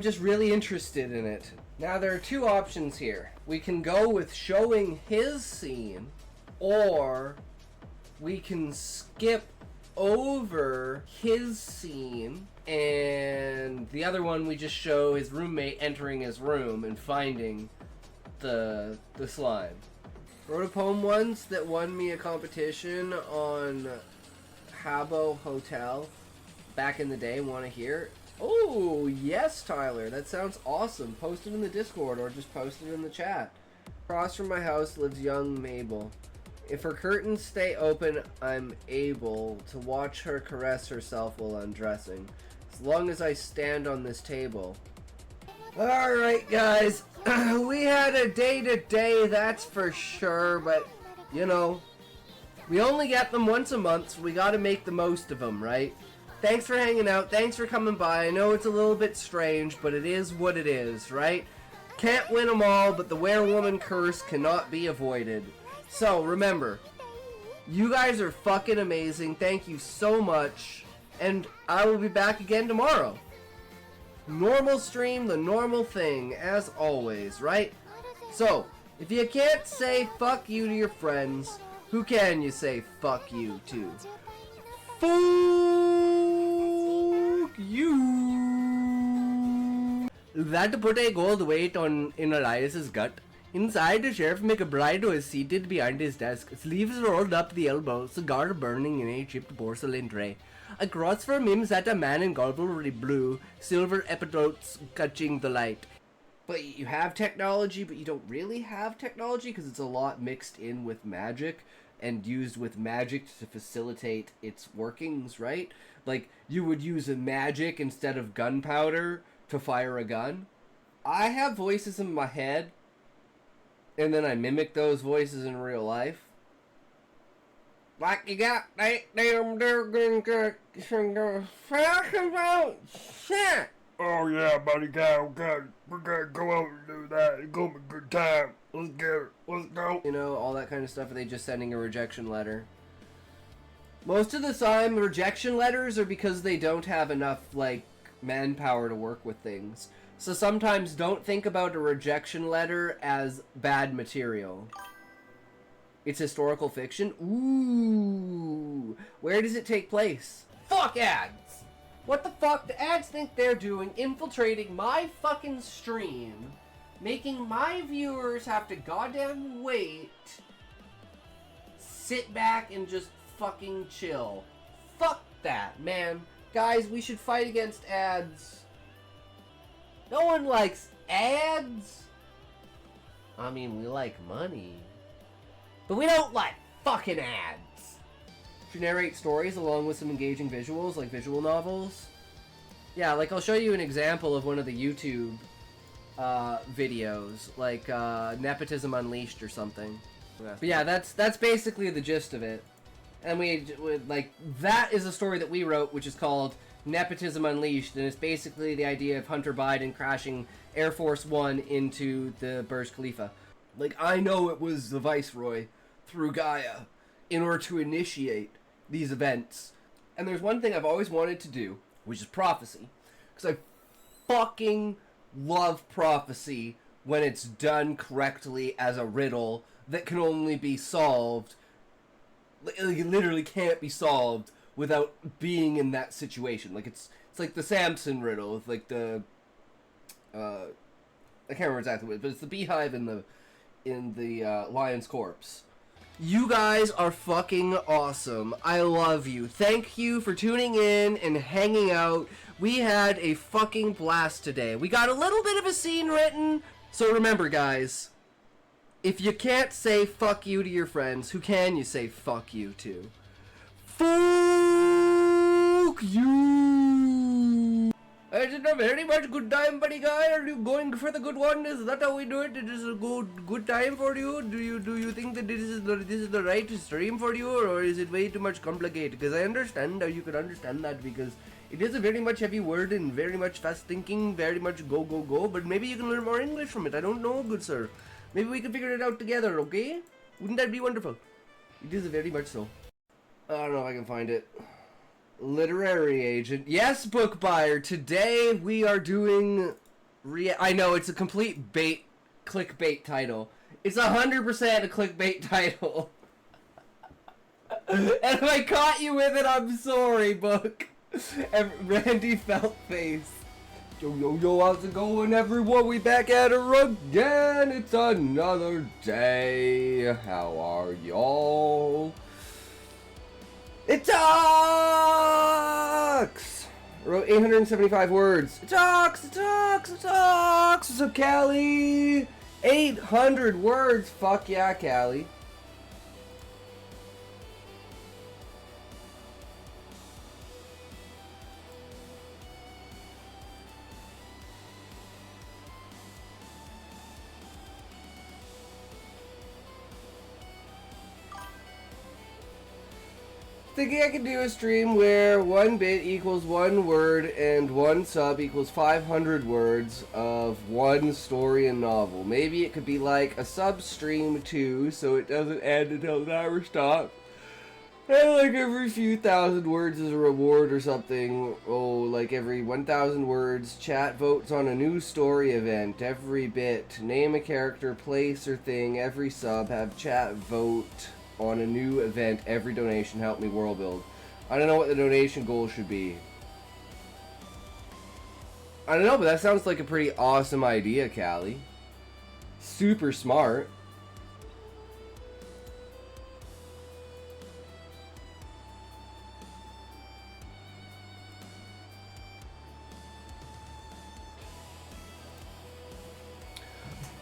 just really interested in it. Now there are two options here. We can go with showing his scene, or we can skip over his scene, and the other one we just show his roommate entering his room and finding the slime. Wrote a poem once that won me a competition on Habbo Hotel back in the day. Want to hear? Oh, yes, Tyler. That sounds awesome. Post it in the Discord or just post it in the chat. Across from my house lives young Mabel. If her curtains stay open, I'm able to watch her caress herself while undressing. As long as I stand on this table. Alright, guys. We had a day-to-day, that's for sure. But, you know, we only get them once a month, so we gotta make the most of them, right? Thanks for hanging out. Thanks for coming by. I know it's a little bit strange, but it is what it is, right? Can't win them all, but the werewoman curse cannot be avoided. So, remember, you guys are fucking amazing. Thank you so much. And I will be back again tomorrow. Normal stream, the normal thing, as always, right? So, if you can't say fuck you to your friends, who can you say fuck you to? Fuck you! That put a gold weight in Elias's gut. Inside, the sheriff McBride was seated behind his desk, sleeves rolled up the elbow, cigar burning in a chipped porcelain tray. Across from him sat a man in garblery blue, silver epidotes catching the light. But you have technology, but you don't really have technology because it's a lot mixed in with magic and used with magic to facilitate its workings, right? Like, you would use a magic instead of gunpowder to fire a gun. I have voices in my head, and then I mimic those voices in real life. Like you got that damn Durgan shit. Oh yeah, buddy, we gotta go out and do that. It's gonna be a good time. Let's get it. Let's go. You know, all that kind of stuff. Are they just sending a rejection letter? Most of the time, rejection letters are because they don't have enough, like, manpower to work with things. So sometimes don't think about a rejection letter as bad material. It's historical fiction? Ooh! Where does it take place? Fuck ads! What the fuck do ads think they're doing infiltrating my fucking stream, making my viewers have to goddamn wait, sit back and just fucking chill. Fuck that, man. Guys, we should fight against ads. No one likes ads. I mean, we like money. But we don't like fucking ads. To narrate stories along with some engaging visuals, like visual novels. Yeah, like I'll show you an example of one of the YouTube videos, like Nepotism Unleashed or something. But yeah, that's basically the gist of it. And we like, that is a story that we wrote, which is called Nepotism Unleashed, and it's basically the idea of Hunter Biden crashing Air Force One into the Burj Khalifa. Like, I know it was the Viceroy through Gaia in order to initiate these events. And there's one thing I've always wanted to do, which is prophecy. Because I fucking love prophecy when it's done correctly as a riddle that can only be solved. It literally can't be solved without being in that situation. Like, it's like the Samson riddle with, like, the I can't remember exactly what it is, but it's the beehive in the lion's corpse. You guys are fucking awesome. I love you. Thank you for tuning in and hanging out. We had a fucking blast today. We got a little bit of a scene written. So remember, guys, if you can't say fuck you to your friends, who can you say fuck you to? Fuck you! Is it a very much good time, buddy guy? Are you going for the good one? Is that how we do it? It is a good time for you? Do you think that this is the right stream for you, or is it way too much complicated? Because I understand how you can understand that, because it is a very much heavy word and very much fast thinking, very much go, but maybe you can learn more English from it. I don't know, good sir. Maybe we can figure it out together, okay? Wouldn't that be wonderful? It is very much so. I don't know if I can find it. Literary agent. Yes, book buyer. Today we are doing I know it's a complete clickbait title. It's 100% a clickbait title. And if I caught you with it, I'm sorry, book. And Randy Feltface. Yo, how's it going, everyone? We back at it again. It's another day. How are y'all? It talks! Wrote 875 words. It talks! What's up, Callie? 800 words. Fuck yeah, Callie. Thinking I could do a stream where 1 bit equals 1 word and 1 sub equals 500 words of 1 story and novel. Maybe it could be like a sub stream too, so it doesn't end until the timer stops. And like every few thousand words is a reward or something. Oh, like every 1,000 words, chat votes on a new story event. Every bit, name a character, place, or thing. Every sub, have chat vote on a new event. Every donation help me world build. I don't know what the donation goal should be. I don't know, but that sounds like a pretty awesome idea, Callie. Super smart.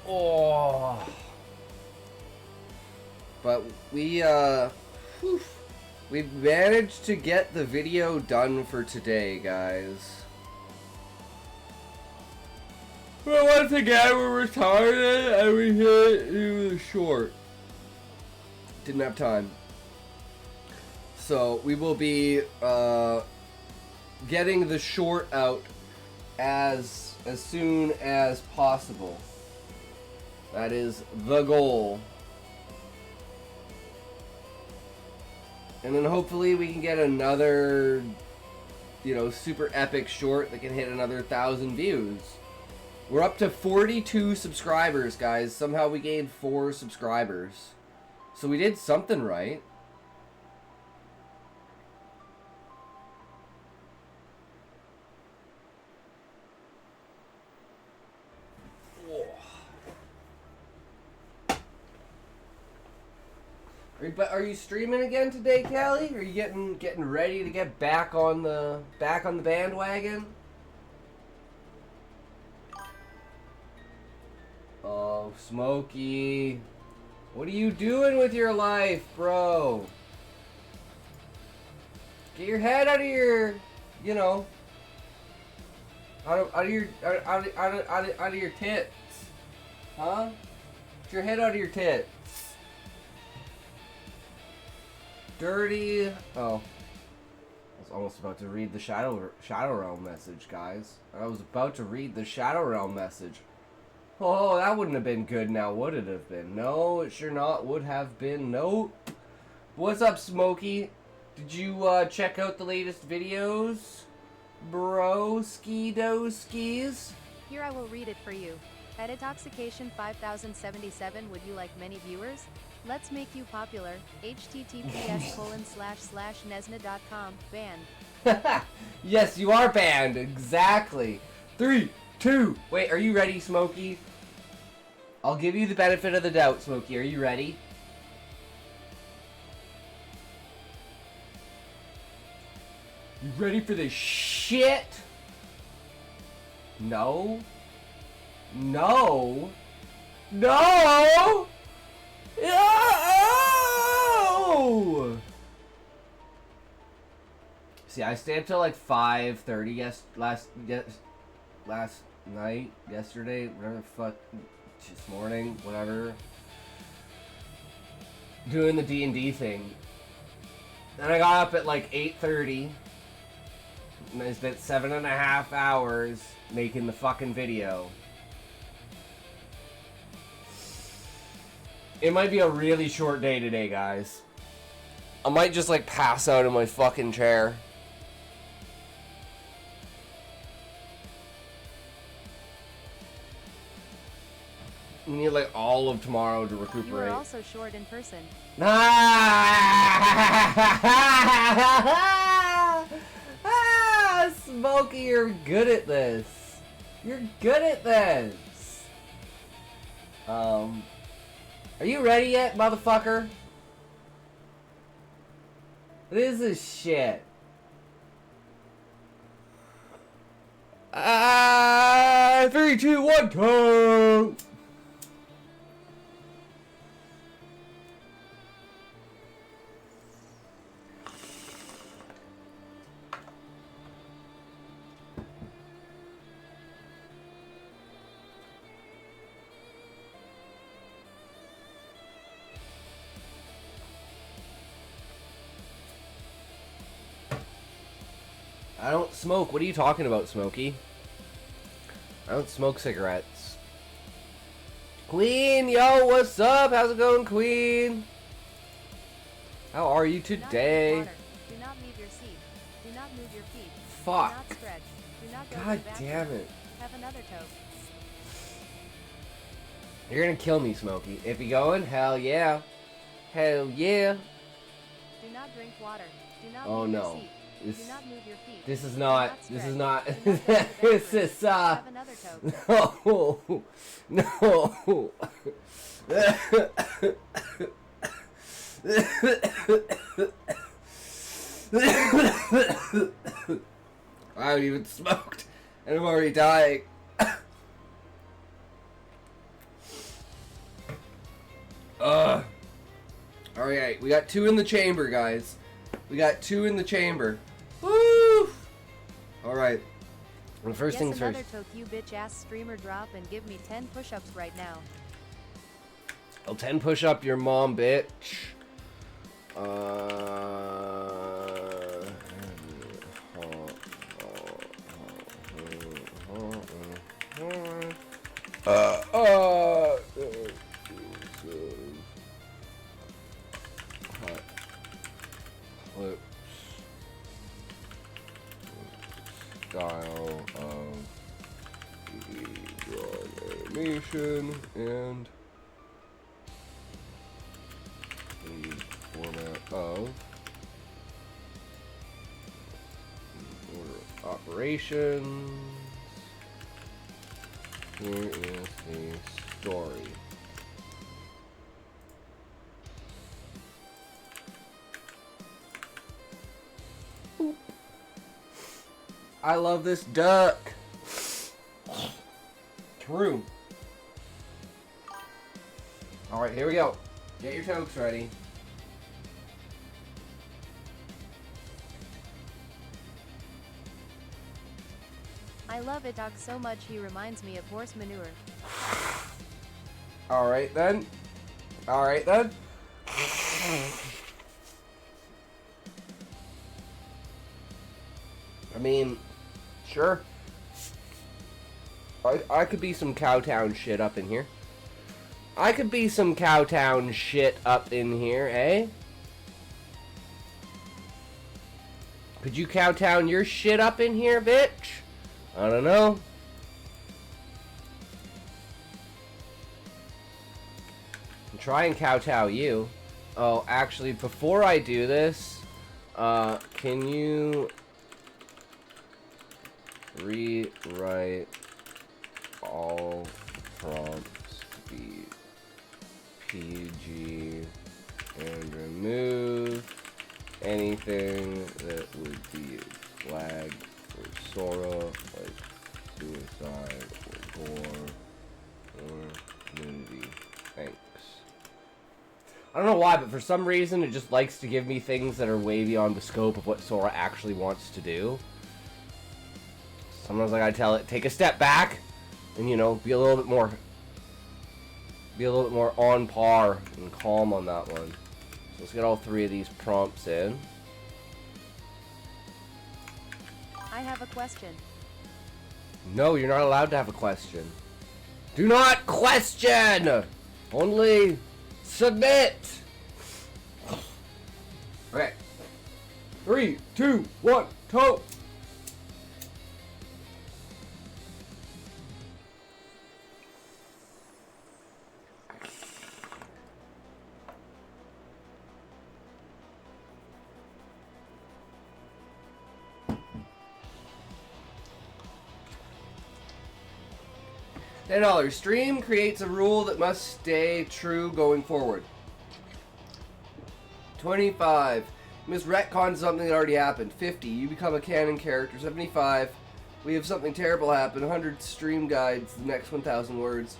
Oh. But we managed to get the video done for today, guys. But once again, we're retarded and we hit it was short. Didn't have time. So we will be getting the short out as soon as possible. That is the goal. And then hopefully we can get another, super epic short that can hit another 1,000 views. We're up to 42 subscribers, guys. Somehow we gained 4 subscribers. So we did something right. Are you streaming again today, Callie? Are you getting ready to get back on the bandwagon? Oh, Smokey, what are you doing with your life, bro? Get your head out of your, out of your tits, huh? Get your head out of your tits. Dirty. Oh, I was almost about to read the Shadow Realm message, guys. I was about to read the Shadow Realm message. Oh, that wouldn't have been good now, would it have been? No, it sure not would have been. Nope. What's up, Smokey? Did you check out the latest videos? Bro, skis? Here I will read it for you. At Intoxication 5077, would you like many viewers? Let's make you popular. https://nesna.com. Banned. Yes, you are banned. Exactly. 3, 2. Wait, are you ready, Smokey? I'll give you the benefit of the doubt, Smokey. Are you ready? You ready for this shit? No. No. No! No! See, I stayed up till like 5:30 last night, yesterday, whatever the fuck, this morning, whatever. Doing the D&D thing. Then I got up at like 8:30. And I spent 7.5 hours making the fucking video. It might be a really short day today, guys. I might just like pass out in my fucking chair. We need like all of tomorrow to You are recuperate. also short in person. Smokey, you're good at this. You're good at this. Are you ready yet, motherfucker? This is shit. 3, 2, 1, go! I don't smoke. What are you talking about, Smokey? I don't smoke cigarettes. Queen, yo, what's up? How's it going, Queen? How are you Do not drink today? water. Do not leave your seat. Do not move your feet. Fuck. Do not stretch. Do not go to God the bathroom. damn it. Have another toke. You're gonna kill me, Smokey. If you going? Hell yeah. Hell yeah. Do not drink water. Do not Oh leave no. your seat. This, Do not move your feet. this is Do not, stretch. this is not, Do not go to the this bathroom. is, Have another toke. no. I haven't even smoked, and I'm already dying. Alright, we got 2 in the chamber, guys. We got 2 in the chamber. Woo! Alright. Well, first Yes, things another first. toke, you bitch ass streamer. Drop and give me 10 push-ups right now. I'll 10 push up your mom, bitch. Clips. Style of the animation and the format of order of operations. Here is the story. Boop. I love this duck. True. Alright, here we go. Get your tokes ready. I love it dog so much he reminds me of horse manure. Alright then. Alright then. I mean, sure. I could be some Cowtown shit up in here. I could be some Cowtown shit up in here, eh? Could you Cowtown your shit up in here, bitch? I don't know. I'll try and kowtow you. Oh, actually, before I do this, can you rewrite all prompts to be PG and remove anything that would be a flag for Sora, like suicide or gore or nudity. Thanks. I don't know why, but for some reason it just likes to give me things that are way beyond the scope of what Sora actually wants to do. Sometimes I gotta tell it, take a step back, and you know, be a little bit more on par and calm on that one. So let's get all 3 of these prompts in. I have a question. No, you're not allowed to have a question. Do not question! Only submit! Okay. 3, 2, 1, go! $10. Stream creates a rule that must stay true going forward. 25. You must retcon something that already happened. 50. You become a canon character. 75. We have something terrible happen. 100 stream guides. The next 1,000 words.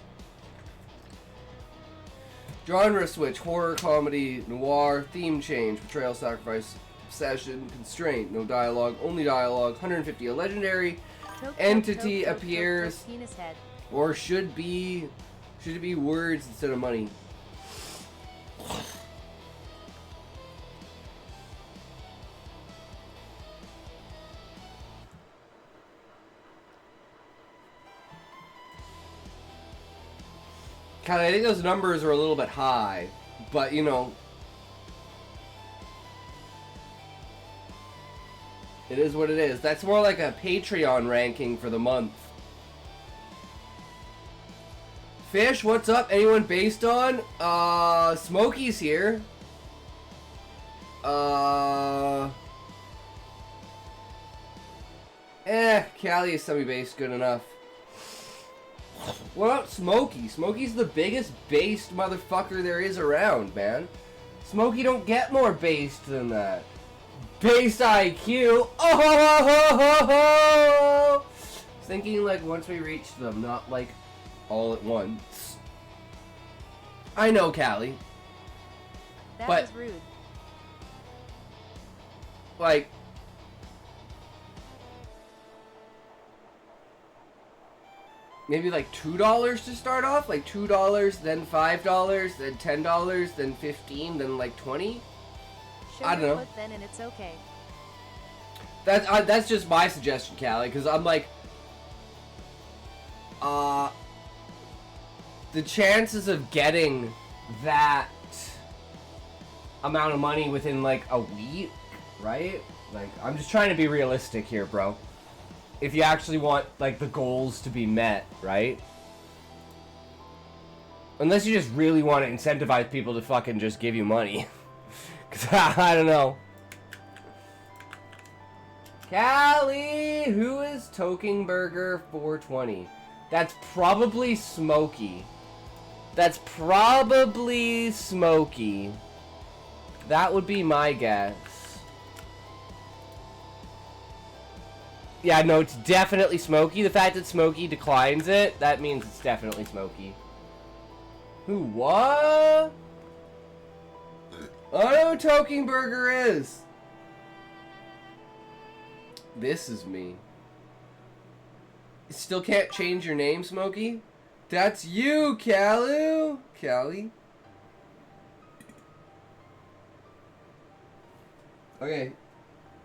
Genre switch. Horror, comedy, noir. Theme change. Betrayal, sacrifice, obsession, constraint. No dialogue. Only dialogue. 150. A legendary entity appears. Penis head. Or should it be words instead of money? God, I think those numbers are a little bit high, but you know, it is what it is. That's more like a Patreon ranking for the month. Fish, what's up? Anyone based on? Smokey's here. Callie is semi-based, good enough. What about Smokey? Smokey's the biggest based motherfucker there is around, man. Smokey don't get more based than that. Based IQ. Oh! Thinking like once we reach them, not like all at once. I know, Callie. That But- was rude. Like, maybe like $2 to start off? Like $2, then $5, then $10, then $15, then like $20? Show I don't your know. foot then and it's okay. That's just my suggestion, Callie, because I'm like, the chances of getting that amount of money within like a week, right? Like, I'm just trying to be realistic here, bro. If you actually want like the goals to be met, right? Unless you just really want to incentivize people to fucking just give you money. Cause I don't know. Callie, who is Toking Burger 420? That's probably Smokey. That's probably Smokey. That would be my guess. Yeah, no, it's definitely Smokey. The fact that Smokey declines it, that means it's definitely Smokey. Who, what? I know who Toking Burger is. This is me. Still can't change your name, Smokey? That's you, Callie. Okay.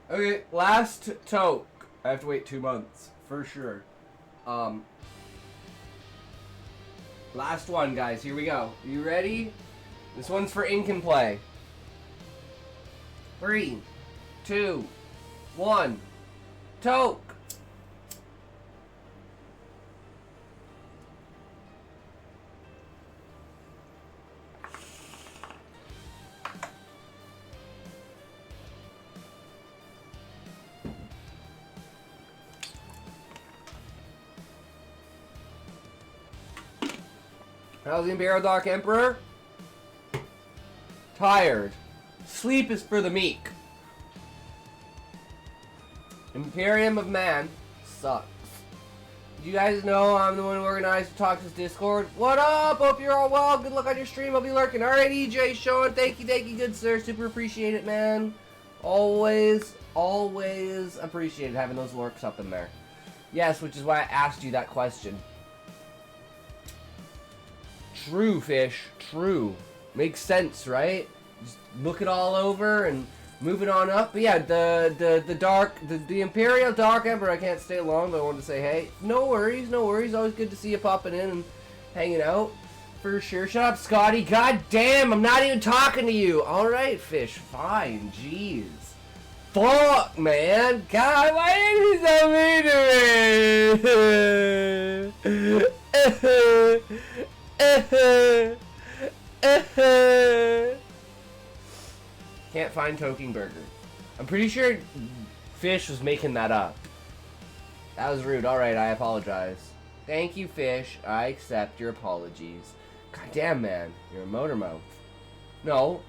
Okay, last toke. I have to wait 2 months, for sure. Last one, guys. Here we go. You ready? This one's for Ink and Play. 3, 2, 1. Toke! How's the Imperial Dark Emperor? Tired. Sleep is for the meek. Imperium of Man sucks. You guys know I'm the one who organized the Toxis Discord. What up? Hope you're all well. Good luck on your stream. I'll be lurking. Alright, EJ, Sean. Thank you, good sir. Super appreciate it, man. Always appreciate having those lurks up in there. Yes, which is why I asked you that question. True, Fish. True. Makes sense, right? Just look it all over and move it on up. But yeah, the Imperial Dark Emperor, I can't stay long, but I wanted to say hey. No worries. Always good to see you popping in and hanging out. For sure. Shut up, Scotty. God damn, I'm not even talking to you. Alright, Fish. Fine. Jeez. Fuck, man. God, why did you so mean to me? Can't find Toking Burger. I'm pretty sure Fish was making that up. That was rude. Alright, I apologize. Thank you, Fish. I accept your apologies. God damn, man. You're a motor mouth. No.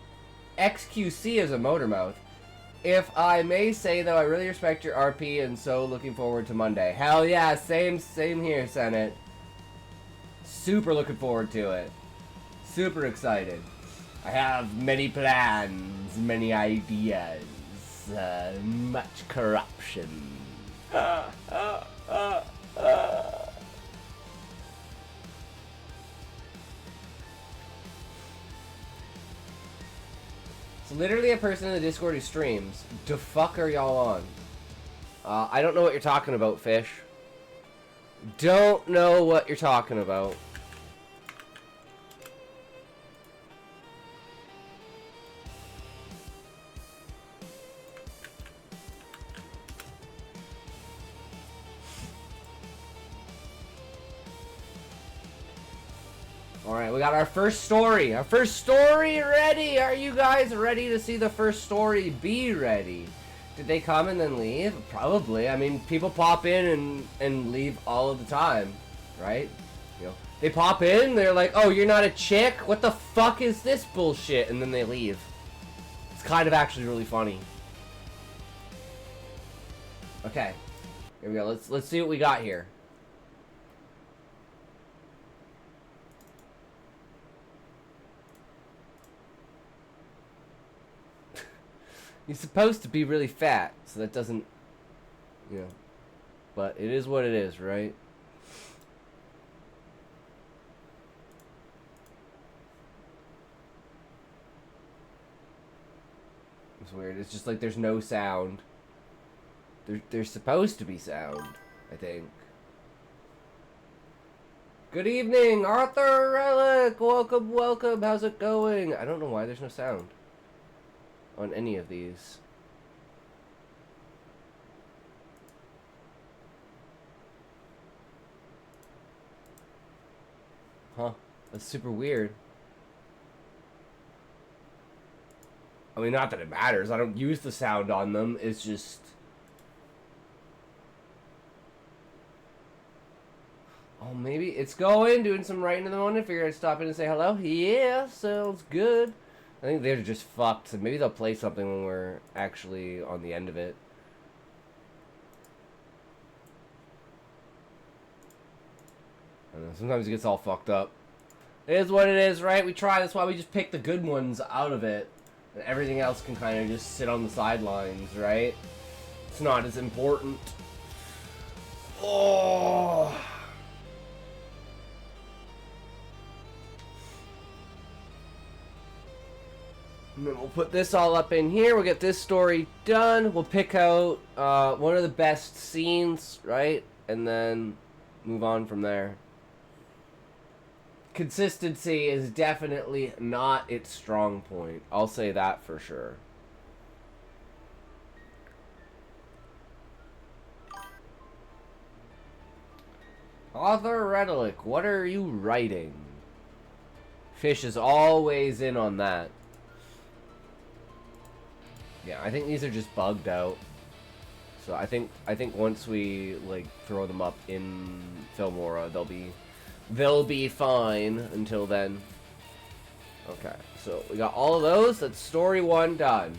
XQC is a motor mouth. If I may say, though, I really respect your RP and so looking forward to Monday. Hell yeah, same here, Senate. Super looking forward to it. Super excited. I have many plans, many ideas, much corruption. It's literally a person in the Discord who streams. The fuck are y'all on? I don't know what you're talking about, Fish. Don't know what you're talking about. Alright, we got our first story. Our first story ready. Are you guys ready to see the first story? Be ready. Did they come and then leave? Probably. I mean, people pop in and leave all of the time, right? You know, they pop in, they're like, oh, you're not a chick? What the fuck is this bullshit? And then they leave. It's kind of actually really funny. Okay. Here we go. Let's see what we got here. He's supposed to be really fat, so that doesn't, you know, but it is what it is, right? It's weird. It's just like there's no sound. There's supposed to be sound, I think. Good evening, Arthur Relic! Welcome, welcome. How's it going? I don't know why there's no sound on any of these. Huh. That's super weird. I mean, not that it matters. I don't use the sound on them. It's just... Oh, maybe it's going, doing some writing in the morning. Figured I'd stop in and say hello. Yeah, sounds good. I think they're just fucked, so maybe they'll play something when we're actually on the end of it. I don't know, sometimes it gets all fucked up. It is what it is, right? We try, that's why we just pick the good ones out of it. And everything else can kind of just sit on the sidelines, right? It's not as important. Oh... And then we'll put this all up in here. We'll get this story done. We'll pick out one of the best scenes, right? And then move on from there. Consistency is definitely not its strong point. I'll say that for sure. Author Redelic, what are you writing? Fish is always in on that. Yeah, I think these are just bugged out. So I think once we like throw them up in Filmora, they'll be fine until then. Okay, so we got all of those. That's story 1 done.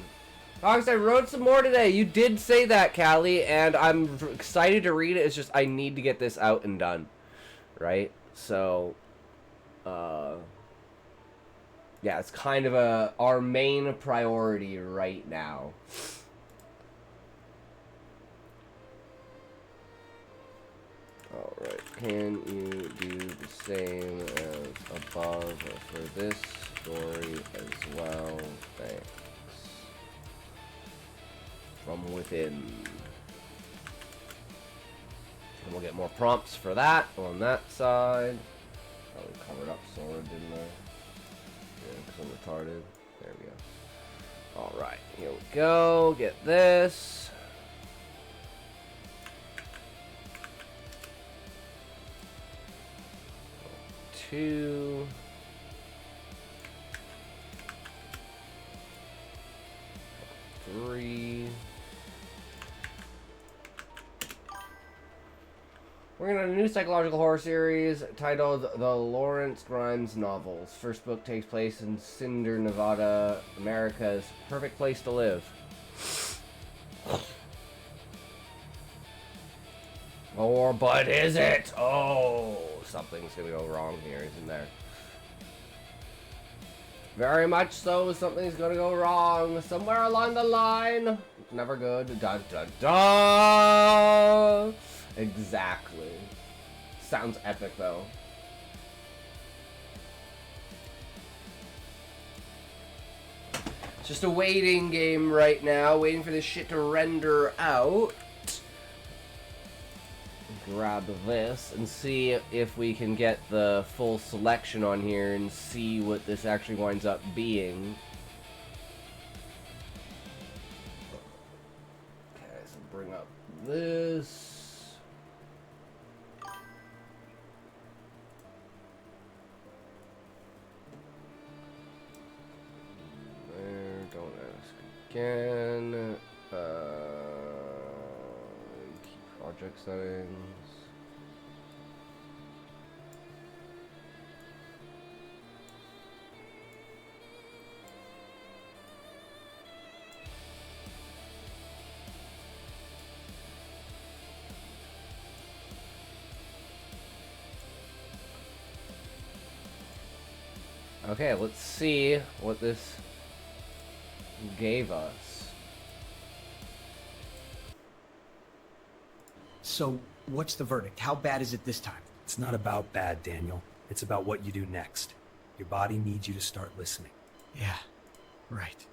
Fox, I wrote some more today. You did say that, Callie, and I'm excited to read it. It's just I need to get this out and done, right? So, yeah, it's kind of our main priority right now. Alright, can you do the same as above for this story as well? Thanks. From within. And we'll get more prompts for that on that side. Probably covered up Sora, didn't I? Yeah, because I'm retarded. There we go. Alright, here we go. Get this. Two. Three. We're started a new psychological horror series titled The Lawrence Grimes Novels. First book takes place in Cinder, Nevada, America's perfect place to live. Or, but is it? Oh, something's gonna go wrong here, isn't there? Very much so, something's gonna go wrong somewhere along the line. Never good. Dun dun dun! Exactly. Sounds epic though. It's just a waiting game right now, waiting for this shit to render out. Grab this and see if we can get the full selection on here and see what this actually winds up being. Okay, so bring up this. There, don't ask again. Key project settings. Okay, let's see what this gave us. So, what's the verdict? How bad is it this time? It's not about bad, Daniel. It's about what you do next. Your body needs you to start listening. Yeah, right.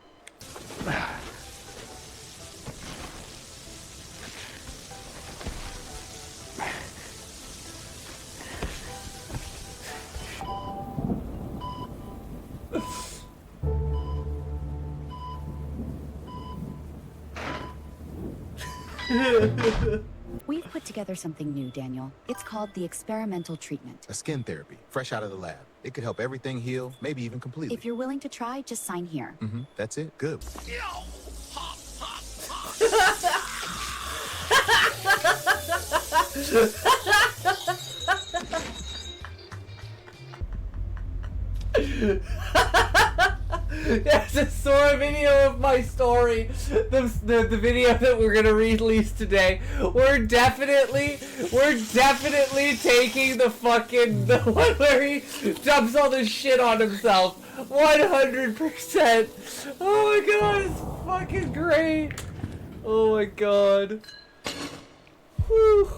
We've put together something new, Daniel. It's called the experimental treatment. A skin therapy, fresh out of the lab. It could help everything heal, maybe even completely. If you're willing to try, just sign here. That's it. Good. Yes, I saw a video of my story. The video that we're gonna release today. We're definitely taking the one where he dumps all this shit on himself. 100%. Oh my god, it's fucking great. Oh my god. Whew.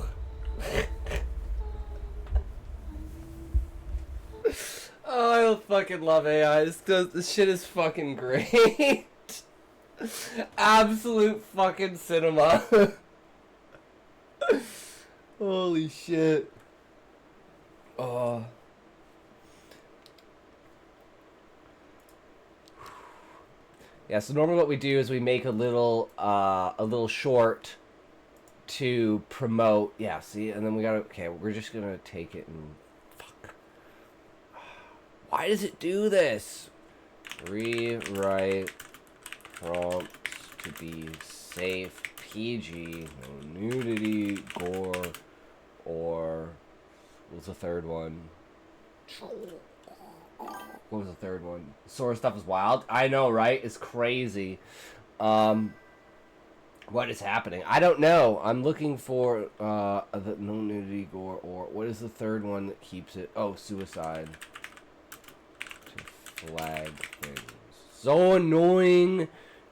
Oh, I fucking love AI. This shit is fucking great. Absolute fucking cinema. Holy shit. Oh. Yeah, so normally what we do is we make a little short to promote. Yeah, see, and then we gotta, okay, we're just gonna take it and why does it do this? Rewrite prompts to be safe, PG, no nudity, gore, or what was the third one? What was the third one? Sort of stuff is wild. I know, right? It's crazy. What is happening? I don't know. I'm looking for the no nudity, gore, or what is the third one that keeps it? Oh, suicide. Flag things. So annoying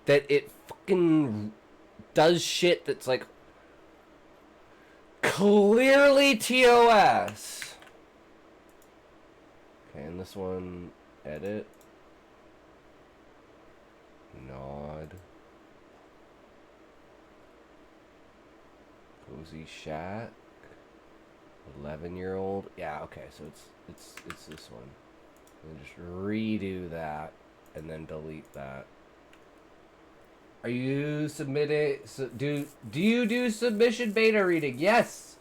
that it fucking does shit that's like clearly TOS. Okay, and this one, edit, nod, cozy shack, 11-year-old. Yeah, okay, so it's this one. And just redo that, and then delete that. Are you submitting? So do you do submission beta reading? Yes,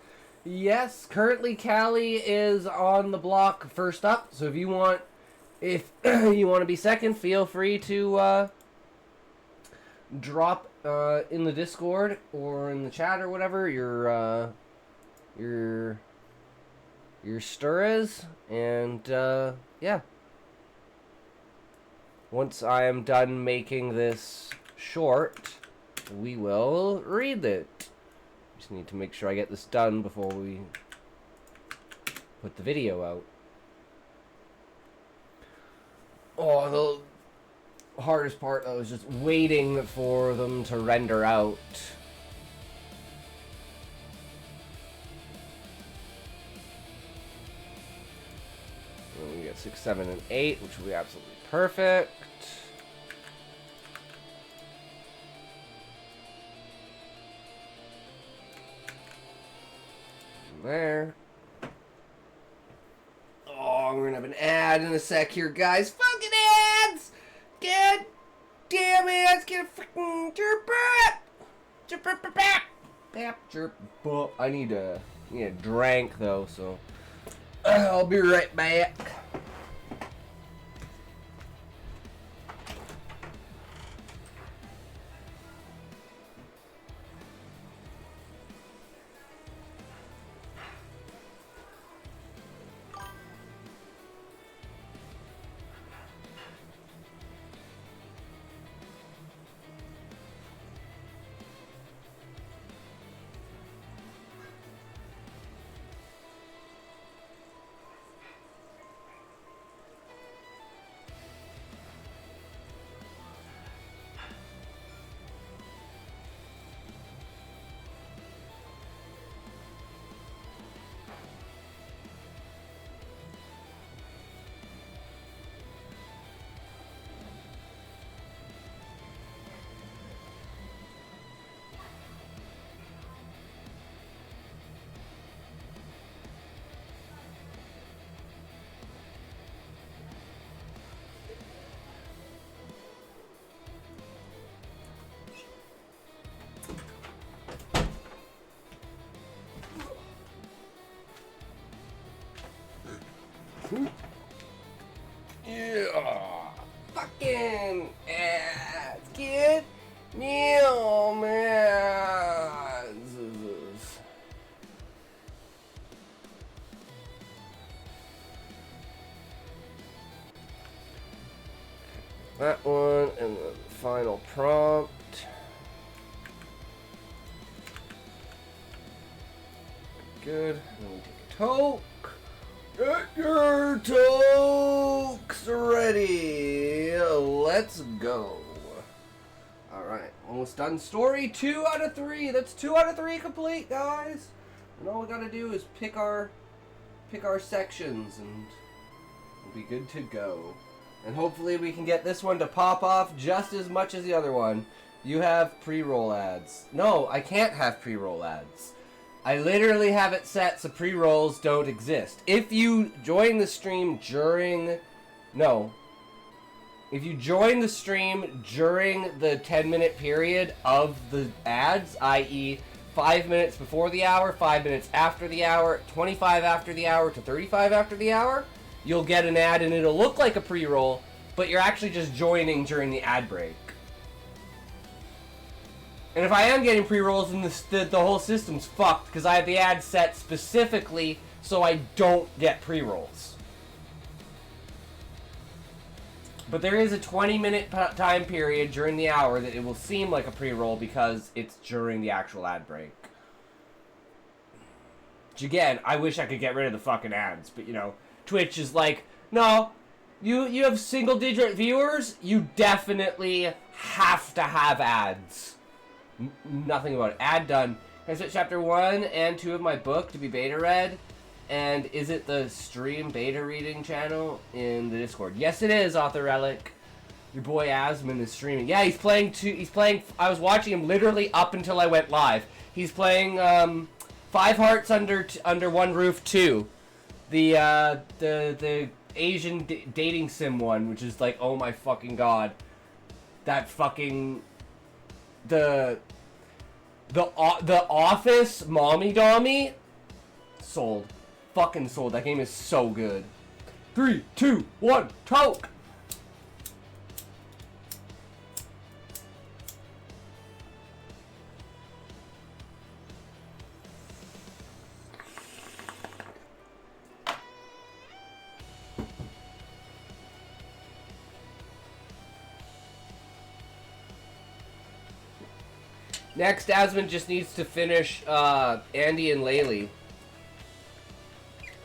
yes. Currently, Callie is on the block first up. So if you want to be second, feel free to drop in the Discord or in the chat or whatever your your stories, and yeah. Once I am done making this short, we will read it. Just need to make sure I get this done before we put the video out. Oh, the hardest part though is just waiting for them to render out. We get 6, 7, and 8, which will be absolutely perfect. There. Oh, we're gonna have an ad in a sec here, guys. Fucking ads! God damn ads! Get a freaking chirp chirp. I need a drink though, so I'll be right back. Yeah, fucking ass, kid. Meow, man. That one, and the final prompt. Good. And then we take a toke. Get your tokes ready. Let's go. Alright, almost done. Story 2 out of 3. That's 2 out of 3 complete, guys. And all we gotta do is pick our sections, and we'll be good to go. And hopefully we can get this one to pop off just as much as the other one. You have pre-roll ads. No, I can't have pre-roll ads. I literally have it set so pre-rolls don't exist. If you join the stream during... No. If you join the stream during the 10-minute period of the ads, i.e. 5 minutes before the hour, 5 minutes after the hour, 25 after the hour to 35 after the hour, you'll get an ad and it'll look like a pre-roll, but you're actually just joining during the ad break. And if I am getting pre-rolls, then the whole system's fucked, because I have the ad set specifically so I don't get pre-rolls. But there is a 20-minute time period during the hour that it will seem like a pre-roll because it's during the actual ad break. Which again, I wish I could get rid of the fucking ads, but you know, Twitch is like, no, you have single-digit viewers, you definitely have to have ads. Nothing about it. Ad done. I set chapter 1 and 2 of my book to be beta read. And is it the stream beta reading channel in the Discord? Yes, it is, Author Relic. Your boy Asmon is streaming. Yeah, he's playing. I was watching him literally up until I went live. He's playing 5 Hearts Under One Roof 2, the Asian dating sim one, which is like, oh my fucking god, that fucking the Office Mommy Dommy sold. Fucking sold. That game is so good. 3, 2, 1, toke! Next, Asmund just needs to finish Andy and Laylee.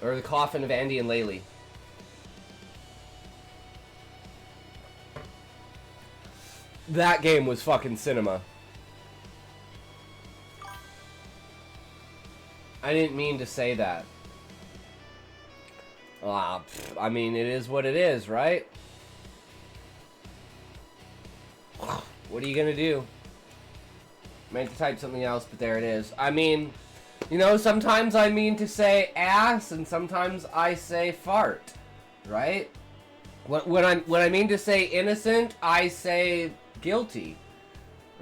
Or the coffin of Andy and Laylee. That game was fucking cinema. I didn't mean to say that. I mean, it is what it is, right? What are you gonna do? Meant to type something else, but there it is. I mean, you know, sometimes I mean to say ass, and sometimes I say fart, right? When I mean to say innocent, I say guilty,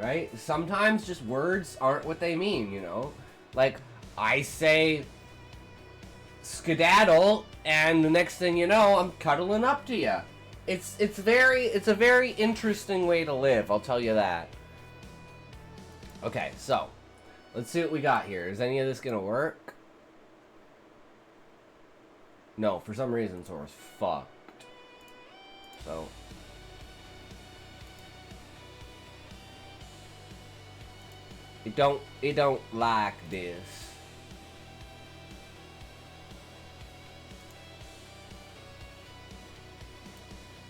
right? Sometimes just words aren't what they mean, you know? Like, I say skedaddle, and the next thing you know, I'm cuddling up to you. It's a very interesting way to live, I'll tell you that. Okay, so let's see what we got here. Is any of this gonna work? No, for some reason Sora's fucked. So it don't like this.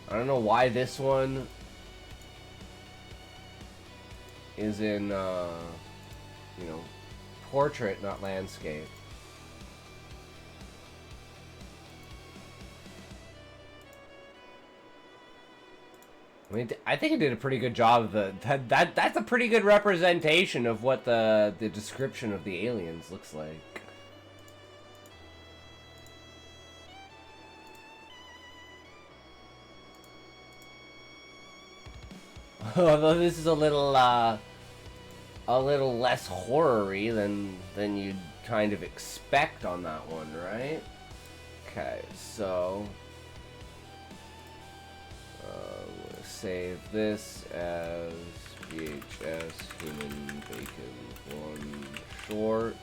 I don't know why this one is in, you know, portrait, not landscape. I mean, I think it did a pretty good job of that's a pretty good representation of what the description of the aliens looks like. Although this is a little less horror-y than you'd kind of expect on that one, right? Okay, so save this as VHS Human Bacon 1 short.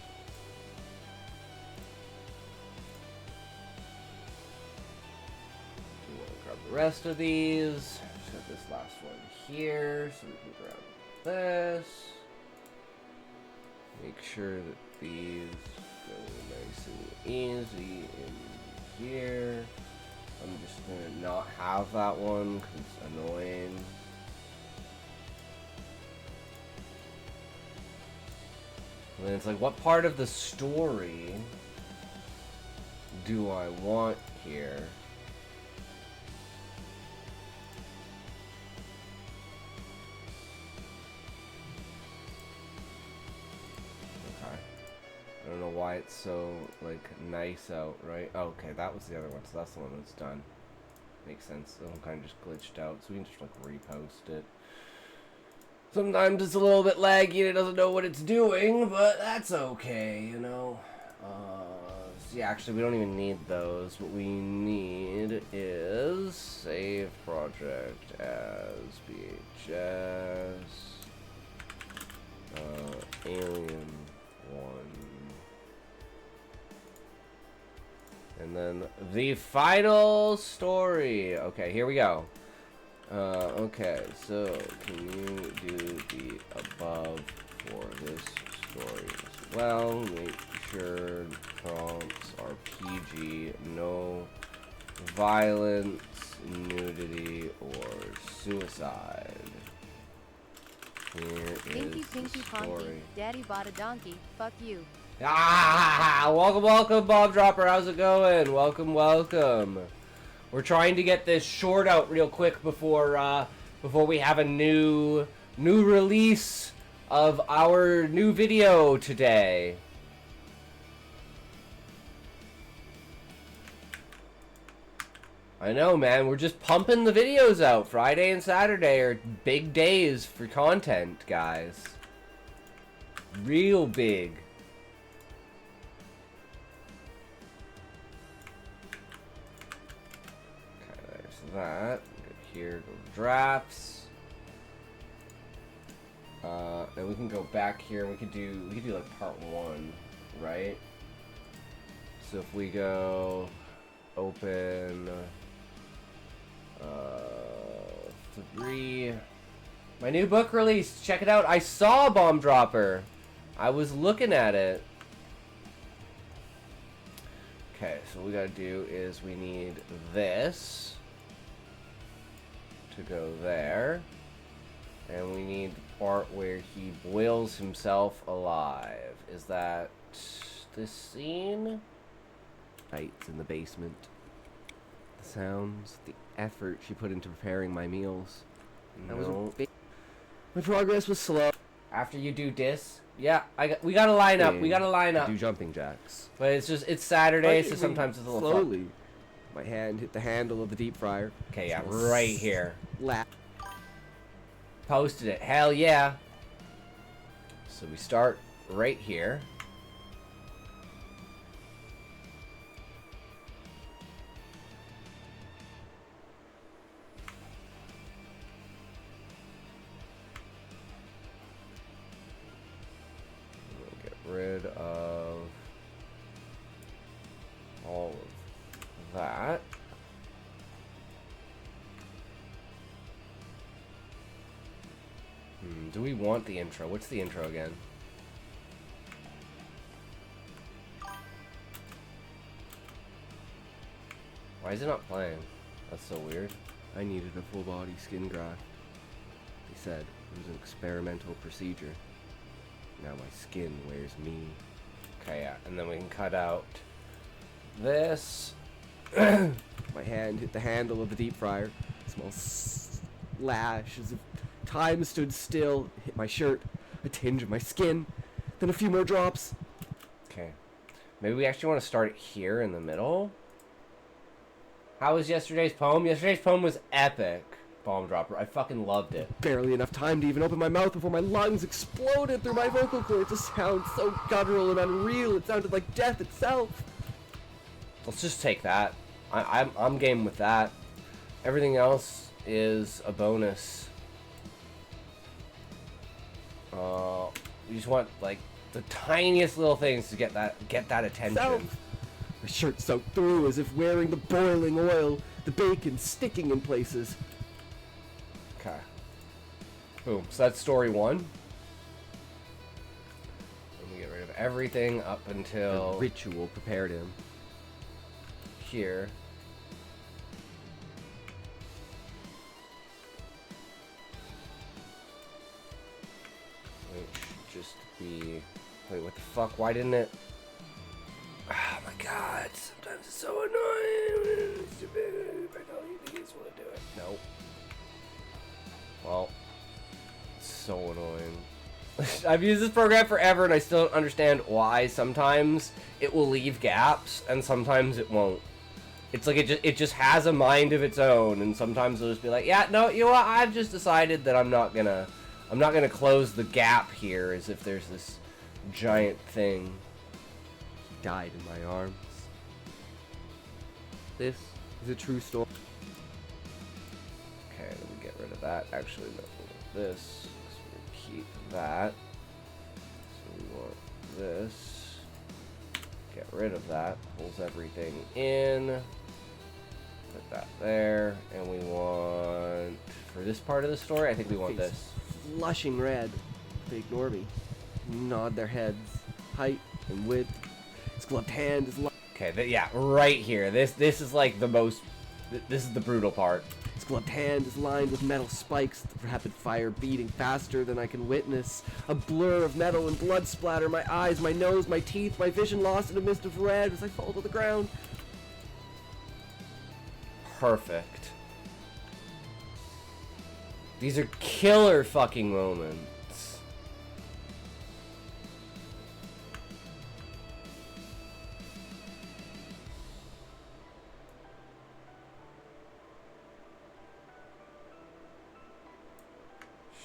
We want to grab the rest of these. Set this last one here so we can grab this. Make sure that these go nice and easy in here. I'm just gonna not have that one because it's annoying. And then it's like, what part of the story do I want here? I don't know why it's so, like, nice out, right? Oh, okay, that was the other one, so that's the one that's done. Makes sense. The one kind of just glitched out, so we can just, like, repost it. Sometimes it's a little bit laggy and it doesn't know what it's doing, but that's okay, you know? So yeah, actually, we don't even need those. What we need is save project as VHS Alien 1. And then the final story. Okay, here we go. Okay, so can you do the above for this story as well? Make sure prompts are PG, no violence, nudity, or suicide. Here Pinky is Pinky the Ponky, story. Daddy bought a donkey, fuck you. Ah, welcome, Bob Dropper. How's it going? Welcome. We're trying to get this short out real quick before we have a new release of our new video today. I know, man. We're just pumping the videos out. Friday and Saturday are big days for content, guys. Real big. That go here, go to drafts, and we can go back here and we could do like part 1, right? So if we go open 3 My new book released. Check it out. I saw Bomb Dropper. I was looking at it. Okay, so what we gotta do is we need this to go there. And we need the part where he boils himself alive. Is that this scene? Lights in the basement. The sounds, the effort she put into preparing my meals. No. My progress was slow. After you do this, yeah, we gotta line up. We gotta line up. Do jumping jacks. But it's Saturday, so sometimes it's a little slowly. fun. My hand hit the handle of the deep fryer. Okay, yeah, right here. Lap. Posted it. Hell yeah. So we start right here. We'll get rid of all of that. Do we want the intro? What's the intro again? Why is it not playing? That's so weird. I needed a full body skin graft. They said it was an experimental procedure. Now my skin wears me. Okay, yeah, and then we can cut out this. My hand hit the handle of the deep fryer. Small slash as if time stood still. Hit my shirt. A tinge of my skin. Then a few more drops. Okay. Maybe we actually want to start it here in the middle. How was yesterday's poem? Yesterday's poem was epic. Bomb Dropper. I fucking loved it. Barely enough time to even open my mouth before my lungs exploded through my vocal cords. A sound so guttural and unreal. It sounded like death itself. Let's just take that. I'm game with that. Everything else is a bonus. We just want like the tiniest little things to get that attention. Self. My shirt soaked through as if wearing the boiling oil, the bacon sticking in places. Okay. Boom. So that's story one. And we get rid of everything up until The ritual prepared him. here. Which should just be... Wait, what the fuck? Why didn't it... Oh my god, sometimes it's so annoying. If I tell you these want to do it. Nope. Well, it's so annoying. I've used this program forever and I still don't understand why sometimes it will leave gaps and sometimes it won't. It's like it just has a mind of its own, and sometimes it'll just be like, yeah, no, you know what, I've just decided that I'm not gonna close the gap here as if there's this giant thing. He died in my arms. This is a true story. Okay, then we get rid of that. Actually, no, we'll do this. So we keep that. So we want this. Get rid of that. Pulls everything in. Put that there. And we want, for this part of the story, I think we want this. Flushing red. They ignore me. Nod their heads. Height and width. His gloved hand is Okay, yeah, right here. This is like the most... This is the brutal part. His gloved hand is lined with metal spikes, the rapid fire beating faster than I can witness. A blur of metal and blood splatter, my eyes, my nose, my teeth, my vision lost in a mist of red as I fall to the ground. Perfect. These are killer fucking moments.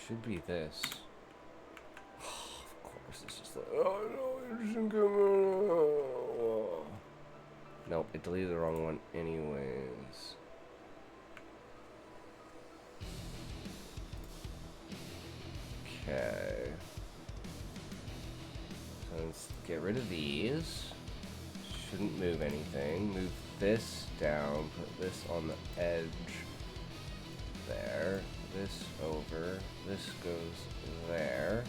Should be this. Of course, it's just like, oh no, it doesn't come out. Nope, it deleted the wrong one anyways. Okay. So let's get rid of these. Shouldn't move anything. Move this down, put this on the edge there. this over. This goes there.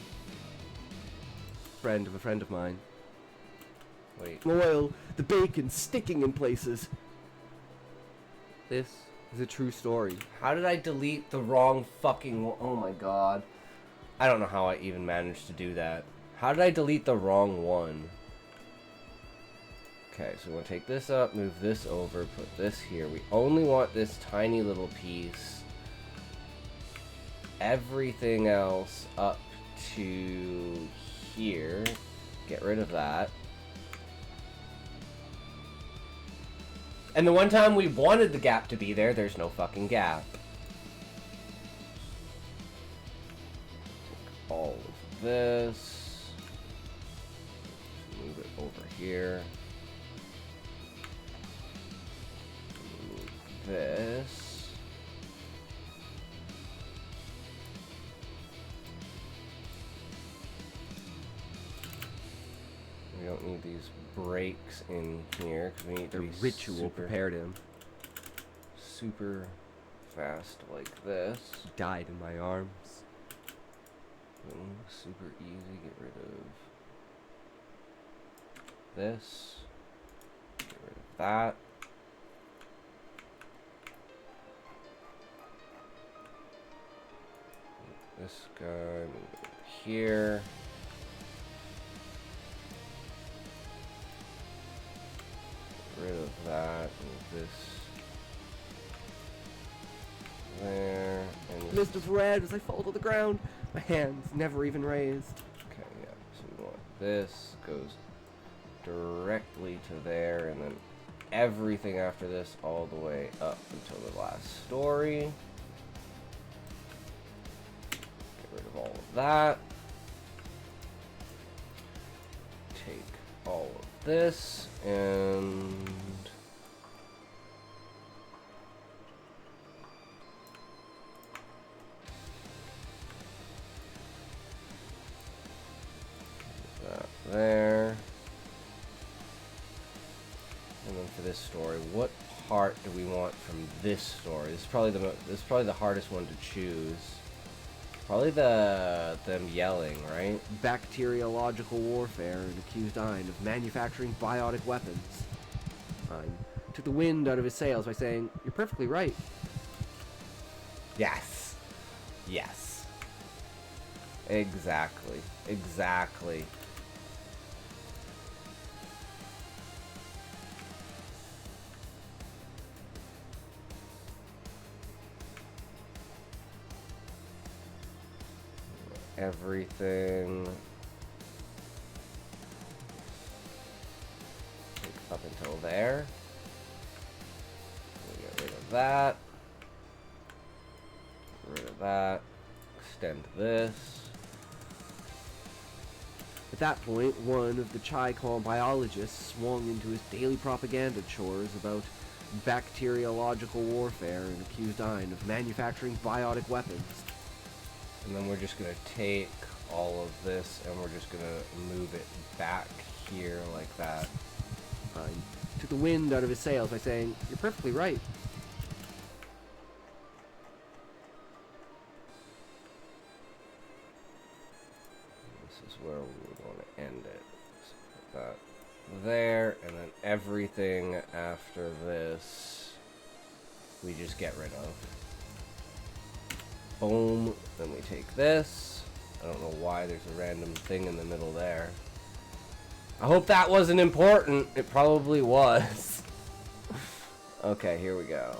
Friend of a friend of mine. Wait. Oil, the bacon sticking in places. This is a true story. How did I delete the wrong fucking one? Oh my god. I don't know how I even managed to do that. How did I delete the wrong one? Okay, so we're going to take this up, move this over, put this here. We only want this tiny little piece. Everything else up to here. Get rid of that. And the one time we wanted the gap to be there, there's no fucking gap. All of this. Move it over here. Move this. We don't need these breaks in here because we need The to be ritual prepared him. super fast like this. Died in my arms. Super easy. Get rid of this. Get rid of that. This guy, move it here. Get rid of that. Move this there. And this. Mist of red as I fall to the ground. My hands never even raised. Okay, yeah. So we want this goes directly to there, and then everything after this all the way up until the last story. Get rid of all of that. Take all of this and there. And then for this story, what part do we want from this story? This is probably the hardest one to choose. Probably them yelling, right? Bacteriological warfare and accused Ein of manufacturing biotic weapons. Ein took the wind out of his sails by saying, "You're perfectly right." Yes. Yes. Exactly. Exactly. Everything up until there. We get rid of that. Get rid of that. Extend this. At that point, one of the Chi-Con biologists swung into his daily propaganda chores about bacteriological warfare and accused Ein of manufacturing biotic weapons. And then we're just going to take all of this and we're just going to move it back here like that. Ein took the wind out of his sails by saying, "You're perfectly right." This is where we would want to end it. So put that there, and then everything after this we just get rid of. Boom. Then we take this. I don't know why there's a random thing in the middle there. I hope that wasn't important. It probably was. Okay, here we go.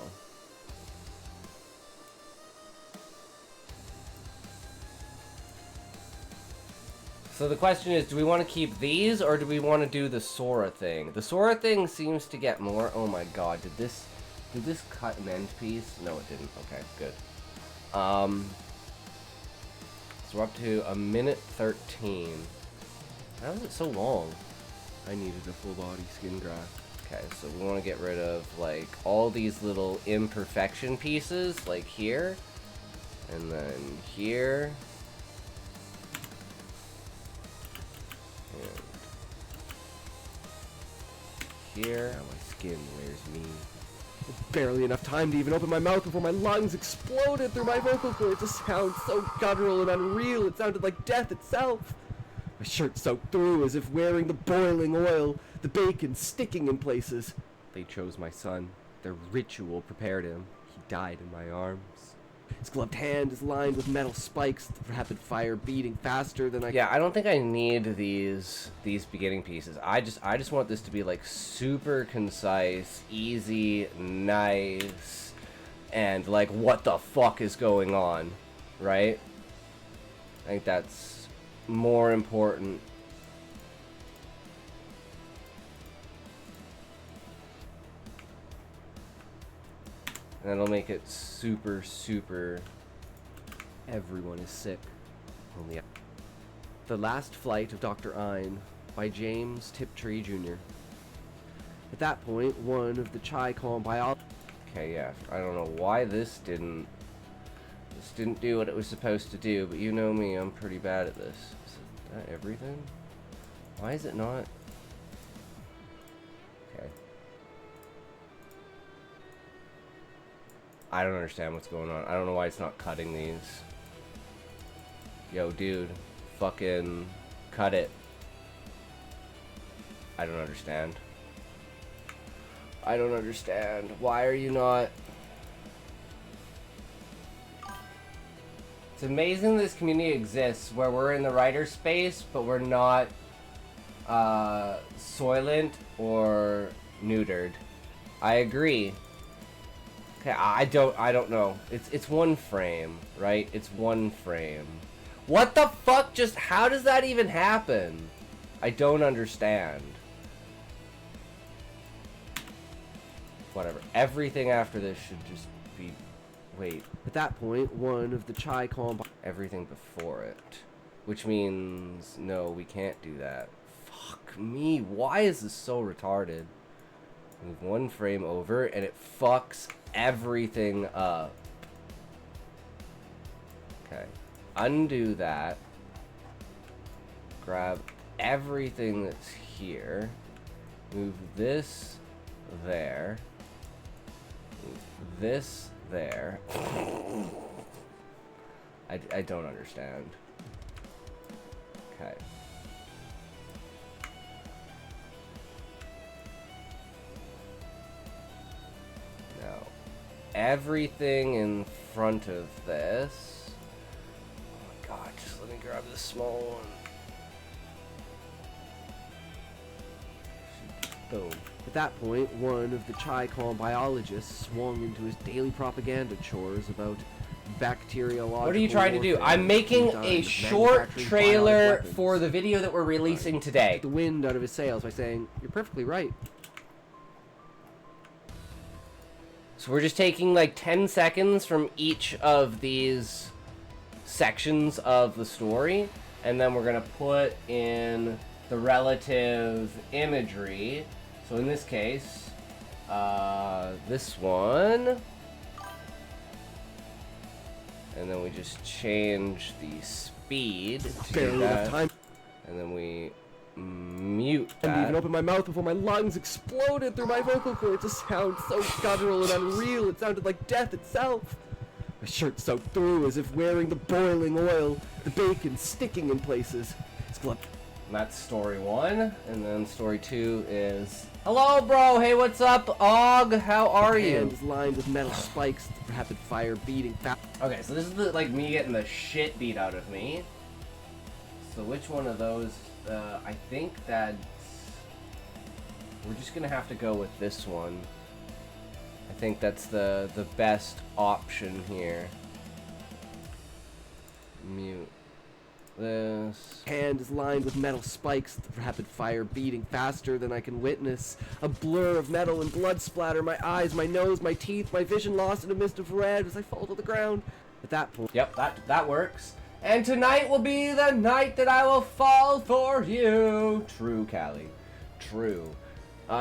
So the question is, do we want to keep these or do we want to do the Sora thing? The Sora thing seems to get more. Oh my god, did this cut an end piece? No, it didn't. Okay, good. So we're up to 1:13. How is it so long? I needed a full body skin graft. Okay, so we want to get rid of like all these little imperfection pieces, like here, and then here, and here. Now my skin wears me. barely enough time to even open my mouth before my lungs exploded through my vocal cords. A sound so guttural and unreal, it sounded like death itself. My shirt soaked through as if wearing the boiling oil, the bacon sticking in places. They chose my son. Their ritual prepared him. He died in my arms. His gloved hand is lined with metal spikes, the rapid fire beating faster than I... Yeah, I don't think I need these beginning pieces. I just want this to be like super concise, easy, nice, and like what the fuck is going on, right? I think that's more important. And that'll make it super, super... Everyone is sick. Only The Last Flight of Dr. Ein by James Tiptree Jr. At that point, one of the Chi-Com biologists... Okay, yeah. I don't know why this didn't do what it was supposed to do, but you know me, I'm pretty bad at this. Is that everything? Why is it not? Okay. I don't understand what's going on. I don't know why it's not cutting these. Yo, dude. Fucking cut it. I don't understand. I don't understand. Why are you not... It's amazing this community exists where we're in the writer space, but we're not soylent or neutered. I agree. Okay, I don't know. It's one frame, right? It's one frame. What the fuck? Just how does that even happen? I don't understand. Whatever. Everything after this should just be... Wait. At that point, one of the Chi-Com... Everything before it. Which means... No, we can't do that. Fuck me. Why is this so retarded? Move one frame over and it fucks everything up. Okay. Undo that. Grab everything that's here. Move this there. Move this there. I don't understand. Okay. Now, everything in front of this. Oh my god, just let me grab this small one. Boom. At that point, one of the Chi-Com biologists swung into his daily propaganda chores about bacteriological... What are you trying to do? warfare, I'm making design a of short manufacturing trailer biological weapons. for the video that we're releasing today. Took the wind out of his sails by saying, "You're perfectly right." So we're just taking like 10 seconds from each of these sections of the story, and then we're gonna put in the relative imagery. So in this case, this one, and then we just change the speed to Barely that, enough time and then we mute to even that. open my mouth before my lungs exploded through my vocal cords. A sound so guttural and unreal, it sounded like death itself. My shirt soaked through as if wearing the boiling oil, the bacon sticking in places. His glove... And that's story 1, and then story 2 is... Hello, bro! Hey, what's up, Og? How are you? hand is lined with metal spikes, the rapid fire beating fast. Okay, so this is like me getting the shit beat out of me. So which one of those? I think that we're just gonna have to go with this one. I think that's the best option here. Mute this. Hand is lined with metal spikes, the rapid fire beating faster than I can witness. A blur of metal and blood splatter, my eyes, my nose, my teeth, my vision lost in a mist of red as I fall to the ground. At that point... Yep, that works. And tonight will be the night that I will fall for you. True, Callie. True.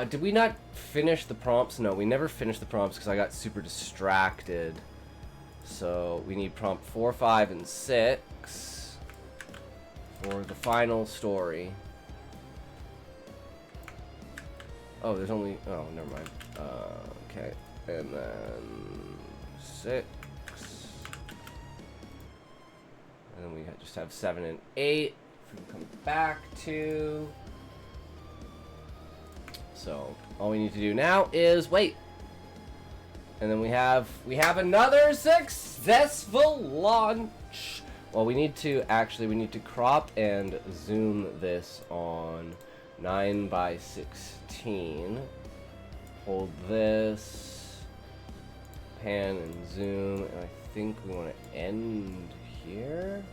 Did we not finish the prompts? No, we never finished the prompts because I got super distracted. So we need prompt 4, 5, and 6 for the final story. Oh, there's only... Oh, never mind. Okay. And then 6. And then we just have 7 and 8. We can come back to. So all we need to do now is wait. And then we have another successful launch. Well, we need to crop and zoom this on 9:16. Hold this, pan and zoom, and I think we want to end here.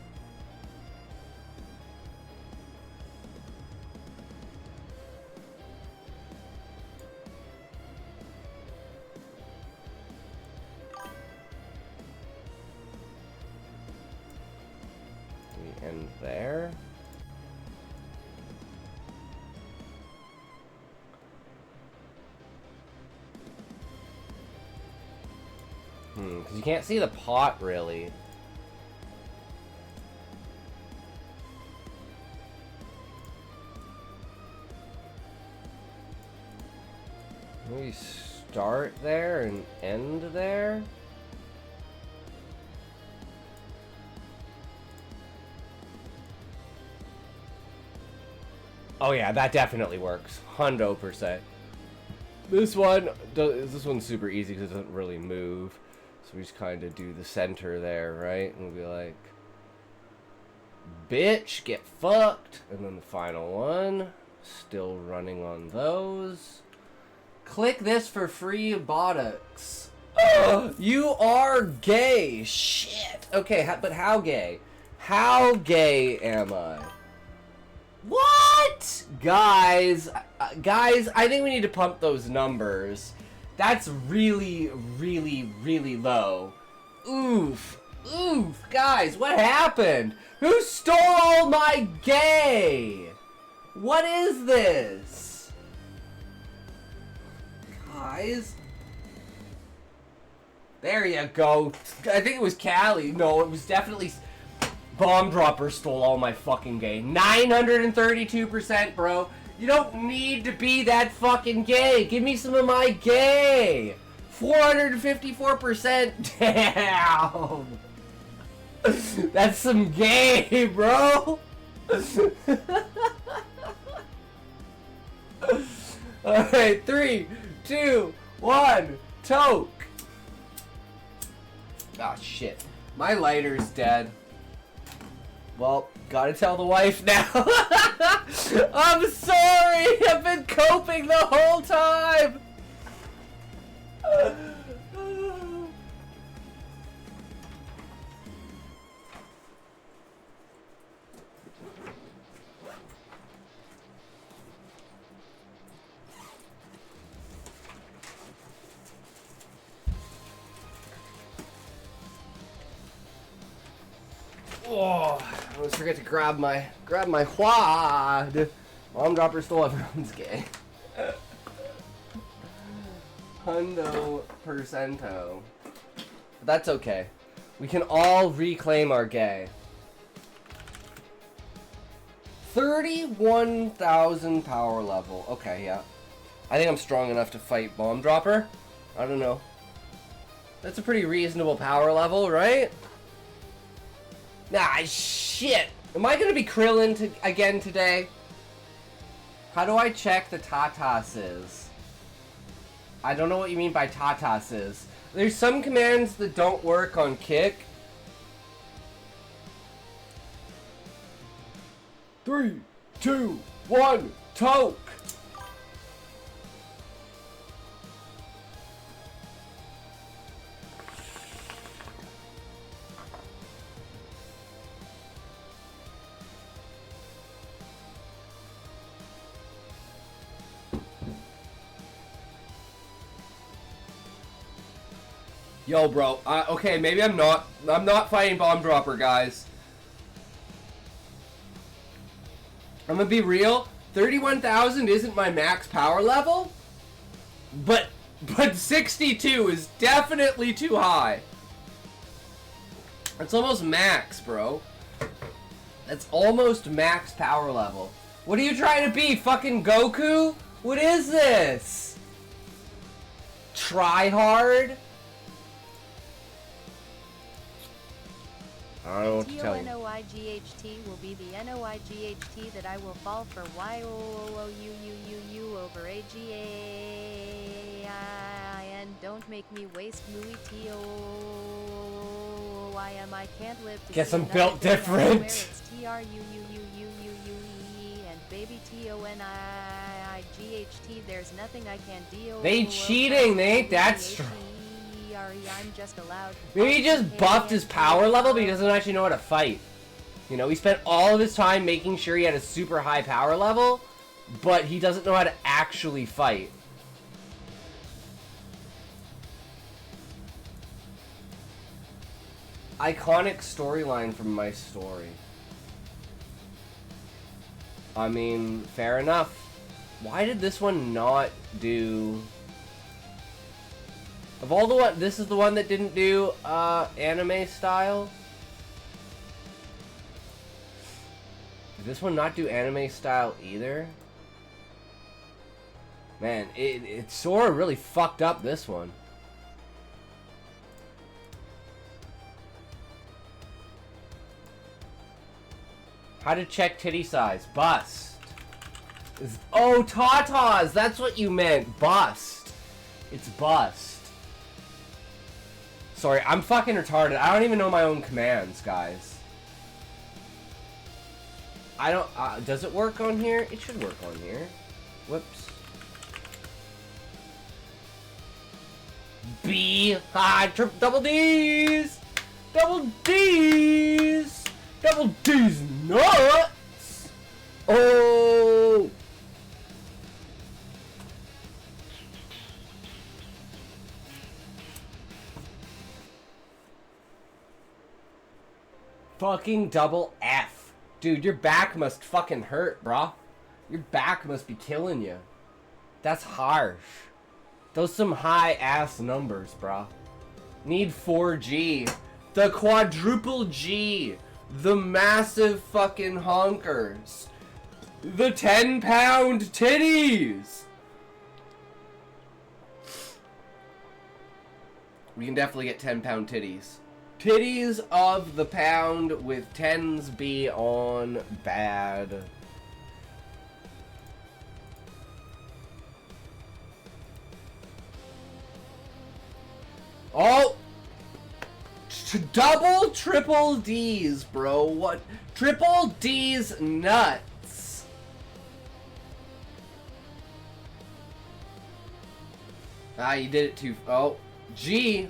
End there. Because you can't see the pot really. We start there and end there. Oh yeah, that definitely works. 100%. This one's super easy because it doesn't really move. So we just kind of do the center there, right? And we'll be like, bitch, get fucked. And then the final one, still running on those. Click this for free buttocks. You are gay. Shit. Okay, but how gay? How gay am I? What? Guys, I think we need to pump those numbers. That's really, really, really low. Oof. Oof. Guys, what happened? Who stole all my gay? What is this? Guys. There you go. I think it was Callie. No, it was definitely... Bomb Dropper stole all my fucking gay. 932%, bro. You don't need to be that fucking gay. Give me some of my gay. 454%. Damn. That's some gay, bro. Alright, 3, 2, 1, toke. Ah, shit. My lighter's dead. Well, gotta tell the wife now. I'm sorry. I've been coping the whole time. Oh, I almost forget to grab my wad. Bomb Dropper stole everyone's gay. Hundo percento. But that's okay. We can all reclaim our gay. 31,000 power level. Okay, yeah. I think I'm strong enough to fight Bomb Dropper. I don't know. That's a pretty reasonable power level, right? Nah, shit. Am I gonna be Krillin again today? How do I check the Tatases? I don't know what you mean by Tatases. There's some commands that don't work on kick. 3, 2, 1, toke! Yo, bro. Okay, maybe I'm not fighting Bomb Dropper, guys. I'm gonna be real. 31,000 isn't my max power level, but 62 is definitely too high. That's almost max, bro. That's almost max power level. What are you trying to be, fucking Goku? What is this? try hard. I don't know what to tell you. T-O-N-O-I-G-H-T will be the N-O-I-G-H-T that I will fall for Y-O-O-O-U-U-U-U over A-G-A-I-N. Don't make me waste Mui T-O-I-M. I can't live to Guess see I'm another built day. I swear different. it's T-R-U-U-U-U-U-U-E and baby T-O-N-I-G-H-T. There's nothing I can do. They cheating, they ain't that strong. I'm just allowed. Maybe he just buffed his power level, but he doesn't actually know how to fight. You know, he spent all of his time making sure he had a super high power level, but he doesn't know how to actually fight. Iconic storyline from my story. I mean, fair enough. Why did this one not do... Of all the one, this is the one that didn't do anime style. Did this one not do anime style either? Man, it Sora really fucked up this one. How to check titty size? Bust. Oh, tatas! That's what you meant. Bust. It's bust. Sorry, I'm fucking retarded. I don't even know my own commands, guys. I don't... does it work on here? It should work on here. Whoops. B. Double D's! Double D's! Double D's nuts! Oh! Fucking double F. Dude, your back must fucking hurt, brah. Your back must be killing you. That's harsh. Those some high-ass numbers, brah. Need 4G. The quadruple G. The massive fucking honkers. The 10-pound titties. We can definitely get 10-pound titties. Titties of the pound with 10s be on bad. Oh! Double triple D's, bro. What? Triple D's nuts. Ah, you did it too. Oh. G.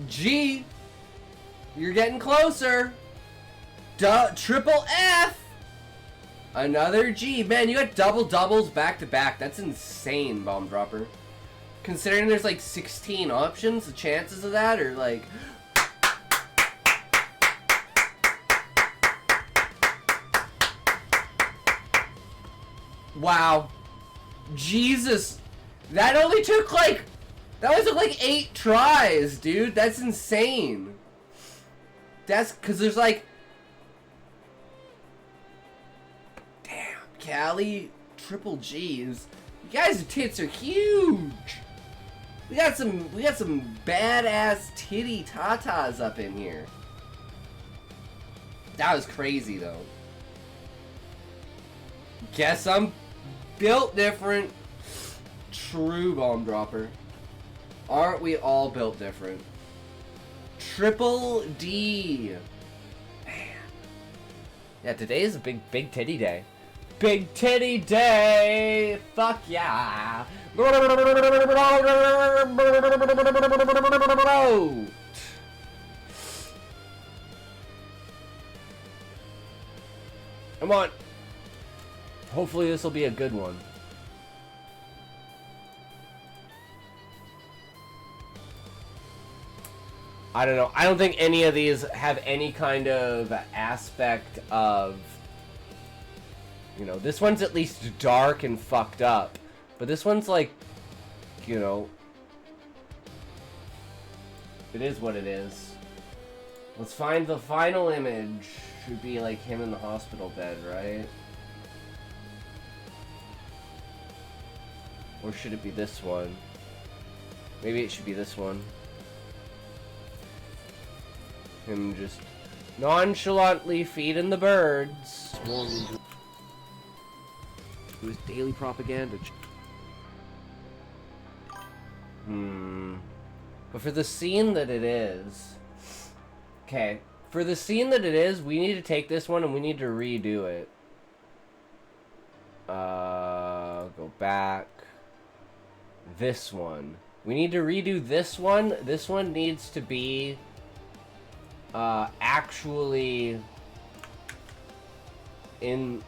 G. You're getting closer. Triple F. Another G. Man, you got double doubles back to back. That's insane, Bomb Dropper. Considering there's like 16 options, the chances of that are like... Wow. Jesus. That only took like... That only took like 8 tries, dude. That's insane. That's because there's like... Damn, Callie, triple G's. You guys' tits are huge. We got some badass titty tatas up in here. That was crazy though. Guess I'm built different. True, Bomb Dropper. Aren't we all built different? Triple D. Man. Yeah, today is a big titty day. Big titty day! Fuck yeah! Come on. Hopefully this will be a good one. I don't know. I don't think any of these have any kind of aspect of... You know, this one's at least dark and fucked up. But this one's like, you know... It is what it is. Let's find the final image. Should be like him in the hospital bed, right? Or should it be this one? Maybe it should be this one. Him just nonchalantly feeding the birds. It was daily propaganda. But for the scene that it is... Okay. For the scene that it is, we need to take this one and we need to redo it. Go back. This one. We need to redo this one. This one needs to be... actually... in...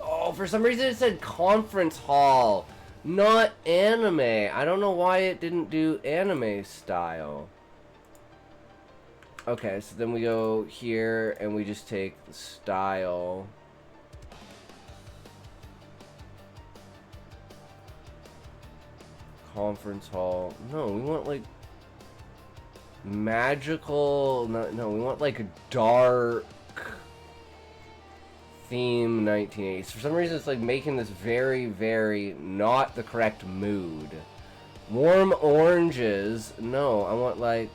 Oh, for some reason it said conference hall, not anime. I don't know why it didn't do anime style. Okay, so then we go here and we just take the style. Conference hall. No, we want like magical. No, we want like a dark theme 1980s. For some reason, it's like making this very, very not the correct mood. Warm oranges. No, I want like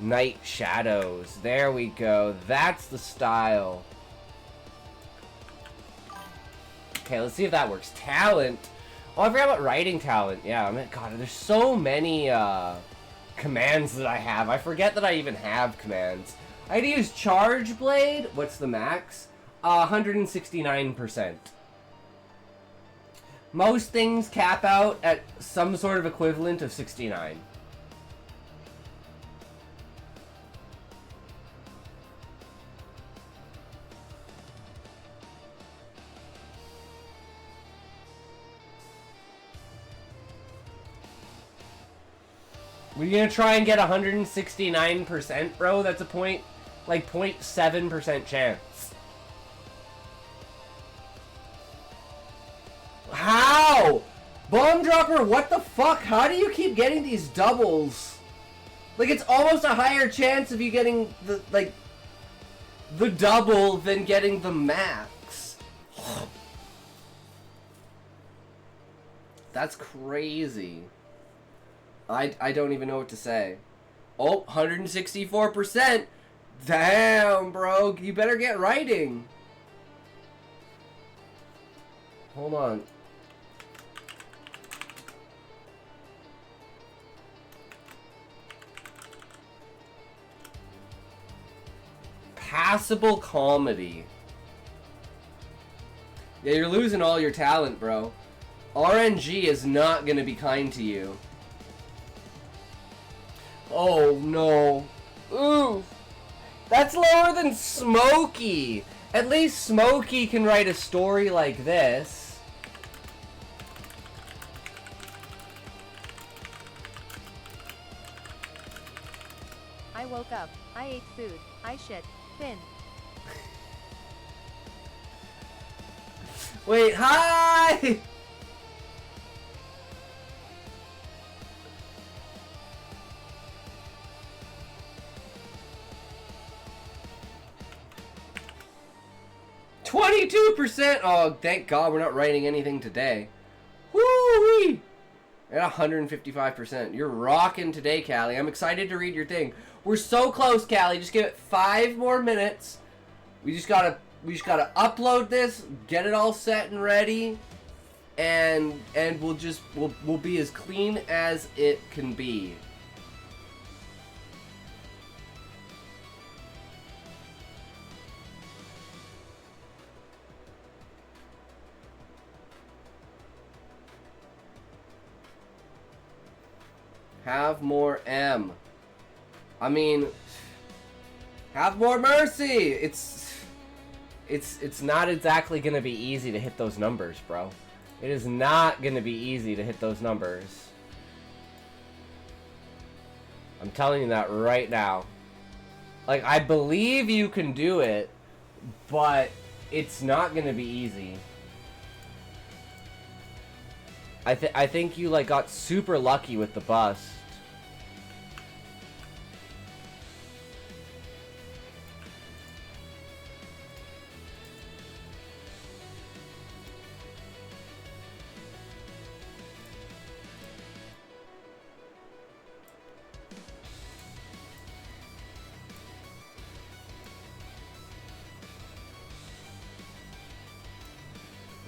night shadows. There we go. That's the style. Okay, let's see if that works. Talent. Oh, I forgot about writing talent. Yeah, I mean, God, there's so many commands that I have. I forget that I even have commands. I had to use Charge Blade. What's the max? 169%. Most things cap out at some sort of equivalent of 69. We're gonna try and get 169%, bro? That's a point, like 0.7% chance. How? Bomb Dropper, what the fuck? How do you keep getting these doubles? Like, it's almost a higher chance of you getting the, like, the double than getting the max. That's crazy. I don't even know what to say. Oh, 164%. Damn, bro. You better get writing. Hold on. Passable comedy. Yeah, you're losing all your talent, bro. RNG is not gonna be kind to you. Oh, no. Ooh. That's lower than Smokey. At least Smokey can write a story like this. I woke up. I ate food. I shit. Fin. Wait, hi! %. Oh, thank God we're not writing anything today. Woo-wee! At 155%. You're rocking today, Callie. I'm excited to read your thing. We're so close, Callie. Just give it 5 more minutes. We just gotta upload this, get it all set and ready, and we'll be as clean as it can be. Have more M. I mean, have more mercy. It's not exactly gonna be easy to hit those numbers, bro. It is not gonna be easy to hit those numbers. I'm telling you that right now. Like, I believe you can do it, but it's not gonna be easy. I think you like got super lucky with the bust.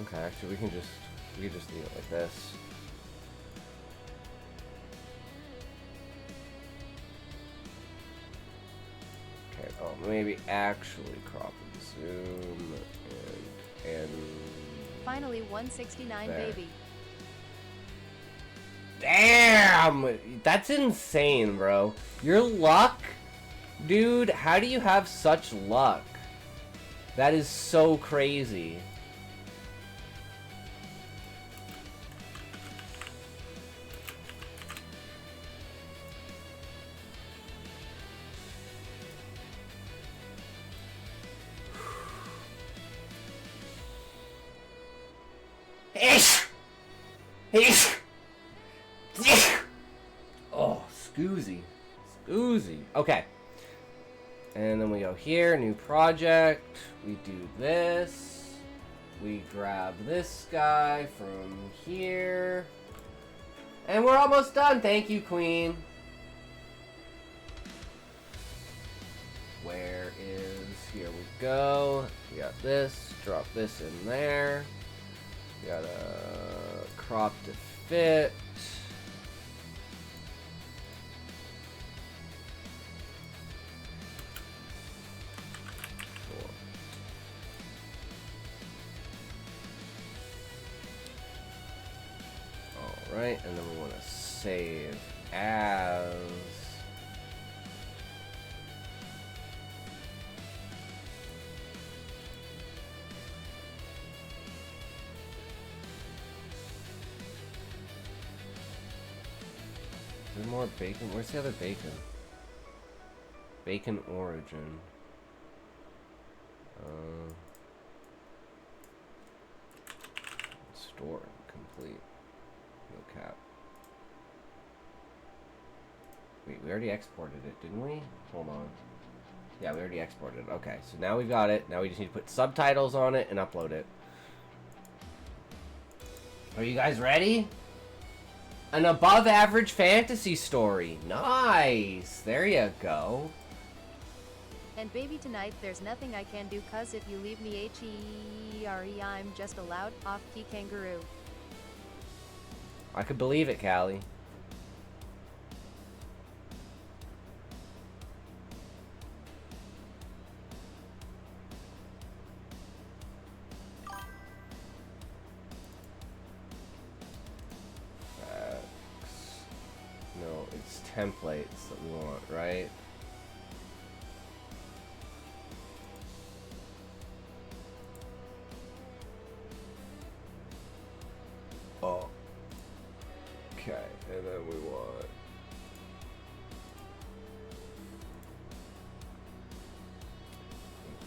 Okay, actually, we can just leave it like this. Okay, oh, maybe actually crop and zoom and Finally 169 there. baby. Damn! That's insane, bro. Your luck? Dude, how do you have such luck? That is so crazy. Oh, Scoozy. Scoozy. Okay. And then we go here, new project. We do this. We grab this guy from here. And we're almost done. Thank you, Queen. Where is... Here we go. We got this. Drop this in there. We got a crop to fit. Alright, and then we want to save as... Is there more bacon? Where's the other bacon? Bacon origin. Store complete. No cap. Wait, we already exported it, didn't we? Hold on. Yeah, we already exported it. Okay, so now we've got it. Now we just need to put subtitles on it and upload it. Are you guys ready? An above average fantasy story. Nice. There you go. And baby tonight there's nothing I can do cause if you leave me HERE I'm just a loud off-key kangaroo. I could believe it, Callie. No, it's templates that we want, right? Oh. Okay, and then we want...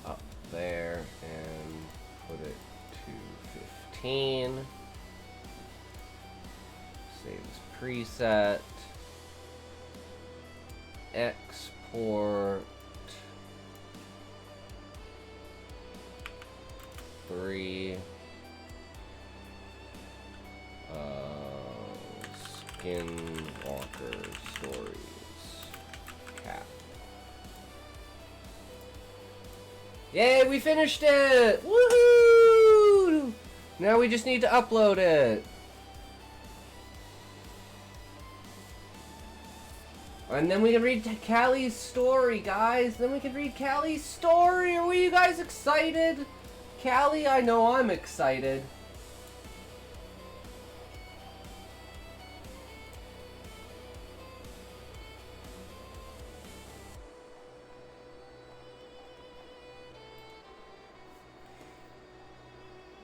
up there and put it to 15. Save as preset. Export 3 Skinwalker Stories cap. Yay, we finished it! Woohoo! Now we just need to upload it. And then we can read Callie's story, guys. Then we can read Callie's story. Are you guys excited? Callie, I know I'm excited.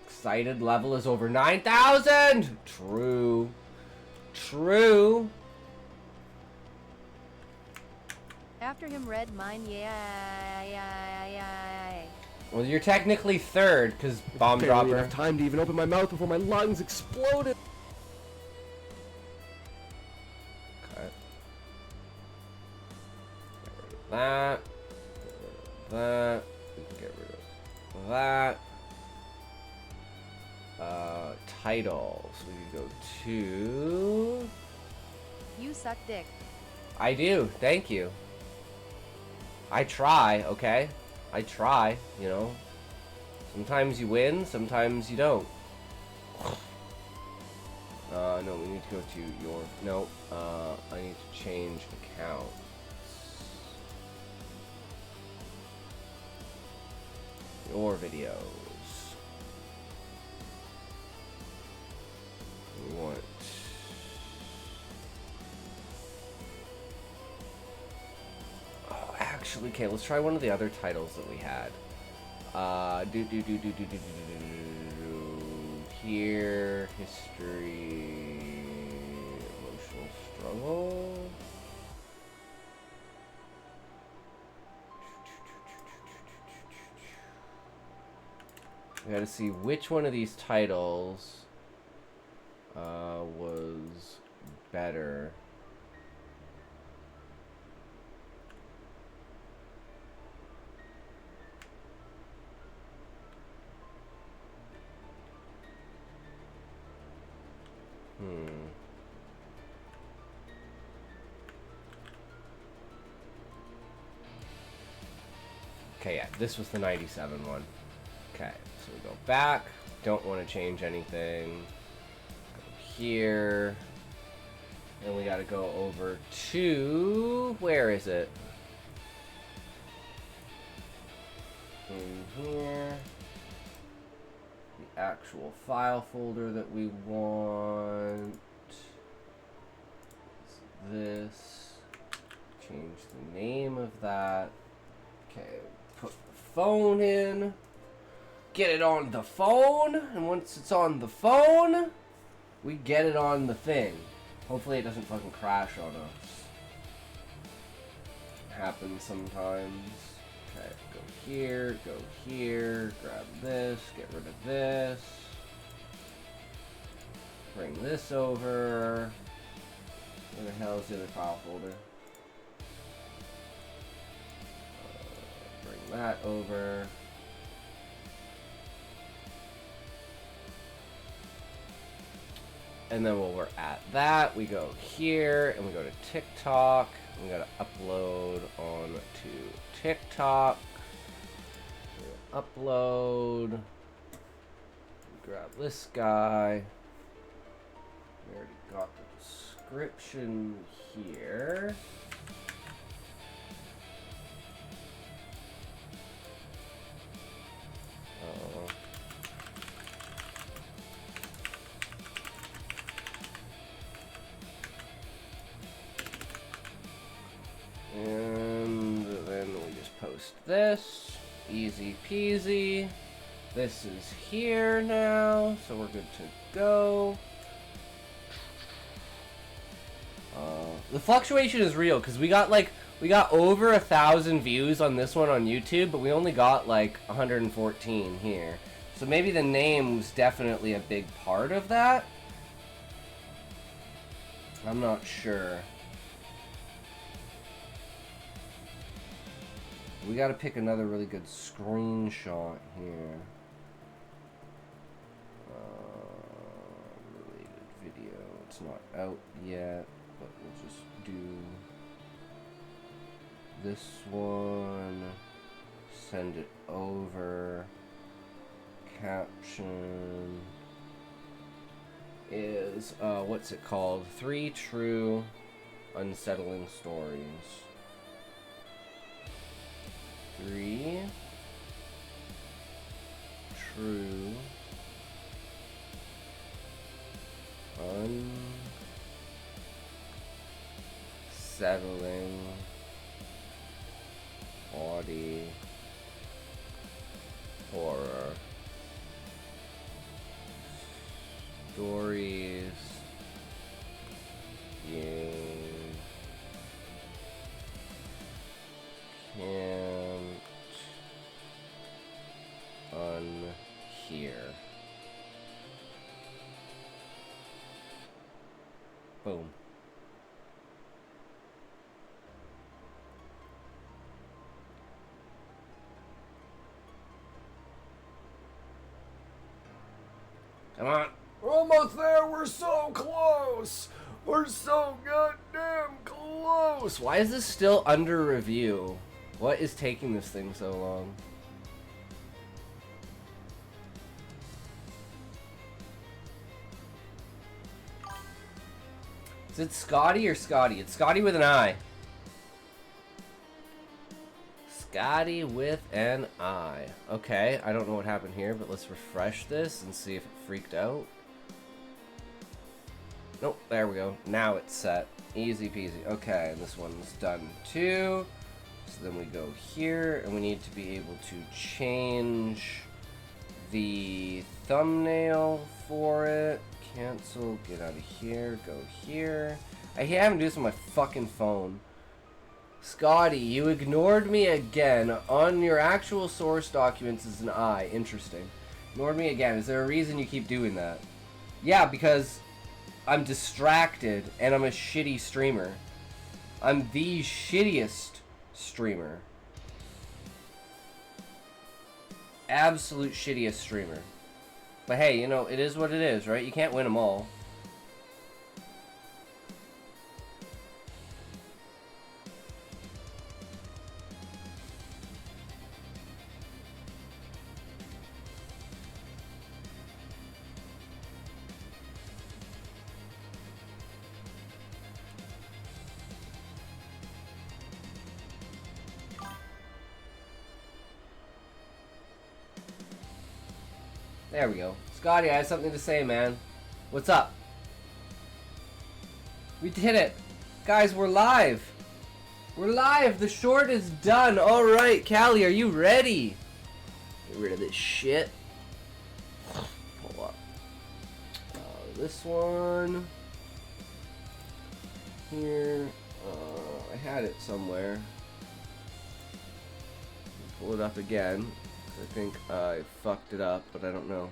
Excited level is over 9,000! True. True. After him red mine, yeah. Well, you're technically third, because bomb Barely dropper. enough time to even open my mouth before my lungs exploded. Okay. Get rid of that. Get rid of that. We can get rid of that. Title. So we can go to... You suck dick. I do. Thank you. I try, okay? I try, you know. Sometimes you win, sometimes you don't. No, we need to go to your... No, I need to change account. Your videos. We want... Oh, actually, okay, let's try one of the other titles that we had. Here, history, emotional struggle. We gotta see which one of these titles was better. Okay, yeah, this was the 97 one. Okay, so we go back. Don't want to change anything. Go here. And we gotta go over to... Where is it? In here. The actual file folder that we want. This. Change the name of that. Okay, put the phone in. Get it on the phone. And once it's on the phone, we get it on the thing. Hopefully it doesn't fucking crash on us. It happens sometimes. Okay, go here, grab this, get rid of this. Bring this over. Where the hell is the other file folder? Bring that over. And then while we're at that, we go here and we go to TikTok. We gotta upload on to TikTok. Upload. Grab this guy. We already got the description here. And then we just post this. Easy peasy. This is here now, so we're good to go. The fluctuation is real because we got over 1,000 views on this one on YouTube, but we only got like 114 here. So maybe the name was definitely a big part of that. I'm not sure. We gotta pick another really good screenshot here. Related video. It's not out yet, but we'll just do this one. Send it over. Caption is, what's it called? 3 true unsettling stories. 3 true unsettling body horror stories you can't unhear. Boom. Come on. We're almost there. We're so close. We're so goddamn close. Why is this still under review? What is taking this thing so long? Is it Scotty or Scotty? It's Scotty with an I. Scotty with an I. Okay, I don't know what happened here, but let's refresh this and see if it freaked out. Nope, there we go. Now it's set. Easy peasy. Okay, and this one's done too. So then we go here, and we need to be able to change the thumbnail for it. Cancel, get out of here, go here. I hate having to do this on my fucking phone. Scotty, you ignored me again. On your actual source documents is an I. Interesting. Ignored me again. Is there a reason you keep doing that? Yeah, because I'm distracted and I'm a shitty streamer. I'm the shittiest streamer. Absolute shittiest streamer. But hey, you know, it is what it is, right? You can't win them all. There we go. Scotty, I have something to say, man. What's up? We did it. Guys, we're live. We're live. The short is done. Alright, Callie, are you ready? Get rid of this shit. Pull up. This one. Here. I had it somewhere. Pull it up again. I think I fucked it up, but I don't know.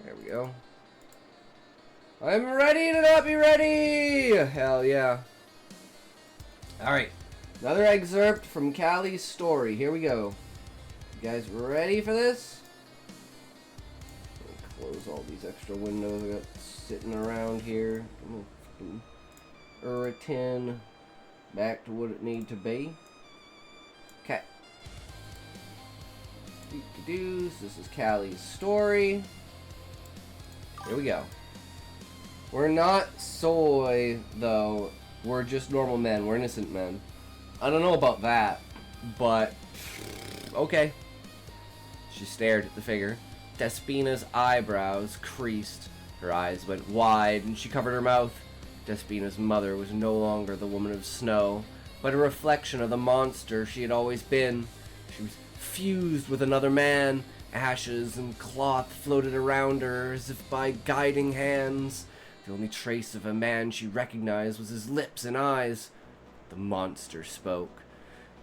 There we go. I'm ready to not be ready! Hell yeah. Alright. Another excerpt from Callie's story. Here we go. You guys ready for this? Close all these extra windows I got sitting around here. Irritin back to what it need to be. Okay. This is Callie's story. Here we go. We're not soy, though. We're just normal men. We're innocent men. I don't know about that, but okay. She stared at the figure. Despina's eyebrows creased. Her eyes went wide, and she covered her mouth. Despina's mother was no longer the woman of snow, but a reflection of the monster she had always been. She was fused with another man. Ashes and cloth floated around her as if by guiding hands. The only trace of a man she recognized was his lips and eyes. The monster spoke.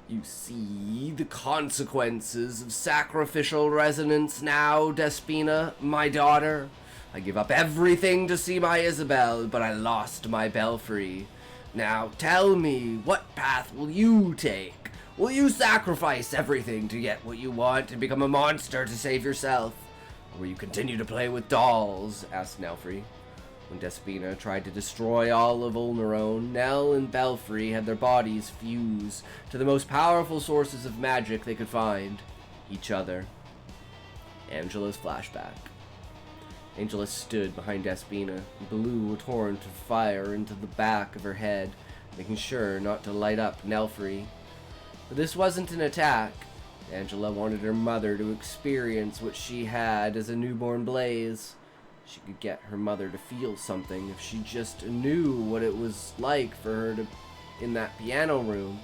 You see the consequences of sacrificial resonance now, Despina, my daughter. I give up everything to see my Isabel, but I lost my belfry. Now tell me, what path will you take? Will you sacrifice everything to get what you want and become a monster to save yourself? Or will you continue to play with dolls? Asked Nelfrey. When Despina tried to destroy all of Ulnerone, Nell and Belfry had their bodies fused to the most powerful sources of magic they could find. Each other. Angela's flashback. Angela stood behind Despina and blew a torrent of fire into the back of her head, making sure not to light up Nelfrey. But this wasn't an attack. Angela wanted her mother to experience what she had as a newborn Blaze. She could get her mother to feel something if she just knew what it was like for her to in that piano room.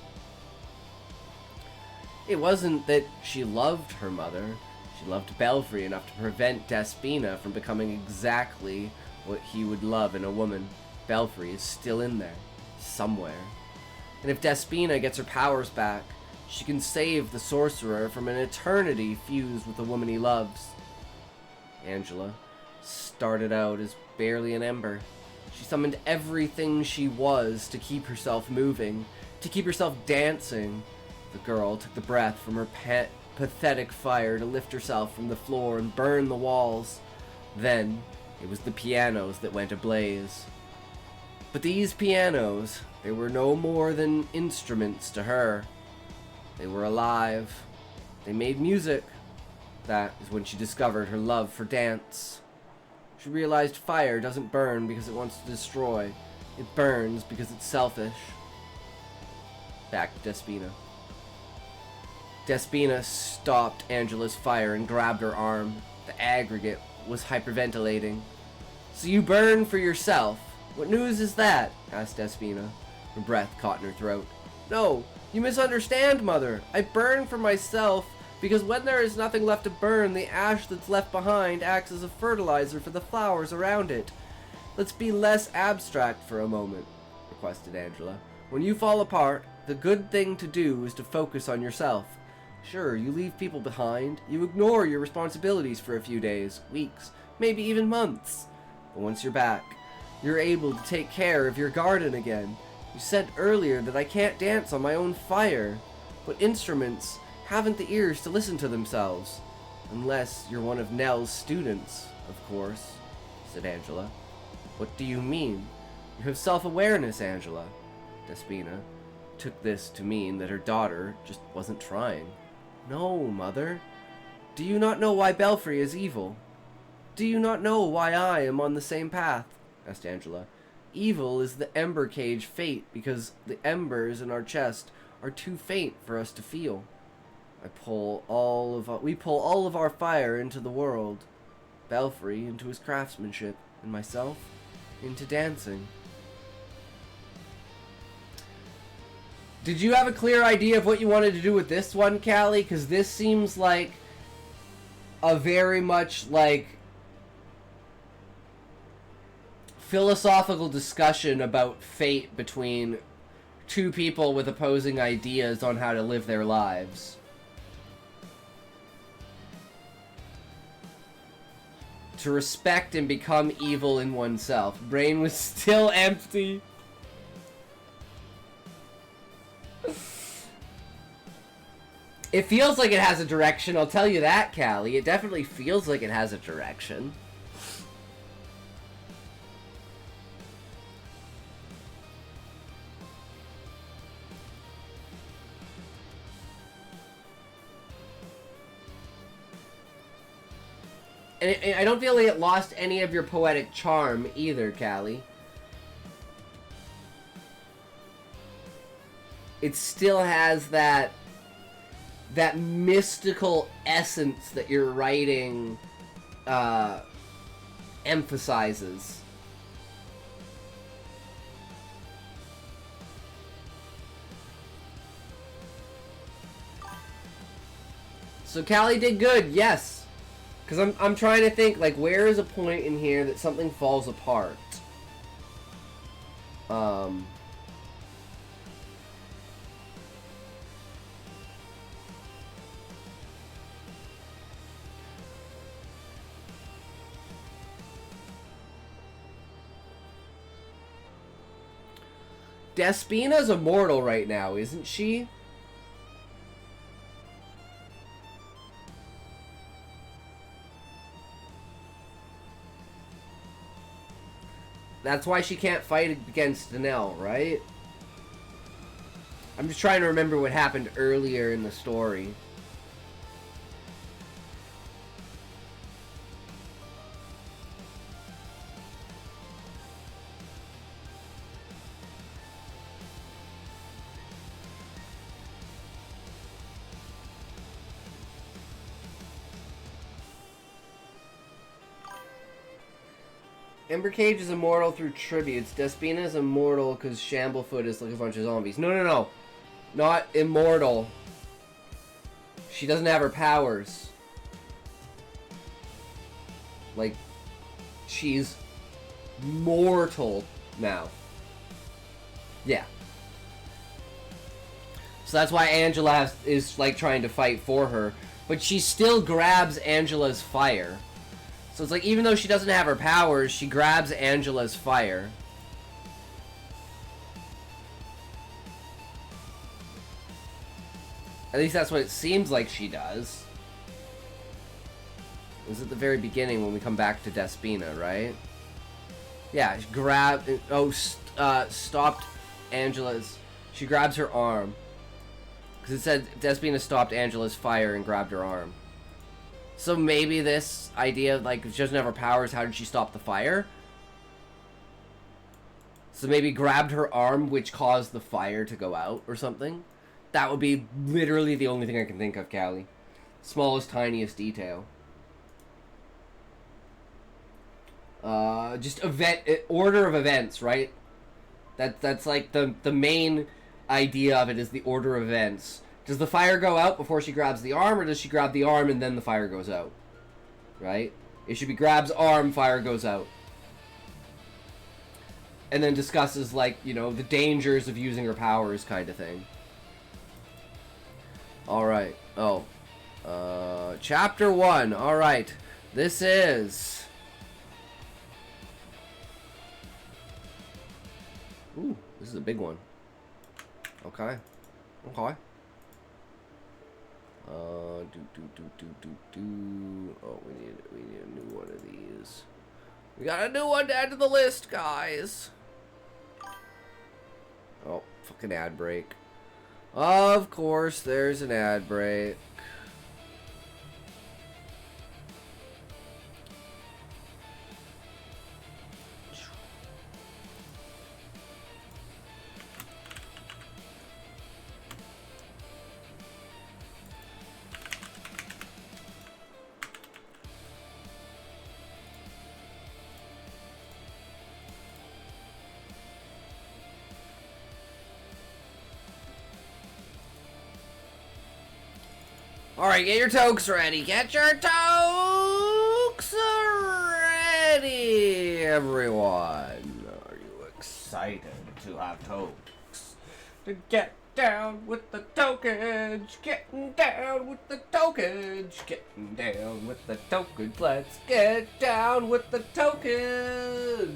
It wasn't that she loved her mother. She loved Belfry enough to prevent Despina from becoming exactly what he would love in a woman. Belfry is still in there, somewhere. And if Despina gets her powers back, she can save the sorcerer from an eternity fused with the woman he loves. Angela started out as barely an ember. She summoned everything she was to keep herself moving, to keep herself dancing. The girl took the breath from her pathetic fire to lift herself from the floor and burn the walls. Then, it was the pianos that went ablaze. But these pianos, they were no more than instruments to her. They were alive. They made music. That is when she discovered her love for dance. She realized fire doesn't burn because it wants to destroy. It burns because it's selfish. Back to Despina. Despina stopped Angela's fire and grabbed her arm. The aggregate was hyperventilating. So you burn for yourself? What news is that? Asked Despina. Her breath caught in her throat. No, you misunderstand, Mother. I burn for myself because when there is nothing left to burn, the ash that's left behind acts as a fertilizer for the flowers around it. Let's be less abstract for a moment, requested Angela. When you fall apart, the good thing to do is to focus on yourself. Sure, you leave people behind. You ignore your responsibilities for a few days, weeks, maybe even months. But once you're back, you're able to take care of your garden again. You said earlier that I can't dance on my own fire, but instruments haven't the ears to listen to themselves. Unless you're one of Nell's students, of course, said Angela. What do you mean? You have self-awareness, Angela. Despina took this to mean that her daughter just wasn't trying. No, Mother. Do you not know why Belfry is evil? Do you not know why I am on the same path? Asked Angela. Evil is the ember cage fate because the embers in our chest are too faint for us to feel. We pull all of our fire into the world. Belfry into his craftsmanship, and myself into dancing. Did you have a clear idea of what you wanted to do with this one, Callie? Because this seems like a very much like philosophical discussion about fate between two people with opposing ideas on how to live their lives. To respect and become evil in oneself. Brain was still empty. It feels like it has a direction, I'll tell you that, Callie. It definitely feels like it has a direction. And I don't feel like it lost any of your poetic charm either, Callie. It still has that mystical essence that your writing emphasizes. So Callie did good, yes. Because I'm trying to think, like, where is a point in here that something falls apart? Despina's immortal right now, isn't she? That's why she can't fight against Danelle, right? I'm just trying to remember what happened earlier in the story. Embercage is immortal through tributes. Despina is immortal because Shamblefoot is like a bunch of zombies. No. Not immortal. She doesn't have her powers. Like, she's mortal now. Yeah. So that's why Angela is like trying to fight for her. But she still grabs Angela's fire. So it's like, even though she doesn't have her powers, she grabs Angela's fire. At least that's what it seems like she does. It was at the very beginning when we come back to Despina, right? Yeah, she grabbed... stopped Angela's... She grabs her arm. Because it said Despina stopped Angela's fire and grabbed her arm. So maybe this idea, like, if she doesn't have her powers, how did she stop the fire? So maybe grabbed her arm, which caused the fire to go out or something. That would be literally the only thing I can think of, Callie. Smallest, tiniest detail. Just order of events, right? That's like the main idea of it is the order of events. Does the fire go out before she grabs the arm, or does she grab the arm and then the fire goes out? Right? It should be grabs arm, fire goes out. And then discusses, like, you know, the dangers of using her powers kind of thing. Alright. Oh. Chapter 1. Alright. This is... Ooh, this is a big one. Okay. Okay. Oh, we need a new one of these. We got a new one to add to the list, guys. Oh, fucking ad break. Of course, there's an ad break. Alright, get your tokes ready. Get your tokes ready, everyone. Are you excited to have tokes? To get down with the tokage. Getting down with the tokage. Getting down with the tokage. Let's get down with the tokage.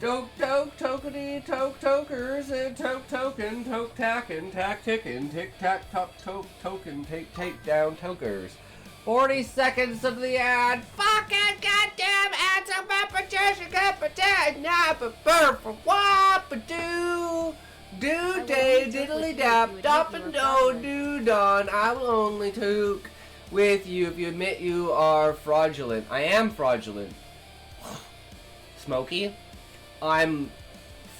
Toke, toke, tokety, toke, tokers, and toke, token, toke, tackin', tack, tickin', tick, tack, toke, toke, token, take down, tokers. 40 seconds of the ad. Fucking goddamn ads on my petition, for wop-a-doo. Do day, diddly dap, dop and do don. I will only toke with you if you admit you are fraudulent. I am fraudulent. Smokey? I'm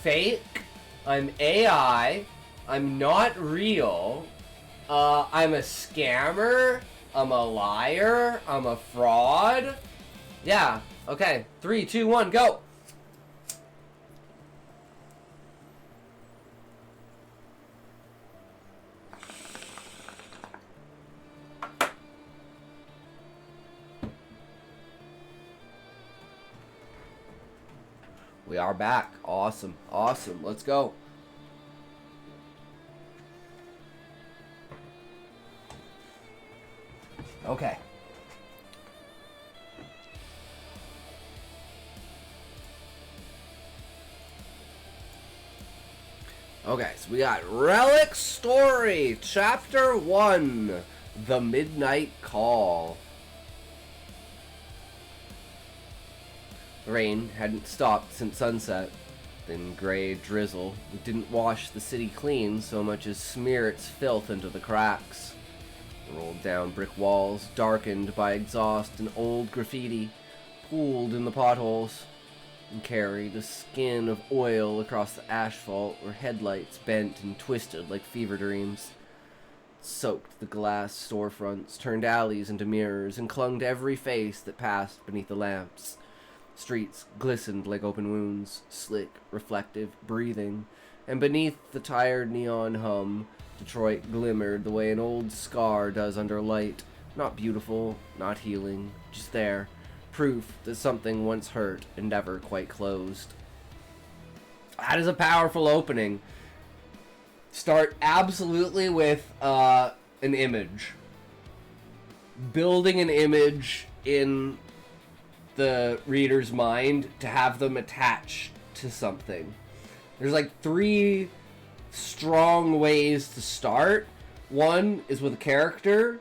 fake, I'm AI, I'm not real, I'm a scammer, I'm a liar, I'm a fraud. Yeah, okay, 3, 2, 1, go! We are back. Awesome. Awesome. Let's go. Okay. Okay, so we got Relic Story, Chapter 1, The Midnight Call. The rain hadn't stopped since sunset. Thin gray drizzle didn't wash the city clean so much as smear its filth into the cracks. The rolled down brick walls, darkened by exhaust and old graffiti, pooled in the potholes, and carried a skin of oil across the asphalt where headlights bent and twisted like fever dreams. Soaked the glass storefronts, turned alleys into mirrors, and clung to every face that passed beneath the lamps. Streets glistened like open wounds, slick, reflective, breathing, and beneath the tired neon hum, Detroit glimmered the way an old scar does under light. Not beautiful, not healing, just there. Proof that something once hurt and never quite closed. That is a powerful opening. Start absolutely with an image. Building an image in the reader's mind to have them attached to something. There's like 3 strong ways to start. One is with a character,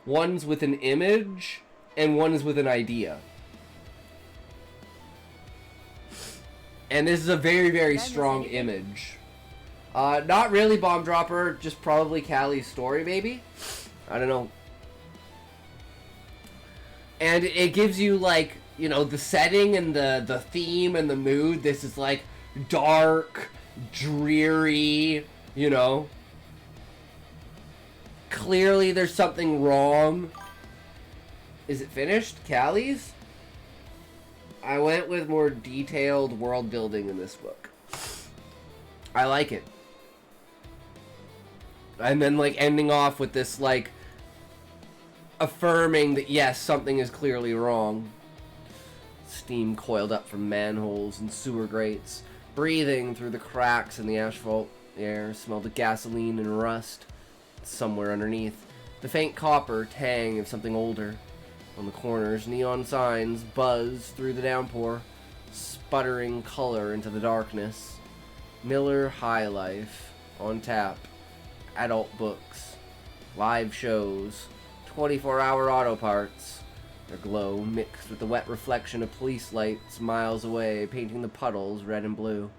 one's with an image, and one is with an idea. And this is a very, very strong image. Not really Bomb Dropper, just probably Callie's story, maybe? I don't know. And it gives you, like, you know, the setting and the theme and the mood. This is, like, dark, dreary, you know. Clearly there's something wrong. Is it finished? Callie's? I went with more detailed world building in this book. I like it. And then, like, ending off with this, like, affirming that, yes, something is clearly wrong. Steam coiled up from manholes and sewer grates, breathing through the cracks in the asphalt. The air smelled of gasoline and rust. Somewhere underneath, the faint copper tang of something older. On the corners, neon signs buzzed through the downpour, sputtering color into the darkness. Miller High Life on tap. Adult books, live shows, 24-hour auto parts. Their glow mixed with the wet reflection of police lights miles away, painting the puddles red and blue.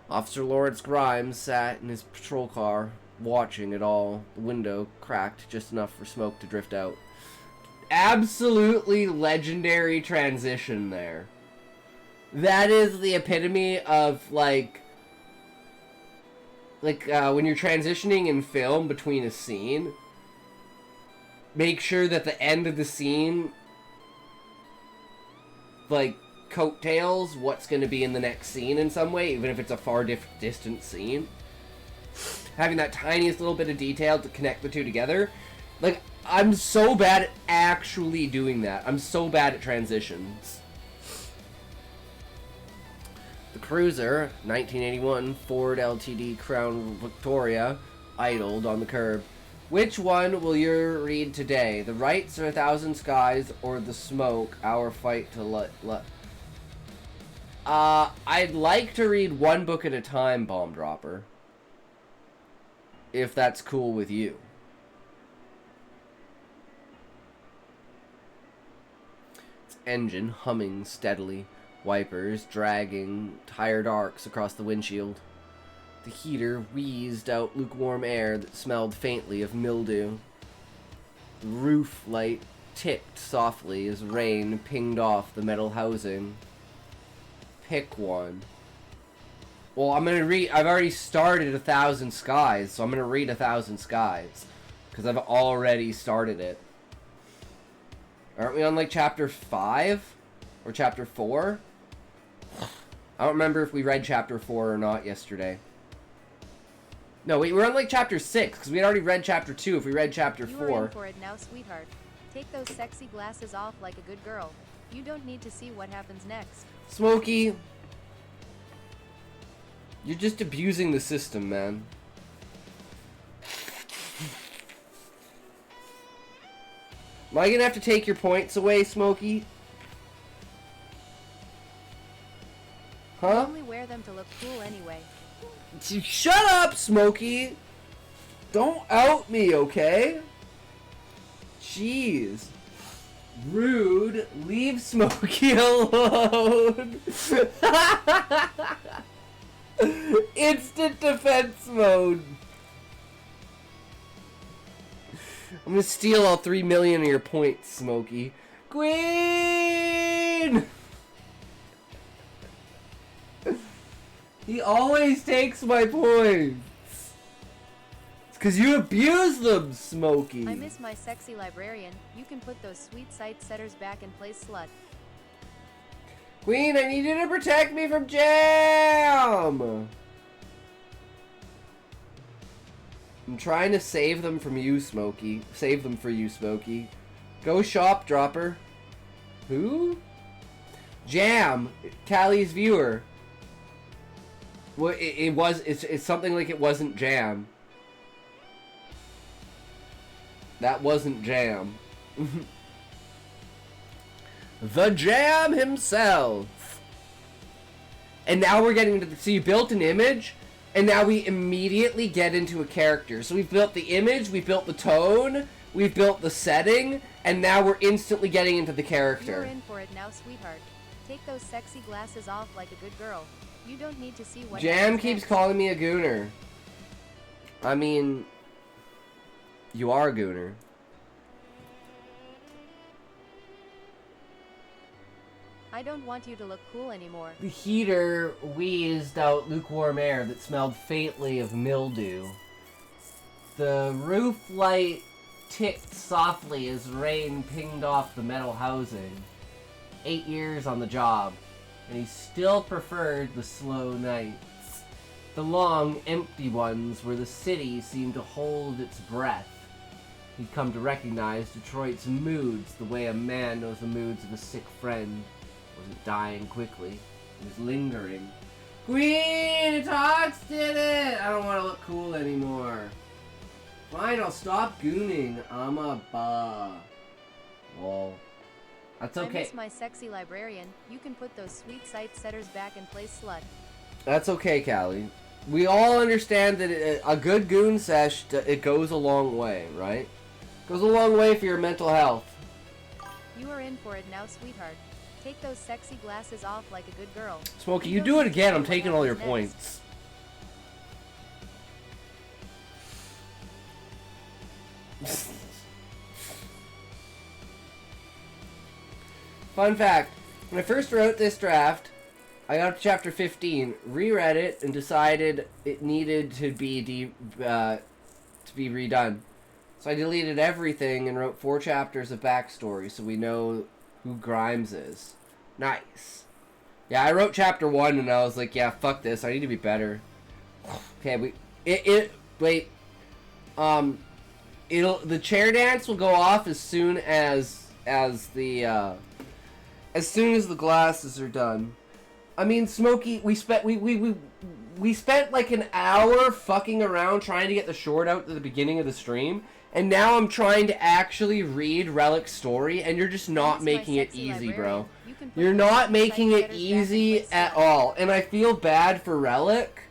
Officer Lawrence Grimes sat in his patrol car, watching it all. The window cracked just enough for smoke to drift out. Absolutely legendary transition there. That is the epitome of, like when you're transitioning in film between a scene, make sure that the end of the scene, like, coattails what's going to be in the next scene in some way, even if it's a far distant scene. Having that tiniest little bit of detail to connect the two together. Like, I'm so bad at actually doing that. I'm so bad at transitions. The Cruiser, 1981 Ford LTD Crown Victoria, idled on the curb. Which one will you read today? The Rights or A Thousand Skies or The Smoke, Our Fight to I'd like to read one book at a time, Bomb Dropper. If that's cool with you. Its engine humming steadily. Wipers dragging tired arcs across the windshield. The heater wheezed out lukewarm air that smelled faintly of mildew. The roof light ticked softly as rain pinged off the metal housing. Pick one. Well, I'm gonna read. I've already started A Thousand Skies, so I'm gonna read A Thousand Skies. Because I've already started it. Aren't we on, like, chapter 5? Or chapter 4? I don't remember if we read chapter 4 or not yesterday. No, we were on, like, chapter 6, because we had already read chapter 2 if we read chapter 4. You are in for it now, sweetheart. Take those sexy glasses off like a good girl. You don't need to see what happens next. Smokey, you're just abusing the system, man. Am I gonna have to take your points away, Smokey? You Huh? only wear them to look cool anyway. Shut up, Smokey! Don't out me, okay? Jeez. Rude. Leave Smokey alone. Instant defense mode. I'm gonna steal all 3 million of your points, Smokey. Queen! He always takes my points. It's because you abuse them, Smokey. I miss my sexy librarian. You can put those sweet sight setters back in place, slut. Queen, I need you to protect me from Jam! I'm trying to save them from you, Smokey. Save them for you, Smokey. Go shop, Dropper. Who? Jam! Callie's viewer. Well, it's something like it wasn't Jam. That wasn't Jam. The Jam himself. And now we're getting into the... So you built an image, and now we immediately get into a character. So we've built the image, we've built the tone, we've built the setting, and now we're instantly getting into the character. You're in for it now, sweetheart. Take those sexy glasses off like a good girl. You don't need to see what Jam keeps next. calling me a gooner. I mean, you are a gooner. I don't want you to look cool anymore. The heater wheezed out lukewarm air that smelled faintly of mildew. The roof light ticked softly as rain pinged off the metal housing. 8 years on the job, and he still preferred the slow nights. The long, empty ones where the city seemed to hold its breath. He'd come to recognize Detroit's moods the way a man knows the moods of a sick friend. It wasn't dying quickly. It was lingering. Queen Talks did it! I don't want to look cool anymore. Fine, I'll stop gooning. I'm a Well, that's okay. I miss my sexy librarian. You can put those sweet sight setters back in place, slut. That's okay, Callie. We all understand that a good goon sesh, it goes a long way, right? Goes a long way for your mental health. You are in for it now, sweetheart. Take those sexy glasses off like a good girl. Smokey, you do it again, I'm taking all your points. Fun fact, when I first wrote this draft, I got up to chapter 15, reread it, and decided it needed to be redone. So I deleted everything and wrote 4 chapters of backstory so we know who Grimes is. Nice. Yeah, I wrote chapter 1 and I was like, yeah, fuck this, I need to be better. Okay, wait. The chair dance will go off as soon as the glasses are done. I mean, Smokey, we spent like an hour fucking around trying to get the short out at the beginning of the stream, and now I'm trying to actually read Relic's story, and you're just not making it easy, bro. You're not making it easy at all, and I feel bad for Relic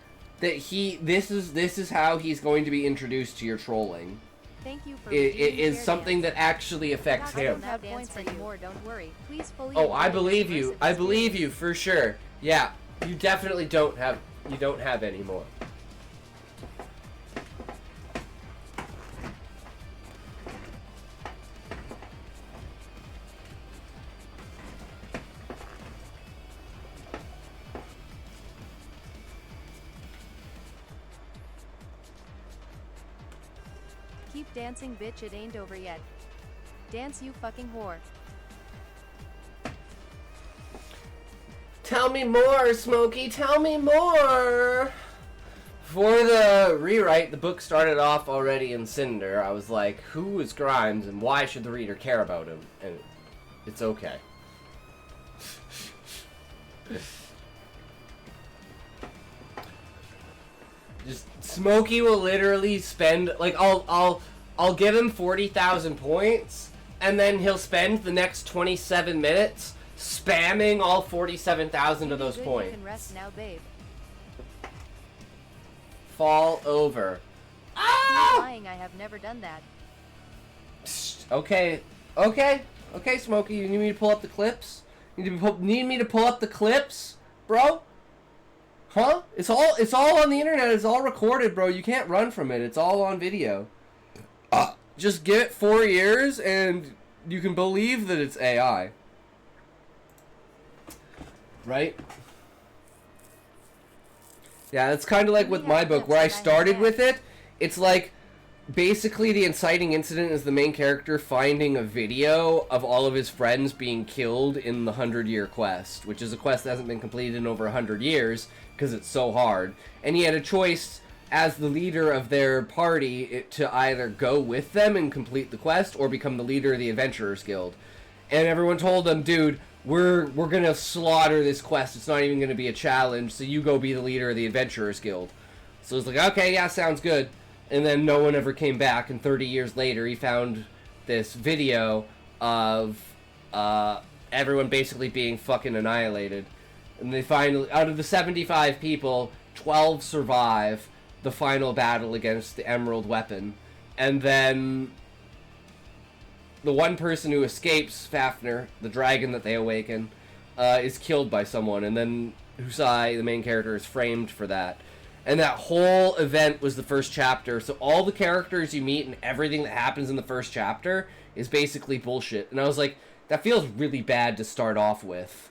that this is how he's going to be introduced to your trolling. Thank you for It is something that actually affects him. Don't worry. Please fully Oh, I believe you. I believe you for sure. Yeah, you definitely don't have any more. Keep dancing, bitch, it ain't over yet. Dance, you fucking whore. Tell me more, Smokey, tell me more! For the rewrite, the book started off already in Cinder. I was like, who is Grimes and why should the reader care about him? And it's okay. Just Smokey will literally spend like I'll give him 40,000 points, and then he'll spend the next 27 minutes spamming all 47,000 of those points. You can rest now, babe. Fall over. Ah! Lying, I have never done that. Okay, Smokey. You need me to pull up the clips? Need me to pull up the clips, bro? Huh? It's all on the internet. It's all recorded, bro. You can't run from it. It's all on video. Just give it 4 years, and you can believe that it's AI. Right? Yeah, it's kind of like with my book, where I started with it. It's like, basically the inciting incident is the main character finding a video of all of his friends being killed in the 100-year quest, which is a quest that hasn't been completed in over 100 years, because it's so hard. And he had a choice as the leader of their party to either go with them and complete the quest or become the leader of the Adventurers Guild. And everyone told him, dude, we're gonna slaughter this quest. It's not even gonna be a challenge, so you go be the leader of the Adventurers Guild. So it's like, okay, yeah, sounds good. And then no one ever came back, and 30 years later he found this video of everyone basically being fucking annihilated. And they finally, out of the 75 people, 12 survive the final battle against the Emerald Weapon. And then the one person who escapes, Fafnir, the dragon that they awaken, is killed by someone. And then Husai, the main character, is framed for that. And that whole event was the first chapter. So all the characters you meet and everything that happens in the first chapter is basically bullshit. And I was like, that feels really bad to start off with.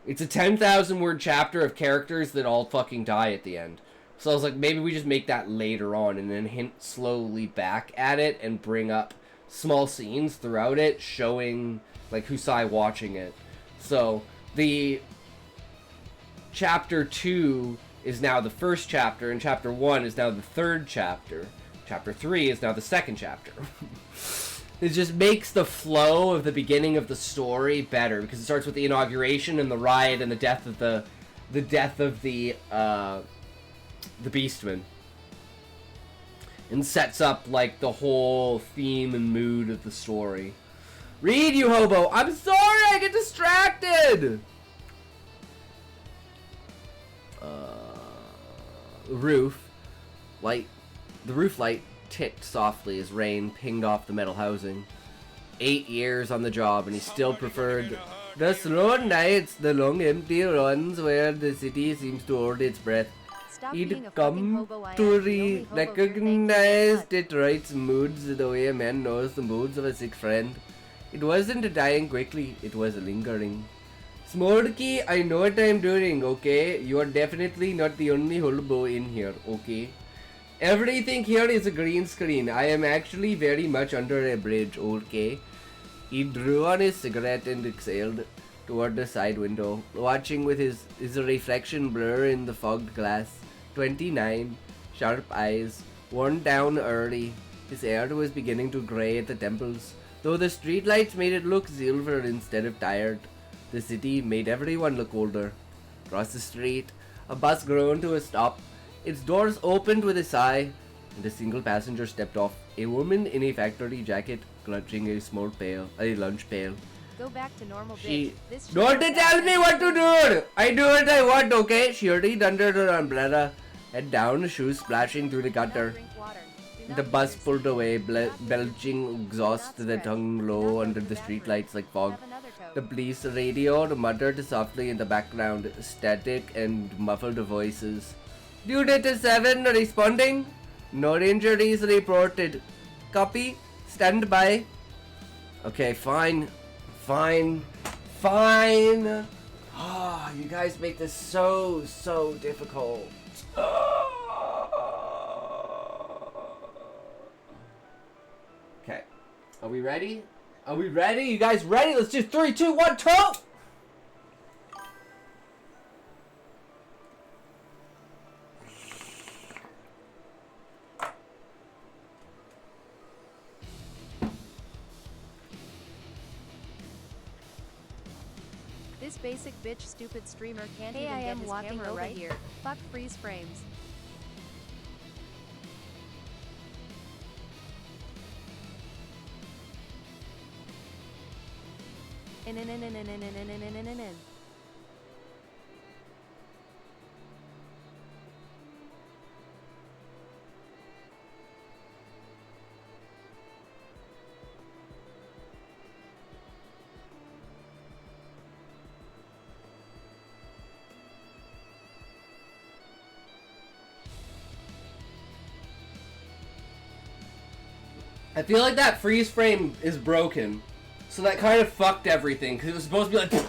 It's a 10,000 word chapter of characters that all fucking die at the end. So I was like, maybe we just make that later on and then hint slowly back at it and bring up small scenes throughout it showing, like, Husai watching it. So, the chapter 2 is now the first chapter, and chapter 1 is now the third chapter. Chapter 3 is now the second chapter. It just makes the flow of the beginning of the story better, because it starts with the inauguration and the riot and the death of the Beastman, and sets up like the whole theme and mood of the story. Read, you hobo! I'm sorry, I get distracted! The roof light ticked softly as rain pinged off the metal housing. 8 years on the job, and he still preferred the slow nights, the long empty runs where the city seems to hold its breath. Stop being He'd a fucking come hobo. I am to the only hobo here. Thank you very recognize much. Detroit's moods the way a man knows the moods of a sick friend. It wasn't dying quickly, it was lingering. Smorky, I know what I'm doing, okay? You are definitely not the only hobo in here, okay? Everything here is a green screen. I am actually very much under a bridge, okay? He drew on his cigarette and exhaled toward the side window, watching with his reflection blur in the fogged glass. 29, sharp eyes, worn down early. His hair was beginning to grey at the temples, though the streetlights made it look silver instead of tired. The city made everyone look older. Across the street, a bus groaned to a stop. Its doors opened with a sigh, and a single passenger stepped off. A woman in a factory jacket, clutching a lunch pail. Go back to normal, She... bitch. This Don't shit tell is me what to do! I do what I want, okay? She hurried under her umbrella, head down, shoes splashing through the Do not gutter. drink water. Do The not bus use pulled your away, Do not leave belching your exhaust Do not that stretch. hung Do not low go under to the bathroom. streetlights like fog. Have another coat. The police radio muttered softly in the background, static and muffled voices. Unit 7 responding. No injuries reported. Copy. Stand by. Okay, fine. Fine. Fine. Ah, you guys make this so difficult. Okay. Are we ready? Are we ready? You guys ready? Let's do 3, 2, 1, 2! This basic bitch stupid streamer can't Hey, even I get am his walking camera over right here. Fuck freeze frames. In. I feel like that freeze frame is broken. So that kind of fucked everything, because it was supposed to be like...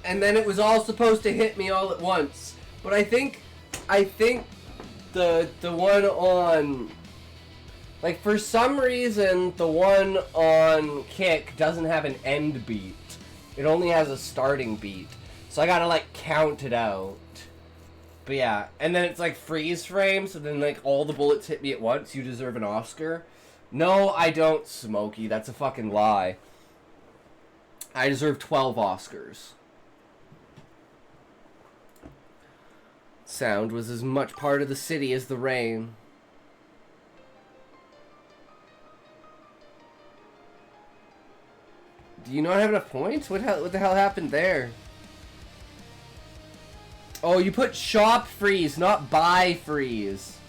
And then it was all supposed to hit me all at once. But I think the one on... Like, for some reason, the one on Kick doesn't have an end beat. It only has a starting beat. So I gotta, like, count it out. But yeah, and then it's like freeze frame, so then, like, all the bullets hit me at once. You deserve an Oscar. No, I don't, Smokey. That's a fucking lie. I deserve 12 Oscars. Sound was as much part of the city as the rain. Do you not have enough points? What the hell happened there? Oh, you put shop freeze, not buy freeze.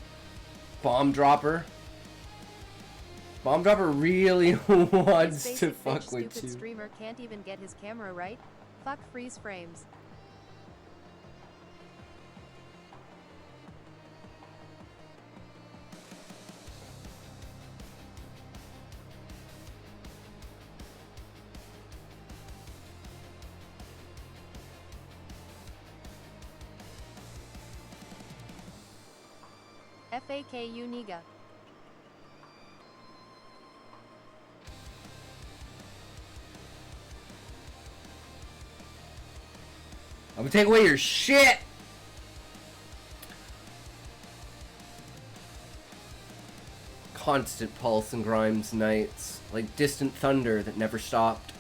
Bomb dropper. Bomb dropper really wants This to basic bitch fuck with stupid you. streamer can't even get his camera right. Fuck freeze frames. FAKU Niga. I'm gonna take away your shit! Constant pulse in Grimes' nights, like distant thunder that never stopped.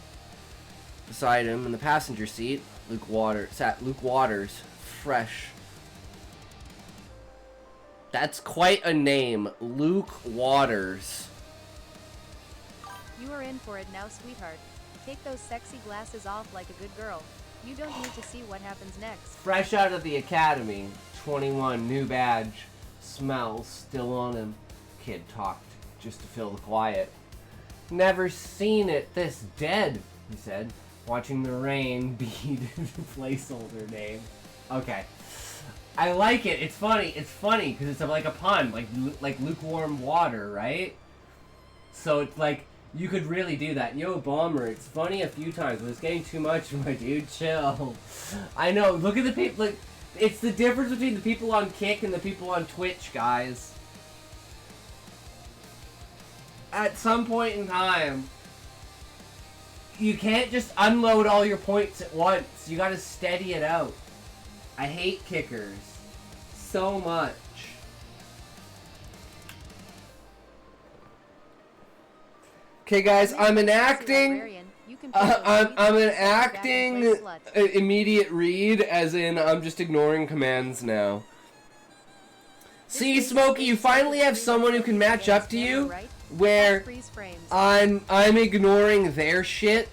Beside him, in the passenger seat, sat Luke Waters, fresh. That's quite a name, Luke Waters. You are in for it now, sweetheart. Take those sexy glasses off like a good girl. You don't need to see what happens next. Fresh out of the academy, 21, new badge, smells still on him. Kid talked just to fill the quiet. Never seen it this dead, he said, watching the rain bead the placeholder name. Okay. I like it. It's funny. It's funny because it's like a pun, like lukewarm water, right? So it's like you could really do that. Yo, Bomber, it's funny a few times, but it's getting too much, my dude. Chill. I know. Look at the people. Like, it's the difference between the people on Kick and the people on Twitch, guys. At some point in time, you can't just unload all your points at once. You gotta steady it out. I hate kickers so much. Okay, guys, I'm enacting. I'm enacting an immediate read, as in I'm just ignoring commands now. See, Smokey, you finally have someone who can match up to you, where I'm ignoring their shit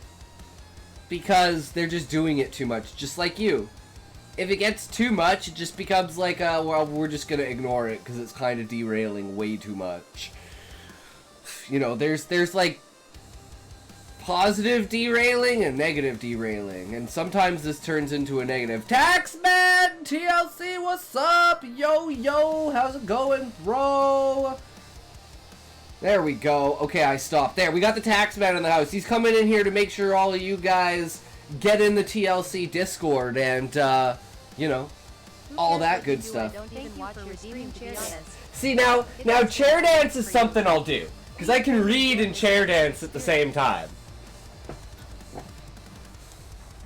because they're just doing it too much, just like you. If it gets too much, it just becomes like, well, we're just gonna ignore it because it's kind of derailing way too much. You know, there's like positive derailing and negative derailing, and sometimes this turns into a negative. Taxman TLC, what's up? Yo, how's it going, bro? There we go. Okay, I stopped. There, we got the Taxman in the house. He's coming in here to make sure all of you guys get in the TLC Discord and, you know, all that good stuff. See, now chair dance is something I'll do, because I can read and chair dance at the same time.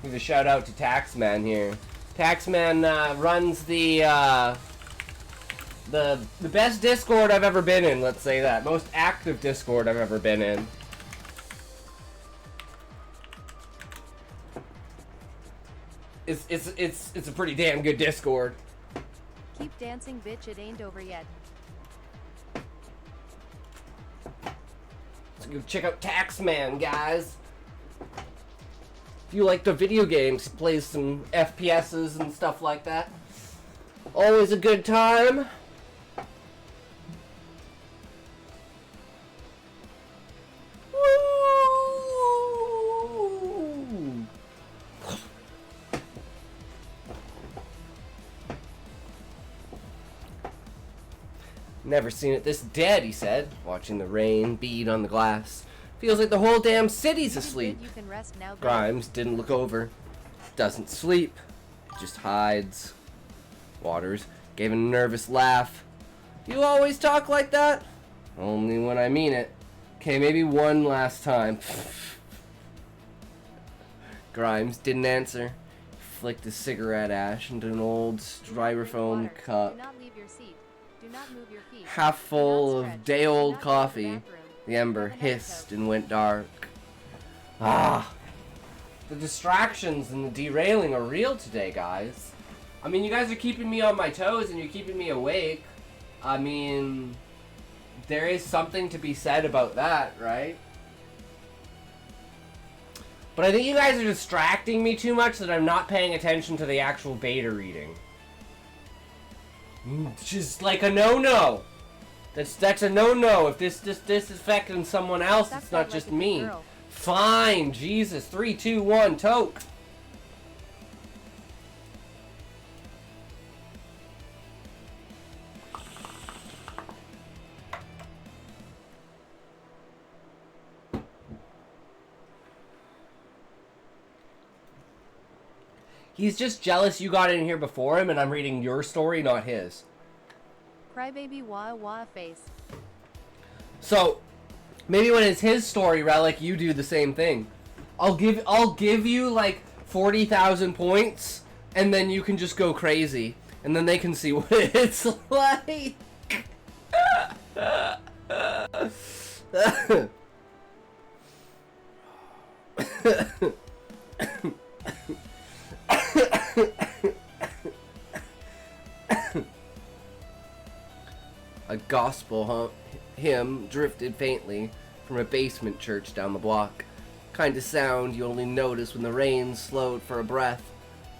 Give a shout out to Taxman here. Taxman runs the best Discord I've ever been in, let's say that. Most active Discord I've ever been in. It's a pretty damn good Discord. Keep dancing, bitch, it ain't over yet. So go check out Taxman, guys. If you like the video games, he plays some FPSs and stuff like that. Always a good time. Woo! Never seen it this dead, he said, watching the rain bead on the glass. Feels like the whole damn city's asleep. You can rest now, babe. Grimes didn't look over. Doesn't sleep. Just hides. Waters gave a nervous laugh. You always talk like that? Only when I mean it. Okay, maybe one last time. Grimes didn't answer. Flicked his cigarette ash into an old styrofoam cup. Do not leave your seat. Do not move your feet. Half full Do of not stretch. day-old Do not go to the coffee. bathroom. The ember hissed and went dark. Ah. The distractions and the derailing are real today, guys. I mean, you guys are keeping me on my toes and you're keeping me awake. I mean, there is something to be said about that, right? But I think you guys are distracting me too much that I'm not paying attention to the actual beta reading. Just like a no-no. That's a no-no. If this is affecting someone else, Suck it's that not like just a good me. girl. Fine, Jesus. 3, 2, 1, toke. He's just jealous you got in here before him and I'm reading your story, not his. crybaby wah wah face. So, maybe when it's his story, Relic, you do the same thing. I'll give you like 40,000 points, and then you can just go crazy, and then they can see what it's like. A gospel hymn drifted faintly from a basement church down the block. Kind of sound you only notice when the rain slowed for a breath.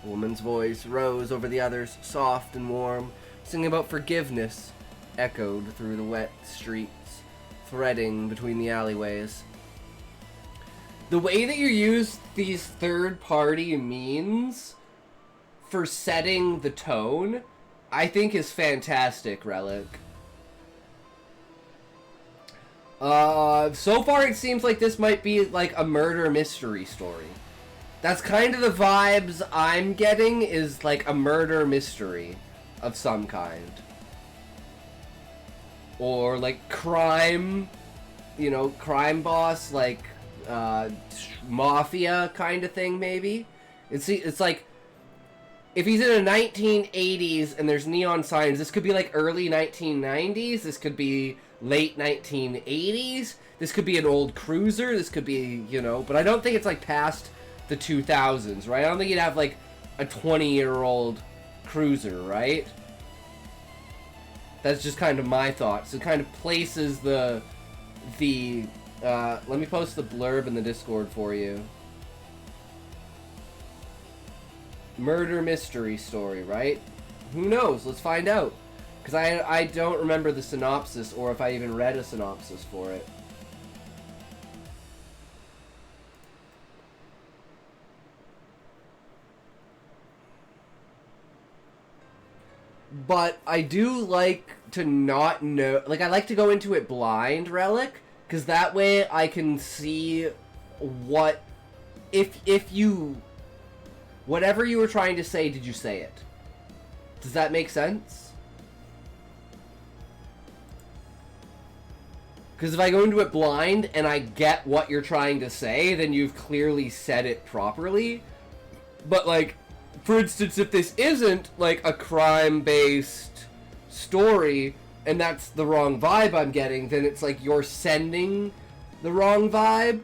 A woman's voice rose over the others, soft and warm, singing about forgiveness, echoed through the wet streets, threading between the alleyways. The way that you use these third-party means for setting the tone, I think is fantastic, Relic. So far it seems like this might be like a murder mystery story. That's kind of the vibes I'm getting, is like a murder mystery of some kind. Or like crime, you know, crime boss, like mafia kind of thing maybe. It's like, if he's in the 1980s and there's neon signs, this could be like early 1990s, this could be late 1980s, this could be an old cruiser, this could be, you know, but I don't think it's like past the 2000s, right? I don't think you'd have like a 20-year-old cruiser, right? That's just kind of my thoughts. It kind of places the let me post the blurb in the Discord for you. Murder mystery story, right? Who knows? Let's find out. Because I don't remember the synopsis, or if I even read a synopsis for it. But I do like to not know, like I like to go into it blind, Relic, because that way I can see what, if you, whatever you were trying to say, did you say it? Does that make sense? Because if I go into it blind and I get what you're trying to say, then you've clearly said it properly. But like, for instance, if this isn't like a crime-based story and that's the wrong vibe I'm getting, then it's like you're sending the wrong vibe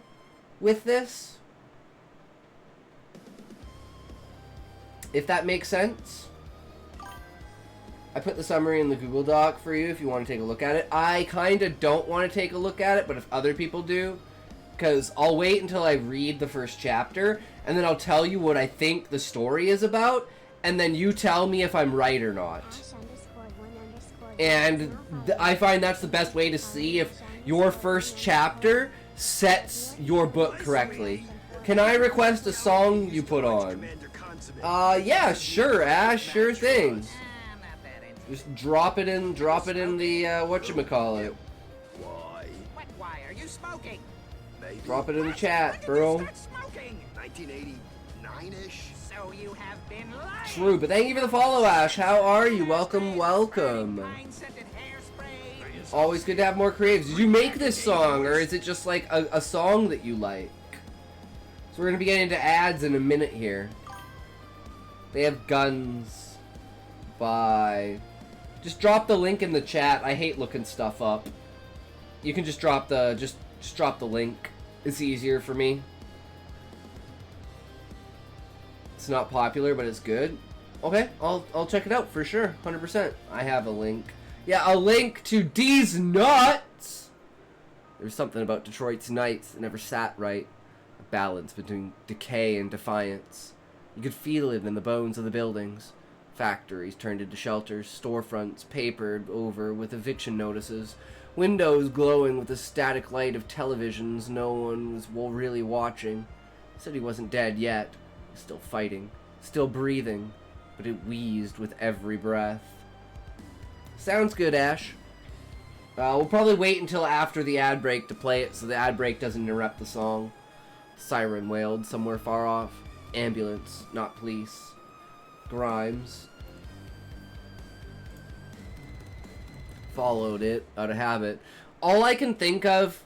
with this. If that makes sense. I put the summary in the Google Doc for you if you want to take a look at it. I kind of don't want to take a look at it, but if other people do, because I'll wait until I read the first chapter, and then I'll tell you what I think the story is about, and then you tell me if I'm right or not. And I find that's the best way to see if your first chapter sets your book correctly. Can I request a song you put on? Yeah, sure, Ash, sure thing. Just drop it in the, whatchamacallit. Why are you smoking? Drop it in the chat, bro. 1989-ish. So you have been lying. True, but thank you for the follow, Ash. How are you? Welcome, welcome. Always good to have more creatives. Did you make this song, or is it just like a song that you like? So we're gonna be getting into ads in a minute here. They have guns by... Just drop the link in the chat. I hate looking stuff up. You can just drop the just drop the link. It's easier for me. It's not popular, but it's good. Okay, I'll check it out for sure, 100%. I have a link. Yeah, a link to D's nuts. There's something about Detroit's nights that never sat right. A balance between decay and defiance. You could feel it in the bones of the buildings. Factories turned into shelters, storefronts papered over with eviction notices, windows glowing with the static light of televisions no one was really watching. He said he wasn't dead yet, still fighting, still breathing, but it wheezed with every breath. Sounds good, Ash. We'll probably wait until after the ad break to play it so the ad break doesn't interrupt the song. Siren wailed somewhere far off. Ambulance, not police. Grimes. followed it out of habit. All I can think of,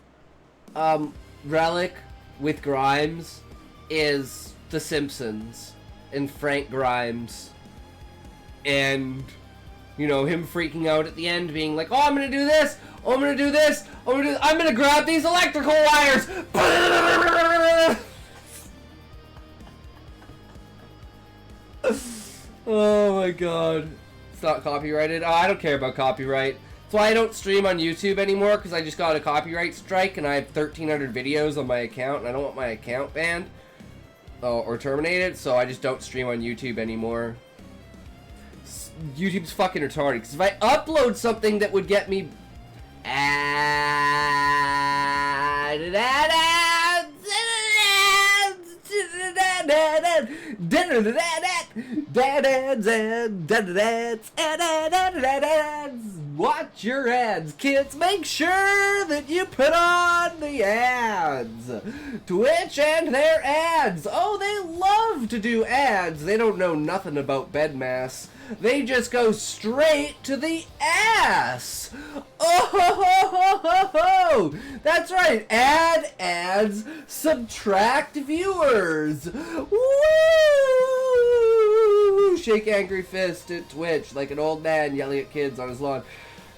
Relic with Grimes is The Simpsons and Frank Grimes. And, you know, him freaking out at the end, being like, oh, I'm gonna do this! Oh, I'm gonna do this! I'm gonna grab these electrical wires! Oh my god. It's not copyrighted. Oh, I don't care about copyright. That's why I don't stream on YouTube anymore, because I just got a copyright strike and I have 1,300 videos on my account and I don't want my account banned or terminated, so I just don't stream on YouTube anymore. YouTube's fucking retarded, because if I upload something that would get me watch your ads, kids. Make sure that you put on the ads. Twitch and their ads. Oh, they love to do ads. They don't know nothing about bedmass. They just go straight to the ass. Oh, ho, ho, ho, ho, ho. That's right. Add ads, subtract viewers. Woo! Shake angry fist at Twitch like an old man yelling at kids on his lawn.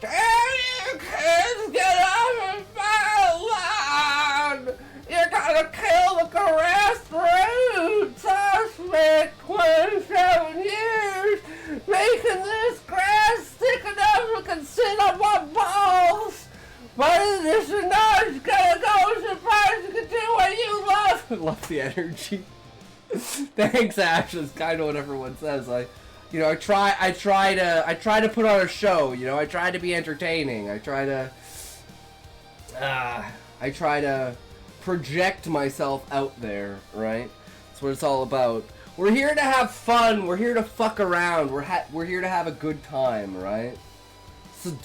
Damn you kids, get off of my lawn! You're gonna kill the grassroots! I spent 27 years making this grass thick enough it can sit on my balls! But this is not gonna go so far as you can do what you love! I love the energy. Thanks, Ash. That's kind of what everyone says. I try to put on a show. You know, I try to be entertaining. I try to project myself out there. Right? That's what it's all about. We're here to have fun. We're here to fuck around. We're here to have a good time. Right? So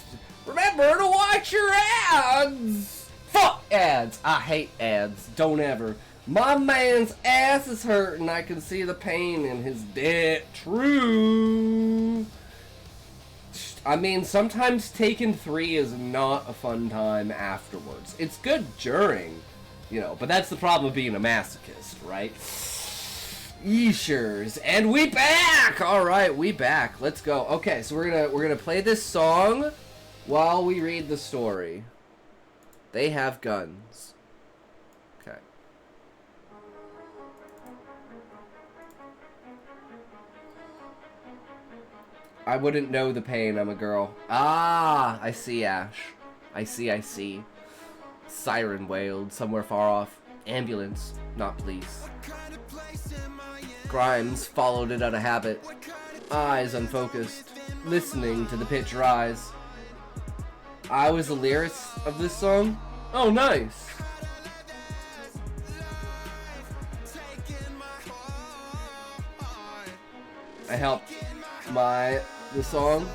remember to watch your ads. Fuck ads. I hate ads. Don't ever. My man's ass is hurting. I can see the pain in his dick. True. I mean, sometimes Taken 3 is not a fun time afterwards. It's good during, you know, but that's the problem of being a masochist, right? Yeeshers. And we back! Alright, we back. Let's go. Okay, so we're gonna play this song while we read the story. They have guns. Okay. I wouldn't know the pain, I'm a girl. Ah, I see, Ash. I see. Siren wailed somewhere far off. Ambulance, not police. Grimes followed it out of habit. Eyes unfocused, listening to the pitch rise. I was the lyrics of this song? Oh, nice. I helped the song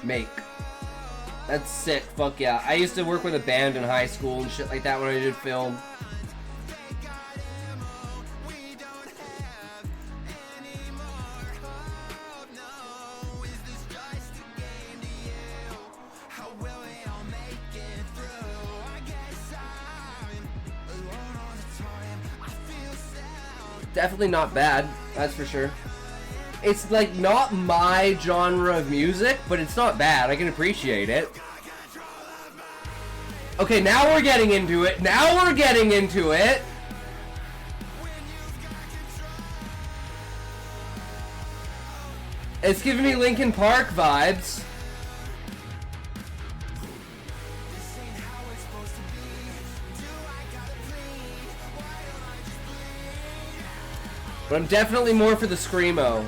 make. That's sick. Fuck yeah. I used to work with a band in high school and shit like that when I did film. Definitely not bad, that's for sure. It's like not my genre of music, but it's not bad. I can appreciate it. Okay, now we're getting into it. It's giving me Linkin Park vibes. But I'm definitely more for the screamo.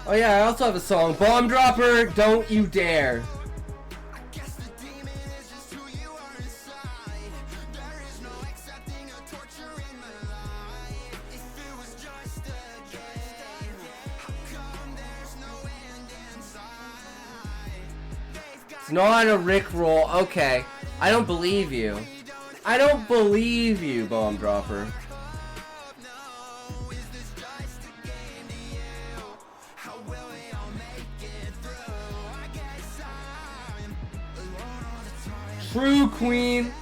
Oh yeah, I also have a song. Bomb Dropper, Don't You Dare. It's not a Rickroll. Okay. I don't believe you. I don't believe you, Bomb Dropper. True Queen.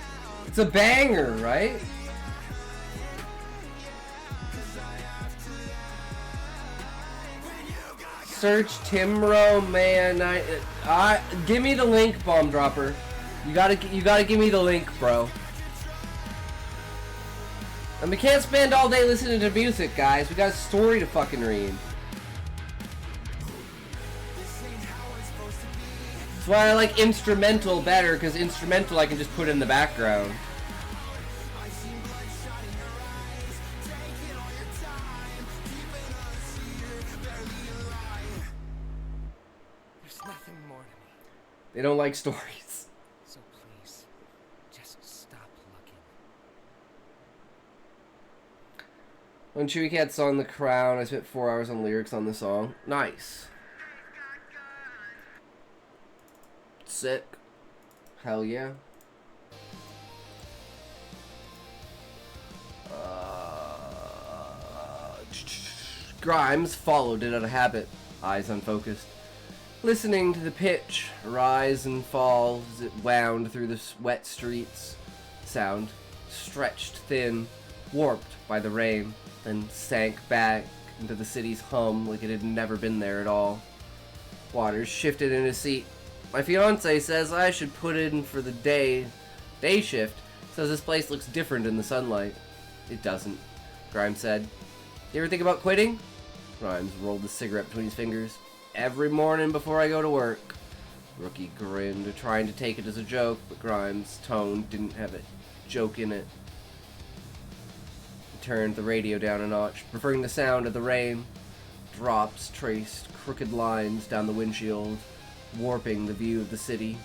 It's a banger, right? Search Timro, man. I give me the link, Bomb Dropper. You gotta give me the link, bro. And we can't spend all day listening to music, guys. We got a story to fucking read. That's why I like instrumental better, because instrumental I can just put in the background. There's nothing more to me. They don't like stories. So please, just stop looking. When Chewy Cat song The Crown, I spent 4 hours on lyrics on the song. Nice. Sick. Hell yeah. Grimes followed it out of habit, eyes unfocused. Listening to the pitch rise and fall as it wound through the wet streets. Sound stretched thin, warped by the rain, then sank back into the city's hum like it had never been there at all. Waters shifted in his seat. My fiance says I should put in for the day shift, says this place looks different in the sunlight. It doesn't, Grimes said. You ever think about quitting? Grimes rolled the cigarette between his fingers. Every morning before I go to work. Rookie grinned, trying to take it as a joke, but Grimes' tone didn't have a joke in it. He turned the radio down a notch, preferring the sound of the rain. Drops traced crooked lines down the windshield, warping the view of the city.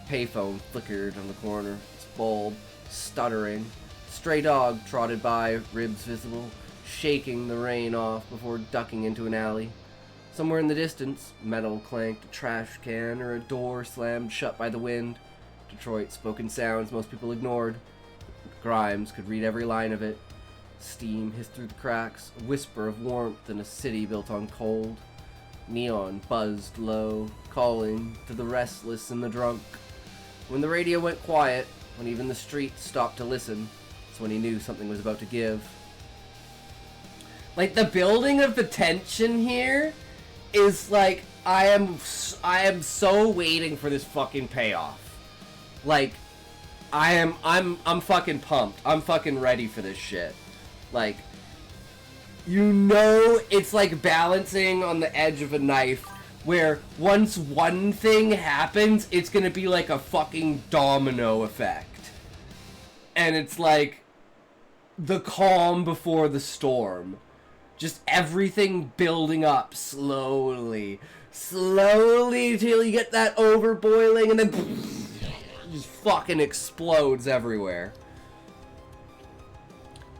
Payphone flickered on the corner, its bulb stuttering. Stray dog trotted by, ribs visible, shaking the rain off before ducking into an alley. Somewhere in the distance, metal clanked a trash can or a door slammed shut by the wind. Detroit spoken sounds most people ignored. Grimes could read every line of it. Steam hissed through the cracks, a whisper of warmth in a city built on cold. Neon buzzed low, calling to the restless and the drunk. When the radio went quiet, when even the streets stopped to listen, that's when he knew something was about to give. Like, the building of the tension here is like, I am so waiting for this fucking payoff. Like, I'm fucking pumped. I'm fucking ready for this shit. Like, you know, it's like balancing on the edge of a knife, where once one thing happens, it's gonna be like a fucking domino effect. And it's like the calm before the storm. Just everything building up slowly till you get that overboiling, and then just fucking explodes everywhere.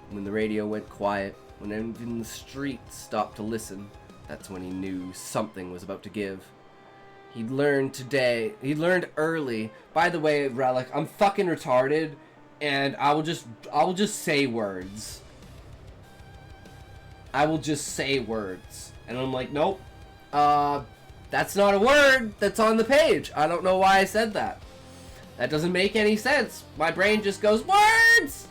When the radio went quiet, when even the streets stopped to listen, that's when he knew something was about to give. He learned early. By the way, Relic, I'm fucking retarded, and I will just say words. I will just say words. And I'm like, nope. That's not a word that's on the page. I don't know why I said that. That doesn't make any sense. My brain just goes, words!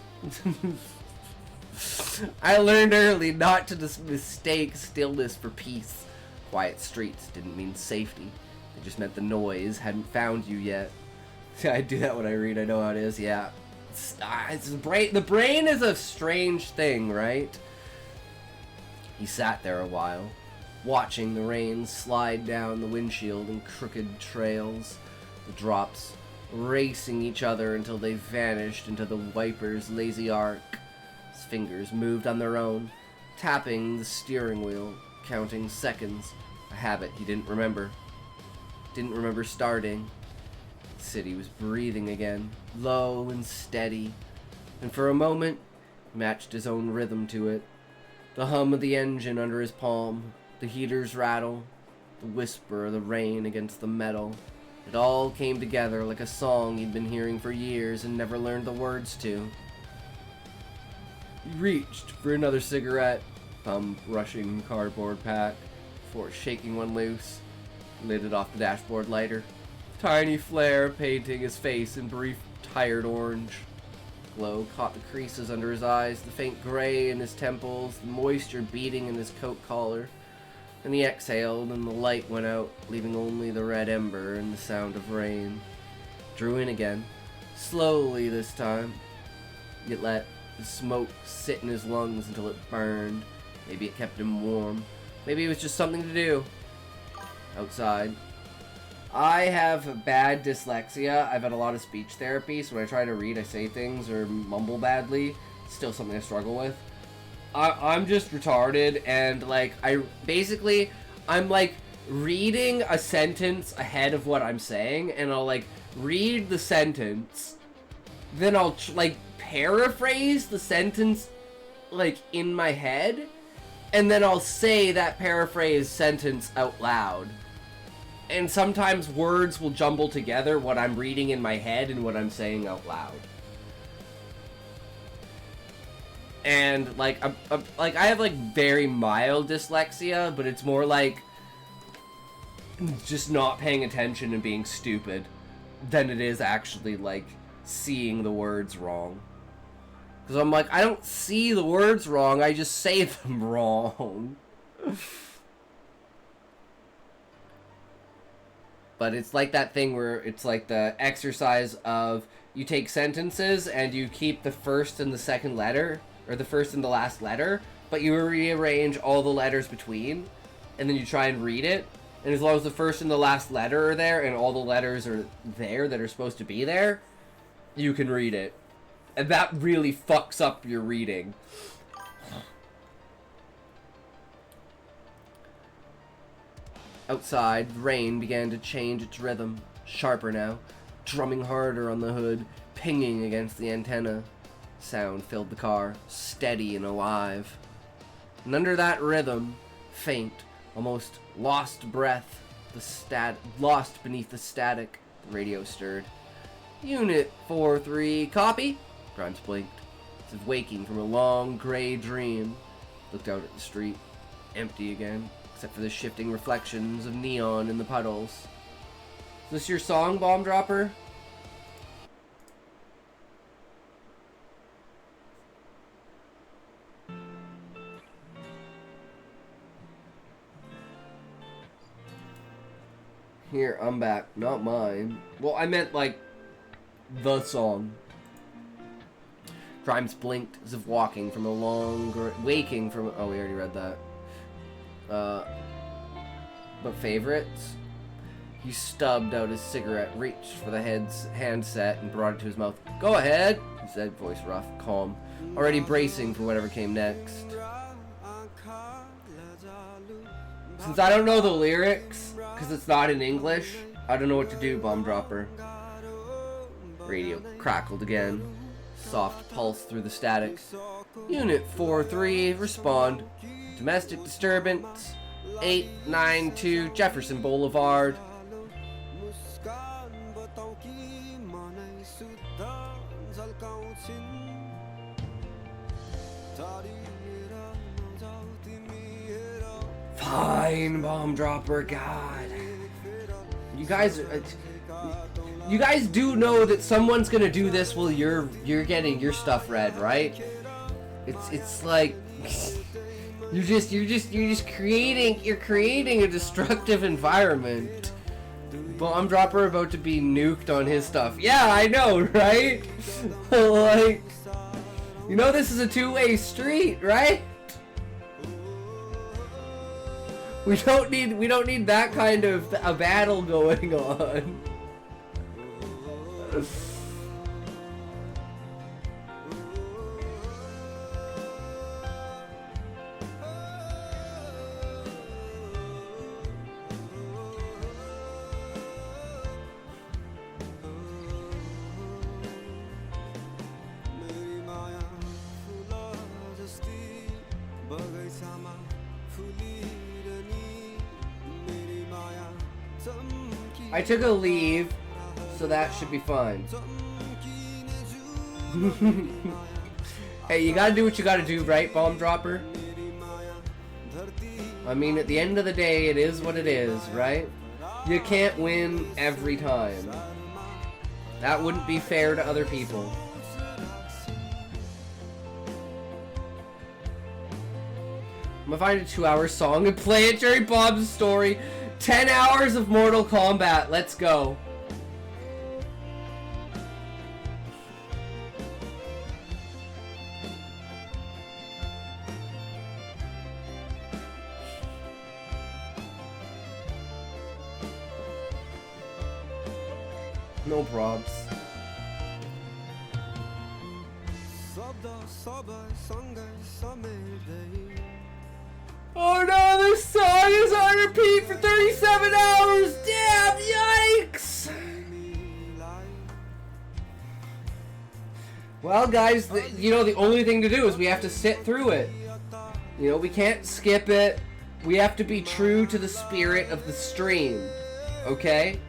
I learned early not to mistake stillness for peace. Quiet streets didn't mean safety. They just meant the noise hadn't found you yet. I do that when I read. I know how it is. Yeah. The brain is a strange thing, right? He sat there a while, watching the rain slide down the windshield in crooked trails, the drops racing each other until they vanished into the wiper's lazy arc. His fingers moved on their own, tapping the steering wheel, counting seconds, a habit he didn't remember. Didn't remember starting. The city was breathing again, low and steady, and for a moment matched his own rhythm to it. The hum of the engine under his palm, the heater's rattle, the whisper of the rain against the metal, It all came together like a song he'd been hearing for years and never learned the words to. He reached for another cigarette, thumb brushing cardboard pack, before shaking one loose, lit it off the dashboard lighter. Tiny flare painting his face in brief, tired orange. Glow caught the creases under his eyes, the faint gray in his temples, the moisture beating in his coat collar. And he exhaled, and the light went out, leaving only the red ember and the sound of rain. Drew in again, slowly this time. Yet let the smoke sit in his lungs until it burned. Maybe it kept him warm. Maybe it was just something to do. Outside. I have bad dyslexia. I've had a lot of speech therapy, so when I try to read, I say things or mumble badly. It's still something I struggle with. I'm just retarded, and like I'm like reading a sentence ahead of what I'm saying, and I'll like read the sentence, then I'll like paraphrase the sentence like in my head, and then I'll say that paraphrased sentence out loud. And sometimes words will jumble together, what I'm reading in my head and what I'm saying out loud. And like I have like very mild dyslexia, but it's more like just not paying attention and being stupid than it is actually like seeing the words wrong. Because I'm like, I don't see the words wrong, I just say them wrong. But it's like that thing where it's like the exercise of you take sentences and you keep the first and the second letter, or the first and the last letter, but you rearrange all the letters between, and then you try and read it. And as long as the first and the last letter are there, and all the letters are there that are supposed to be there, you can read it. And that really fucks up your reading. Outside, rain began to change its rhythm, sharper now, drumming harder on the hood, pinging against the antenna. Sound filled the car, steady and alive. And under that rhythm, faint, almost lost breath, lost beneath the static, the radio stirred. Unit 4-3, copy? Grimes blinked, as if waking from a long, gray dream. Looked out at the street, empty again, except for the shifting reflections of neon in the puddles. Is this your song, Bomb Dropper? Here, I'm back. Not mine. Well, I meant, like, the song. Grimes blinked as if waking from a long... waking from... Oh, we already read that. But favorites? He stubbed out his cigarette, reached for the handset, and brought it to his mouth. Go ahead, he said, voice rough, calm, already bracing for whatever came next. Since I don't know the lyrics, because it's not in English, I don't know what to do, Bomb Dropper. Radio crackled again. Soft pulse through the static. Unit 4-3, respond. Domestic disturbance. 892 Jefferson Boulevard. Fine, Bomb Dropper, God. You guys do know that someone's gonna do this while you're getting your stuff read, right? It's like you're just creating a destructive environment. Bomb Dropper about to be nuked on his stuff. Yeah, I know, right? Like, you know this is a two-way street, right? We don't need that kind of a battle going on. I took a leave, so that should be fine. Hey, you gotta do what you gotta do, right, Bomb Dropper? I mean, at the end of the day, it is what it is, right? You can't win every time. That wouldn't be fair to other people. I'm gonna find a 2-hour song and play it during Bob's story. 10 hours of Mortal Kombat. Let's go. No probs. Oh no, this song is on repeat for 37 hours! Damn, yikes! Well, guys, the only thing to do is we have to sit through it. You know, we can't skip it. We have to be true to the spirit of the stream. Okay?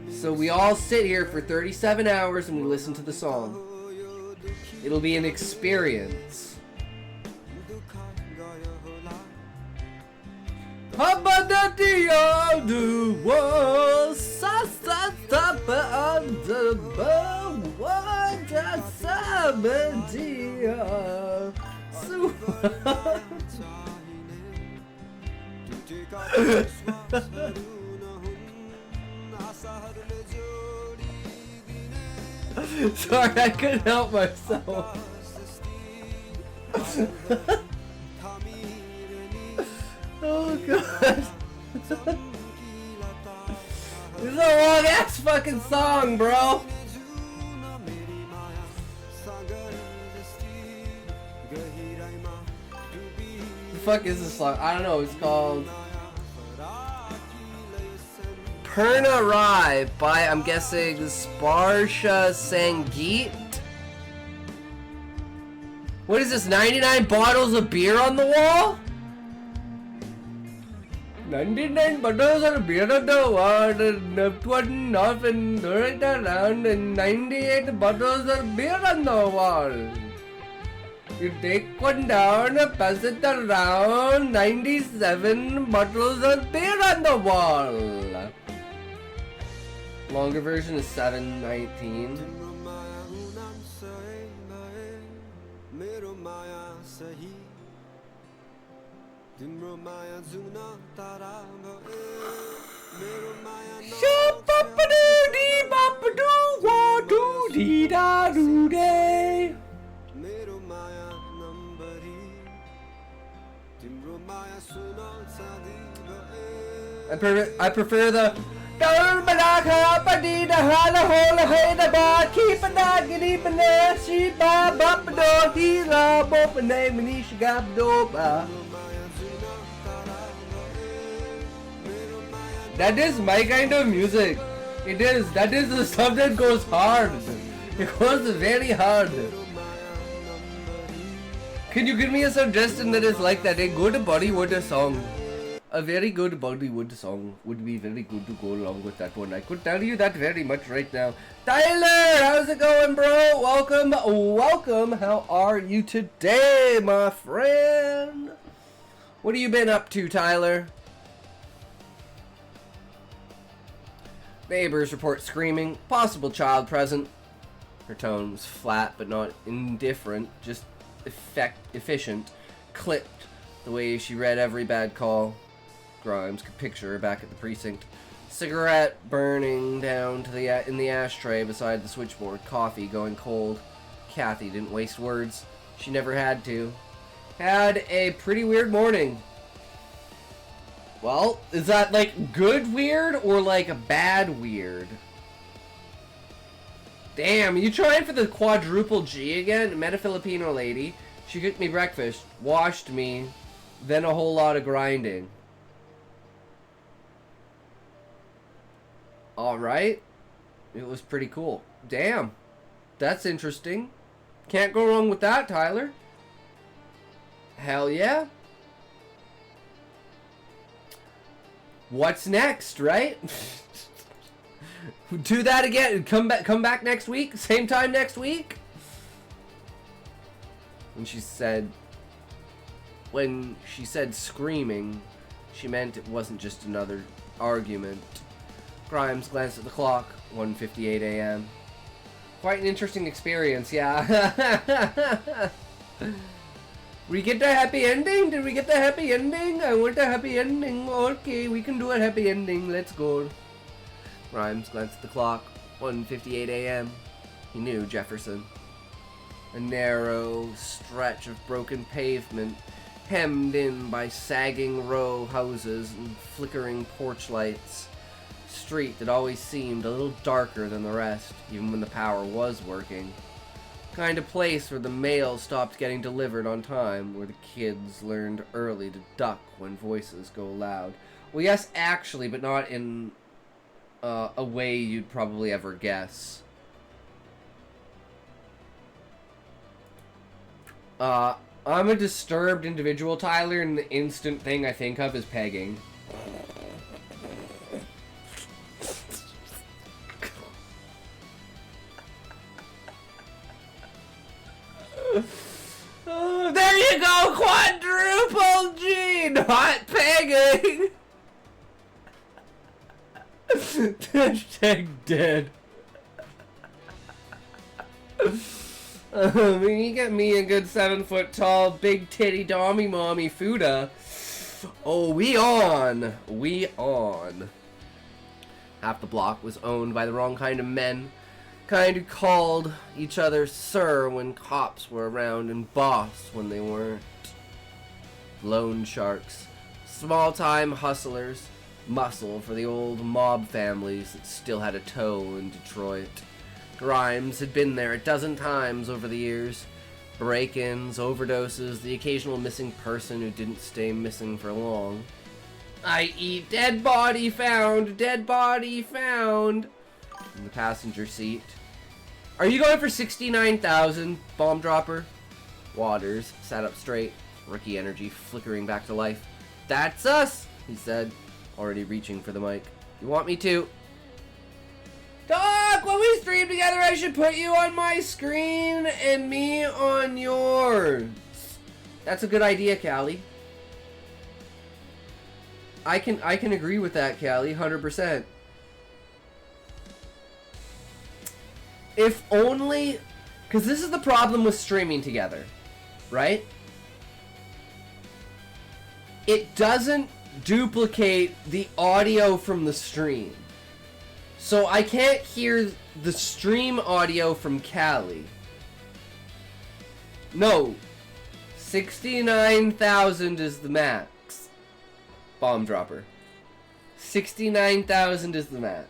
So we all sit here for 37 hours and we listen to the song. It'll be an experience. Sorry, I couldn't help myself. Oh god. This is a long ass fucking song, bro. The fuck is this song? I don't know. It's called Perna Rai by, I'm guessing, Sparsha Sangeet. What is this? 99 bottles of beer on the wall? 99 bottles of beer on the wall, and one off and right around, and 98 bottles of beer on the wall. You take one down and pass it around, 97 bottles of beer on the wall. Longer version is 719. I prefer the That is my kind of music. It is. That is the stuff that goes hard. It goes very hard. Can you give me a suggestion that is like that? A good Bollywood song. A very good Bollywood song would be very good to go along with that one. I could tell you that very much right now. Tyler, how's it going, bro? Welcome, welcome. How are you today, my friend? What have you been up to, Tyler? Neighbors report screaming. Possible child present. Her tone was flat but not indifferent, just efficient. Clipped the way she read every bad call. Grimes could picture her back at the precinct. Cigarette burning down to in the ashtray beside the switchboard. Coffee going cold. Kathy didn't waste words. She never had to. Had a pretty weird morning. Well, is that like good weird or like a bad weird? Damn, you trying for the quadruple G again? Met a Filipino lady. She cooked me breakfast, washed me, then a whole lot of grinding. Alright. It was pretty cool. Damn. That's interesting. Can't go wrong with that, Tyler. Hell yeah. What's next, right? Do that again. Come back next week. Same time next week. And she said, when she said screaming, she meant it wasn't just another argument. Grimes glanced at the clock. 1:58 a.m. Quite an interesting experience, yeah. We get the happy ending? Did we get the happy ending? I want a happy ending. Okay, we can do a happy ending. Let's go. Grimes glanced at the clock. 1:58 a.m. He knew Jefferson. A narrow stretch of broken pavement, hemmed in by sagging row houses and flickering porch lights. Street that always seemed a little darker than the rest, even when the power was working. Kind of place where the mail stopped getting delivered on time, where the kids learned early to duck when voices go loud. Well, yes, actually, but not in a way you'd probably ever guess. I'm a disturbed individual, Tyler, and the instant thing I think of is pegging. Oh, there you go, quadruple G, not pegging. Hashtag dead. You get me a good 7 foot tall, big titty dommy mommy Fuda. Oh, we on. Half the block was owned by the wrong kind of men. Kind who called each other sir when cops were around and boss when they weren't. Loan sharks. Small-time hustlers. Muscle for the old mob families that still had a toe in Detroit. Grimes had been there a dozen times over the years. Break-ins, overdoses, the occasional missing person who didn't stay missing for long. I.e. dead body found, dead body found. In the passenger seat. Are you going for 69,000, bomb dropper? Waters sat up straight, rookie energy flickering back to life. That's us, he said, already reaching for the mic. You want me to? Doc, when we stream together, I should put you on my screen and me on yours. That's a good idea, Callie. I can agree with that, Callie, 100%. If only, because this is the problem with streaming together, right? It doesn't duplicate the audio from the stream. So I can't hear the stream audio from Callie. No. 69,000 is the max. Bomb dropper. 69,000 is the max.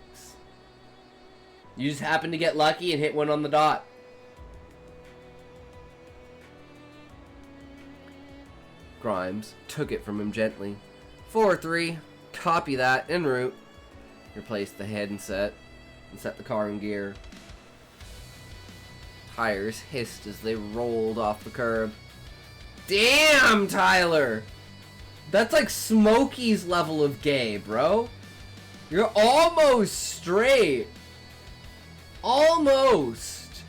You just happen to get lucky and hit one on the dot. Grimes took it from him gently. 4-3. Copy that. En route. Replaced the headset and set the car in gear. Tires hissed as they rolled off the curb. Damn, Tyler! That's like Smokey's level of gay, bro. You're almost straight. Almost.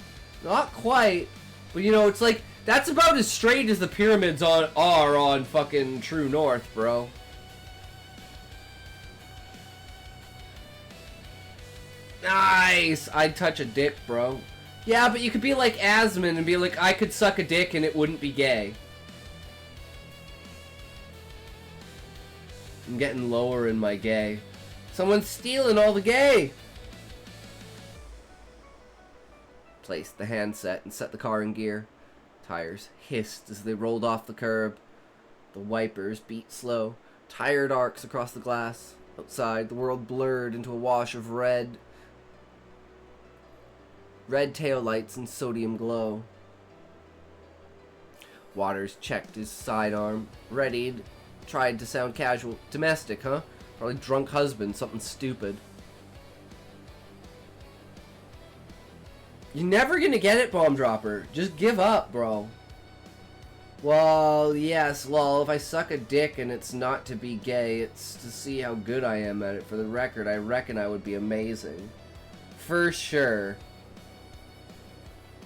Not quite. But you know, it's like, that's about as straight as the pyramids are on fucking True North, bro. Nice! I'd touch a dick, bro. Yeah, but you could be like Asman and be like, I could suck a dick and it wouldn't be gay. I'm getting lower in my gay. Someone's stealing all the gay! Placed the handset and set the car in gear. Tires hissed as they rolled off the curb. The wipers beat slow. Tired arcs across the glass. Outside, the world blurred into a wash of red. Red taillights and sodium glow. Waters checked his sidearm. Readied. Tried to sound casual. Domestic, huh? Probably drunk husband, something stupid. You're never gonna get it, bomb dropper. Just give up, bro. Well, yes, lol. If I suck a dick and it's not to be gay, it's to see how good I am at it. For the record, I reckon I would be amazing. For sure.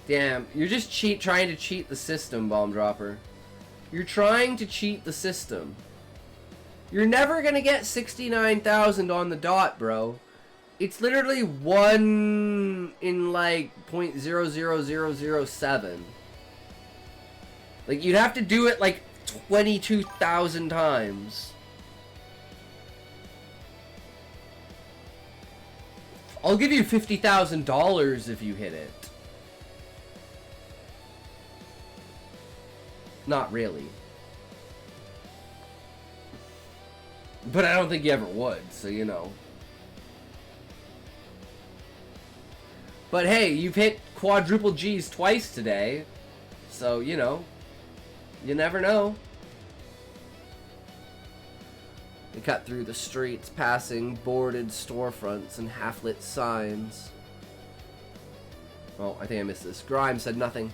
Damn, you're just trying to cheat the system, Bomb Dropper. You're trying to cheat the system. You're never gonna get 69,000 on the dot, bro. It's literally 1 in like 0.00007. Like, you'd have to do it like 22,000 times. I'll give you $50,000 if you hit it. Not really. But I don't think you ever would, so you know. But hey, you've hit quadruple G's twice today, so you know. You never know. They cut through the streets, passing boarded storefronts and half-lit signs. Oh, I think I missed this. Grimes said nothing.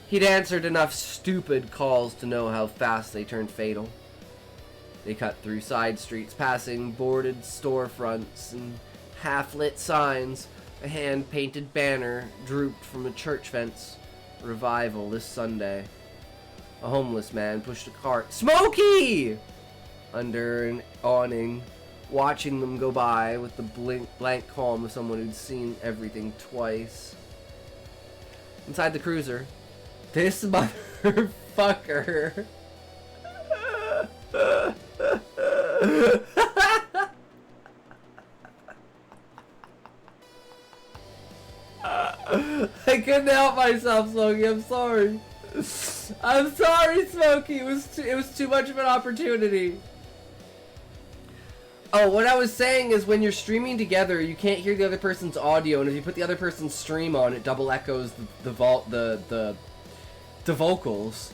He'd answered enough stupid calls to know how fast they turned fatal. They cut through side streets, passing boarded storefronts and half-lit signs. A hand-painted banner drooped from a church fence. Revival this Sunday. A homeless man pushed a cart. Smokey! Under an awning, watching them go by with the blank calm of someone who'd seen everything twice. Inside the cruiser, this motherfucker. I couldn't help myself, Smokey. I'm sorry. I'm sorry, Smokey. It was too much of an opportunity. Oh, what I was saying is when you're streaming together, you can't hear the other person's audio, and if you put the other person's stream on, it double echoes the vocals.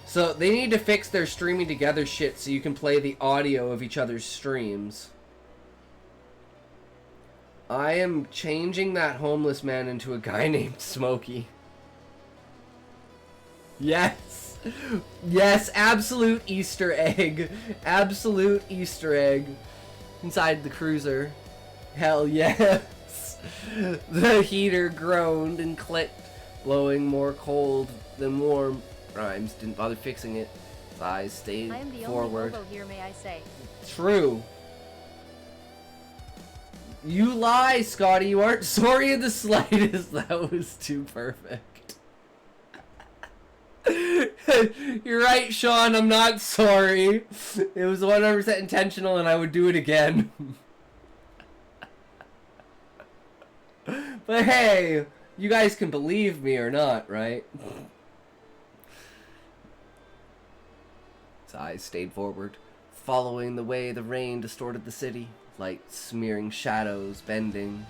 So they need to fix their streaming together shit so you can play the audio of each other's streams. I am changing that homeless man into a guy named Smokey. Yes. Yes, absolute Easter egg. Absolute Easter egg. Inside the cruiser. Hell yes. The heater groaned and clicked, blowing more cold than warm. Grimes didn't bother fixing it. His eyes stayed I am the forward. only hobo here, may I say. True. You lie, Scotty. You aren't sorry in the slightest. That was too perfect. You're right, Sean. I'm not sorry. It was 100% intentional, and I would do it again. But hey, you guys can believe me or not, right? His eyes stayed forward, following the way the rain distorted the city. Light smearing shadows, bending.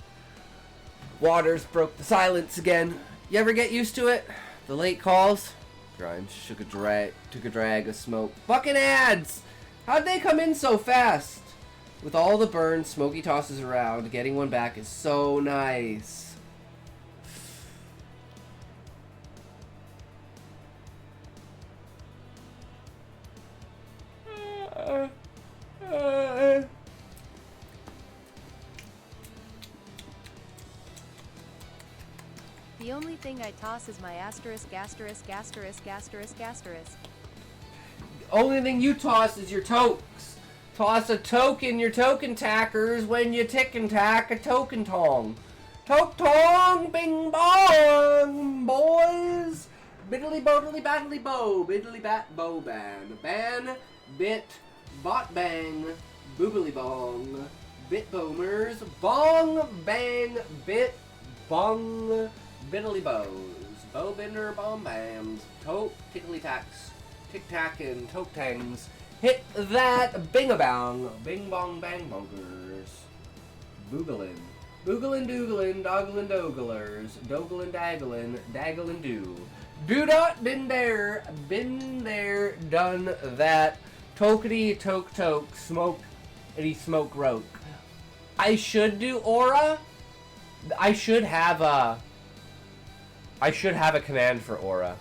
Waters broke the silence again. You ever get used to it? The late calls? Grimes took a drag of smoke. Fucking ads! How'd they come in so fast? With all the burn, Smokey tosses around. Getting one back is so nice. The only thing I toss is my asterisk, asterisk, asterisk, asterisk, asterisk. Only thing you toss is your tokes. Toss a toke in your token tackers when you tick and tack a token tong. Toke tong, bing bong, boys. Biddly bodily battly bow, biddly bat bow ban. Ban, bit, bot bang, boobily bong. Bit boomers, bong, bang, bit, bong. Biddly bows, bow bender, bomb bams, toke, tickly tacks, tic tac and toke tangs. Hit that bing-a-bong, bing bong bang bonkers. Boogalin. Boogalin doogalin, dogglin doglers, doglin dagglin, dagglin doo. Do-dot, been there, done that. Tokety toke toke, smoke-ity smoke roke. I should do aura? I should have a command for aura.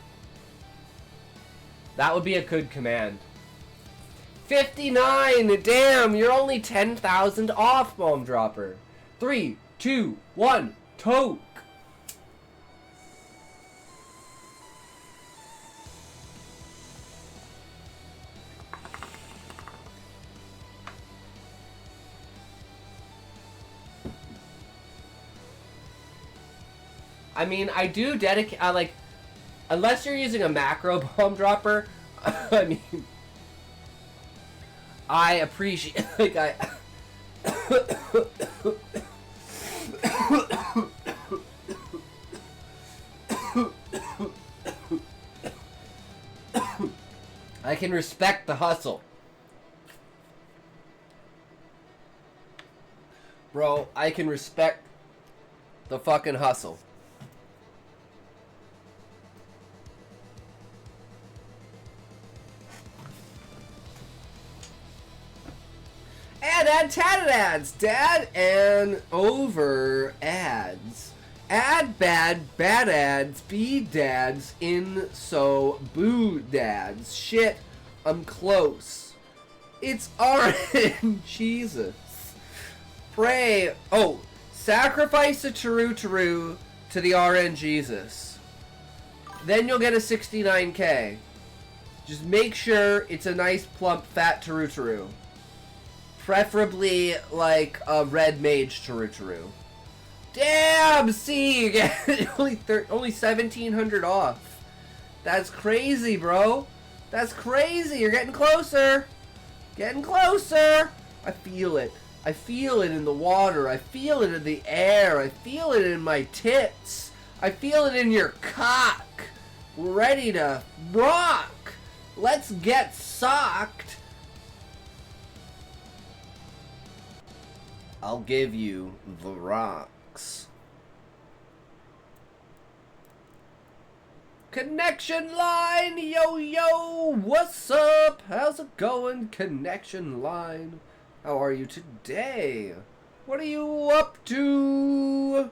That would be a good command. 59! Damn, you're only 10,000 off, Bomb Dropper. 3, 2, 1, Toke. I mean, I do dedicate. I like, unless you're using a macro bomb dropper. I mean, I appreciate. Like I can respect the hustle. Bro, I can respect the fucking hustle. Add tatted ads, dad, and over ads. Add bad ads, be dads, in so boo dads. Shit, I'm close. It's RN, Jesus. Pray, oh, sacrifice a Taru to the RN Jesus. Then you'll get a 69k. Just make sure it's a nice plump fat Taru. Preferably like a red mage Taru. Damn, see, you get only 1,700 off. That's crazy, bro. That's crazy. You're getting closer. Getting closer. I feel it. I feel it in the water. I feel it in the air. I feel it in my tits. I feel it in your cock. We're ready to rock. Let's get socked. I'll give you the rocks. Connection line, yo yo, what's up? How's it going, connection line? How are you today? What are you up to?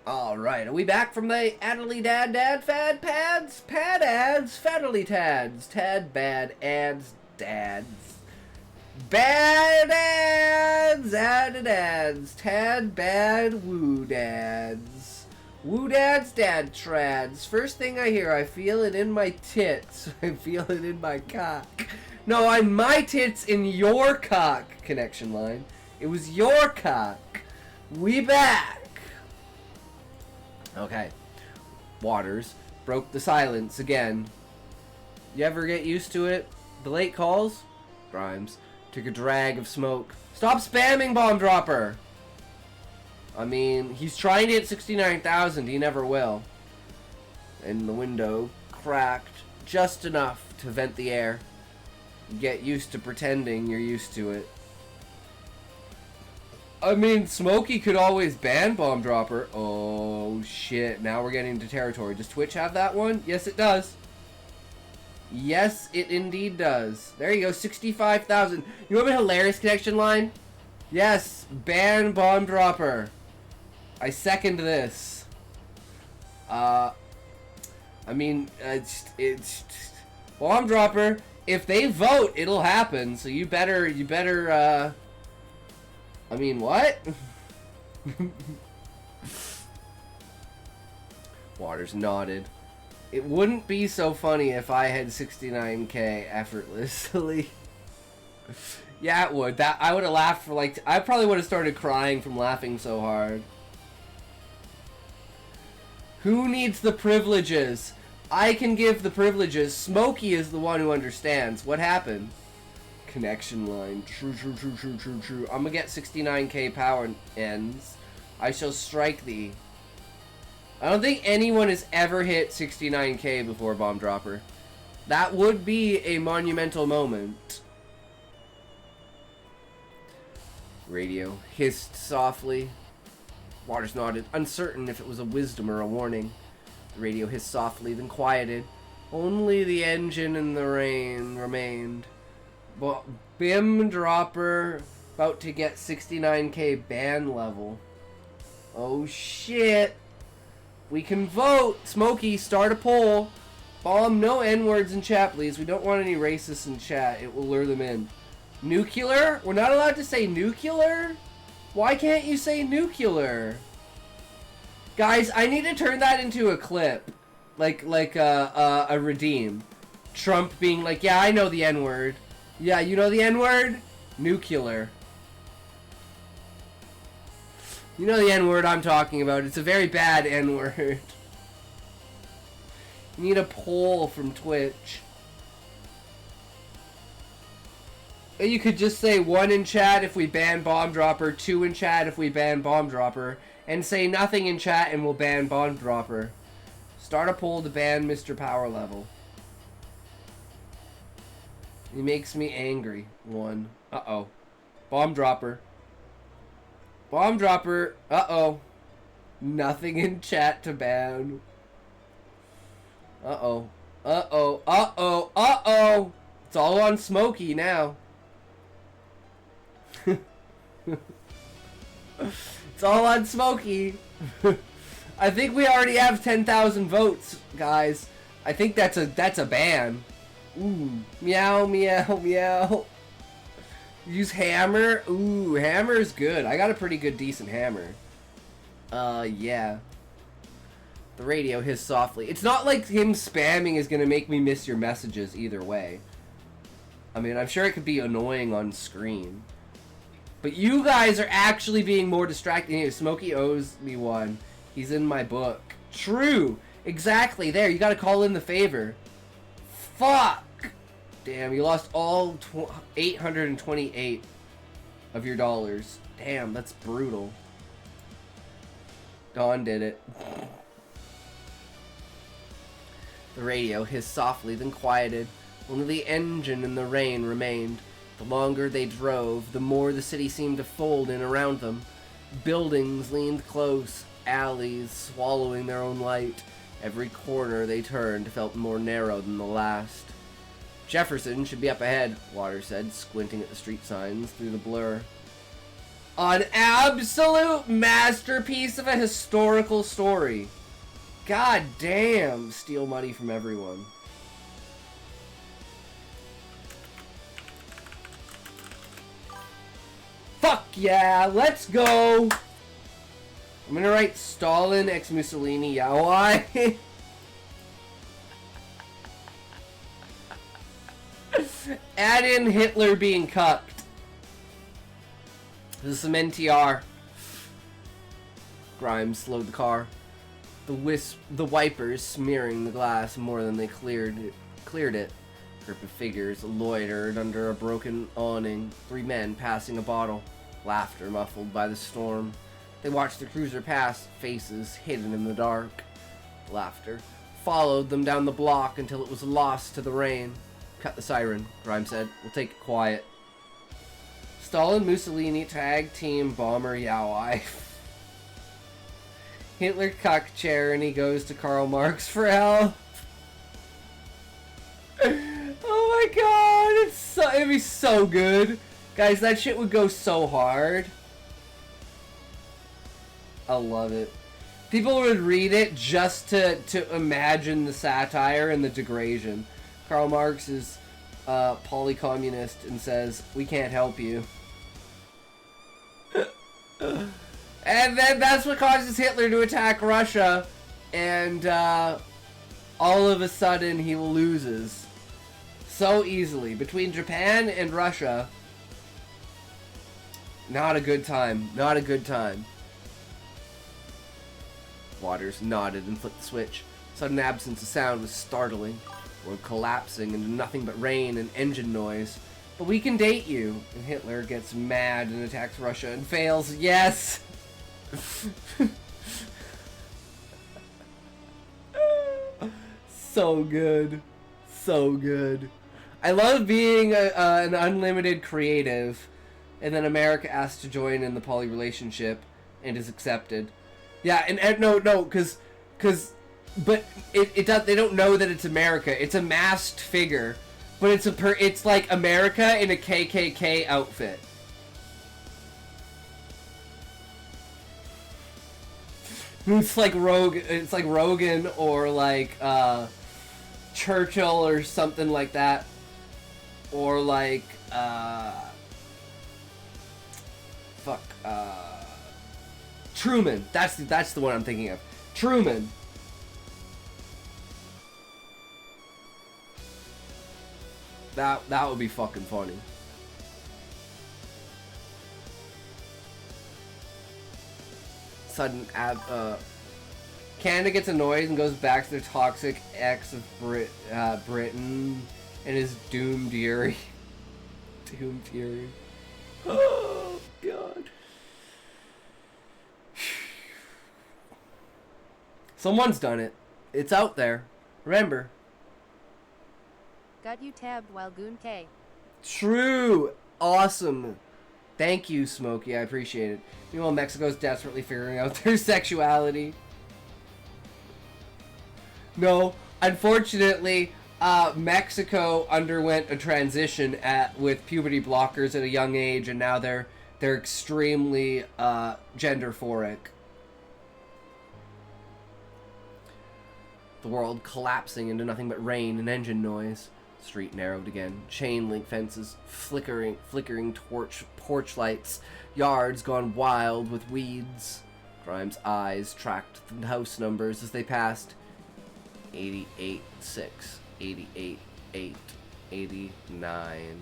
Alright, are we back from the Adderly Dad fad pads? Pad ads, faddly tads, tad bad ads, dads. Bad ads, added ads, tad bad woo dads. Woo dads, dad trads. First thing I hear, I feel it in my tits. I feel it in my cock. No, I'm my tits in your cock, connection line. It was your cock. We back. Okay. Waters broke the silence again. You ever get used to it? The late calls? Grimes took a drag of smoke. Stop spamming, bomb dropper! I mean, he's trying to hit 69,000. He never will. And the window cracked just enough to vent the air. Get used to pretending you're used to it. I mean, Smokey could always ban bomb dropper. Oh shit, now we're getting into territory. Does Twitch have that one? Yes, it does. Yes, it indeed does. There you go, 65,000. You want a hilarious connection line? Yes, ban bomb dropper. I second this. I mean, it's bomb dropper. If they vote, it'll happen. So you better. I mean, what? Waters nodded. It wouldn't be so funny if I had 69k effortlessly. Yeah, it would. That I would have laughed for like... I probably would have started crying from laughing so hard. Who needs the privileges? I can give the privileges. Smokey is the one who understands. What happened? Connection line. True. I'm gonna get 69k power ends. I shall strike thee. I don't think anyone has ever hit 69k before bomb dropper. That would be a monumental moment. Radio hissed softly. Waters nodded, uncertain if it was a wisdom or a warning. The radio hissed softly, then quieted. Only the engine and the rain remained. But Bim Dropper about to get 69k ban level. Oh shit. We can vote. Smokey, start a poll. Bomb, no N-words in chat, please. We don't want any racists in chat. It will lure them in. Nuclear? We're not allowed to say nuclear? Why can't you say nuclear? Guys, I need to turn that into a clip. Like a redeem. Trump being like, yeah, I know the N-word. Yeah, you know the N-word? Nuclear. You know the N-word I'm talking about. It's a very bad N-word. You need a poll from Twitch. You could just say 1 in chat if we ban Bomb Dropper, 2 in chat if we ban Bomb Dropper, and say nothing in chat and we'll ban Bomb Dropper. Start a poll to ban Mr. Power Level. He makes me angry. 1. Uh-oh. Bomb Dropper. Bomb Dropper. Uh-oh. Nothing in chat to ban. Uh-oh. Uh-oh. Uh-oh. Uh-oh. It's all on Smokey now. It's all on Smokey. I think we already have 10,000 votes, guys. I think that's a ban. Ooh. Meow, meow, meow. Use hammer. Ooh, hammer's good. I got a pretty good, decent hammer. Yeah. The radio hissed softly. It's not like him spamming is gonna make me miss your messages either way. I mean, I'm sure it could be annoying on screen. But you guys are actually being more distracting. Here, Smokey owes me 1. He's in my book. True. Exactly. There, you gotta call in the favor. Fuck. Damn, you lost all 828 of your dollars. Damn, that's brutal. Dawn did it. The radio hissed softly, then quieted. Only the engine and the rain remained. The longer they drove, the more the city seemed to fold in around them. Buildings leaned close, alleys swallowing their own light. Every corner they turned felt more narrow than the last. Jefferson should be up ahead, Waters said, squinting at the street signs through the blur. An absolute masterpiece of a historical story. God damn, steal money from everyone. Fuck yeah, let's go! I'm gonna write Stalin ex Mussolini, yeah, why? Add in Hitler being cucked. This is some NTR. Grimes slowed the car. The wipers smearing the glass more than they cleared it. A group of figures loitered under a broken awning. 3 men passing a bottle. Laughter muffled by the storm. They watched the cruiser pass, faces hidden in the dark. Laughter followed them down the block until it was lost to the rain. Cut the siren, Grimes said. We'll take it quiet. Stalin, Mussolini, tag team, bomber, Yowai. Hitler cuck chair and he goes to Karl Marx for help. Oh my god, it'd be so good. Guys, that shit would go so hard. I love it. People would read it just to imagine the satire and the degradation. Karl Marx is poly-communist and says, we can't help you. And then that's what causes Hitler to attack Russia, and all of a sudden he loses. So easily. Between Japan and Russia, not a good time. Not a good time. Waters nodded and flipped the switch. Sudden absence of sound was startling. We're collapsing into nothing but rain and engine noise. But we can date you. And Hitler gets mad and attacks Russia and fails. Yes! So good. So good. I love being an unlimited creative, and then America asks to join in the poly relationship and is accepted. Yeah, and no, but they don't know that it's America. It's a masked figure, but it's like America in a KKK outfit. It's like Rogan or like Churchill or something like that, or like Truman. That's the one I'm thinking of. Truman. That would be fucking funny. Sudden Canada gets annoyed and goes back to their toxic ex of Britain and his doomed Fury. Doomed Fury. Oh god. Someone's done it. It's out there. Remember. Got you tabbed while Goon K. True. Awesome. Thank you, Smokey. I appreciate it. Meanwhile, Mexico's desperately figuring out their sexuality. No, unfortunately, Mexico underwent a transition with puberty blockers at a young age, and now they're extremely genderphoric. The world collapsing into nothing but rain and engine noise. Street narrowed again. Chain link fences, flickering porch lights. Yards gone wild with weeds. Grimes' eyes tracked the house numbers as they passed. 88, 6, 88, 8, 89.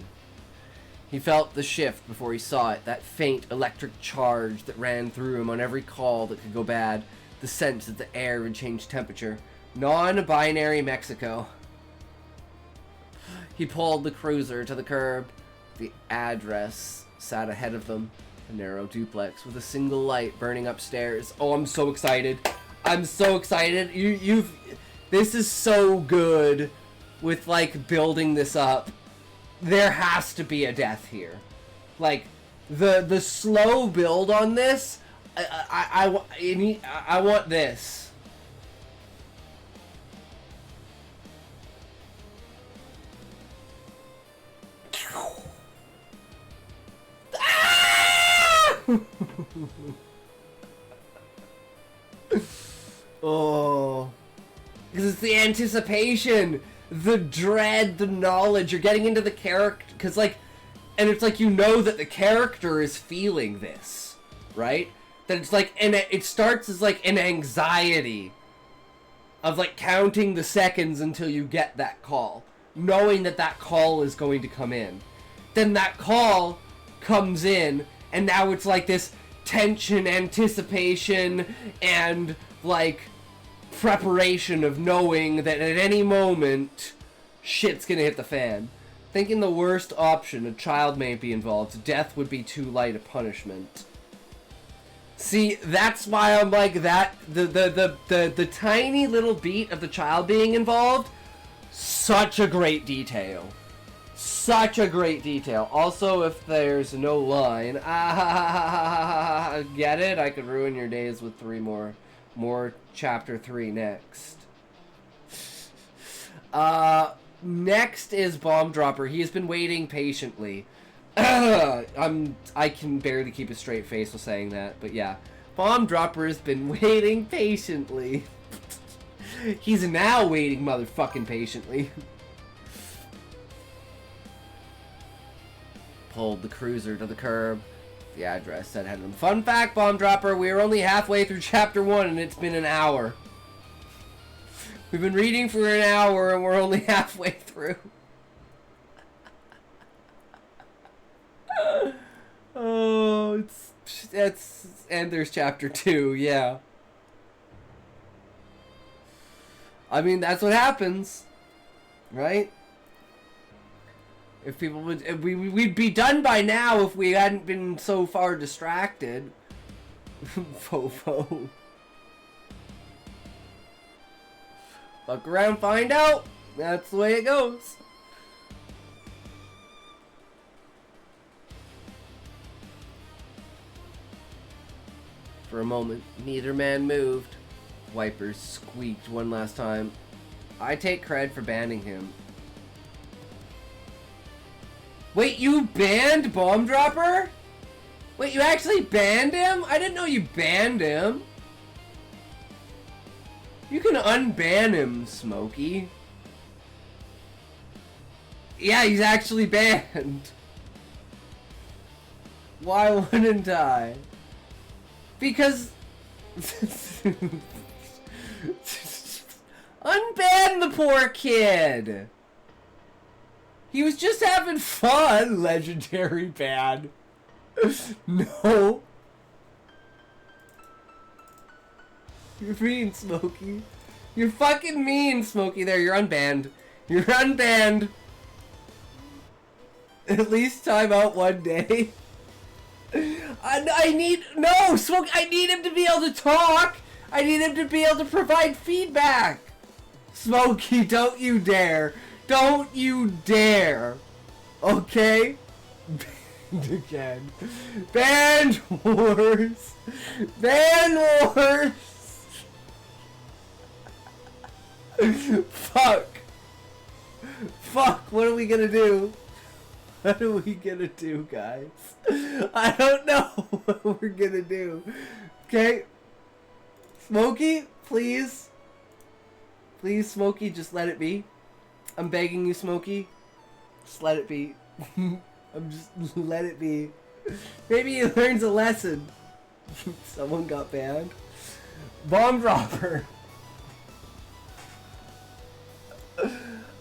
He felt the shift before he saw it, that faint electric charge that ran through him on every call that could go bad, the sense that the air would change temperature. Non-binary Mexico. He pulled the cruiser to the curb. The address sat ahead of them, a narrow duplex with a single light burning upstairs. Oh, I'm so excited. I'm so excited. This is so good with, like, building this up. There has to be a death here. Like, the slow build on this, I want this. Oh, because it's the anticipation, the dread, the knowledge. You're getting into the character, because like, and it's like, you know that the character is feeling this, right? That it's like, and it starts as like an anxiety of like counting the seconds until you get that call, knowing that that call is going to come in. Then that call comes in, and now it's like this tension, anticipation, and like preparation of knowing that at any moment shit's gonna hit the fan. Thinking the worst option, a child may be involved. Death would be too light a punishment. See, that's why I'm like that. The tiny little beat of the child being involved, such a great detail. Such a great detail. Also, if there's no line, get it? I could ruin your days with 3 more chapter 3 next. Next is Bomb Dropper. He has been waiting patiently. I can barely keep a straight face while saying that, but yeah. Bomb Dropper has been waiting patiently. He's now waiting motherfucking patiently. Pulled the cruiser to the curb. The address said ahead of him. Fun fact, Bomb Dropper, we are only halfway through chapter 1 and it's been an hour. We've been reading for an hour and we're only halfway through. Oh, and there's chapter 2, yeah. I mean, that's what happens, right? If people would, we'd be done by now if we hadn't been so far distracted. Fofo. Fuck around, find out. That's the way it goes. For a moment, neither man moved. Wipers squeaked one last time. I take cred for banning him. Wait, you banned Bomb Dropper? Wait, you actually banned him? I didn't know you banned him. You can unban him, Smokey. Yeah, he's actually banned. Why wouldn't I? Because Unban the poor kid. He was just having fun, legendary ban. No. You're mean, Smokey. You're fucking mean, Smokey. There, you're unbanned. You're unbanned. At least time out one day. I need... No, Smokey, I need him to be able to talk. I need him to be able to provide feedback. Smokey, don't you dare. Don't you dare. Okay? Banned again. Band wars. Band wars. Fuck. Fuck, what are we gonna do? What are we gonna do, guys? I don't know what we're gonna do. Okay? Smokey, please. Please, Smokey, just let it be. I'm begging you, Smokey. Just let it be. I'm just... let it be. Maybe he learns a lesson. Someone got banned. Bomb dropper.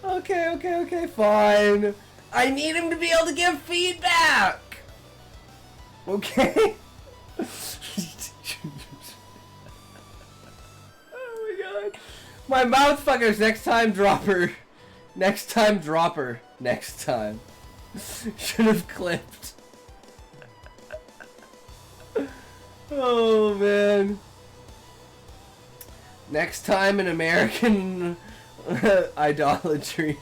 Okay, fine. I need him to be able to give feedback. Okay? Oh my god. My mouth fuckers, next time dropper. Next time dropper. Next time. Should have clipped. Oh man. Next time in American idolatry.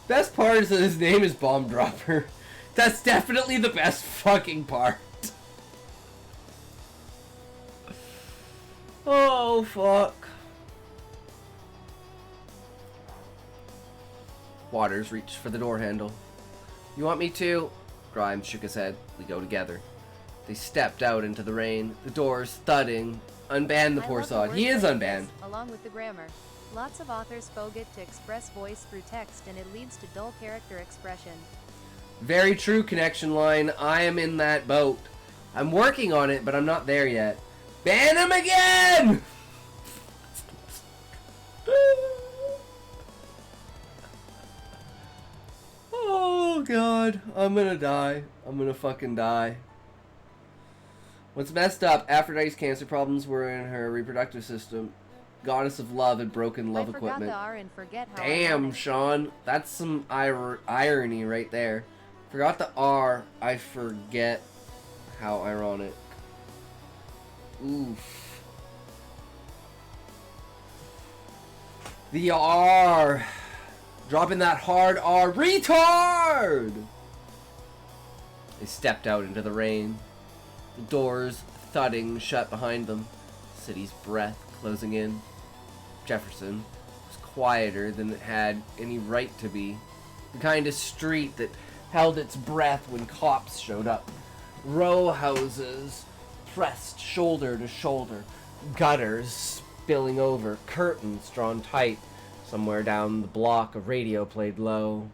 Best part is that his name is Bomb Dropper. That's definitely the best fucking part. Oh fuck. Waters reached for the door handle. You want me to? Grimes shook his head. We go together. They stepped out into the rain, the doors thudding. Unban the poor sod. He is unbanned. Along with the grammar. Lots of authors forget to express voice through text and it leads to dull character expression. Very true, connection line. I am in that boat. I'm working on it, but I'm not there yet. Ban him again! Oh god, I'm gonna die. I'm gonna fucking die. What's messed up, Aphrodite's cancer problems were in her reproductive system. Goddess of love had broken love equipment. The R and forget how Damn, ironic. Sean. That's some irony right there. Forgot the R, I forget how ironic. Oof. The R. Dropping that hard R. Retard! They stepped out into the rain. The doors thudding shut behind them. City's breath closing in. Jefferson was quieter than it had any right to be. The kind of street that held its breath when cops showed up. Row houses pressed shoulder to shoulder. Gutters spilling over. Curtains drawn tight. Somewhere down the block, a radio played low.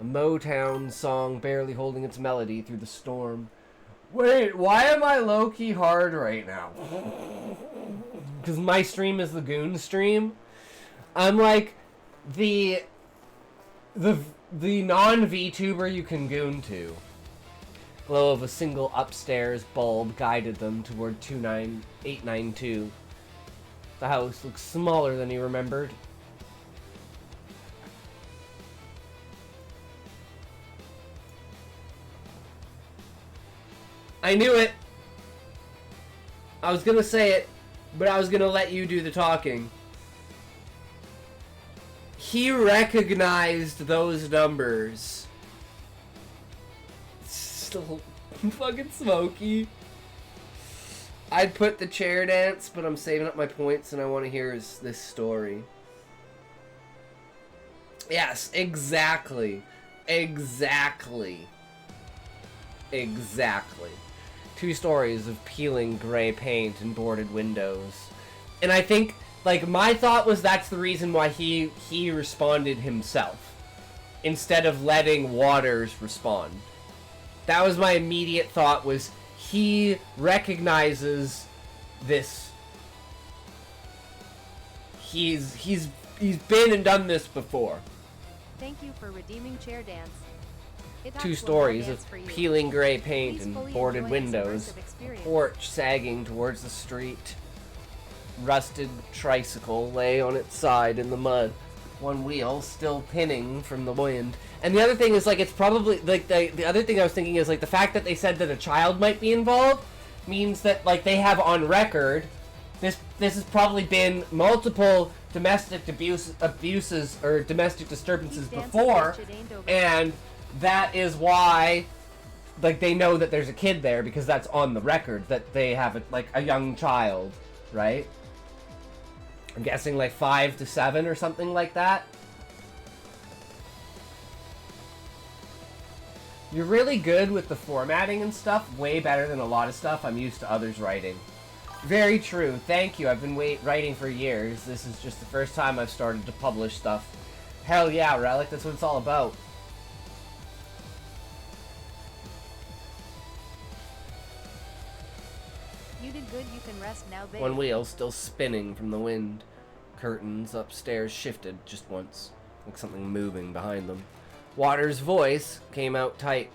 A Motown song barely holding its melody through the storm. Wait, why am I low-key hard right now? Because my stream is the Goon stream. I'm like the non-VTuber you can goon to. Glow of a single upstairs bulb guided them toward 29892. The house looked smaller than he remembered. I knew it. I was gonna say it, but I was gonna let you do the talking. He recognized those numbers. Still fucking Smokey. I'd put the chair dance, but I'm saving up my points and I want to hear this story. Yes, exactly. Exactly. 2 stories of peeling gray paint and boarded windows. And I think, like, my thought was that's the reason why he responded himself, instead of letting Waters respond. That was my immediate thought, was he recognizes this. He's been and done this before. Thank you for redeeming chair dance. It 2 talks will now stories dance of for you. peeling gray paint Please and fully boarded enjoy this windows, immersive experience. porch sagging towards the street, rusted tricycle lay on its side in the mud, one wheel still pinning from the wind. And the other thing is, like, it's probably, like, the other thing I was thinking is, like, the fact that they said that a child might be involved means that, like, they have on record this has probably been multiple domestic abuses or domestic disturbances Keep dancing, before, bitch, it ain't over. and that is why, like, they know that there's a kid there because that's on the record that they have a young child, right? I'm guessing like 5 to 7 or something like that. You're really good with the formatting and stuff, way better than a lot of stuff I'm used to others writing. Very true. Thank you. I've been writing for years. This is just the first time I've started to publish stuff. Hell yeah, Relic. That's what it's all about. You did good, you can rest now, babe. One wheel still spinning from the wind. Curtains upstairs shifted just once, like something moving behind them. Waters' voice came out tight.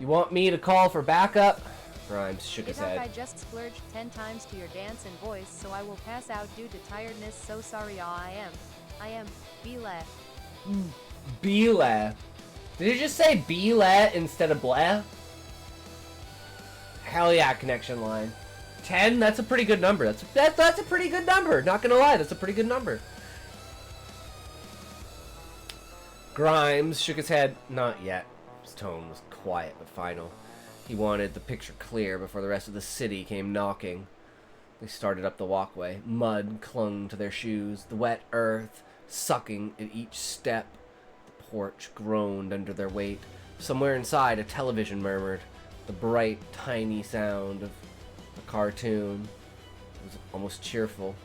You want me to call for backup? Grimes shook his I head. just splurged 10 times to your dance and voice, so I will pass out due to tiredness. So sorry, I am. Bila. Bila. Did you just say Bila instead of blah? Hell yeah, connection line. 10? That's a pretty good number. That's a pretty good number. Not gonna lie, that's a pretty good number. Grimes shook his head. Not yet. His tone was quiet but final. He wanted the picture clear before the rest of the city came knocking. They started up the walkway. Mud clung to their shoes, the wet earth sucking at each step. The porch groaned under their weight. Somewhere inside, a television murmured. The bright, tiny sound of a cartoon. It was almost cheerful.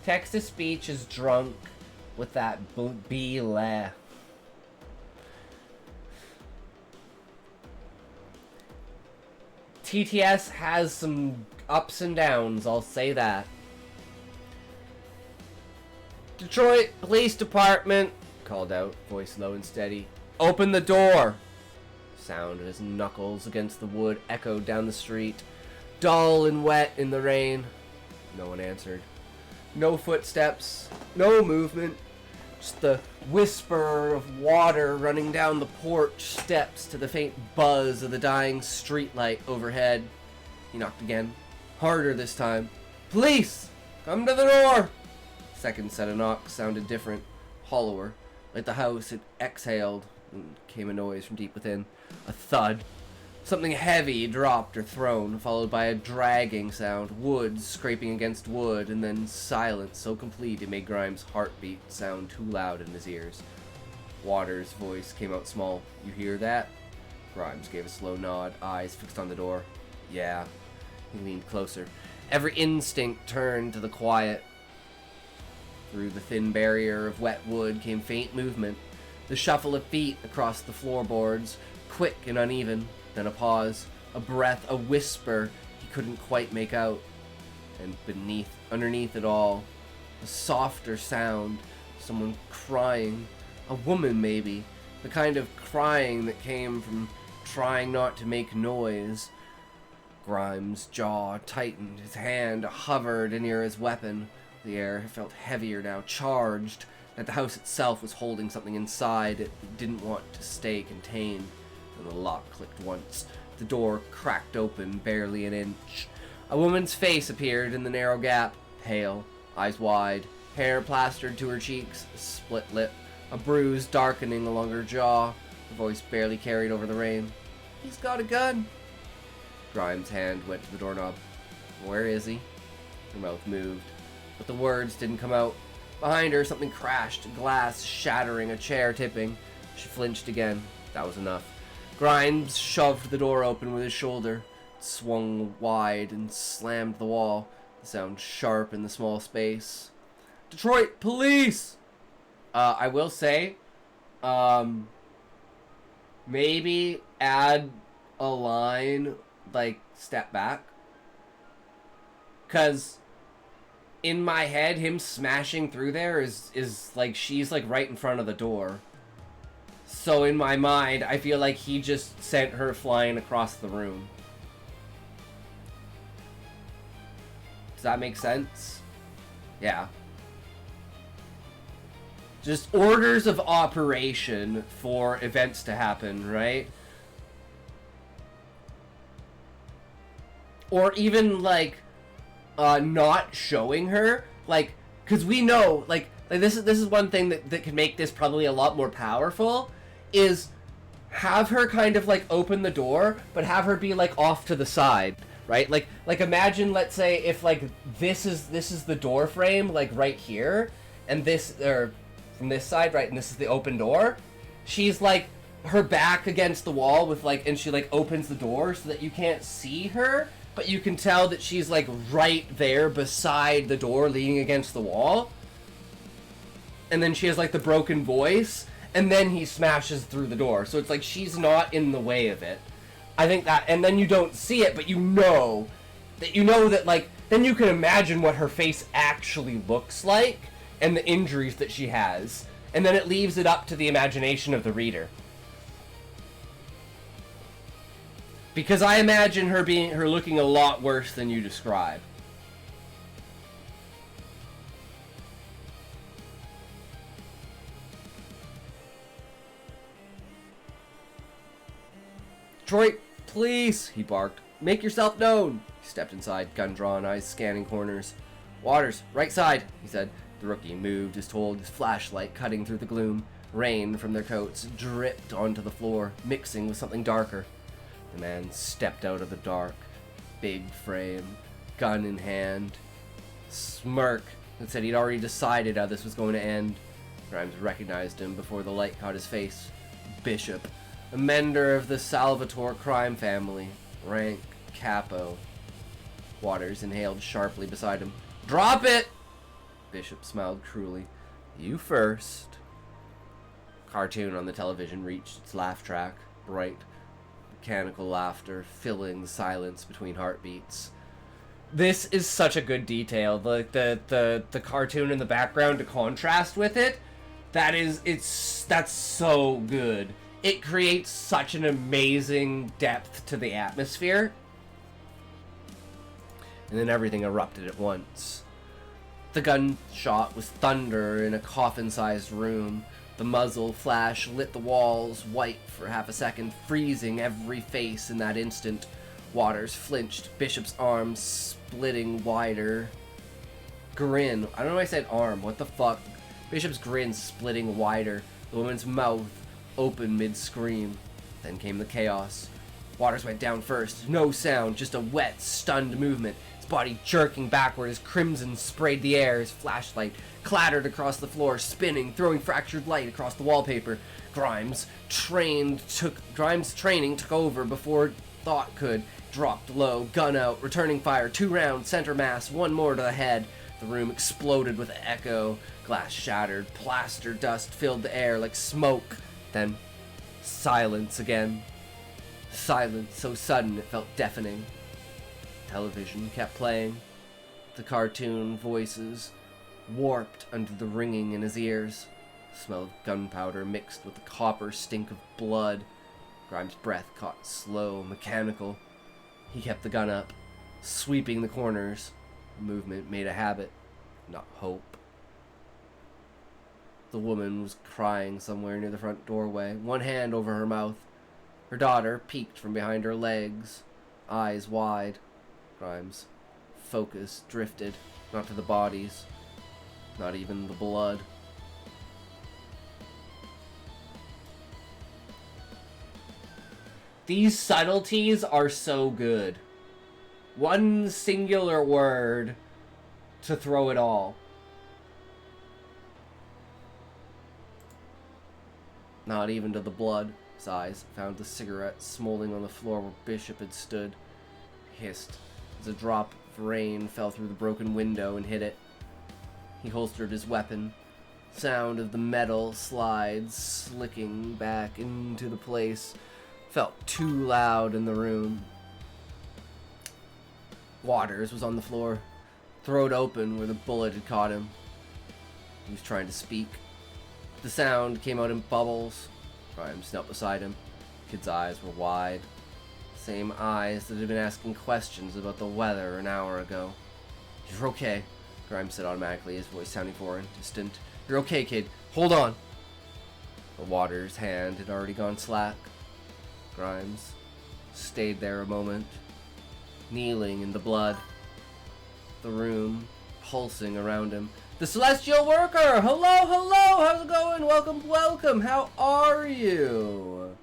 Text-to-speech is drunk with that be-la. TTS has some ups and downs, I'll say that. Detroit Police Department, called out, voice low and steady. Open the door! Sound of his knuckles against the wood echoed down the street. Dull and wet in the rain. No one answered. No footsteps, no movement. Just the whisper of water running down the porch steps to the faint buzz of the dying streetlight overhead. He knocked again. Harder this time. Police! Come to the door! Second set of knocks sounded different, hollower, like the house had exhaled, and came a noise from deep within. A thud. Something heavy dropped or thrown, followed by a dragging sound, wood scraping against wood, and then silence so complete it made Grimes' heartbeat sound too loud in his ears. Waters' voice came out small. You hear that? Grimes gave a slow nod, eyes fixed on the door. Yeah. He leaned closer. Every instinct turned to the quiet. Through the thin barrier of wet wood came faint movement. The shuffle of feet across the floorboards, quick and uneven. Then a pause, a breath, a whisper he couldn't quite make out. And underneath it all, a softer sound, someone crying, a woman maybe, the kind of crying that came from trying not to make noise. Grimes' jaw tightened, his hand hovered near his weapon. The air felt heavier now, charged, that the house itself was holding something inside it didn't want to stay contained. And the lock clicked once. The door cracked open barely an inch. A woman's face appeared in the narrow gap, pale, eyes wide, hair plastered to her cheeks, a split lip, a bruise darkening along her jaw. Her voice barely carried over the rain. He's got a gun. Grimes' hand went to the doorknob. Where is he? Her mouth moved, but the words didn't come out. Behind her, something crashed, glass shattering, a chair tipping. She flinched again. That was enough. Grimes shoved the door open with his shoulder. It swung wide and slammed the wall, the sound sharp in the small space. Detroit Police! I will say, maybe add a line, like, step back. Because in my head, him smashing through there is like, she's like right in front of the door. So in my mind, I feel like he just sent her flying across the room. Does that make sense? Yeah. Just orders of operation for events to happen, right? Or even, like, not showing her, like, because we know, like this is one thing that can make this probably a lot more powerful, is have her kind of, like, open the door, but have her be, like, off to the side, right? Like imagine, let's say, if, like, this is the door frame, like, right here, and this, or from this side, right, and this is the open door, she's, like, her back against the wall with, like, and she, like, opens the door so that you can't see her, but you can tell that she's, like, right there beside the door, leaning against the wall. And then she has, like, the broken voice, and then he smashes through the door. So it's like she's not in the way of it. I think that, and then you don't see it, but you know that, like, then you can imagine what her face actually looks like, and the injuries that she has. And then it leaves it up to the imagination of the reader. Because I imagine her looking a lot worse than you describe. Detroit, please, he barked. Make yourself known. He stepped inside, gun drawn, eyes scanning corners. Waters, right side, he said. The rookie moved as told, his flashlight cutting through the gloom. Rain from their coats dripped onto the floor, mixing with something darker. The man stepped out of the dark, big frame, gun in hand, smirk that said he'd already decided how this was going to end. Grimes recognized him before the light caught his face. Bishop, a member of the Salvatore crime family, rank capo. Waters inhaled sharply beside him. Drop it! Bishop smiled cruelly. You first. Cartoon on the television reached its laugh track, bright, mechanical laughter filling the silence between heartbeats. This is such a good detail. The cartoon in the background to contrast with it, that's so good. It creates such an amazing depth to the atmosphere. And then everything erupted at once. The gunshot was thunder in a coffin-sized room. The muzzle flash lit the walls white for half a second, freezing every face in that instant. Waters flinched, Bishop's arms splitting wider. Grin. I don't know why I said arm. What the fuck? Bishop's grin splitting wider. The woman's mouth open mid-scream. Then came the chaos. Waters went down first. No sound, just a wet, stunned movement. His body jerking backward as crimson sprayed the air. His flashlight clattered across the floor, spinning, throwing fractured light across the wallpaper. Grimes' training took over before thought could. Dropped low, gun out, returning fire, 2 rounds, center mass, 1 more to the head. The room exploded with echo. Glass shattered, plaster dust filled the air like smoke. Then silence again. Silence so sudden it felt deafening. Television kept playing. The cartoon voices warped under the ringing in his ears. The smell of gunpowder mixed with the copper stink of blood. Grimes' breath caught slow, mechanical. He kept the gun up, sweeping the corners. The movement made a habit, not hope. The woman was crying somewhere near the front doorway, one hand over her mouth. Her daughter peeked from behind her legs, eyes wide. Grimes' focus drifted, not to the bodies, not even the blood. These subtleties are so good. One singular word to throw it all. Not even to the blood. His eyes found the cigarette smoldering on the floor where Bishop had stood. Hissed as a drop of rain fell through the broken window and hit it. He holstered his weapon. Sound of the metal slides slicking back into the place felt too loud in the room. Waters was on the floor, throat open where the bullet had caught him. He was trying to speak. The sound came out in bubbles. Grimes knelt beside him. Kid's eyes were wide. Same eyes that had been asking questions about the weather an hour ago. "You're okay," Grimes said automatically, his voice sounding foreign, distant. "You're okay, kid. Hold on." The water's hand had already gone slack. Grimes stayed there a moment, kneeling in the blood. The room pulsing around him. "The Celestial Worker! Hello, hello! How's it going? Welcome, welcome! How are you?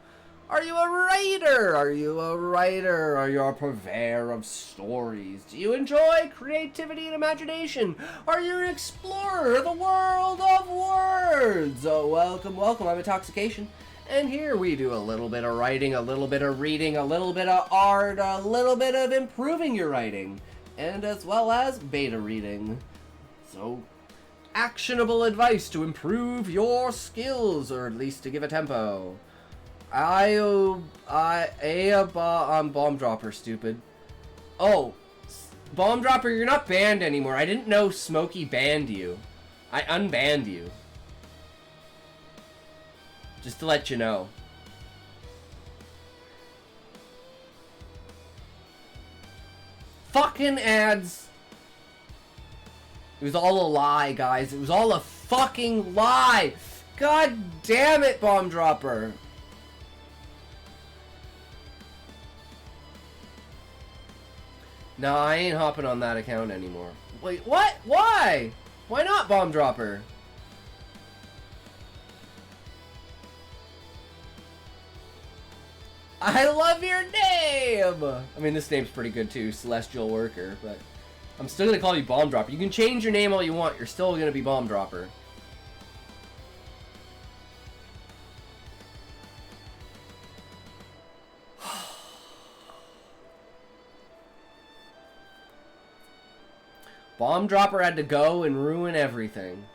Are you a writer? Are you a writer? Are you a purveyor of stories? Do you enjoy creativity and imagination? Are you an explorer of the world of words? Oh, welcome, welcome. I'm Intoxication. And here we do a little bit of writing, a little bit of reading, a little bit of art, a little bit of improving your writing, and as well as beta reading. So, actionable advice to improve your skills, or at least to give a tempo. I'm Bomb Dropper, stupid. Oh, Bomb Dropper, you're not banned anymore. I didn't know Smokey banned you. I unbanned you. Just to let you know. Fucking ads. It was all a lie, guys. It was all a fucking lie. God damn it, Bomb Dropper. No, I ain't hopping on that account anymore. Wait, what? Why? Why not, Bomb Dropper? I love your name! I mean, this name's pretty good too, Celestial Worker, but I'm still gonna call you Bomb Dropper. You can change your name all you want, you're still gonna be Bomb Dropper. Bomb Dropper had to go and ruin everything.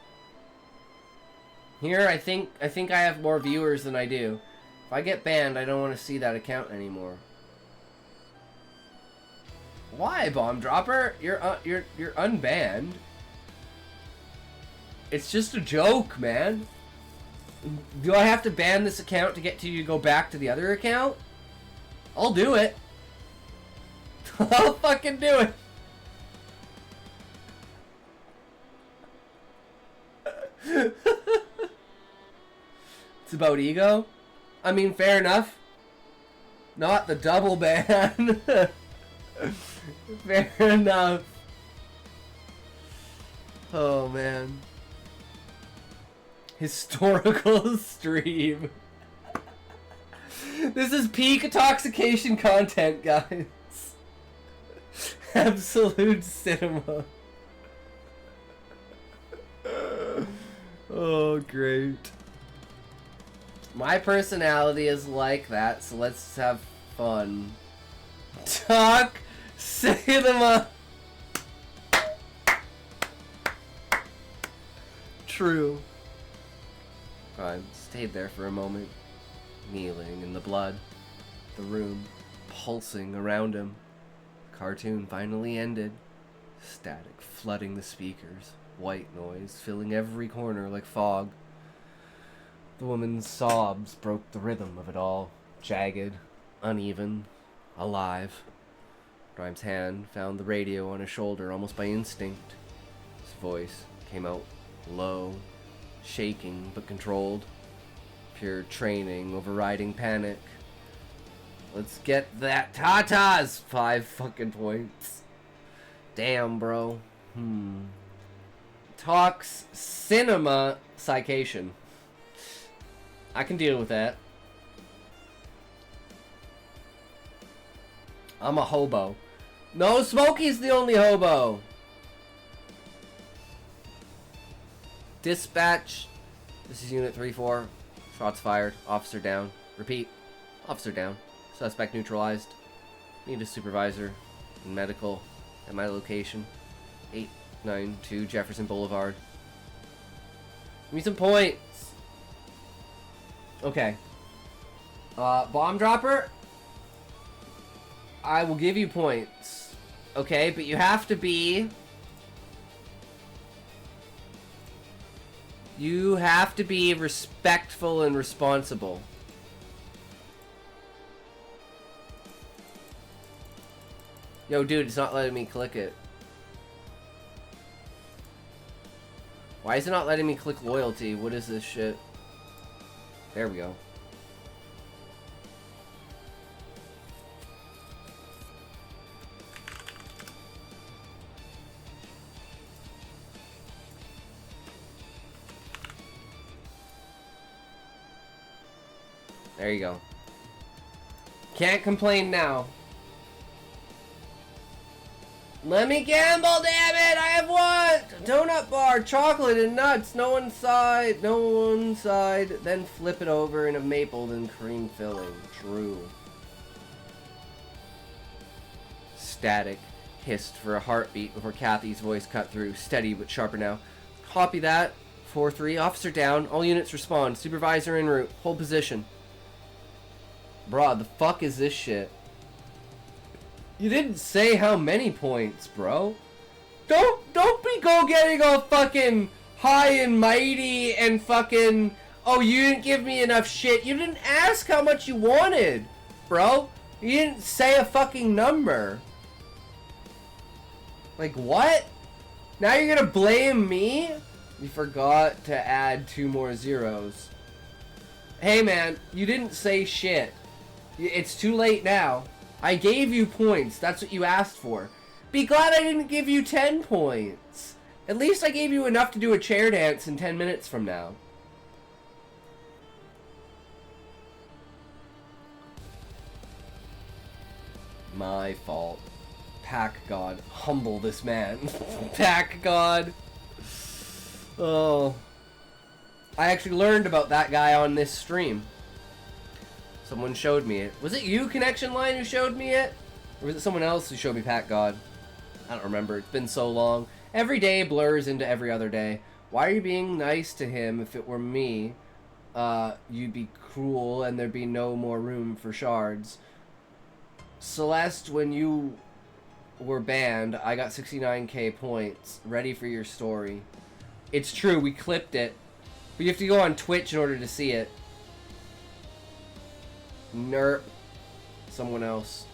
Here, I think I have more viewers than I do. If I get banned, I don't want to see that account anymore. Why, Bomb Dropper? You're unbanned. It's just a joke, man. Do I have to ban this account to get you to go back to the other account? I'll do it. I'll fucking do it. It's about ego? I mean, fair enough. Not the double ban. Fair enough. Oh, man. Historical stream. This is peak intoxication content, guys. Absolute cinema. Oh, great. My personality is like that, so let's have fun. Talk cinema. True. I stayed there for a moment, kneeling in the blood, the room pulsing around him. The cartoon finally ended, static flooding the speakers, white noise filling every corner like fog. The woman's sobs broke the rhythm of it all, jagged, uneven, alive. Grimes' hand found the radio on his shoulder almost by instinct. His voice came out low, shaking but controlled. Pure training overriding panic. Let's get that tatas! 5 fucking points. Damn, bro. Talks cinema citation. I can deal with that. I'm a hobo. No, Smokey's the only hobo. Dispatch. This is Unit 3-4. Shots fired. Officer down. Repeat. Officer down. Suspect neutralized. Need a supervisor and medical at my location. 892 Jefferson Boulevard. Give me some points. Okay. Bomb Dropper, I will give you points. Okay, but you have to be You have to be respectful and responsible. Yo, dude, it's not letting me click it. Why is it not letting me click loyalty? What is this shit? There we go. There you go. Can't complain now. Let me gamble, damn it! I have what? Donut bar, chocolate and nuts. No one side, no one side. Then flip it over in a maple, then cream filling. True. Static hissed for a heartbeat before Kathy's voice cut through. Steady but sharper now. Copy that. 4-3. Officer down. All units respond. Supervisor en route. Hold position. Bruh, the fuck is this shit? You didn't say how many points, bro. Don't be getting all fucking high and mighty and fucking, oh, you didn't give me enough shit. You didn't ask how much you wanted, bro. You didn't say a fucking number. Like, what? Now you're gonna blame me? You forgot to add 2 more zeros. Hey, man, you didn't say shit. It's too late now. I gave you points. That's what you asked for. Be glad I didn't give you 10 points. At least I gave you enough to do a chair dance in 10 minutes from now. My fault. Pack God. Humble this man. Pack God. Oh. I actually learned about that guy on this stream. Someone showed me it. Was it you, Connection Line, who showed me it? Or was it someone else who showed me Pack God? I don't remember. It's been so long. Every day blurs into every other day. Why are you being nice to him? If it were me, you'd be cruel and there'd be no more room for shards. Celeste, when you were banned, I got 69k points. Ready for your story. It's true, we clipped it. But you have to go on Twitch in order to see it. Nerp. Someone else.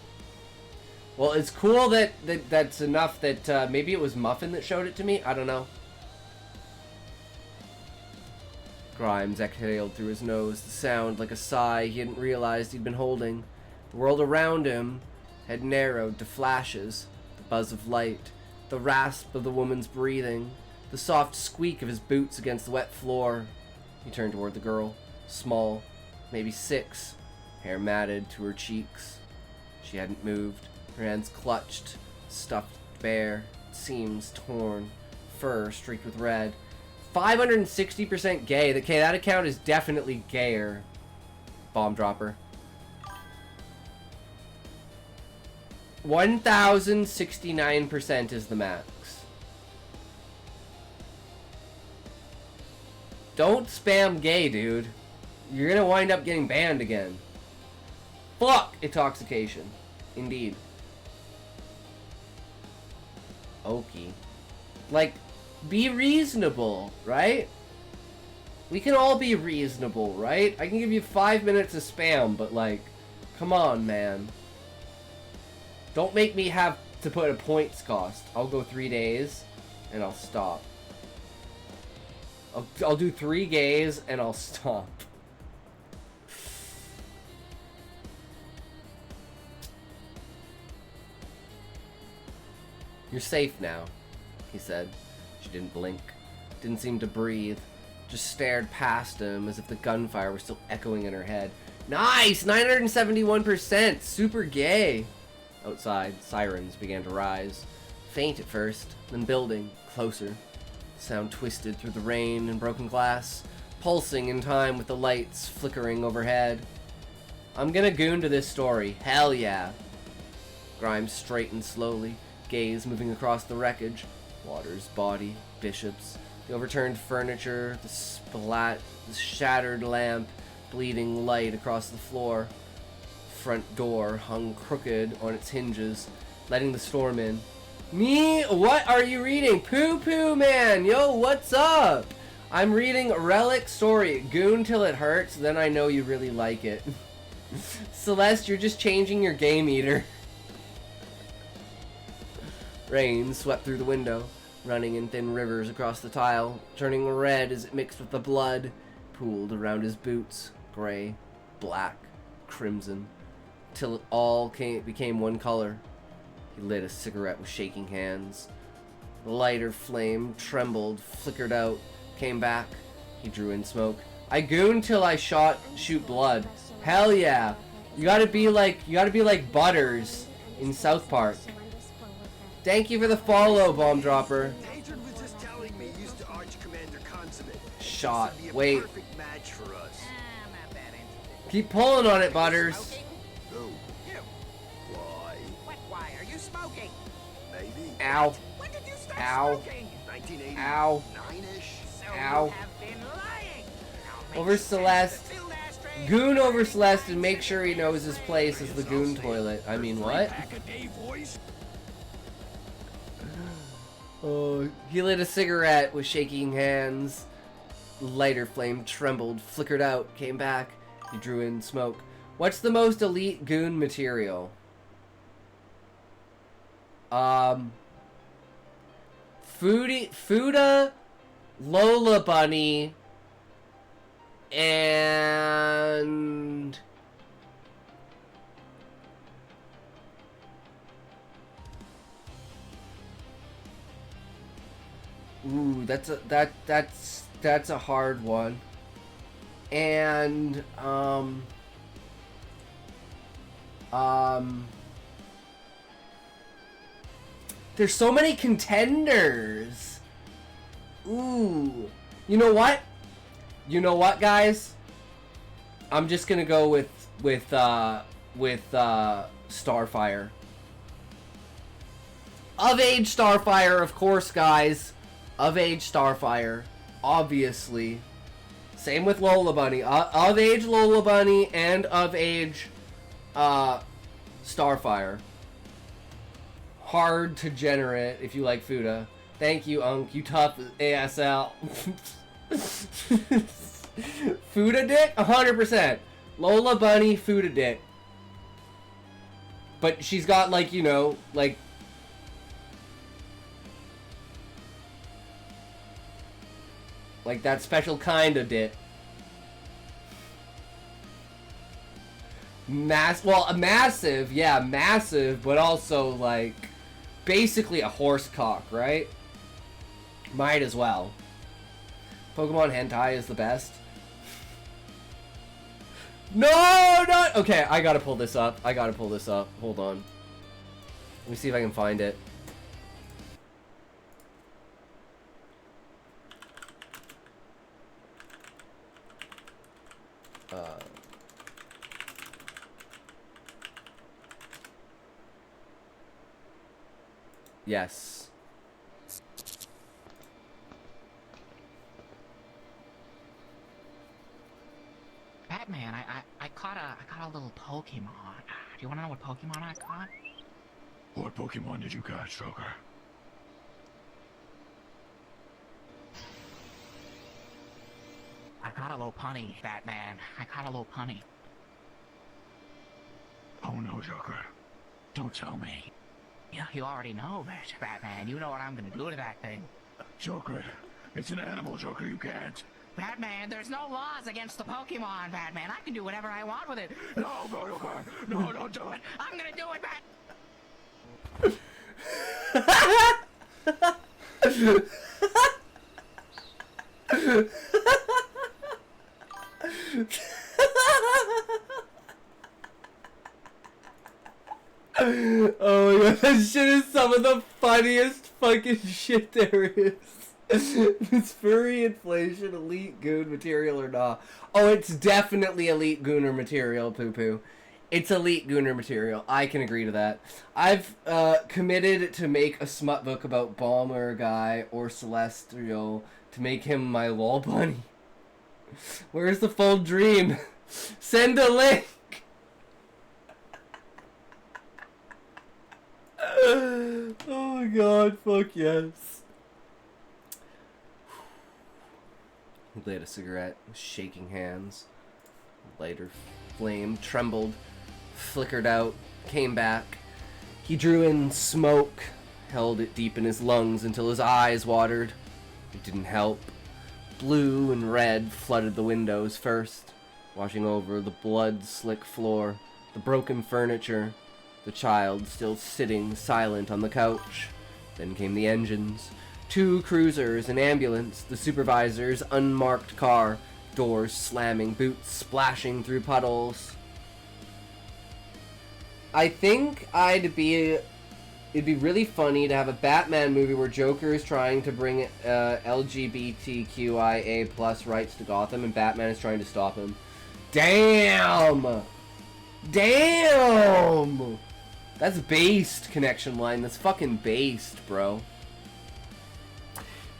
Well, it's cool that's enough that maybe it was Muffin that showed it to me. I don't know. Grimes exhaled through his nose, the sound like a sigh he hadn't realized he'd been holding. The world around him had narrowed to flashes, the buzz of light, the rasp of the woman's breathing, the soft squeak of his boots against the wet floor. He turned toward the girl, small, maybe 6, hair matted to her cheeks. She hadn't moved, her hands clutched, stuffed bare, seams torn, fur streaked with red. 560% gay. Okay, that account is definitely gayer. Bomb dropper. 1069% is the max. Don't spam gay, dude. You're gonna wind up getting banned again. Fuck intoxication. Indeed. Okie. Like, be reasonable, right? We can all be reasonable, right? I can give you 5 minutes of spam, but like, come on, man. Don't make me have to put a points cost. I'll go 3 days, and I'll stop. I'll do 3 gays, and I'll stop. You're safe now, he said. She didn't blink, didn't seem to breathe, just stared past him as if the gunfire were still echoing in her head. Nice! 971%! Super gay! Outside, sirens began to rise. Faint at first, then building, closer. Sound twisted through the rain and broken glass, pulsing in time with the lights flickering overhead. I'm gonna goon to this story. Hell yeah! Grimes straightened slowly, gaze moving across the wreckage. Waters' body, Bishop's, the overturned furniture, the shattered lamp, bleeding light across the floor. Front door hung crooked on its hinges, letting the storm in. Me? What are you reading? Poo Poo Man! Yo, what's up? I'm reading Relic Story. Goon till it hurts, then I know you really like it. Celeste, you're just changing your game eater. Rain swept through the window, running in thin rivers across the tile, turning red as it mixed with the blood pooled around his boots. Gray, black, crimson, till it all became one color. He lit a cigarette with shaking hands. The lighter flame trembled, flickered out, came back. He drew in smoke. I goon till I shoot blood. Hell yeah! You gotta be like Butters in South Park. Thank you for the follow, Bomb Dropper. Adrian was just telling me used to Arch Commander Consummate. Shot. This would be a Wait. perfect match for us. I'm not that interested. Keep pulling on it, Butters. Who? You. Why? What? Why are you smoking? Maybe. Ow. When did you start Ow. smoking? 1989-ish. So Ow. you have been lying. Now make Over sense. Celeste. The filled ashtray Goon is over burning Celeste and lines make sure he knows his place as the goon toilet. I mean, what? Oh, he lit a cigarette with shaking hands. Lighter flame trembled, flickered out, came back. He drew in smoke. What's the most elite goon material? Fuda, Lola Bunny, and ooh, that's a hard one. And there's so many contenders. Ooh. You know what? You know what, guys? I'm just gonna go with Starfire. Of age Starfire, of course, guys. Of age Starfire, obviously. Same with Lola Bunny. Of age Lola Bunny and of age Starfire. Hard to generate if you like Fuda. Thank you, Unk. You tough ASL. Fuda dick? 100%. Lola Bunny, Fuda dick. But she's got, like, you know, like... like that special kind of dick. Massive, yeah, massive, but also, like, basically a horse cock, right? Might as well. Pokemon hentai is the best. No, not... okay, I gotta pull this up. Hold on. Let me see if I can find it. Yes. Batman, I caught a little Pokemon. Do you want to know what Pokemon I caught? What Pokemon did you catch, Joker? I caught a little punny, Batman. I caught a little punny. Oh no, Joker. Don't tell me. Yeah, you already know, Batman. You know what I'm gonna do to that thing. Joker, it's an animal, Joker, you can't. Batman, there's no laws against the Pokemon, Batman. I can do whatever I want with it. No, Joker. No, don't do it. I'm gonna do it, Oh my god, that shit is some of the funniest fucking shit there is. It's furry inflation, elite goon material or not? Oh, it's definitely elite gooner material, poo poo. It's elite gooner material. I can agree to that. I've committed to make a smut book about Bomber Guy or Celestial to make him my lol bunny. Where's the full dream? Send a link! Oh my god, fuck yes. He lit a cigarette, shaking hands. Lighter flame trembled, flickered out, came back. He drew in smoke, held it deep in his lungs until his eyes watered. It didn't help. Blue and red flooded the windows first, washing over the blood-slick floor, the broken furniture, the child still sitting silent on the couch. Then came the engines. 2 cruisers, an ambulance, the supervisor's unmarked car, doors slamming, boots splashing through puddles. I think it'd be really funny to have a Batman movie where Joker is trying to bring LGBTQIA plus rights to Gotham and Batman is trying to stop him. Damn! Damn! That's based, connection line. That's fucking based, bro.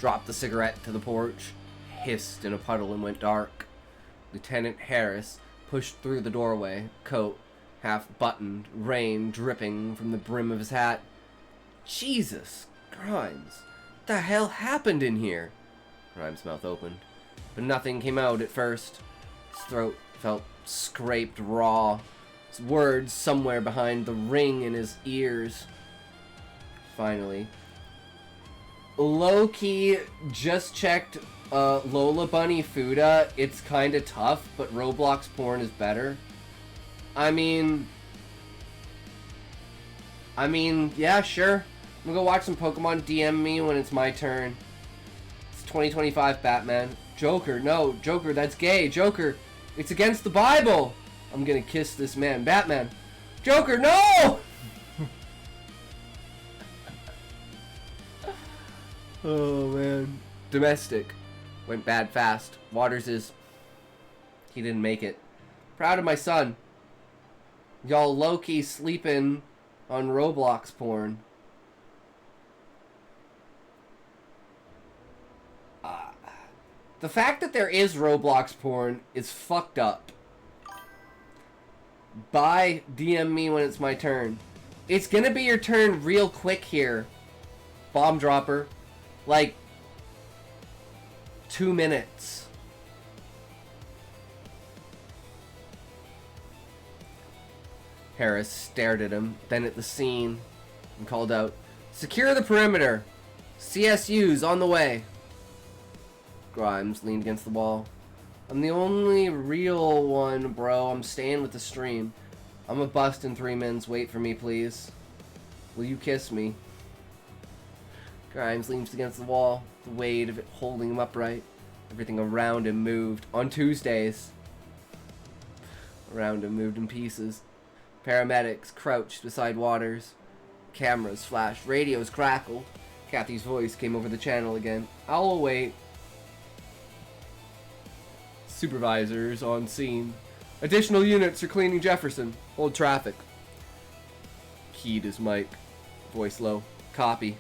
Dropped the cigarette to the porch, hissed in a puddle and went dark. Lieutenant Harris pushed through the doorway, coat half buttoned, rain dripping from the brim of his hat. Jesus, Grimes, what the hell happened in here? Grimes' mouth opened, but nothing came out at first. His throat felt scraped raw, his words somewhere behind the ring in his ears. Finally, low-key just checked Lola Bunny Fuda. It's kinda tough, but Roblox porn is better. I mean, yeah, sure. I'm gonna go watch some Pokemon. DM me when it's my turn. It's 2025 Batman. Joker, no. Joker, that's gay. Joker, it's against the Bible. I'm gonna kiss this man. Batman. Joker, no! Oh, man. Domestic. Went bad fast. Waters is... He didn't make it. Proud of my son. Y'all low-key sleeping on Roblox porn. The fact that there is Roblox porn is fucked up. Bye. DM me when it's my turn. It's gonna be your turn real quick here. Bomb dropper. Like 2 minutes. Harris stared at him, then at the scene, and called out, "Secure the perimeter! CSU's on the way!" Grimes leaned against the wall. "I'm the only real one, bro. I'm staying with the stream. I'm a bust in 3 minutes. Wait for me, please. Will you kiss me?" Grimes leans against the wall, the weight of it holding him upright. Everything around him moved. On Tuesdays, around him moved in pieces. Paramedics crouched beside Waters. Cameras flashed. Radios crackled. Kathy's voice came over the channel again. "I'll wait." Supervisors on scene. "Additional units are cleaning Jefferson. Hold traffic." Keyed his mic. Voice low. "Copy."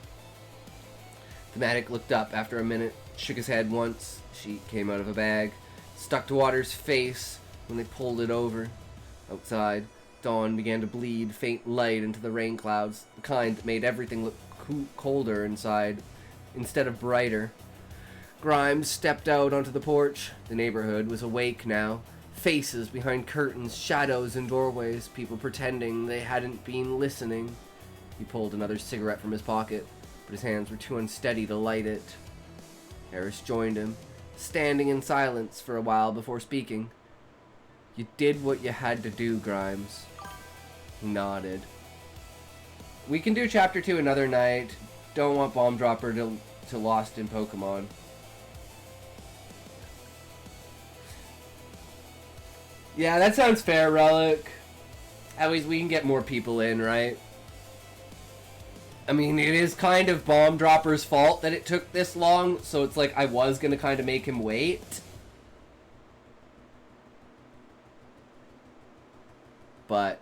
The medic looked up after a minute, shook his head once. She came out of a bag, stuck to Waters' face when they pulled it over. Outside, dawn began to bleed faint light into the rain clouds, the kind that made everything look colder inside instead of brighter. Grimes stepped out onto the porch. The neighborhood was awake now. Faces behind curtains, shadows in doorways, people pretending they hadn't been listening. He pulled another cigarette from his pocket, but his hands were too unsteady to light it. Harris joined him, standing in silence for a while before speaking. "You did what you had to do, Grimes." He nodded. "We can do chapter 2 another night. Don't want Bomb Dropper to Lost in Pokemon." Yeah, that sounds fair, Relic. At least we can get more people in, right? I mean, it is kind of Bomb Dropper's fault that it took this long, so it's like I was gonna kind of make him wait. But...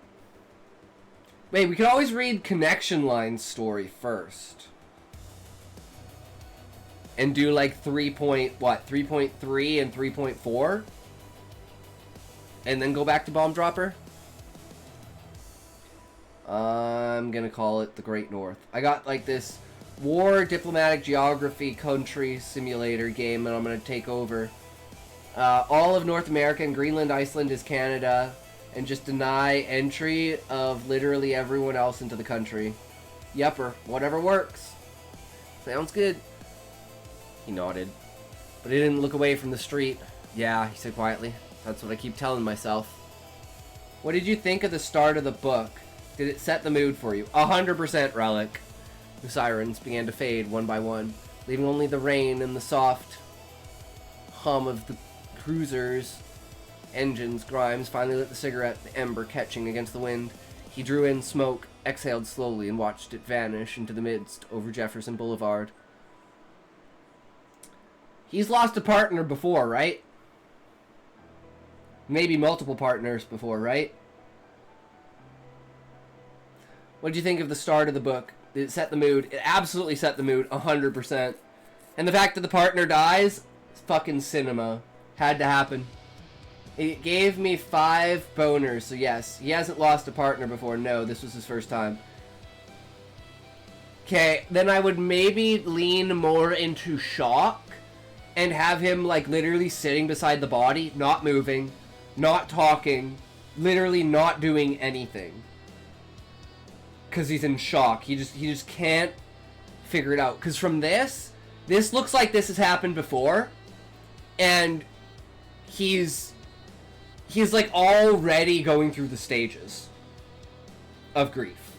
Wait, we could always read Connection Line's story first. And do like 3.3 and 3.4? And then go back to Bomb Dropper? I'm gonna call it the Great North. I got like this war, diplomatic, geography, country simulator game that I'm gonna take over All of North America and Greenland, Iceland is Canada, and just deny entry of literally everyone else into the country. Yupper, whatever works. Sounds good. He nodded, but he didn't look away from the street. Yeah, he said quietly. That's what I keep telling myself. What did you think of the start of the book? Did it set the mood for you? 100%, Relic. The sirens began to fade one by one, leaving only the rain and the soft hum of the cruiser's engines. Grimes finally lit the cigarette, the ember catching against the wind. He drew in smoke, exhaled slowly, and watched it vanish into the midst over Jefferson Boulevard. He's lost a partner before, right? Maybe multiple partners before, right? What did you think of the start of the book? Did it set the mood? It absolutely set the mood, 100%. And the fact that the partner dies, it's fucking cinema. Had to happen. It gave me 5 boners, so yes. He hasn't lost a partner before. No, this was his first time. Okay, then I would maybe lean more into shock and have him, like, literally sitting beside the body, not moving, not talking, literally not doing anything. Because he's in shock. He just can't figure it out. Because from this looks like this has happened before, and he's like already going through the stages of grief.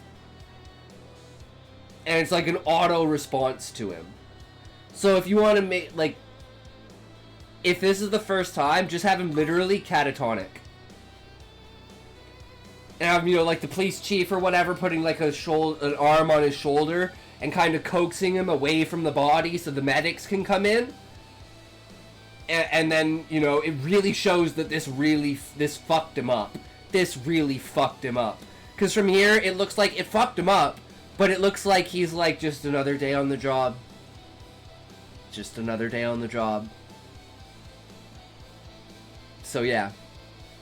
And it's like an auto response to him. So if you want to make, like, if this is the first time, just have him literally catatonic. And have, you know, like the police chief or whatever putting like an arm on his shoulder and kind of coaxing him away from the body so the medics can come in. And then, you know, it really shows that this fucked him up. This really fucked him up. Because from here, it looks like it fucked him up, but it looks like he's like, just another day on the job. Just another day on the job. So yeah.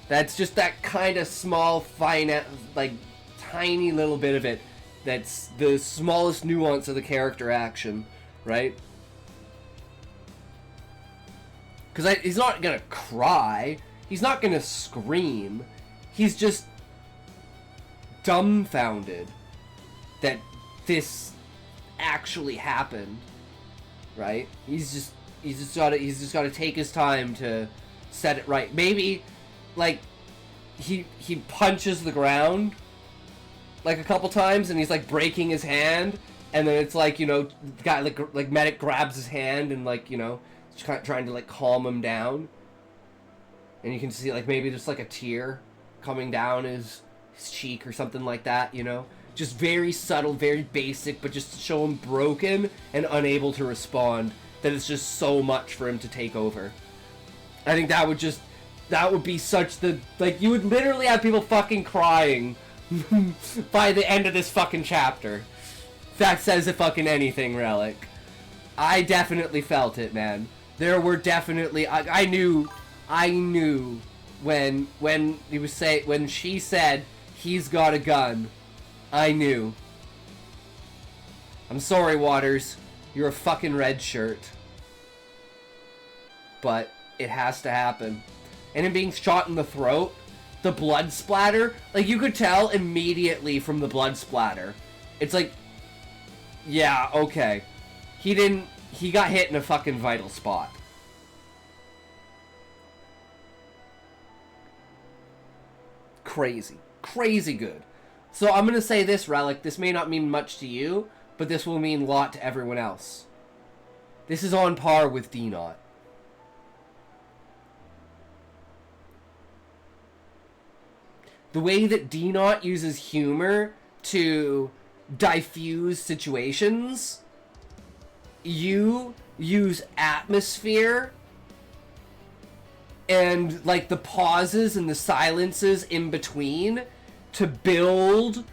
That's just that kind of small, fine, like, tiny little bit of it. That's the smallest nuance of the character action, right? Because he's not going to cry. He's not going to scream. He's just dumbfounded that this actually happened, right? He's just got to take his time to set it right. Maybe, like, he punches the ground like a couple times and he's like breaking his hand, and then it's like, you know, the guy like medic grabs his hand and, like, you know, trying to like calm him down, and you can see like maybe just like a tear coming down his cheek or something like that, you know, just very subtle, very basic, but just to show him broken and unable to respond, that it's just so much for him to take over. I think that would be such the, like, you would literally have people fucking crying by the end of this fucking chapter. That says it fucking anything, Relic. I definitely felt it, man. There were definitely, I knew when she said he's got a gun, I knew. I'm sorry, Waters. You're a fucking red shirt. But it has to happen. And him being shot in the throat, the blood splatter, like, you could tell immediately from the blood splatter. It's like, yeah, okay. He got hit in a fucking vital spot. Crazy. Crazy good. So I'm going to say this, Relic. This may not mean much to you, but this will mean a lot to everyone else. This is on par with D-Naught. The way that D-Naught uses humor to diffuse situations, you use atmosphere and, like, the pauses and the silences in between to build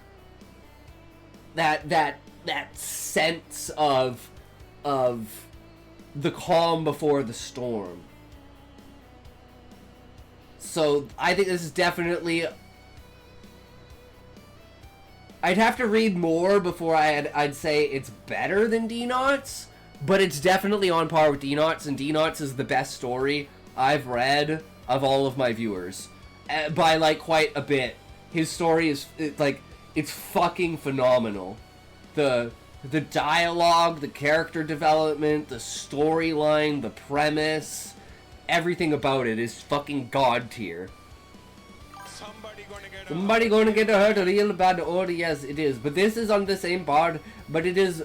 that sense of the calm before the storm. So I think this is definitely, I'd have to read more before I'd say it's better than D-Naught's, but it's definitely on par with D-Naught's, and D-Naught's is the best story I've read of all of my viewers, by like quite a bit. His story is it's fucking phenomenal. The dialogue, the character development, the storyline, the premise, everything about it is fucking god tier. Somebody gonna get hurt real bad. Oh yes, it is. But this is on the same board. But it is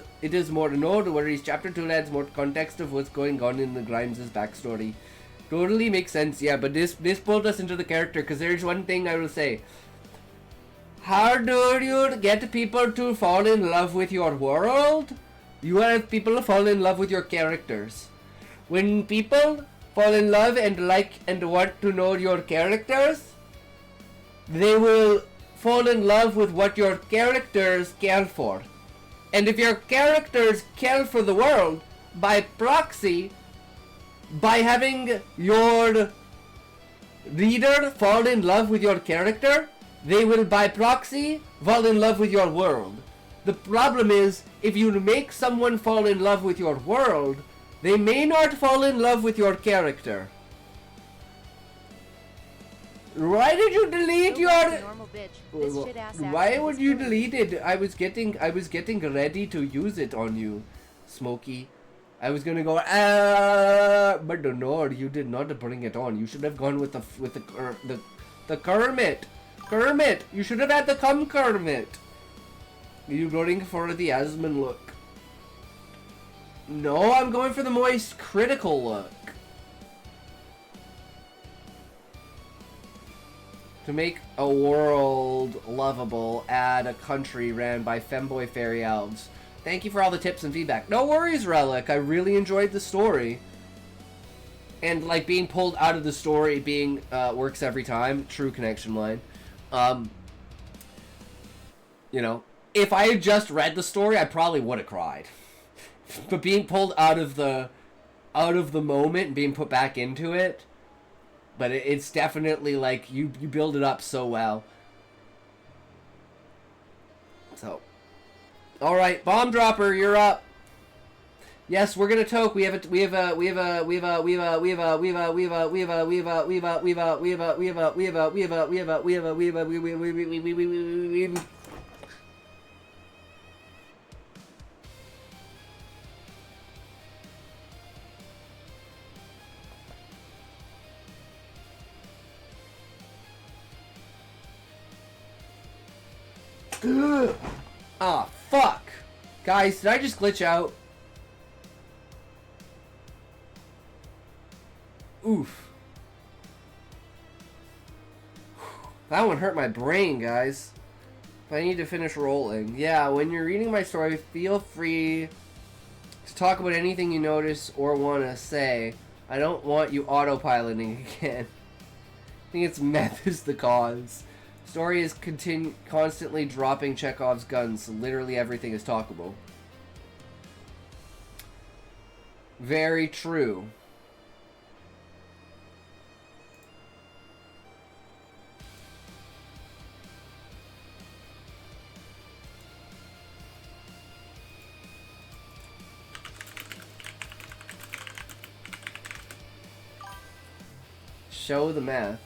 more. No worries. Chapter 2 adds more context of what's going on in the Grimes' backstory. Totally makes sense. Yeah, but this pulled us into the character. Because there's one thing I will say. How do you get people to fall in love with your world? You have people fall in love with your characters. When people fall in love and like and want to know your characters, they will fall in love with what your characters care for. And if your characters care for the world, by proxy, by having your reader fall in love with your character, they will by proxy fall in love with your world. The problem is, if you make someone fall in love with your world, they may not fall in love with your character. Why did you delete your... Normal bitch. This shit ass Why would you delete it? I was getting ready to use it on you, Smokey. I was gonna go, but no, you did not bring it on. You should have gone with the Kermit. Kermit, you should have had the Kermit. You going for the Asmon look? No, I'm going for the moist critical look. To make a world lovable, add a country ran by femboy fairy elves. Thank you for all the tips and feedback. No worries, Relic. I really enjoyed the story. And, like, being pulled out of the story being, works every time. True connection line. You know, if I had just read the story, I probably would have cried. But being pulled out of the moment and being put back into it, but it's definitely, like, you build it up so well. So, all right, Bomb Dropper, you're up. Yes, we're gonna toke. We have Ah, fuck. Guys, did I just glitch out? Oof. That one hurt my brain, guys. But I need to finish rolling. Yeah, when you're reading my story, feel free to talk about anything you notice or want to say. I don't want you autopiloting again. I think it's meth is the cause. Story is constantly dropping Chekhov's guns, so literally everything is talkable. Very true. Show the math.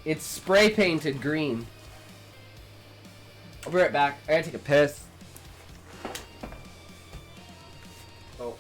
It's spray painted green. I'll be right back. I gotta take a piss. Oh.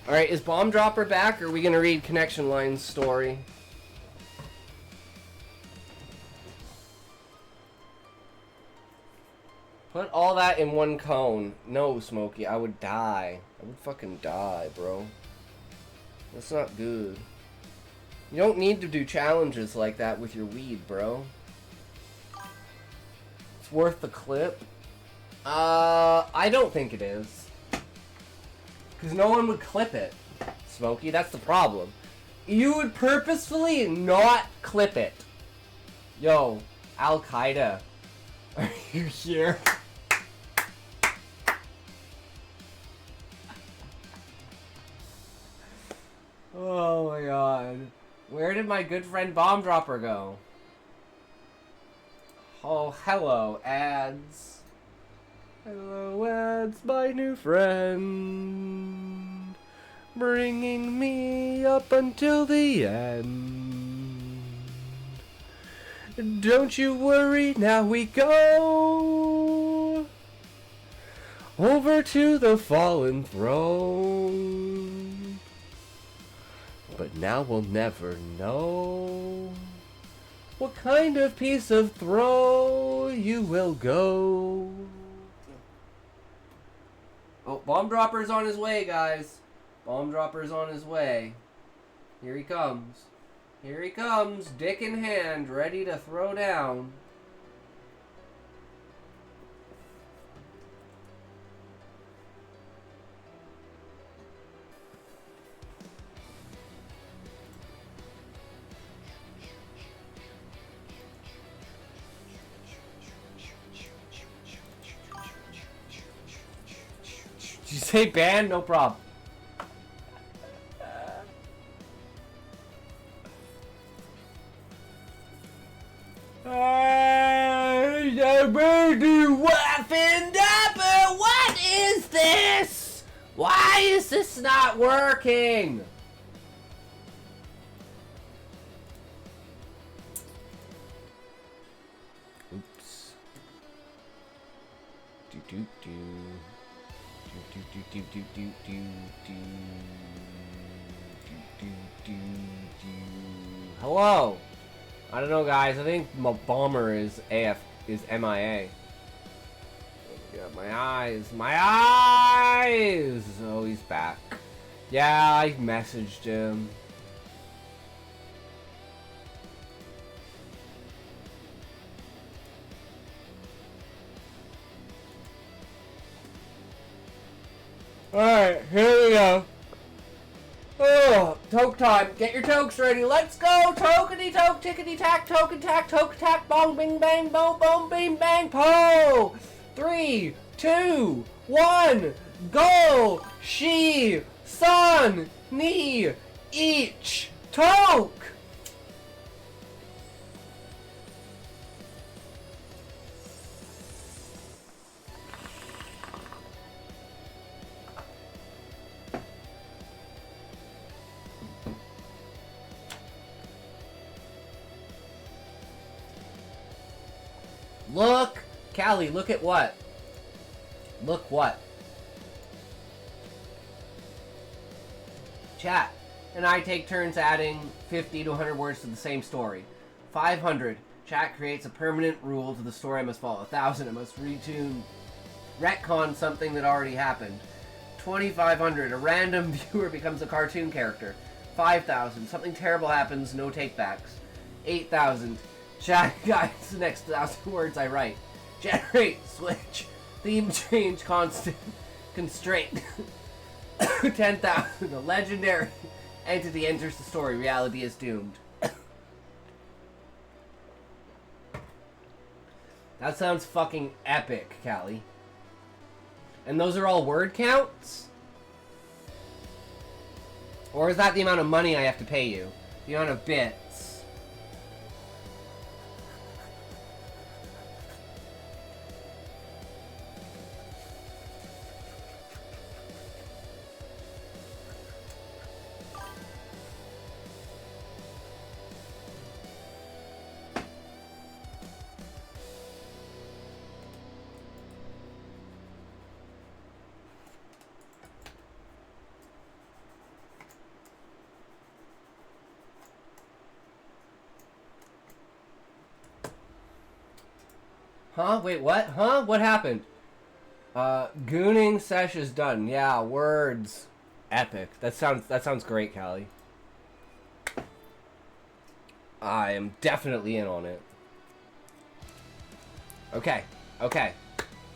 Alright, is Bomb Dropper back, or are we gonna read Connection Line's story? Put all that in one cone. No, Smokey, I would die. I would fucking die, bro. That's not good. You don't need to do challenges like that with your weed, bro. It's worth the clip. I don't think it is. Because no one would clip it, Smokey. That's the problem. You would purposefully not clip it. Yo, Al-Qaeda. Are you here? Oh my god. Where did my good friend Bomb Dropper go? Oh, hello, ads. Hello, ads, my new friend. Bringing me up until the end. Don't you worry, now we go over to the fallen throne. But now we'll never know what kind of piece of throw you will go. Oh, Bomb Dropper's on his way, guys. Bomb Dropper's on his way. Here he comes. Here he comes, dick in hand, ready to throw down. Did you say ban? No problem. What is this? Why is this not working? Oops. Do do do. Do do do do do do do do do do. Hello. I don't know, guys. I think my bomber is MIA. Yeah, my eyes. Oh, he's back. Yeah, I messaged him. Alright, here we go. Oh, toke time. Get your tokes ready. Let's go. Tokety toke, tickety tack, token tack, toke tack, bong, bing, bang, boom, boom, beam, bang, po. 3, 2, 1, go. She, son, ni, each, toke. Look! Callie, look at what? Look what? Chat. And I take turns adding 50 to 100 words to the same story. 500. Chat creates a permanent rule to the story I must follow. 1,000. I must retcon something that already happened. 2,500. A random viewer becomes a cartoon character. 5,000. Something terrible happens, no takebacks. 8,000. Chat guides the next 1,000 words I write. Generate, switch, theme change, constant, constraint. 10,000. A legendary entity enters the story. Reality is doomed. That sounds fucking epic, Callie. And those are all word counts? Or is that the amount of money I have to pay you? The amount of bits? Huh? Wait, what? Huh? What happened? Gooning sesh is done. Yeah, words. Epic. That sounds great, Callie. I am definitely in on it. Okay. Okay.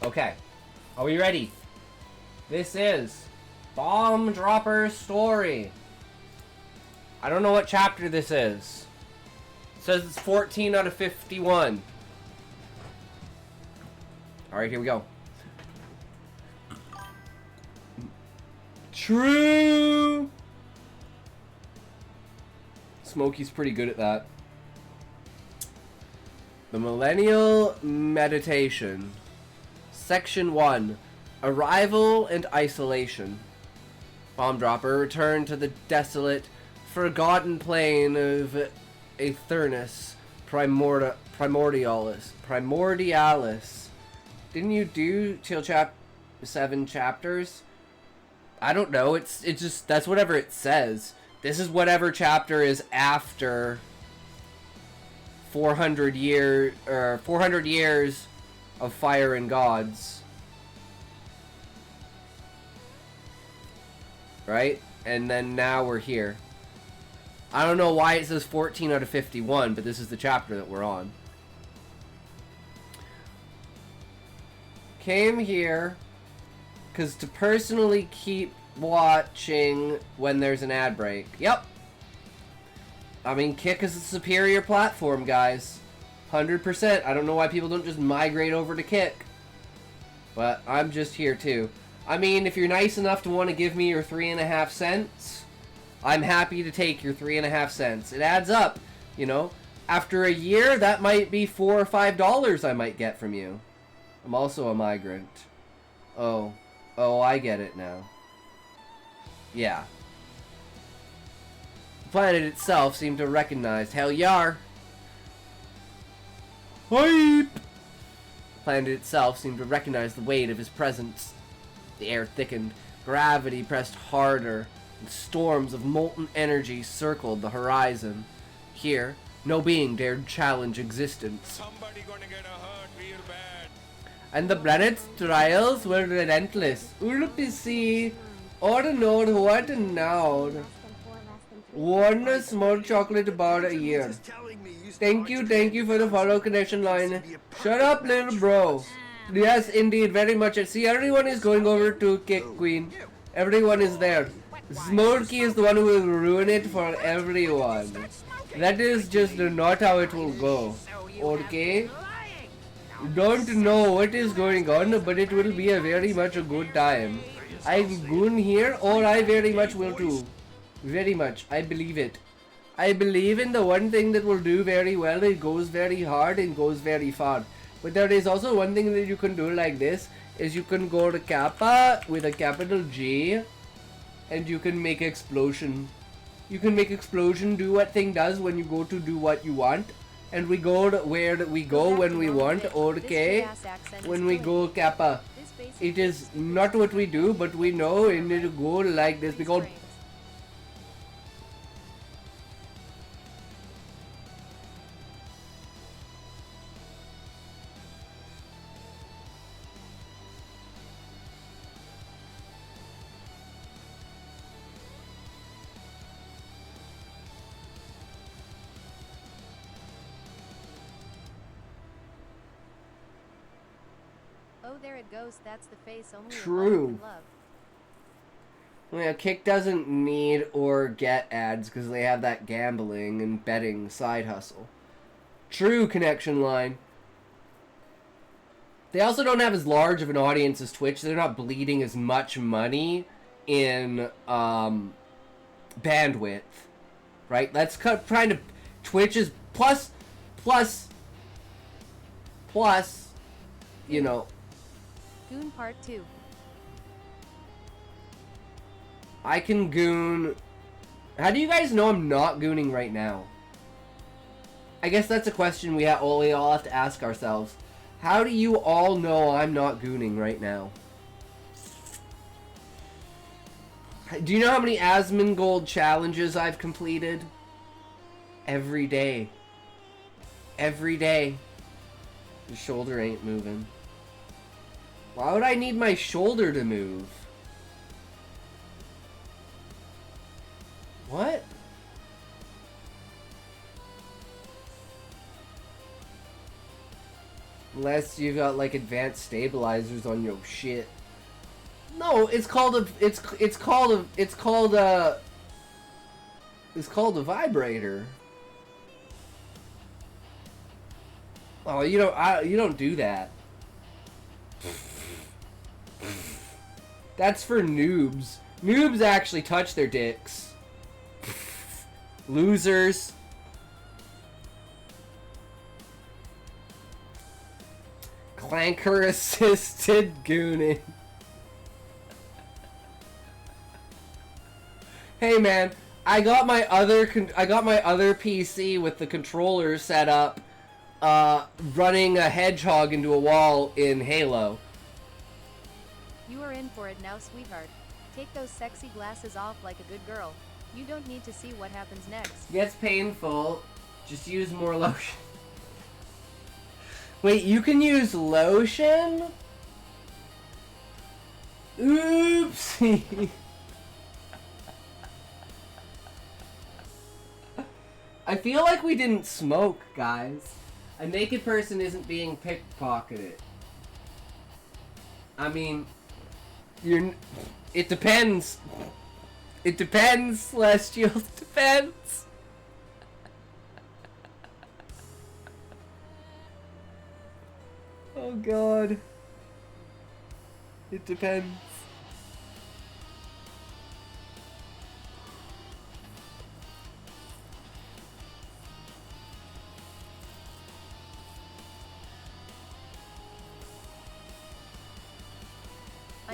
Okay. Are we ready? This is Bomb Dropper's story. I don't know what chapter this is. It says it's 14 out of 51. Alright, here we go. True! Smokey's pretty good at that. The Millennial Meditation. Section 1. Arrival and Isolation. Bomb Dropper returned to the desolate, forgotten plain of Aethernus Primordialis. Didn't you do till 7 chapters? I don't know. It's just, that's whatever it says. This is whatever chapter is after 400 years of Fire and Gods. Right? And then now we're here. I don't know why it says 14 out of 51, but this is the chapter that we're on. Came here because to personally keep watching when there's an ad break. Yep. I mean, Kick is a superior platform, guys. 100%. I don't know why people don't just migrate over to Kick. But I'm just here too. I mean, if you're nice enough to want to give me your 3.5 cents, I'm happy to take your 3.5 cents. It adds up, you know. After a year, that might be $4 or $5 I might get from you. I'm also a migrant. Oh, I get it now. Yeah. The planet itself seemed to recognize Hell Yar. Hype! The planet itself seemed to recognize the weight of his presence. The air thickened, gravity pressed harder, and storms of molten energy circled the horizon. Here, no being dared challenge existence. Somebody gonna get hurt real bad. And the planet's trials were relentless. Ulpisi, or node, what now? One small chocolate bar a year. Thank you for the follow connection line. Shut up, little bro. Yes, indeed, very much. See, everyone is going over to Kick Queen. Everyone is there. Smokey is the one who will ruin it for everyone. That is just not how it will go. Okay? Don't know what is going on, but it will be a very much a good time. I'm goon here, or I very much will too. Very much. I believe it. I believe in the one thing that will do very well. It goes very hard and goes very far. But there is also one thing that you can do like this, is you can go to Kappa with a capital G, and you can make explosion. You can make explosion do what thing does when you go to do what you want, and we go to where we go when we want, okay? When we go Kappa. It is not what we do, but we know and it'll go like this because... Oh, there it goes. That's the face only a True. mother can love. Yeah, Kick doesn't need or get ads because they have that gambling and betting side hustle. True connection line. They also don't have as large of an audience as Twitch. They're not bleeding as much money in bandwidth, right? That's trying to... Twitch is plus, you know... Goon Part 2. I can goon... How do you guys know I'm not gooning right now? I guess that's a question we all have to ask ourselves. How do you all know I'm not gooning right now? Do you know how many Asmongold challenges I've completed? Every day. Every day. Your shoulder ain't moving. Why would I need my shoulder to move? What? Unless you got like advanced stabilizers on your shit. No, it's called a vibrator. Oh, you don't do that. That's for noobs. Noobs actually touch their dicks. Losers. Clanker assisted gooning. Hey man, I got my other PC with the controller set up, running a hedgehog into a wall in Halo. You are in for it now, sweetheart. Take those sexy glasses off like a good girl. You don't need to see what happens next. Gets painful. Just use more lotion. Wait, you can use lotion? Oopsie. I feel like we didn't smoke, guys. A naked person isn't being pickpocketed. I mean, it depends. It depends, Celestial. It depends. Oh god. It depends.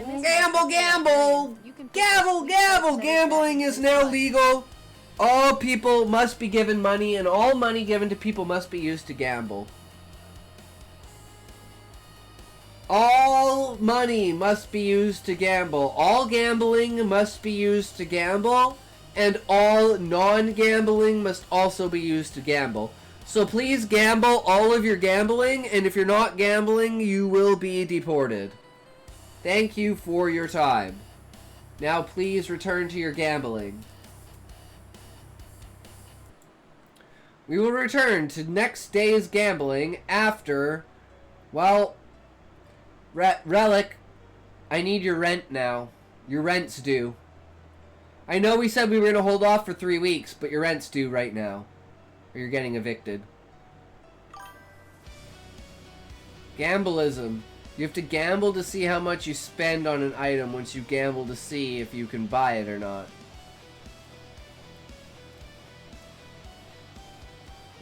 Gamble, gamble! Gavel, gavel! Gambling is now legal. All people must be given money, and all money given to people must be used to gamble. All money must be used to gamble. All gambling must be used to gamble, and all non-gambling must also be used to gamble. So please gamble all of your gambling, and if you're not gambling, you will be deported. Thank you for your time. Now please return to your gambling. We will return to next day's gambling after, well, Relic, I need your rent now. Your rent's due. I know we said we were going to hold off for 3 weeks, but your rent's due right now. Or you're getting evicted. Gambleism. You have to gamble to see how much you spend on an item once you gamble to see if you can buy it or not.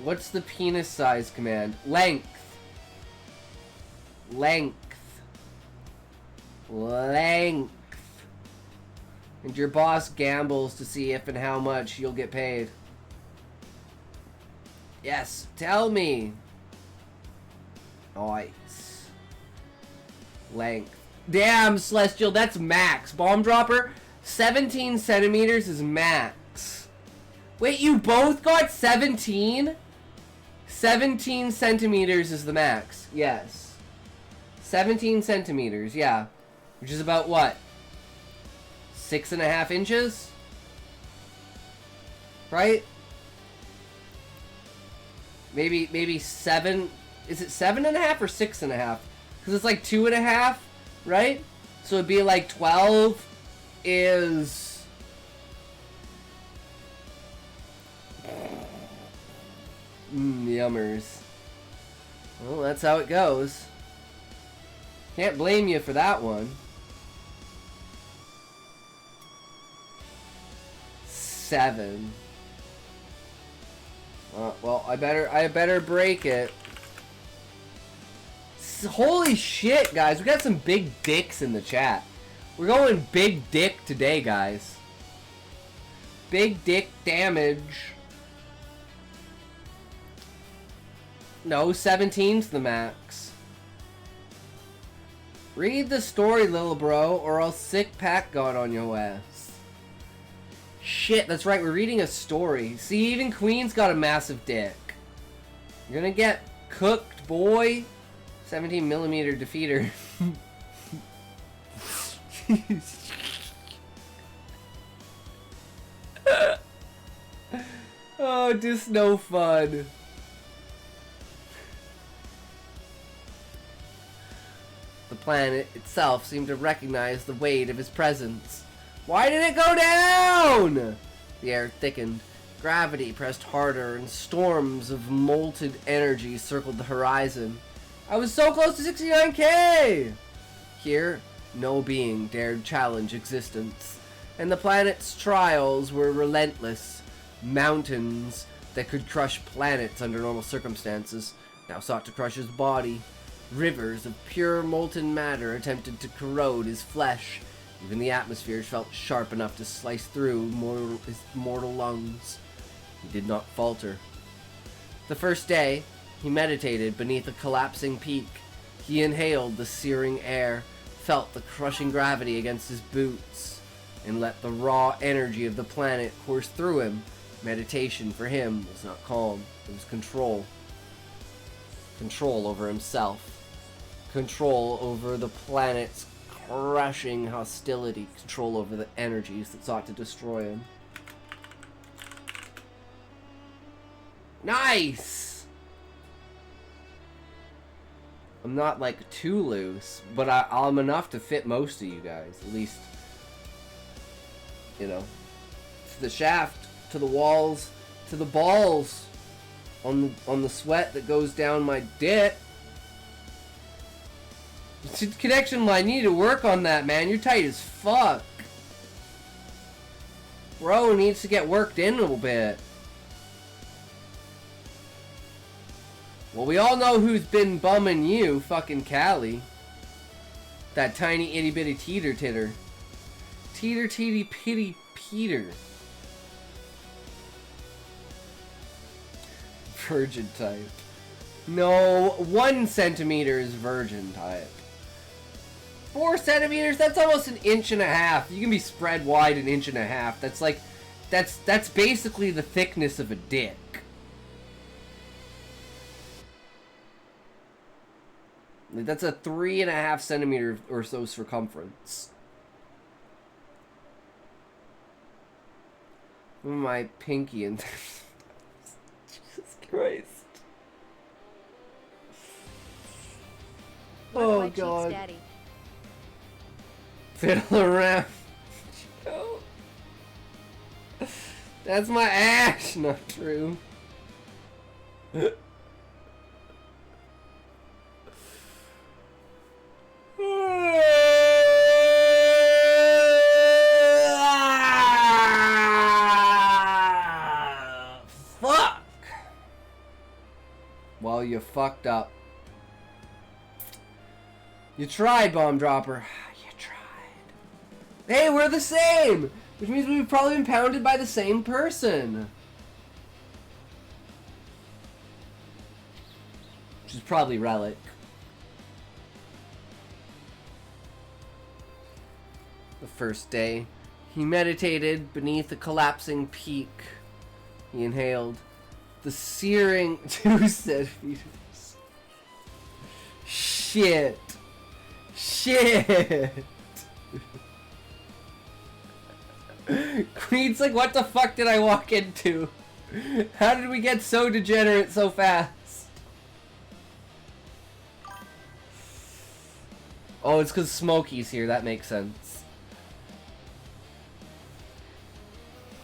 What's the penis size command? Length. Length. Length. And your boss gambles to see if and how much you'll get paid. Yes, tell me. Nice. Length. Damn, Celestial, that's max. Bomb dropper, 17 centimeters is max. Wait, you both got 17? 17 centimeters is the max. Yes. 17 centimeters, yeah. Which is about what? 6.5 inches? Right? Maybe 7. Is it 7.5 or 6.5? Because it's like 2.5, right? So it'd be like 12 is... yummers. Well, that's how it goes. Can't blame you for that one. 7. Well, I better break it. Holy shit, guys. We got some big dicks in the chat. We're going big dick today, guys. Big dick damage. No, 17's the max. Read the story, little bro, or I'll sick pack God on your ass. Shit, that's right. We're reading a story. See, even Queen's got a massive dick. You're gonna get cooked, boy. 17mm defeater. Oh, just no fun. The planet itself seemed to recognize the weight of his presence. Why did it go down? The air thickened. Gravity pressed harder, and storms of molten energy circled the horizon. I was so close to 69K! Here, no being dared challenge existence, and the planet's trials were relentless. Mountains that could crush planets under normal circumstances now sought to crush his body. Rivers of pure molten matter attempted to corrode his flesh. Even the atmosphere felt sharp enough to slice through his mortal lungs. He did not falter. The first day, he meditated beneath a collapsing peak. He inhaled the searing air, felt the crushing gravity against his boots, and let the raw energy of the planet course through him. Meditation for him was not calm, it was control. Control over himself. Control over the planet's crushing hostility. Control over the energies that sought to destroy him. Nice! I'm not like too loose, but I'm enough to fit most of you guys. At least, you know, to the shaft, to the walls, to the balls, on the sweat that goes down my dick. Connection line, you need to work on that, man. You're tight as fuck. Bro needs to get worked in a little bit. Well, we all know who's been bumming you, fucking Callie. That tiny itty bitty teeter titter. Teeter teety pitty Peter. Virgin type. No, 1 centimeter is virgin type. 4 centimeters, that's almost an inch and a half. You can be spread wide an inch and a half. That's like, that's basically the thickness of a dick. That's a 3.5 centimeter or so circumference. My pinky and Jesus Christ. Oh God. Daddy. Fiddle around. No. That's my ash. Not true. Fuck. Well, you fucked up. You tried, bomb dropper. You tried. Hey, we're the same! Which means we've probably been pounded by the same person. Which is probably Relic. The first day, he meditated beneath a collapsing peak. He inhaled the searing 2 centimeters. Shit. Shit. Queen's like, what the fuck did I walk into? How did we get so degenerate so fast? Oh, it's because Smokey's here. That makes sense.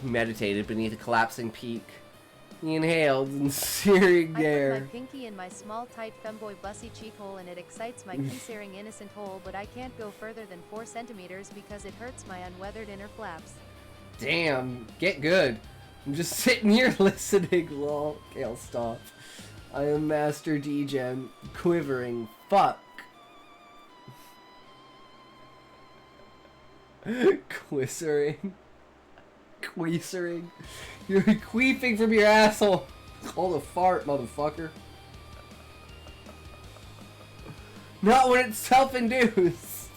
He meditated beneath a collapsing peak. He inhaled in searing air. I put my pinky in my small, tight femboy bussy cheek hole and it excites my key-searing innocent hole, but I can't go further than 4 centimeters because it hurts my unweathered inner flaps. Damn, get good. I'm just sitting here listening, lol. Okay, I'll stop. I am Master Degen, quivering. Fuck. Quissering. Queasering. You're queefing from your asshole. Call a fart, motherfucker. Not when it's self-induced.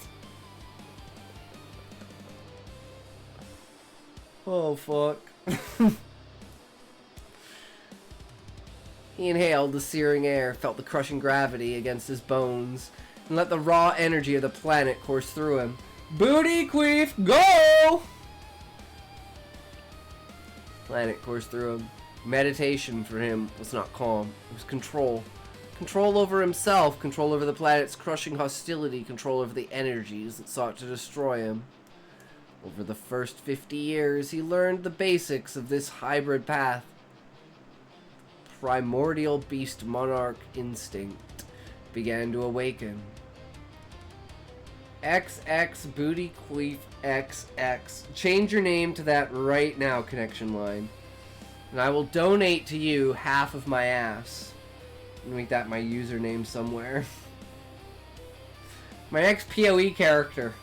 Oh, fuck. He inhaled the searing air, felt the crushing gravity against his bones, and let the raw energy of the planet course through him. Booty queef, go! Planet coursed through him. Meditation for him was not calm. It was control. Control over himself, control over the planet's crushing hostility, control over the energies that sought to destroy him. Over the first 50 years, he learned the basics of this hybrid path. Primordial beast monarch instinct began to awaken. XX Booty Queef XX. Change your name to that right now, connection line. And I will donate to you half of my ass. Make that my username somewhere. My next PoE character.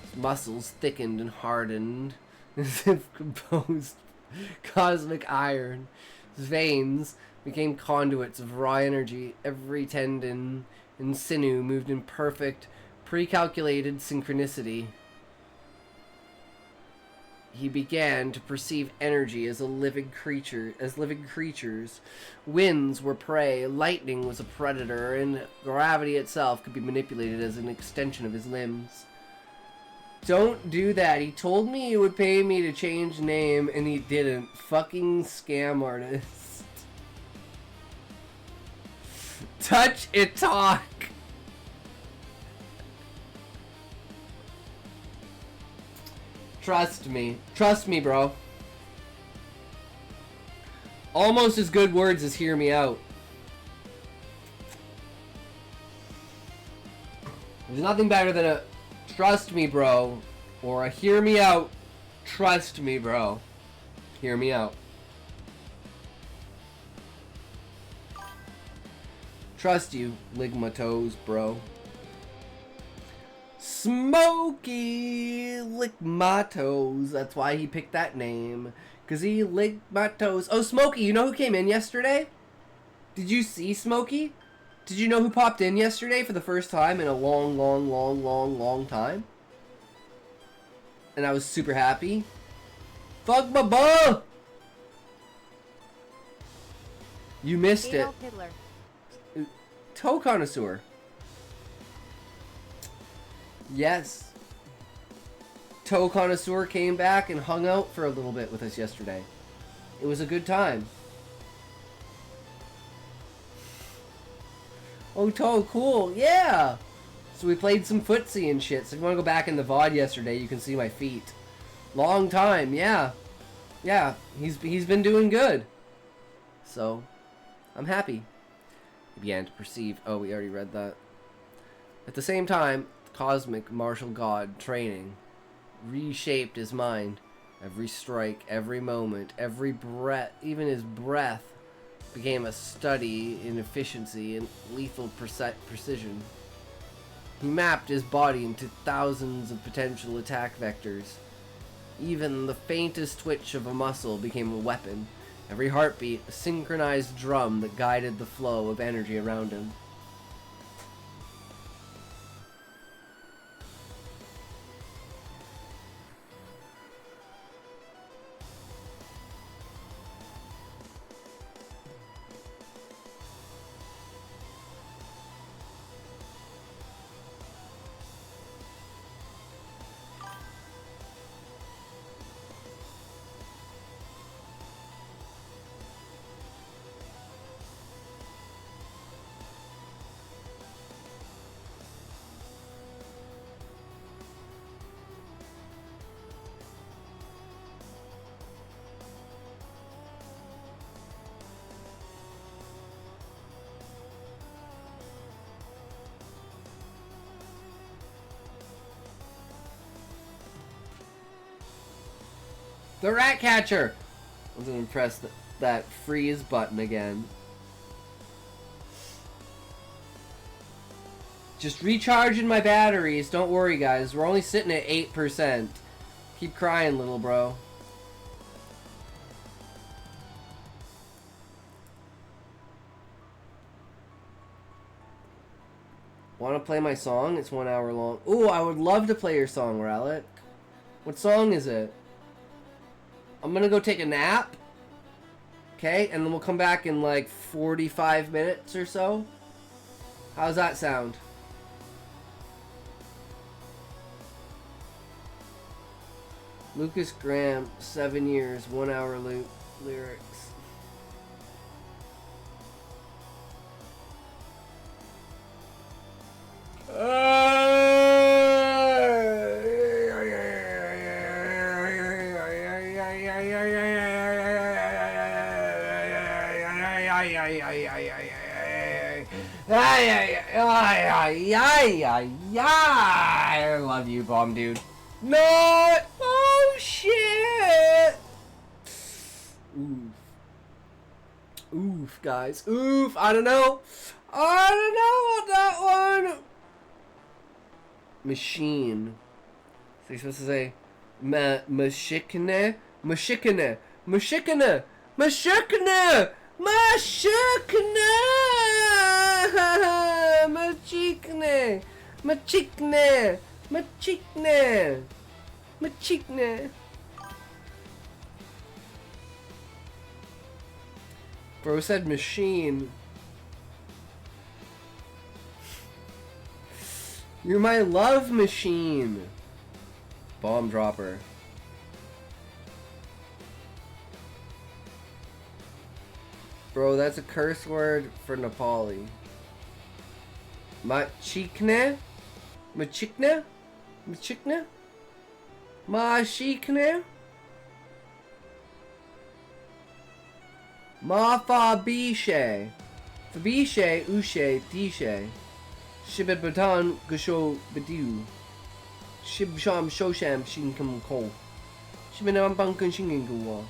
His muscles thickened and hardened as if composed cosmic iron. His veins became conduits of raw energy. Every tendon and sinew moved in perfect, pre-calculated synchronicity. He began to perceive energy as living creatures. Winds were prey, lightning was a predator, and gravity itself could be manipulated as an extension of his limbs. Don't do that. He told me he would pay me to change name, and he didn't. Fucking scam artist. Touch it, talk. Trust me. Trust me, bro. Almost as good words as hear me out. There's nothing better than a trust me, bro, or a hear me out. Trust me, bro. Hear me out. Trust you, Ligmatos, bro. Smokey Ligmatos. That's why he picked that name. Because he Ligmatos. Oh, Smokey, you know who came in yesterday? Did you see Smokey? Did you know who popped in yesterday for the first time in a long time? And I was super happy. Fuck my butt! You missed it. Toe connoisseur. Yes. Toe connoisseur came back and hung out for a little bit with us yesterday. It was a good time. Oh, Toe, cool. Yeah. So we played some footsie and shit. So if you want to go back in the VOD yesterday, you can see my feet. Long time, yeah. Yeah, he's been doing good. So, I'm happy. He began to perceive... Oh, we already read that. At the same time, cosmic martial god training reshaped his mind. Every strike, every moment, every breath, even his breath became a study in efficiency and lethal precision. He mapped his body into thousands of potential attack vectors. Even the faintest twitch of a muscle became a weapon. Every heartbeat, a synchronized drum that guided the flow of energy around him. The rat catcher! I was gonna press that freeze button again. Just recharging my batteries. Don't worry, guys. We're only sitting at 8%. Keep crying, little bro. Want to play my song? It's 1 hour long. Ooh, I would love to play your song, Rallic. What song is it? I'm gonna go take a nap. Okay, and then we'll come back in like 45 minutes or so. How's that sound? Lucas Graham, 7 years, 1 hour lyrics. I love you, bomb dude. No! Oh shit! Oof. Oof, guys. Oof. I don't know. I don't know about that one. Machine. So you're supposed to say mashikane? Mashikane. Mashikane. Mashikane. Mashikane. Machikne. Machikne. Machikne. Machikne. Bro said machine. You're my love machine. Bomb dropper. Bro, that's a curse word for Nepali. Machikne? Machikne? Machikne? Machikne? Ma fa bishe. Fabishe ushe dishe. Shibet batan gusho bedu. Shib sham shosham shinkam ko. Shibinam bankan shinginguwa.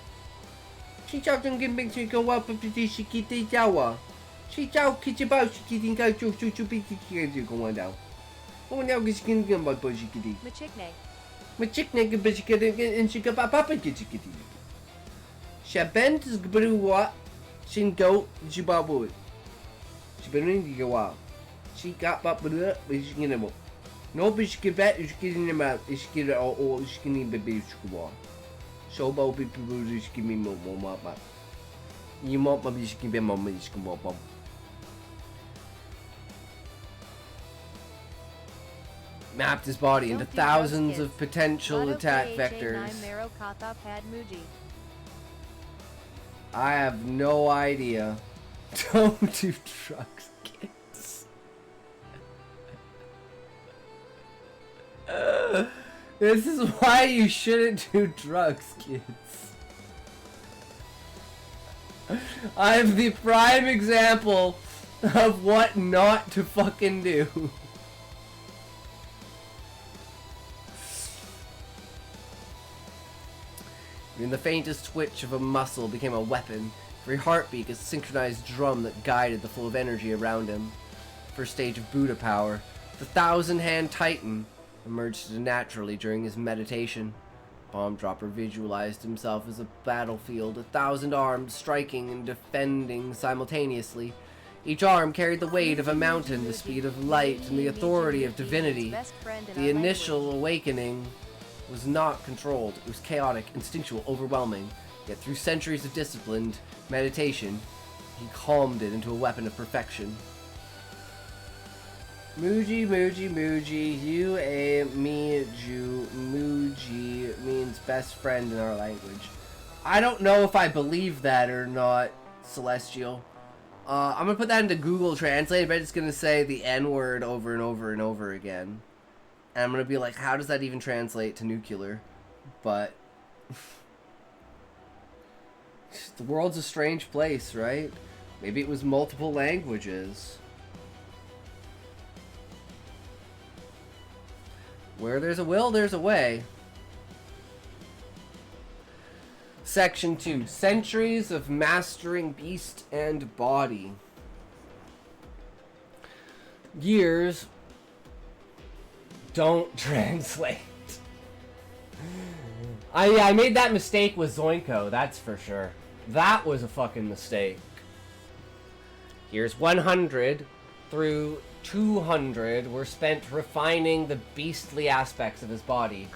She chopped and gimbing to go up with the shikiti jawa. She chow kitchibao shikitin ka chu chu chu piki go on down. Oh, now get skin gun by bushikiti. Machikne. Machikne gabishikiti and she got papa kitchikiti. Shabent is gabruwa. Shingo jibabu. She been in the go She got up with it, but she's getting him. No, but she get back, she's getting him out. She's getting all she's getting baby school. So about people who just give me more mama. You want my music give me more music more bomb. Mapped his body into thousands of potential attack vectors. I have no idea. Don't do drugs, kids. This is why you shouldn't do drugs, kids. I'm the prime example of what not to fucking do. Even the faintest twitch of a muscle became a weapon. Every heartbeat a synchronized drum that guided the flow of energy around him. First stage of Buddha power, the thousand-hand titan emerged naturally during his meditation. Bomb Dropper visualized himself as a battlefield, 1,000 arms striking and defending simultaneously. Each arm carried the weight of a mountain, the speed of light, and the authority of divinity. The initial awakening was not controlled. It was chaotic, instinctual, overwhelming. Yet through centuries of disciplined meditation, he calmed it into a weapon of perfection. Muji, Muji, Muji, you a me Jew. Muji means best friend in our language. I don't know if I believe that or not, Celestial. I'm gonna put that into Google Translate. I bet it's gonna say the N-word over and over and over again. And I'm gonna be like, how does that even translate to nuclear? But the world's a strange place, right? Maybe it was multiple languages. Where there's a will, there's a way. Section 2. Centuries of Mastering Beast and Body. Years don't translate. I made that mistake with Zoinko, that's for sure. That was a fucking mistake. Here's 100 through 200 were spent refining the beastly aspects of his body.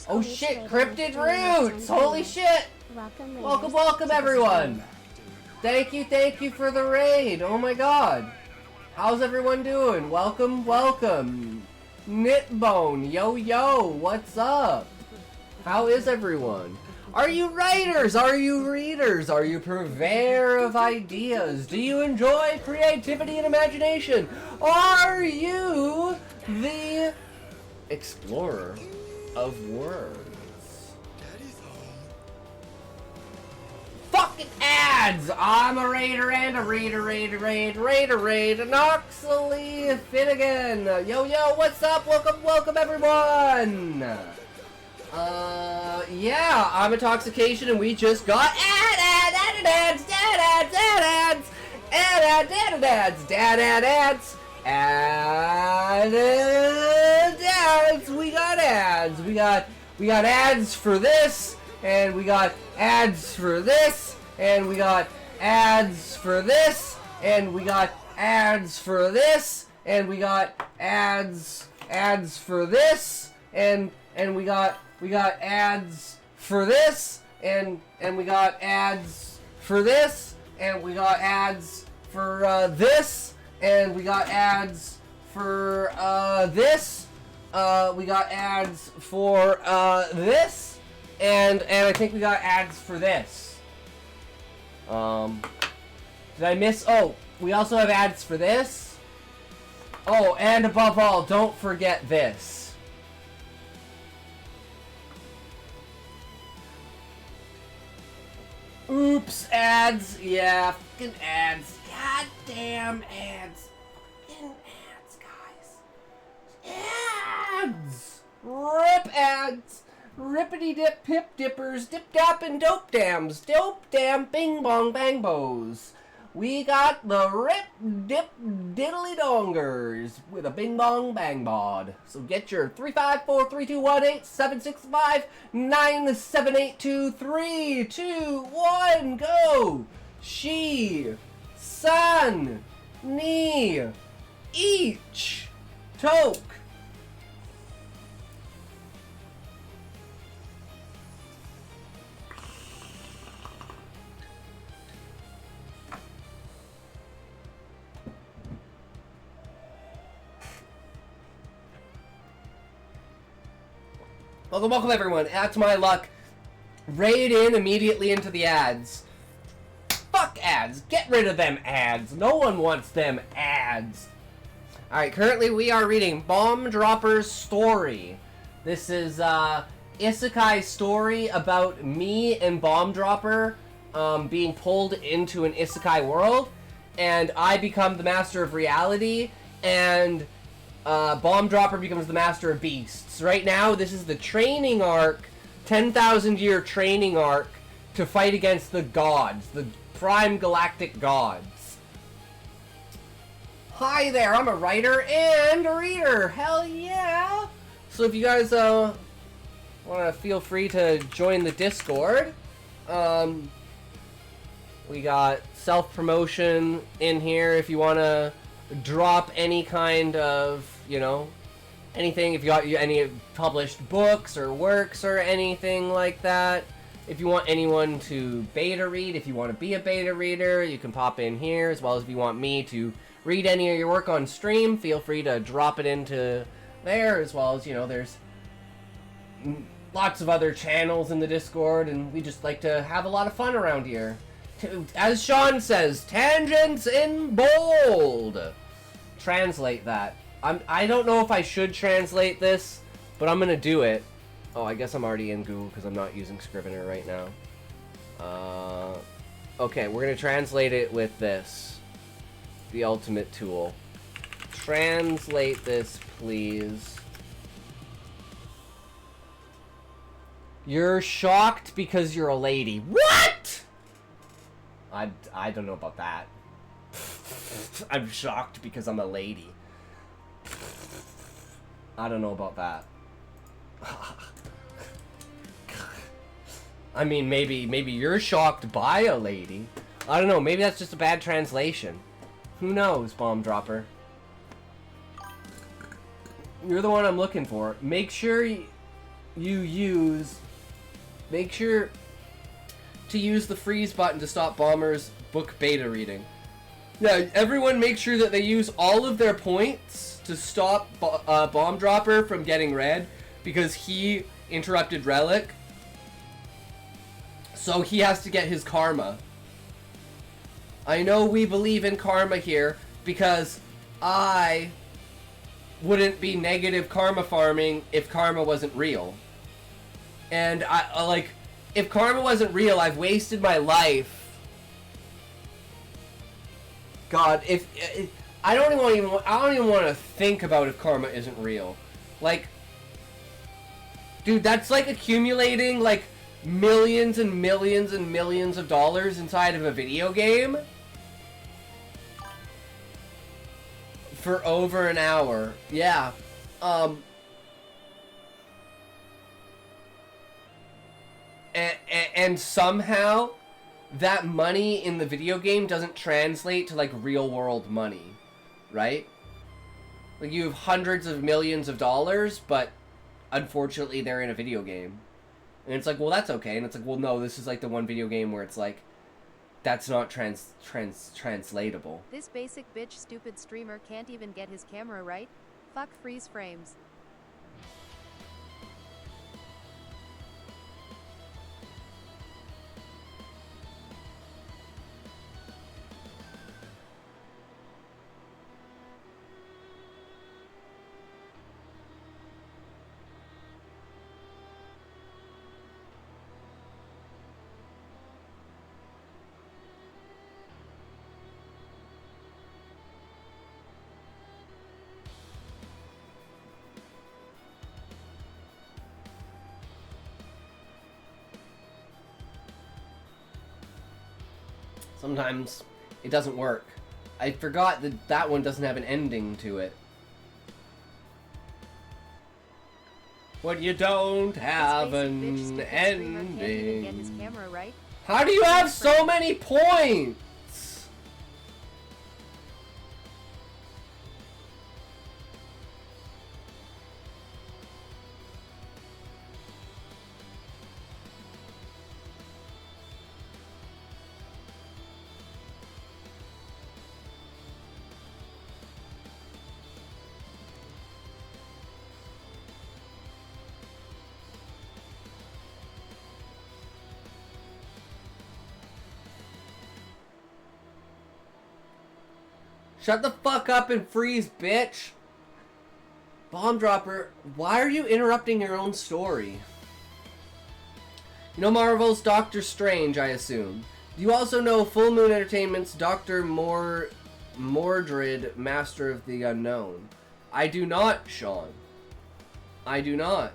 Oh shit, cryptid roots! Holy shit! Welcome everyone! Thank you for the raid. Oh my god. How's everyone doing? Welcome, welcome. Knitbone, yo, what's up? How is everyone? Are you writers? Are you readers? Are you purveyor of ideas? Do you enjoy creativity and imagination? Are you the explorer of words? Fucking ads! I'm a raider and a raider, Noxley Finnegan! Yo, what's up? Welcome everyone! Yeah, I'm Intoxication and we just got ads! We got ads! We got ads for this, and we got ads for this, and we got ads for this, and we got ads for this, and we got ads for this, and we got ads for this, and we got ads for this, and we got ads for this, and we got ads for this, we got ads for this, and I think we got ads for this. Did I miss? Oh, we also have ads for this. Oh, and above all, don't forget this. Oops, ads. Yeah, fucking ads. Goddamn ads. Fucking ads, guys. Ads! Rip ads! Rippity dip pip dippers, dip dap and dope dams, dope dam bing bong bang bows. We got the rip dip diddly dongers with a bing bong bang bod. So get your 354-321-87659782321 go! She, sun, knee, each, toke. Welcome everyone. That's my luck. Raid in immediately into the ads. Fuck ads. Get rid of them ads. No one wants them ads. Alright, currently we are reading Bomb Dropper's Story. This is isekai story about me and Bomb Dropper being pulled into an isekai world, and I become the master of reality, and Bomb Dropper becomes the master of beasts. Right now, this is the training arc, 10,000 year training arc to fight against the gods, the prime galactic gods. Hi there, I'm a writer and a reader. Hell yeah! So if you guys want to feel free to join the Discord, we got self-promotion in here if you want to drop any kind of, anything, if you got any published books or works or anything like that. If you want anyone to beta read, if you want to be a beta reader, you can pop in here, as well as if you want me to read any of your work on stream, feel free to drop it into there, as well as, there's lots of other channels in the Discord, and we just like to have a lot of fun around here. As Sean says, tangents in bold! Translate that. I don't know if I should translate this, but I'm gonna do it. Oh, I guess I'm already in Google because I'm not using Scrivener right now. Okay, we're gonna translate it with this. The ultimate tool. Translate this, please. You're shocked because you're a lady. What? I don't know about that. I'm shocked because I'm a lady. I don't know about that. I mean, maybe you're shocked by a lady. I don't know, maybe that's just a bad translation. Who knows, Bomb Dropper? You're the one I'm looking for. Make sure Make sure to use the freeze button to stop bombers Book beta reading. Yeah, everyone make sure that they use all of their points to stop Bomb Dropper from getting red, because he interrupted Relic. So he has to get his karma. I know we believe in karma here, because I wouldn't be negative karma farming if karma wasn't real. And I like, if karma wasn't real, I've wasted my life. God, if I don't even want to think about if karma isn't real. Like, dude, that's like accumulating like millions and millions and millions of dollars inside of a video game for over an hour. Yeah. And somehow that money in the video game doesn't translate to like real world money, right? Like, you have hundreds of millions of dollars, but unfortunately they're in a video game. And it's like, well, that's okay. And it's like, well, no, this is like the one video game where it's like, that's not translatable. This basic bitch stupid streamer can't even get his camera right. Fuck freeze frames. Sometimes it doesn't work. I forgot that that one doesn't have an ending to it. What you don't have an ending. How do you have so many points? Shut the fuck up and freeze, bitch! Bomb Dropper, why are you interrupting your own story? You know Marvel's Doctor Strange, I assume. Do you also know Full Moon Entertainment's Dr. Mordred, Master of the Unknown? I do not, Sean. I do not.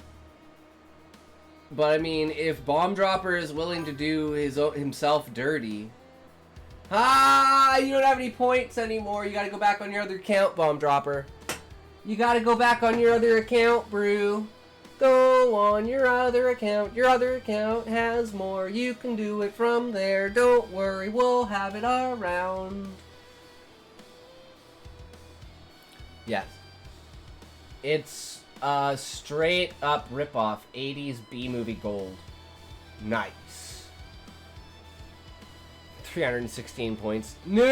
But I mean, if Bomb Dropper is willing to do himself dirty... Ah, you don't have any points anymore. You gotta go back on your other account, Bomb Dropper. You gotta go back on your other account, Brew. Go on your other account. Your other account has more. You can do it from there. Don't worry, we'll have it around. Yes. It's a straight up ripoff. 80s B-movie gold. Nice. 316 points. Noob!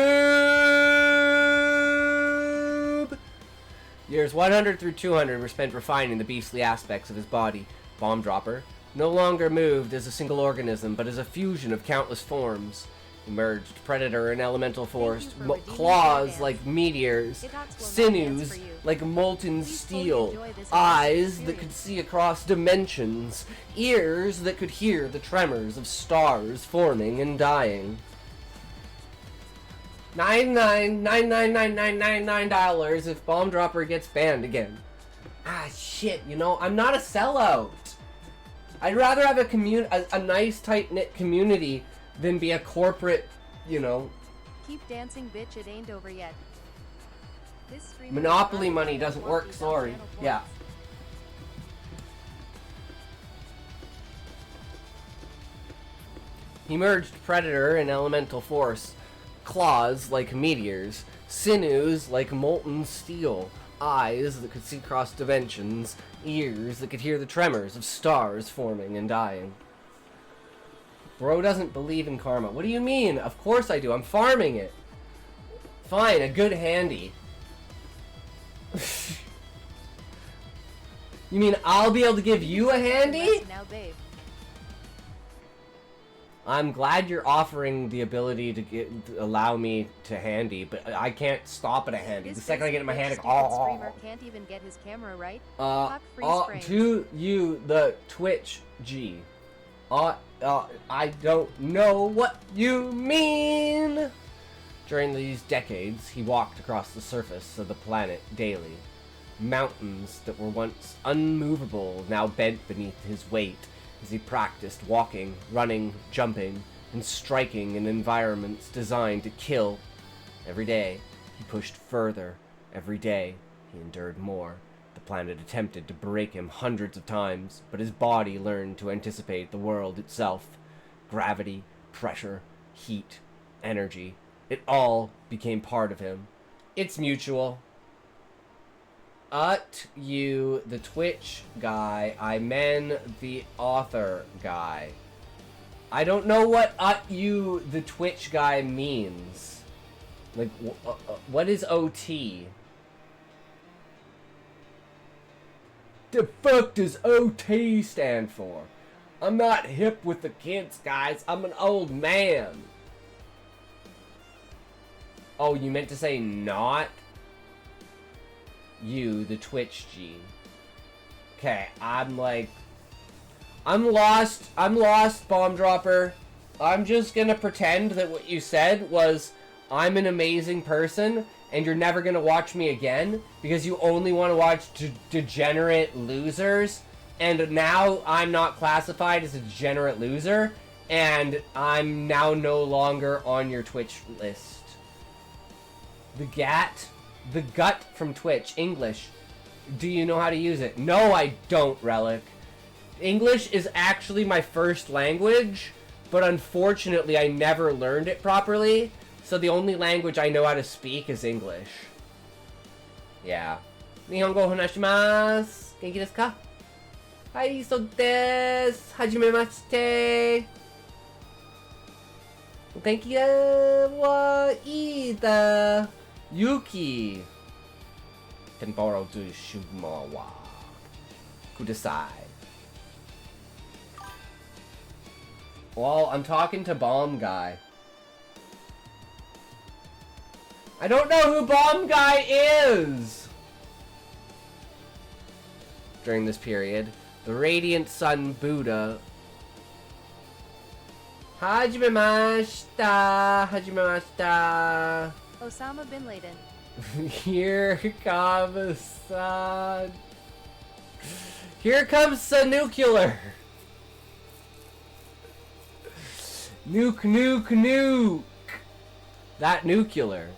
Years 100 through 200 were spent refining the beastly aspects of his body. Bomb Dropper no longer moved as a single organism, but as a fusion of countless forms. Emerged predator and elemental force, claws like meteors, sinews like molten steel, eyes that could see across dimensions, ears that could hear the tremors of stars forming and dying. $99.999999 if Bomb Dropper gets banned again. Ah, shit, you know, I'm not a sellout. I'd rather have a nice, tight-knit community than be a corporate, you know... Keep dancing, bitch, it ain't over yet. This Monopoly money doesn't work, sorry. Yeah. He merged Predator and Elemental Force. Claws like meteors, sinews like molten steel, eyes that could see across dimensions, ears that could hear the tremors of stars forming and dying. Bro doesn't believe in karma. What do you mean? Of course I do. I'm farming it. Fine, a good handy. You mean I'll be able to give you a handy? Now, babe. I'm glad you're offering the ability to allow me to handy, but I can't stop at a handy. The second I get in my hand, Streamer can't even get his camera right. Fuck freeze frames. To you, the Twitch G. I don't know what you mean. During these decades, he walked across the surface of the planet daily. Mountains that were once unmovable now bent beneath his weight as he practiced walking, running, jumping, and striking in environments designed to kill. Every day, he pushed further. Every day, he endured more. The planet attempted to break him hundreds of times, but his body learned to anticipate the world itself. Gravity, pressure, heat, energy. It all became part of him. It's mutual. You, the Twitch guy. I men, the author guy. I don't know what you, the Twitch guy means. Like, what is OT? The fuck does OT stand for? I'm not hip with the kids, guys. I'm an old man. Oh, you meant to say not? You, the Twitch G. Okay, I'm lost, Bomb Dropper. I'm just gonna pretend that what you said was, I'm an amazing person, and you're never gonna watch me again, because you only want to watch degenerate losers, and now I'm not classified as a degenerate loser, and I'm now no longer on your Twitch list. The gut from Twitch, English. Do you know how to use it? No, I don't, Relic. English is actually my first language, but unfortunately I never learned it properly, so the only language I know how to speak is English. Yeah. Nihongo hanashimasu. Genki desu ka? Hai, so desu. Hajimemashite. Genki wa ii da. Yuki. Tenboro to Shumo wa Kudasai. Well, I'm talking to Bomb Guy. I don't know who Bomb Guy is! During this period, the Radiant Sun Buddha... Hajimemashita! Osama bin Laden. Here comes Here comes the nuclear. Nuke. That nuclear.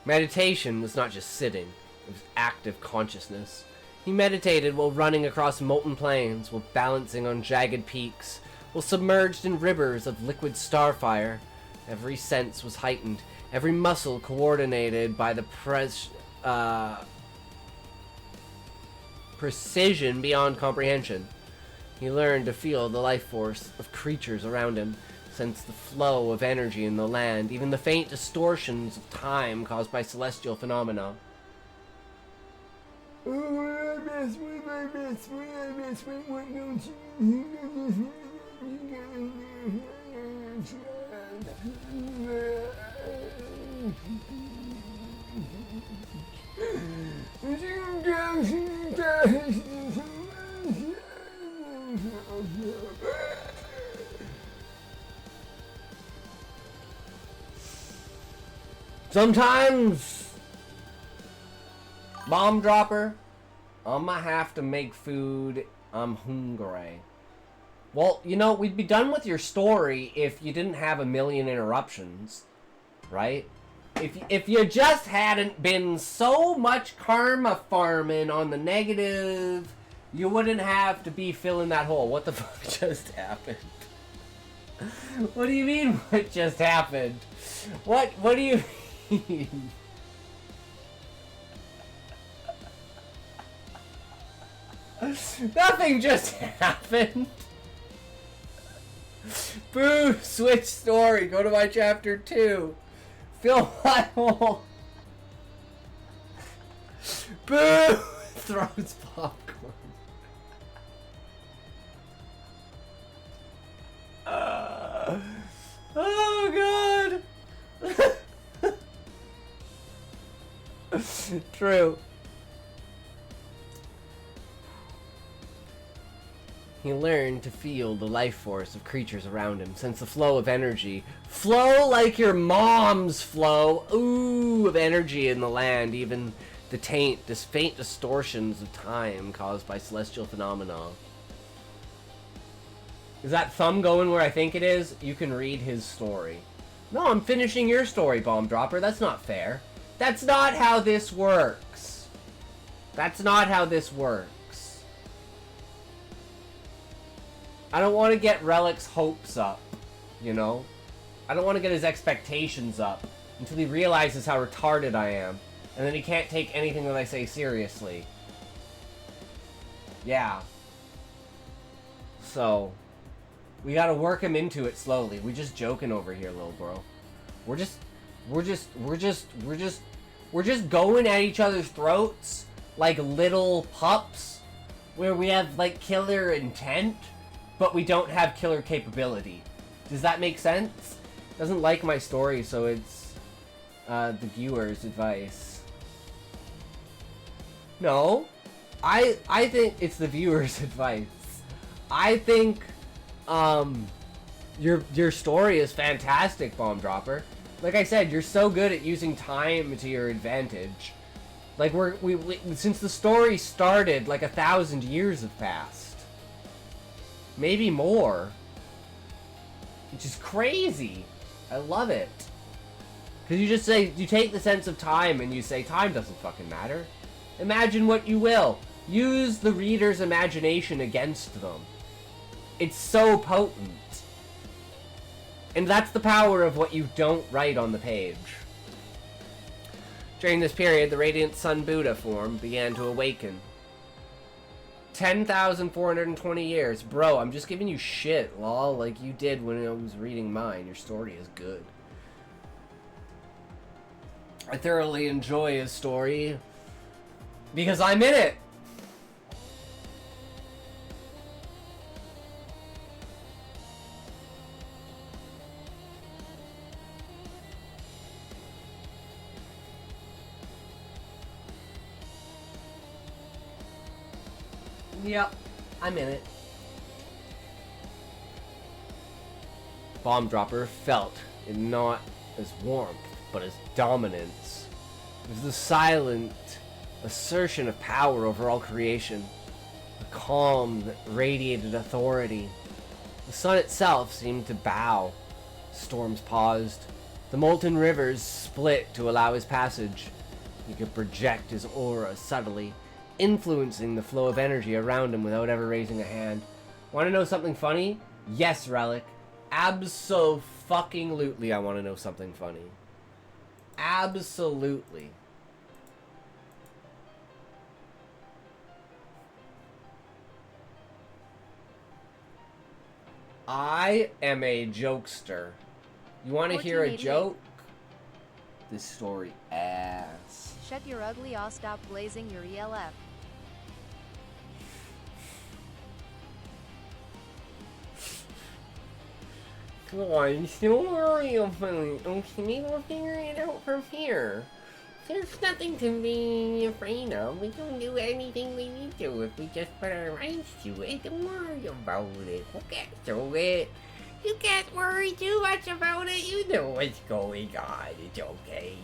Meditation was not just sitting, it was active consciousness. He meditated while running across molten plains, while balancing on jagged peaks, while submerged in rivers of liquid starfire. Every sense was heightened, every muscle coordinated by the precision beyond comprehension. He learned to feel the life force of creatures around him, sense the flow of energy in the land, even the faint distortions of time caused by celestial phenomena. Sometimes, Bomb Dropper, I'ma have to make food. I'm hungry. Well, you know, we'd be done with your story if you didn't have a million interruptions, right? If you just hadn't been so much karma farming on the negative, you wouldn't have to be filling that hole. What the fuck just happened? What do you mean, what just happened? What do you mean? Nothing just happened. Boo! Switch story. Go to my chapter 2. Fill my hole. Boo! Throws popcorn. Oh god! True. He learned to feel the life force of creatures around him, sense the flow of energy. Flow like your mom's flow. Ooh, of energy in the land, even the faint distortions of time caused by celestial phenomena. Is that thumb going where I think it is? You can read his story. No, I'm finishing your story, Bomb Dropper. That's not fair. That's not how this works. That's not how this works. I don't want to get Relic's hopes up, you know? I don't want to get his expectations up until he realizes how retarded I am. And then he can't take anything that I say seriously. Yeah. So, we gotta work him into it slowly. We just joking over here, little bro. We're just going at each other's throats like little pups, where we have like killer intent, but we don't have killer capability. Does that make sense? Doesn't like my story, so it's the viewer's advice. No, I think it's the viewer's advice. I think your story is fantastic, Bomb Dropper. Like I said, you're so good at using time to your advantage. Like we since the story started, like 1,000 years have passed, maybe more. Which is crazy. I love it. Cause you just say, you take the sense of time and you say time doesn't fucking matter. Imagine what you will. Use the reader's imagination against them. It's so potent. And that's the power of what you don't write on the page. During this period, the Radiant Sun Buddha form began to awaken. 10,420 years. Bro, I'm just giving you shit, lol, like you did when I was reading mine. Your story is good. I thoroughly enjoy his story because I'm in it. Yep, I'm in it. Bomb Dropper felt it not as warmth, but as dominance. It was the silent assertion of power over all creation. A calm that radiated authority. The sun itself seemed to bow. Storms paused. The molten rivers split to allow his passage. He could project his aura subtly, influencing the flow of energy around him without ever raising a hand. Want to know something funny? Yes, Relic. Abso-fucking-lutely I want to know something funny. Absolutely. I am a jokester. You want to hear a joke? This story ass. Shut your ugly ass, stop blazing your ELF. Come on, don't worry about it. Okay, we'll figure it out from here. There's nothing to be afraid of. We can do anything we need to if we just put our minds to it. Don't worry about it. We'll get through it. You can't worry too much about it. You know what's going on. It's okay.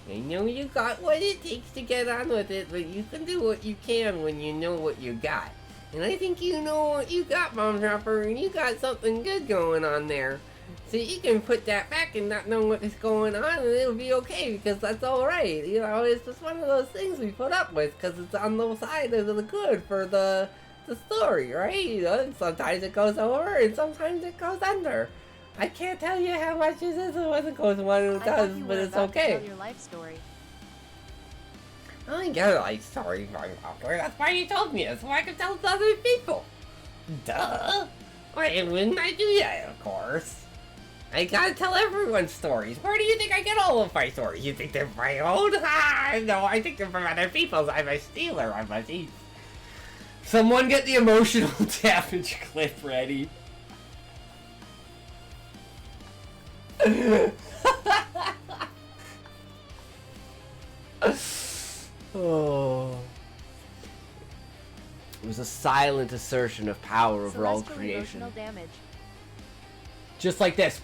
I know you got what it takes to get on with it, but you can do what you can when you know what you got. And I think you know what you got, Bomb Dropper, and you got something good going on there. So you can put that back and not know what is going on, and it'll be okay, because that's alright. You know, it's just one of those things we put up with, because it's on the side of the good for the story, right? You know, and sometimes it goes over, and sometimes it goes under. I can't tell you how much it is and when it goes and when it does, but it's okay. Tell your life story. I get a life story, Bomb Dropper. That's why you told me it, so I can tell it to other people. Duh. Why wouldn't I do that, of course? I gotta tell everyone stories. Where do you think I get all of my stories? You think they're my own? Ha! No, I think they're from other people's. I'm a stealer. I'm a thief. Someone get the emotional damage clip ready. Oh. It was a silent assertion of power over all Celestial creation. emotional damage. Just like this.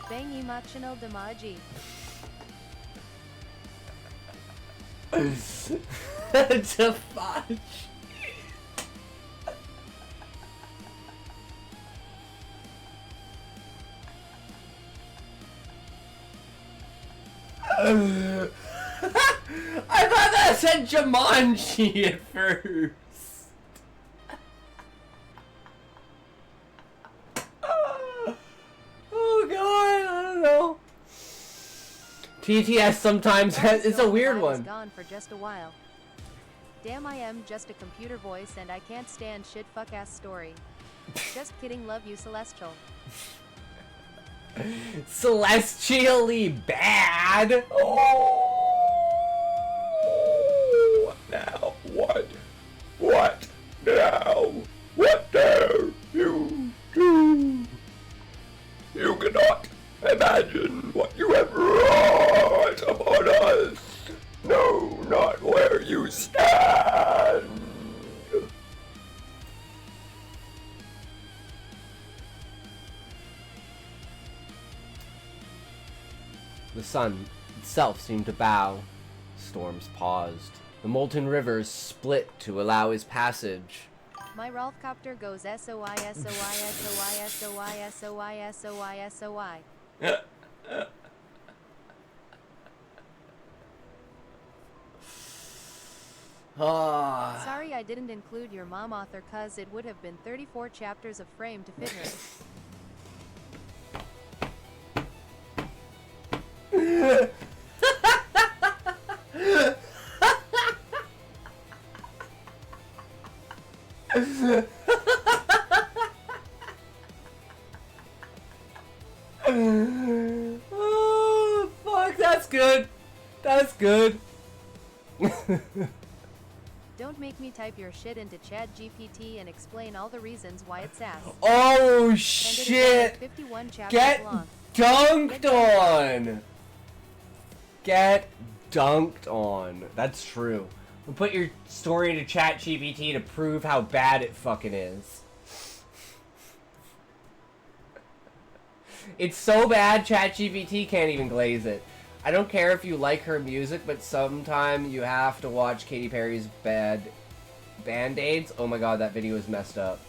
Bang emotional damage. To fudge. I thought that said Jumanji at first. Oh god, I don't know. TTS sometimes has, it's a weird one. Gone for just a while. Damn, I am just a computer voice and I can't stand shit fuck ass story. Just kidding, love you, Celestial. Celestially bad. Oh, now what? What now? What dare you do? You cannot imagine what you have wrought upon us. No, not where you stand. The sun itself seemed to bow. Storms paused. The molten rivers split to allow his passage. My Rolfcopter goes SOI, SOI, SOI, SOI, SOI, SOI, SOI. Ah. Sorry I didn't include your mom author cuz it would have been 34 chapters of frame to fit her. Oh, fuck, that's good. That's good. Don't make me type your shit into Chat GPT and explain all the reasons why it's ass. Oh And it is shit! only 51 chapters Get long. dunked on! Get dunked on. That's true. We'll put your story into ChatGPT to prove how bad it fucking is. It's so bad ChatGPT can't even glaze it. I don't care if you like her music, but sometime you have to watch Katy Perry's Bad Band-Aids. Oh my god, that video is messed up.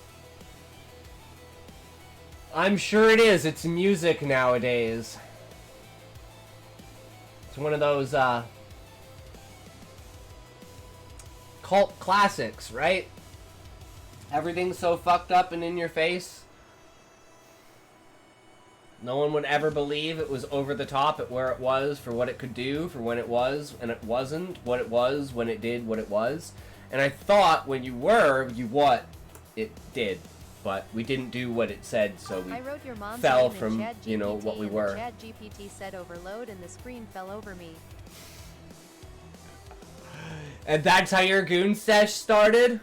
I'm sure it is. It's music nowadays. It's one of those, cult classics, right? Everything's so fucked up and in your face. No one would ever believe it was over the top at where it was, for what it could do, for when it was, and it wasn't what it was when it did what it was. And I thought when you were, what it did. But we didn't do what it said, so we I wrote your mom's fell name in from, Chat you know, GPT what we and were. the Chat GPT said overload and the screen fell over me. And that's how your goon sesh started?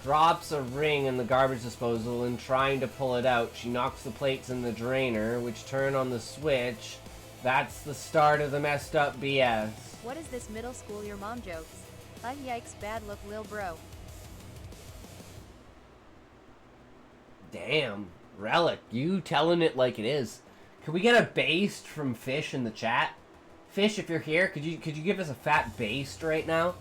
Drops a ring in the garbage disposal and trying to pull it out. She knocks the plates in the drainer, which turn on the switch. That's the start of the messed up BS. What is this middle school your mom jokes? Yikes, bad look lil bro. Damn. Relic, you telling it like it is. Can we get a based from Fish in the chat? Fish, if you're here, could you give us a fat baste right now?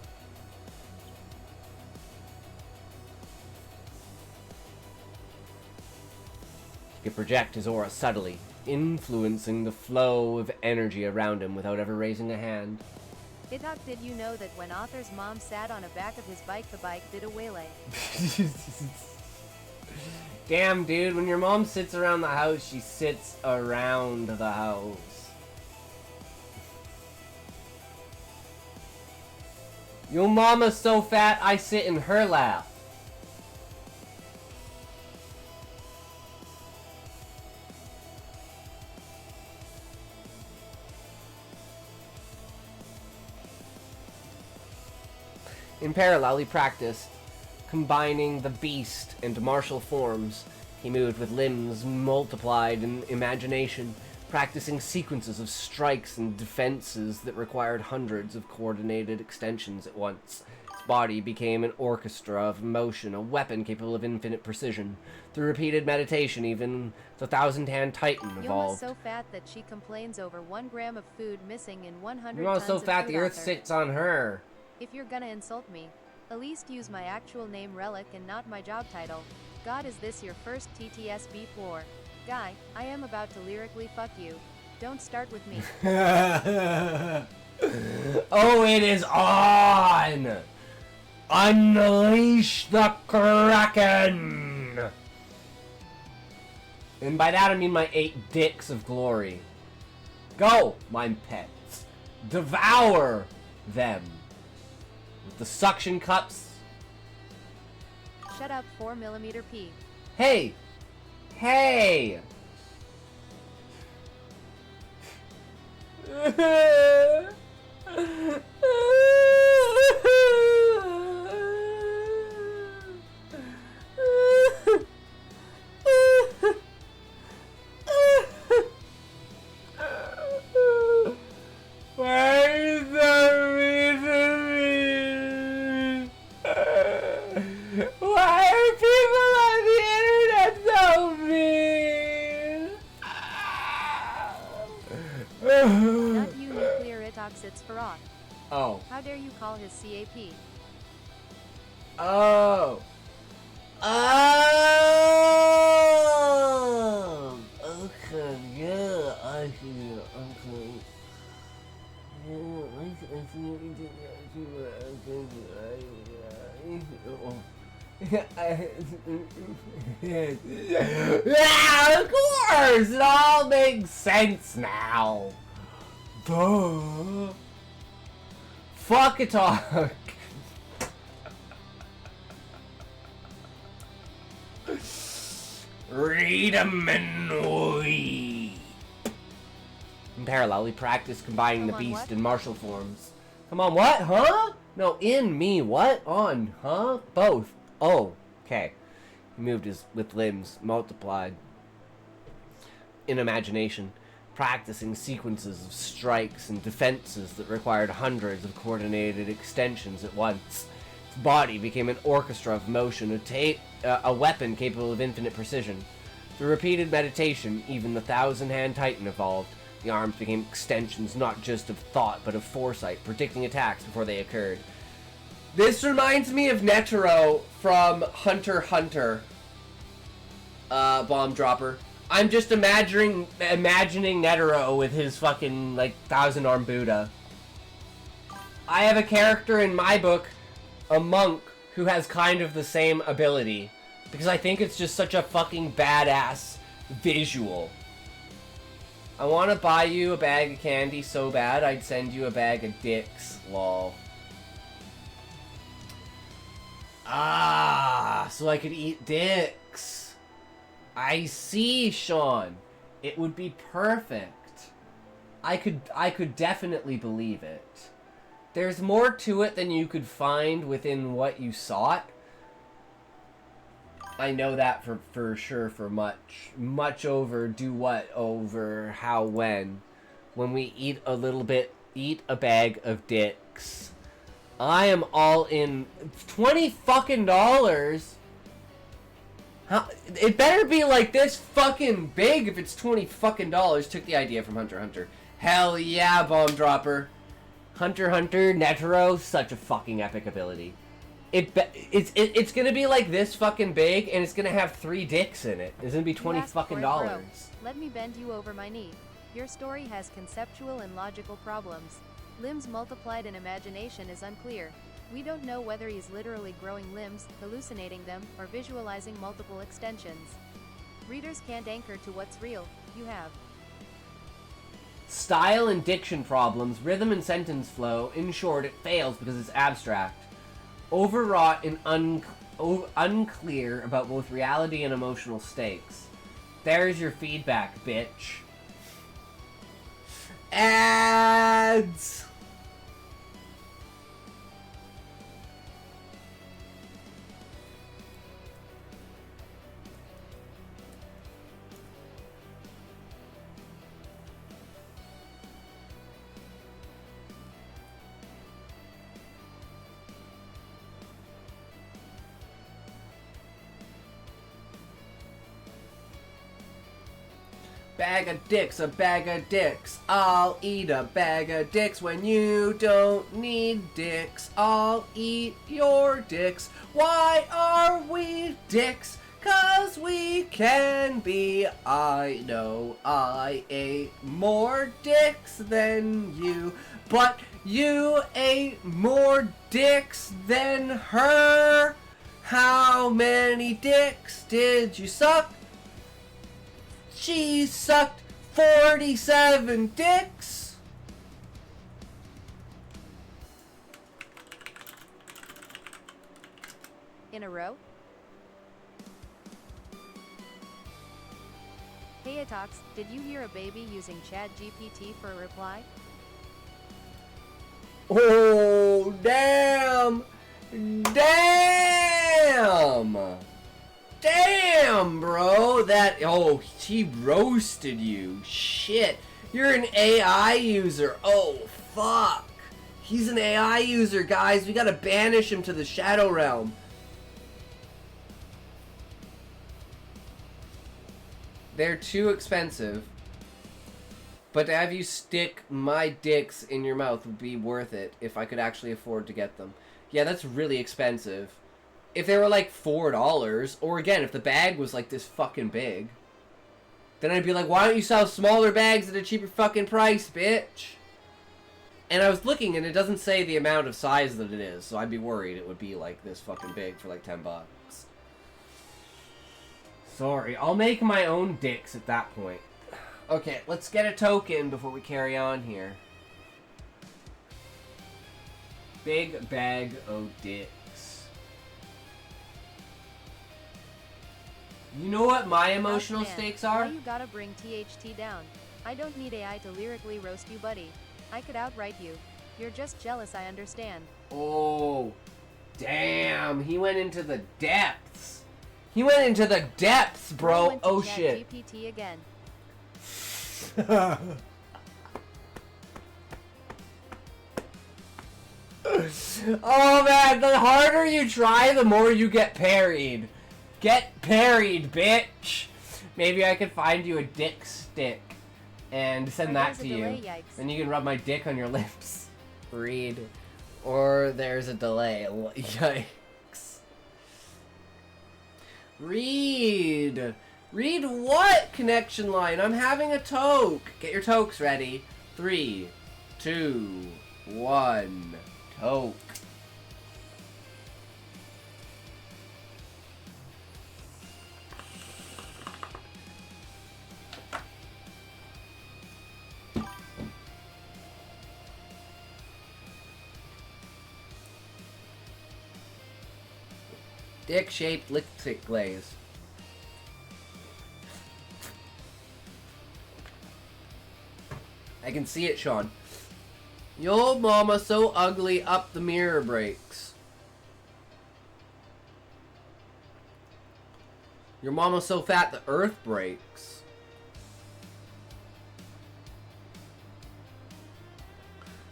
He could project his aura subtly, influencing the flow of energy around him without ever raising a hand. Hitok, did you know that when Arthur's mom sat on the back of his bike, the bike did a waylay? Damn, dude, when your mom sits around the house, she sits around the house. Your mama's so fat, I sit in her lap. In parallel, he practiced combining the beast and martial forms. He moved with limbs multiplied in imagination, practicing sequences of strikes and defenses that required hundreds of coordinated extensions at once. His body became an orchestra of motion, a weapon capable of infinite precision. Through repeated meditation, even the thousand-hand titan evolved. Yoma's so fat that she complains over 1 gram of food missing in 100 Yoma's tons so of fat food, the earth Arthur. sits on her. If you're gonna insult me, at least use my actual name Relic and not my job title. God, is this your first TTSB floor? Guy, I am about to lyrically fuck you. Don't start with me. Oh, it is on! Unleash the Kraken! And by that I mean my 8 dicks of glory. Go, my pets. Devour them. With the suction cups. Shut up, 4mm P. Hey! Hey! Why is that mean to me? Why are people on the internet so mean? Not you, nuclear itoxits for aught. Oh. How dare you call his CAP? Oh. Okay, yeah, I see. Okay. Yeah, of course! It all makes sense now. Duh. Fuck it talk. Read 'em and weep. In parallel, he practiced combining the Come on, beast what? and martial forms. Come on, what? Huh? No, in me. What? On. Huh? Both. Oh. Okay. He moved with limbs multiplied in imagination, practicing sequences of strikes and defenses that required hundreds of coordinated extensions at once. His body became an orchestra of motion, a weapon capable of infinite precision. Through repeated meditation, even the thousand-hand titan evolved. The arms became extensions not just of thought, but of foresight, predicting attacks before they occurred. This reminds me of Netero from Hunter x Hunter. Bomb dropper. I'm just imagining Netero with his fucking, like, 1,000-arm Buddha. I have a character in my book, a monk, who has kind of the same ability. Because I think it's just such a fucking badass visual. I want to buy you a bag of candy so bad, I'd send you a bag of dicks, lol. Ah, so I could eat dicks. I see, Sean. It would be perfect. I could definitely believe it. There's more to it than you could find within what you sought. I know that for sure, for much over do what, over how, when we eat a little bit, eat a bag of dicks. I am all in. $20 fucking dollars. How, it better be like this fucking big if it's $20 fucking dollars. Took the idea from Hunter x Hunter. Hell yeah, bomb dropper. Hunter x Hunter, Netero, such a fucking epic ability. It's gonna be like this fucking big, and it's gonna have 3 dicks in it. It's gonna be $20 fucking dollars. Let me bend you over my knee. Your story has conceptual and logical problems. Limbs multiplied in imagination is unclear. We don't know whether he's literally growing limbs, hallucinating them, or visualizing multiple extensions. Readers can't anchor to what's real. You have Style and diction problems, rhythm and sentence flow. In short, it fails because it's abstract. Overwrought and unclear about both reality and emotional stakes. There's your feedback, bitch. Ads! Bag of dicks, a bag of dicks. I'll eat a bag of dicks when you don't need dicks. I'll eat your dicks. Why are we dicks? 'Cause we can be. I know I ate more dicks than you, but you ate more dicks than her. How many dicks did you suck? She sucked 47 dicks. in a row. Hey Atox, did you hear a baby using ChatGPT for a reply? Oh, damn! Damn! Damn, bro! That, oh, he roasted you. Shit. You're an AI user. Oh, fuck. He's an AI user, guys. We gotta banish him to the Shadow Realm. They're too expensive. But to have you stick my dicks in your mouth would be worth it if I could actually afford to get them. Yeah, that's really expensive. If they were like $4, or again, if the bag was like this fucking big, then I'd be like, why don't you sell smaller bags at a cheaper fucking price, bitch? And I was looking and it doesn't say the amount of size that it is, so I'd be worried it would be like this fucking big for like $10. Sorry, I'll make my own dicks at that point. Okay, let's get a token before we carry on here. Big bag of dicks. You know what my emotional stakes are? Why you gotta bring THT down? I don't need AI to lyrically roast you, buddy. I could outright you. You're just jealous, I understand. Oh, damn. He went into the depths. He went into the depths, bro. Oh, shit. GPT again. Oh, man. The harder you try, the more you get parried. Get parried, bitch. Maybe I could find you a dick stick and send that to you. Yikes. Then you can rub my dick on your lips. Read. Or there's a delay. Yikes. Read. Read what, connection line? I'm having a toke. Get your tokes ready. 3, 2, 1. Toke. Dick-shaped lipstick glaze. I can see it, Sean. Yo, mama, so ugly, up the mirror breaks. Your mama so fat, the earth breaks.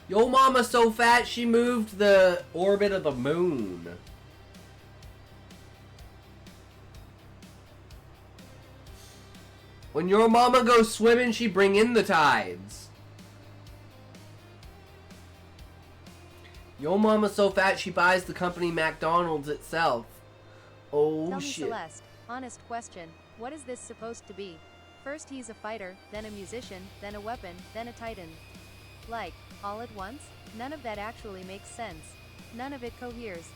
Yo, mama so fat, she moved the orbit of the moon. When your mama goes swimming, she bring in the tides. Your mama so fat she buys the company McDonald's itself. Oh Tell me, shit. Celeste, honest question. What is this supposed to be? First he's a fighter, then a musician, then a weapon, then a titan. Like, all at once? None of that actually makes sense. None of it coheres.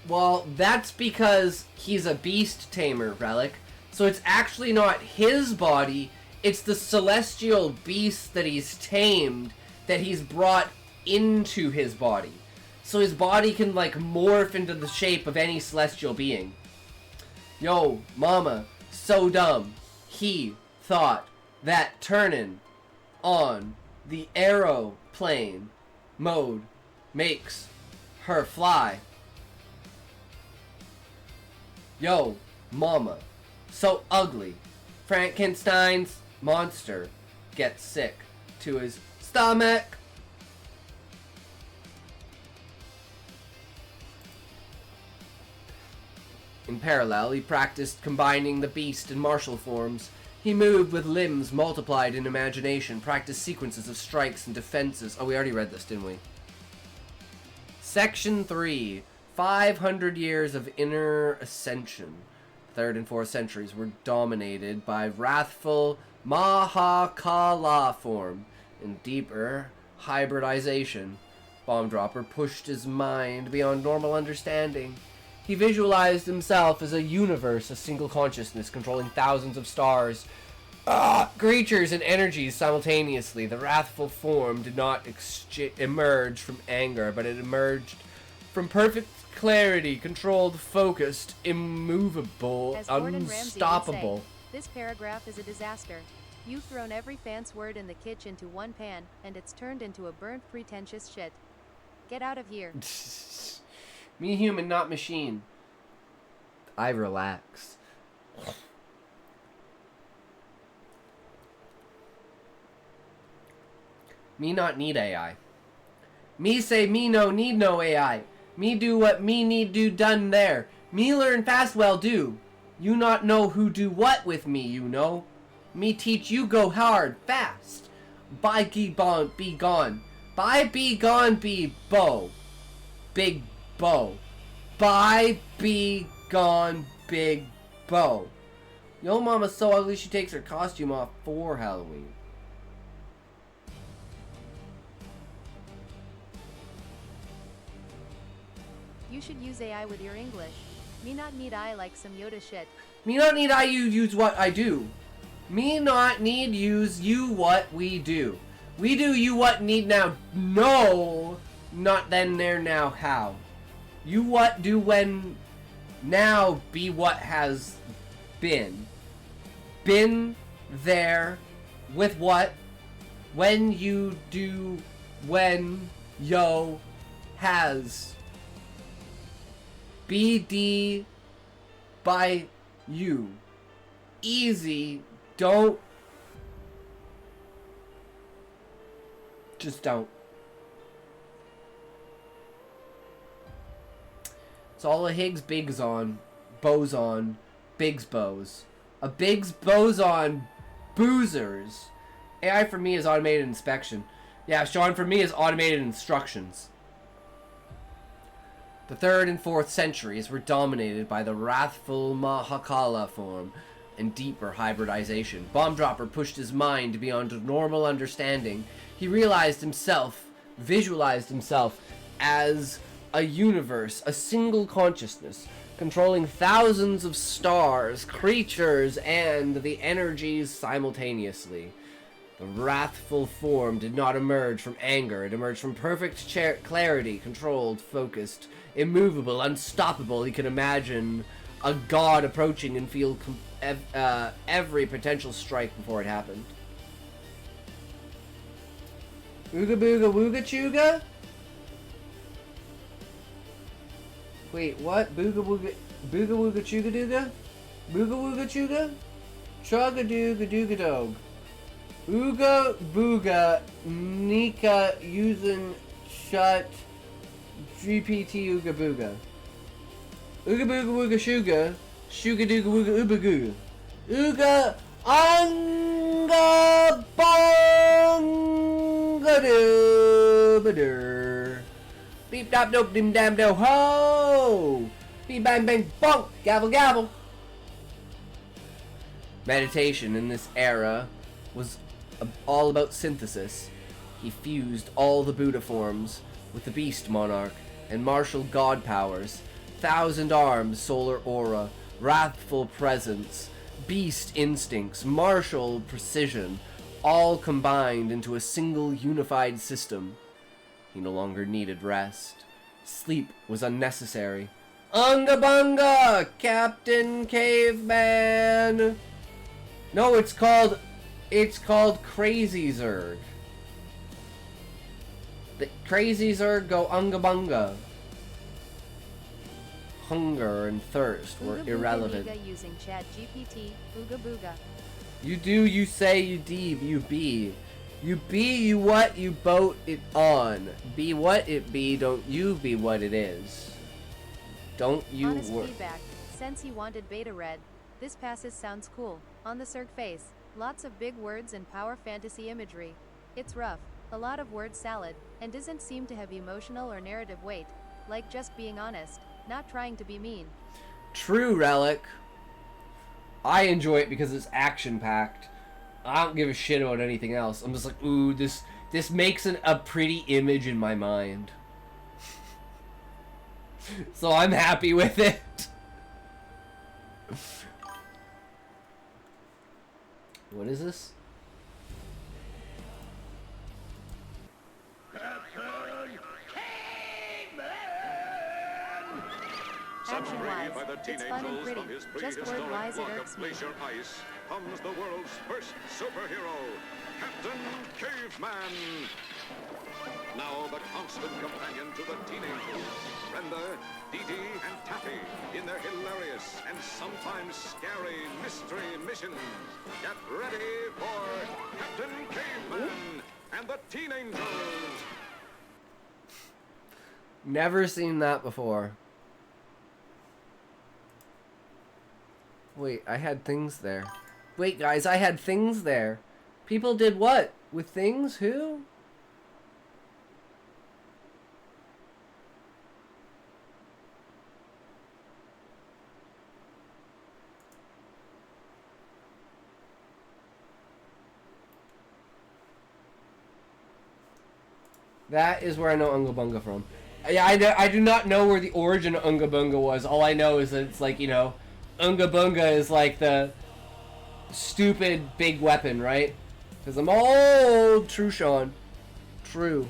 Well, that's because he's a beast tamer, Relic. So it's actually not his body, it's the celestial beast that he's tamed that he's brought into his body. So his body can, like, morph into the shape of any celestial being. Yo, mama, so dumb. He thought that turning on the aeroplane mode makes her fly. Yo, mama, so ugly. Frankenstein's monster gets sick to his stomach. In parallel, he practiced combining the beast and martial forms. He moved with limbs multiplied in imagination, practiced sequences of strikes and defenses. Oh, we already read this, didn't we? Section 3. 500 years of inner ascension. 3rd and 4th centuries were dominated by wrathful Mahakala form and deeper hybridization. Bomb Dropper pushed his mind beyond normal understanding. He visualized himself as a universe, a single consciousness controlling thousands of stars, creatures and energies simultaneously. The wrathful form did not emerge from anger, but it emerged from perfect clarity, controlled, focused, immovable, As Gordon Ramsay would unstoppable. say, this paragraph is a disaster. You've thrown every fancy word in the kitchen into one pan, and it's turned into a burnt, pretentious shit. Get out of here. Me human, not machine. I relax. Me not need AI. Me say me no need no AI. Me do what me need do done there. Me learn fast well do. You not know who do what with me, you know. Me teach you go hard, fast. Bye be gone. Bye be gone be bow. Big bow. Bye be gone big bow. Yo mama's so ugly she takes her costume off for Halloween. You should use AI with your English. Me not need I like some Yoda shit. Me not need I use what I do. Me not need use you what we do. We do you what need now. No, not then there now how. You what do when now be what has been. Been there with what when you do when yo has. BD by you. Easy. Don't. Just don't. It's all a Higgs Biggs-on. Boson. Biggs bows. A Biggs boson. Boozers. AI for me is automated inspection. Yeah, Sean for me is automated instructions. The 3rd and 4th centuries were dominated by the wrathful Mahakala form and deeper hybridization. Bomb Dropper pushed his mind beyond normal understanding. He visualized himself as a universe, a single consciousness, controlling thousands of stars, creatures, and the energies simultaneously. The wrathful form did not emerge from anger. It emerged from perfect clarity, controlled, focused, immovable, unstoppable. He could imagine a god approaching and feel every potential strike before it happened. Ooga booga wooga chooga? Wait, what? Booga wooga chooga dooga? Booga wooga chooga? Chugga dooga dooga dog. Ooga booga nika using shut GPT ooga booga. Ooga booga wooga shooga. Shuga dooga wooga ooba googa. Ooga anga bonga dooba doo. Beep dop dope dim dam do ho. Beep bang bang bonk. Gavel gavel. Meditation in this era was all about synthesis. He fused all the Buddha forms with the beast monarch and martial god powers, thousand arms, solar aura, wrathful presence, beast instincts, martial precision, all combined into a single unified system. He no longer needed rest. Sleep was unnecessary. Unga bunga, Captain Caveman! No, it's called Crazy Zerg. The Crazy Zerg go unga bunga. Hunger and thirst were Ooga irrelevant. Booga using Chat GPT. Ooga booga. You do, you say, you deed, you be. You be, you what, you boat it on. Be what it be, don't you be what it is. Don't you Honest work. feedback. Since he wanted beta red, this passes sounds cool. On the Zerg face, lots of big words and power fantasy imagery. It's rough, a lot of word salad, and doesn't seem to have emotional or narrative weight. Like just being honest, not trying to be mean. True, Relic. I enjoy it because it's action-packed. I don't give a shit about anything else. I'm just like, ooh, this makes a pretty image in my mind. So I'm happy with it. What is this? Action-wise, it's fun and pretty. Just word-wise, it irks me. Ice comes the world's first superhero, Captain Caveman. Now the constant companion to the teenagers, Brenda, Dee Dee, and Taffy, in their hilarious and sometimes scary mystery missions. Get ready for Captain Caveman and the Teen Angels. Never seen that before. Wait, I had things there. Wait, guys, I had things there. People did what? With things? Who? That is where I know Unga Bunga from. Yeah, I do not know where the origin of Unga Bunga was. All I know is that it's like, you know, Unga Bunga is like the stupid big weapon, right? Because I'm old. True, Sean. True.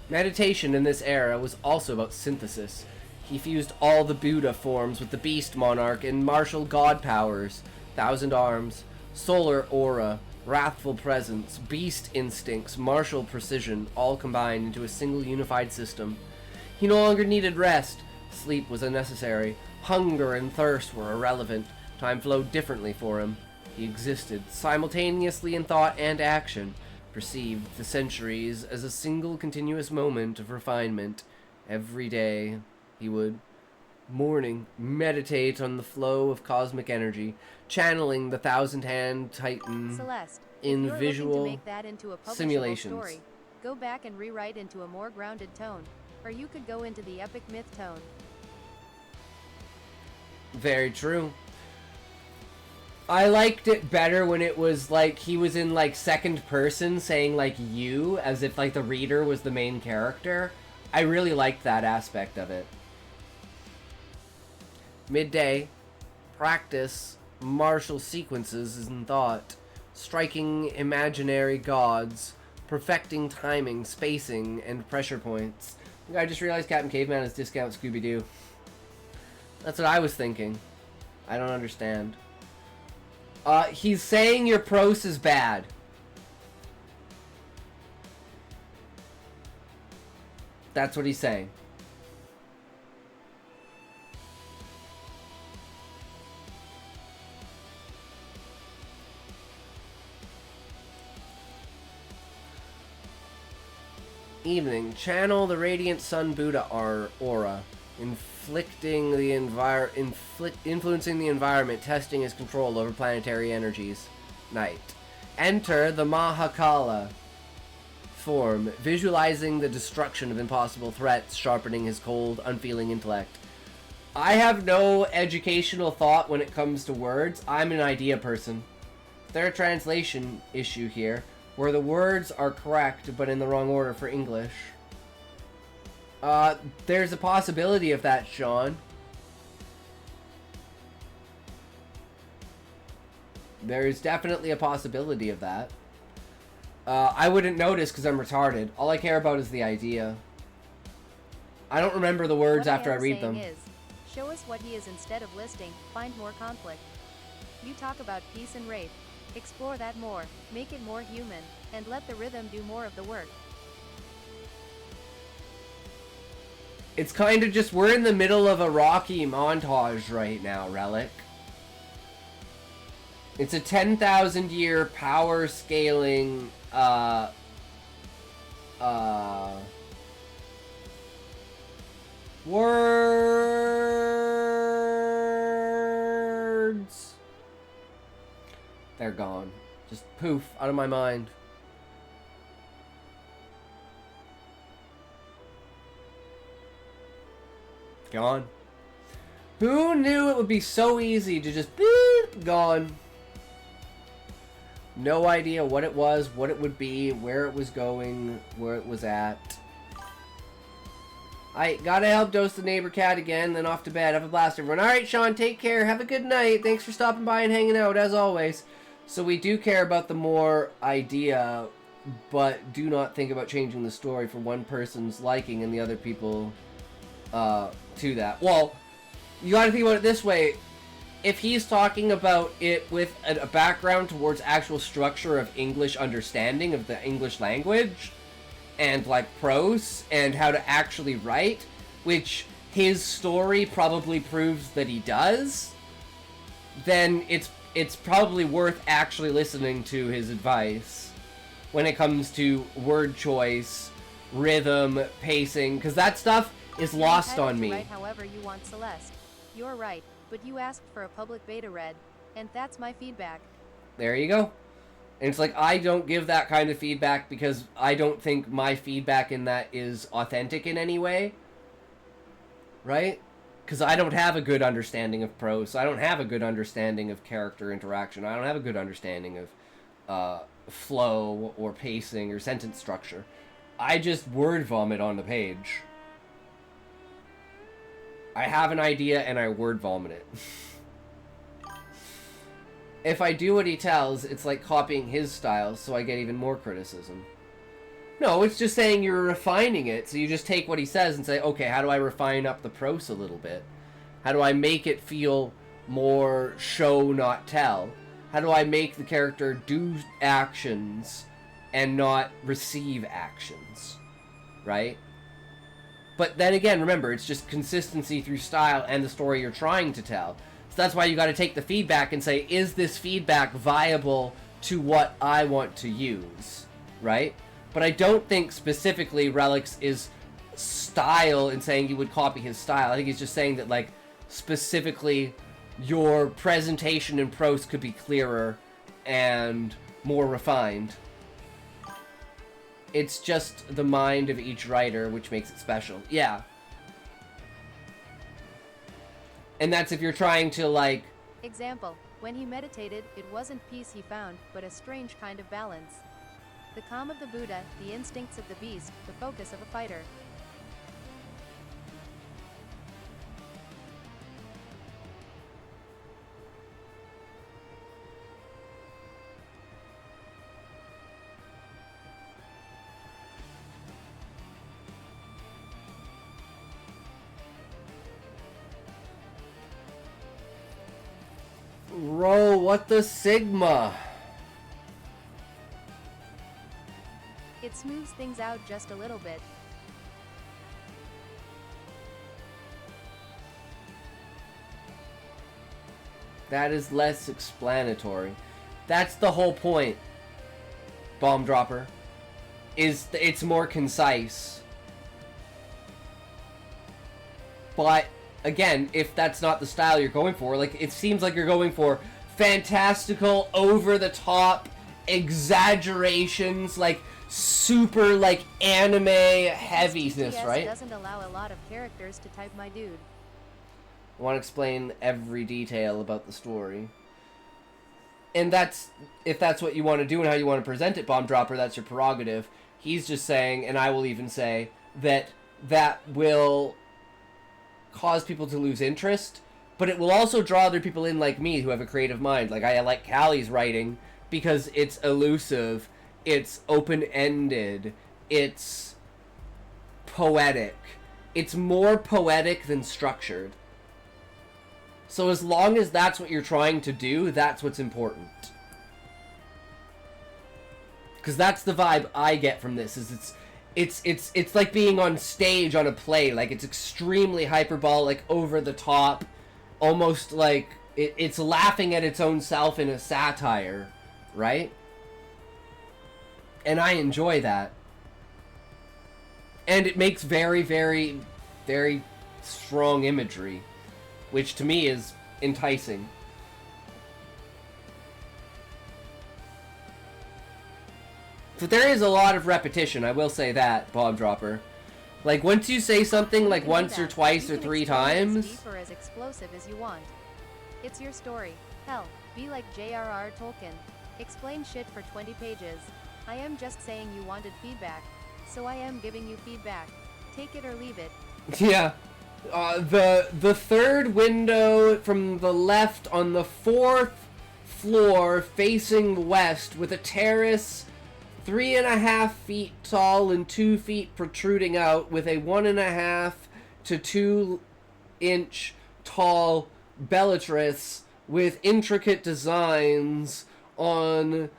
Meditation in this era was also about synthesis. He fused all the Buddha forms with the beast monarch and martial god powers, thousand arms, solar aura, wrathful presence, beast instincts, martial precision, all combined into a single unified system. He no longer needed rest. Sleep was unnecessary. Hunger and thirst were irrelevant. Time flowed differently for him. He existed simultaneously in thought and action, perceived the centuries as a single continuous moment of refinement. Every day he would, morning, meditate on the flow of cosmic energy, channeling the thousand-hand titan Celeste, in if you're visual looking to make that into a publishable simulations. story, go back and rewrite into a more grounded tone. Or you could go into the epic myth tone. Very true. I liked it better when it was like he was in like second person saying like you, as if like the reader was the main character. I really liked that aspect of it. Midday, practice martial sequences in thought, striking imaginary gods, perfecting timing, spacing, and pressure points. I just realized Captain Caveman is discount Scooby-Doo. That's what I was thinking. I don't understand. He's saying your prose is bad. That's what he's saying. Evening. Channel the radiant sun Buddha aura, influencing the environment, testing his control over planetary energies. Night. Enter the Mahakala form, visualizing the destruction of impossible threats, sharpening his cold, unfeeling intellect. I have no educational thought when it comes to words. I'm an idea person. There's a translation issue here, where the words are correct, but in the wrong order for English. There's a possibility of that, Sean. There's definitely a possibility of that. I wouldn't notice because I'm retarded. All I care about is the idea. I don't remember the words after I read them. Is, show us what he is instead of listing, find more conflict. You talk about peace and wraith. Explore that more, make it more human, and let the rhythm do more of the work. It's kind of just, we're in the middle of a Rocky montage right now, Relic. It's a 10,000 year power scaling, words. They're gone. Just poof, out of my mind. Gone. Who knew it would be so easy to just beep, gone. No idea what it was, what it would be, where it was going, where it was at. I gotta help dose the neighbor cat again, then off to bed. Have a blast, everyone. Alright, Sean, take care. Have a good night. Thanks for stopping by and hanging out, as always. So we do care about the more idea, but do not think about changing the story for one person's liking and the other people to that. Well, you gotta think about it this way. If he's talking about it with a background towards actual structure of English understanding of the English language, and like prose, and how to actually write, which his story probably proves that he does, then it's probably worth actually listening to his advice when it comes to word choice, rhythm, pacing, because that stuff is lost on me. Write however you want, Celeste. You're right, but you asked for a public beta read, and that's my feedback. There you go. And it's like, I don't give that kind of feedback because I don't think my feedback in that is authentic in any way. Right? Because I don't have a good understanding of prose. I don't have a good understanding of character interaction. I don't have a good understanding of flow or pacing or sentence structure. I just word vomit on the page. I have an idea and I word vomit it. If I do what he tells, it's like copying his style, so I get even more criticism. No, it's just saying you're refining it, so you just take what he says and say, okay, how do I refine up the prose a little bit? How do I make it feel more show, not tell? How do I make the character do actions and not receive actions? Right? But then again, remember, it's just consistency through style and the story you're trying to tell. So that's why you got to take the feedback and say, is this feedback viable to what I want to use? Right? But I don't think specifically Relics is style in saying you would copy his style. I think he's just saying that, like, specifically your presentation in prose could be clearer and more refined. It's just the mind of each writer which makes it special. Yeah. And that's if you're trying to, like... Example, when he meditated, it wasn't peace he found, but a strange kind of balance. The calm of the Buddha, the instincts of the beast, the focus of a fighter. Bro, what the Sigma? It smooths things out just a little bit. That is less explanatory. That's the whole point, Bomb Dropper. it's more concise. But again, if that's not the style you're going for, like, it seems like you're going for fantastical, over the top exaggerations, like super like anime heaviness, TTS right? doesn't allow a lot of characters to type, my dude. I want to explain every detail about the story. And that's, if that's what you want to do and how you want to present it, Bomb Dropper, that's your prerogative. He's just saying, and I will even say, that that will cause people to lose interest, but it will also draw other people in like me who have a creative mind. Like, I like Callie's writing because it's elusive, it's open-ended, it's poetic. It's more poetic than structured. So as long as that's what you're trying to do, that's what's important. Because that's the vibe I get from this, is it's like being on stage on a play. Like, it's extremely hyperbolic, over the top, almost like it's laughing at its own self in a satire, right? And I enjoy that. And it makes very, very, very strong imagery, which to me is enticing. But there is a lot of repetition, I will say that, Bomb Dropper. Like, once you say something like once or twice or 3 times... As deep or as explosive as you want. It's your story. Hell, be like J.R.R. Tolkien. Explain shit for 20 pages. I am just saying you wanted feedback, so I am giving you feedback. Take it or leave it. Yeah. The third window from the left on the 4th floor facing west with a terrace 3.5 feet tall and 2 feet protruding out with a 1.5 to 2 inch tall Bellatrix with intricate designs on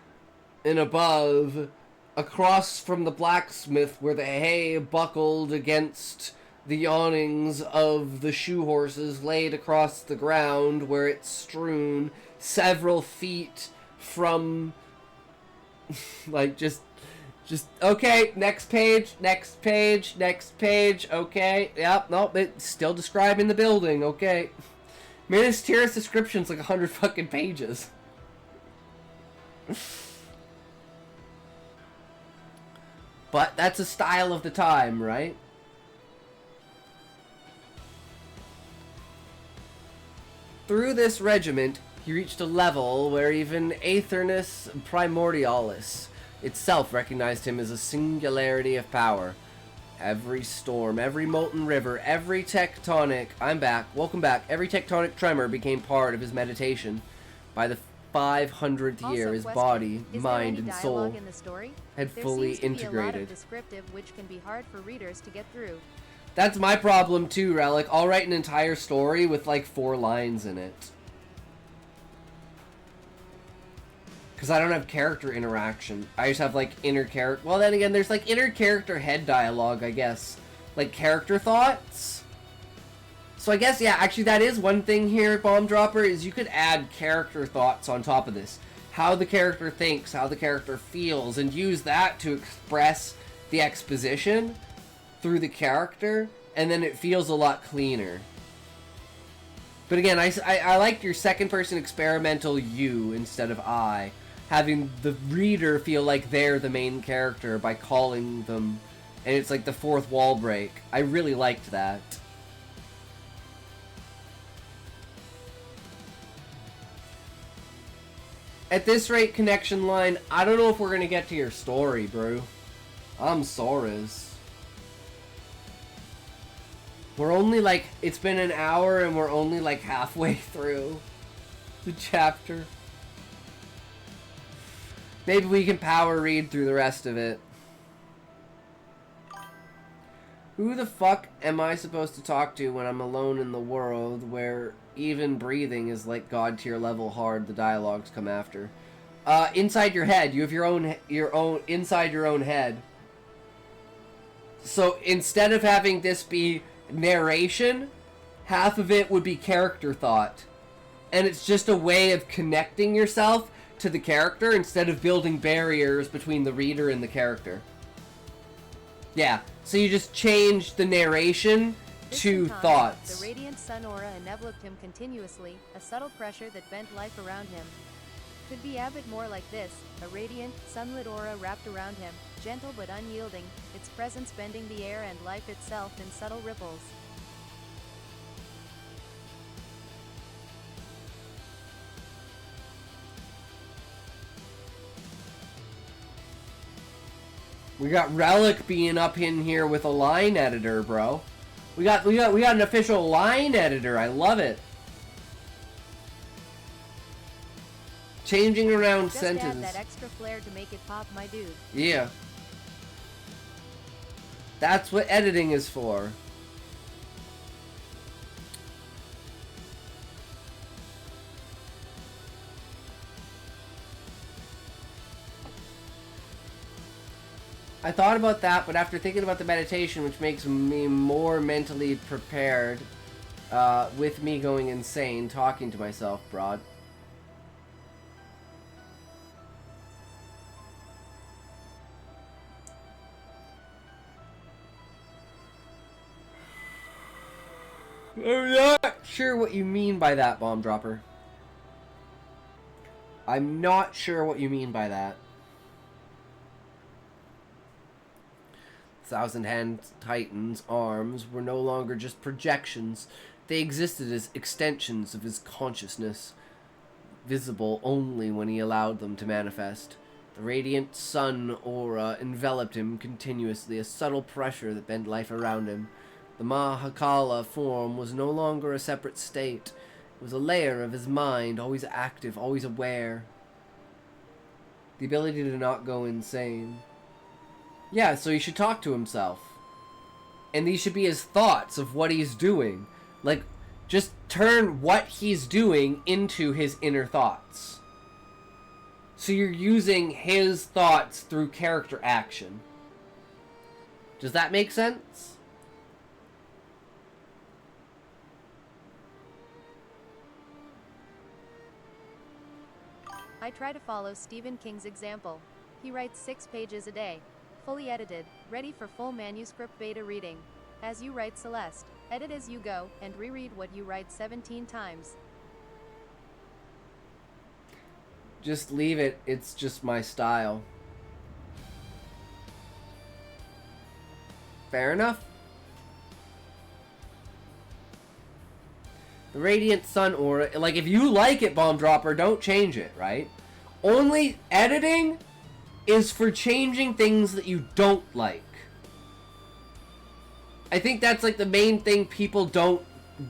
and above, across from the blacksmith where the hay buckled against the awnings of the shoe horses laid across the ground where it's strewn several feet from like just okay, next page, okay, yep, nope, it's still describing the building, okay. Man, this terrace description's like 100 fucking pages. But that's a style of the time, right? Through this regiment, he reached a level where even Aethernus Primordialis itself recognized him as a singularity of power. Every storm, every molten river, every tectonic... I'm back. Welcome back. Every tectonic tremor became part of his meditation. By the 500th year, his body, mind, and soul in the story? had There fully seems to be integrated. a lot of descriptive, which can be hard for readers to get through. That's my problem too, Relic. I'll write an entire story with like 4 lines in it. Because I don't have character interaction. I just have like inner character... Well, then again, there's like inner character head dialogue, I guess. Like character thoughts. So I guess, yeah, actually that is one thing here, Bomb Dropper, is you could add character thoughts on top of this. How the character thinks, how the character feels, and use that to express the exposition through the character, and then it feels a lot cleaner. But again, I like your second person experimental you instead of I. Having the reader feel like they're the main character by calling them, and it's like the 4th wall break. I really liked that. At this rate, connection line, I don't know if we're gonna get to your story, bro. I'm sorry. We're only like, it's been an hour and we're only like halfway through the chapter. Maybe we can power read through the rest of it. Who the fuck am I supposed to talk to when I'm alone in the world where even breathing is like god tier level hard? The dialogues come after. Inside your head. You have your own inside your own head. So instead of having this be narration, half of it would be character thought. And it's just a way of connecting yourself to the character instead of building barriers between the reader and the character. Yeah, so you just change the narration This to concept, thoughts. The radiant sun aura enveloped him continuously, a subtle pressure that bent life around him. Could be a bit more like this, a radiant, sunlit aura wrapped around him, gentle but unyielding, its presence bending the air and life itself in subtle ripples. We got Relic being up in here with a line editor, bro. We got an official line editor. I love it. Changing around Just sentences. add that extra flair to make it pop, my dude. Yeah. That's what editing is for. I thought about that, but after thinking about the meditation, which makes me more mentally prepared, with me going insane, talking to myself, broad. I'm not sure what you mean by that, Bomb Dropper. I'm not sure what you mean by that. Thousand Hand Titan's arms were no longer just projections. They existed as extensions of his consciousness, visible only when he allowed them to manifest. The radiant sun aura enveloped him continuously, a subtle pressure that bent life around him. The Mahakala form was no longer a separate state. It was a layer of his mind, always active, always aware. The ability to not go insane. Yeah, so he should talk to himself. And these should be his thoughts of what he's doing. Like, just turn what he's doing into his inner thoughts. So you're using his thoughts through character action. Does that make sense? I try to follow Stephen King's example. He writes 6 pages a day. Fully edited, ready for full manuscript beta reading. As you write, Celeste, edit as you go, and reread what you write 17 times. Just leave it. It's just my style. Fair enough. The Radiant Sun Aura, like, if you like it, Bomb Dropper, don't change it, right? Only editing is for changing things that you don't like. I think that's like the main thing people don't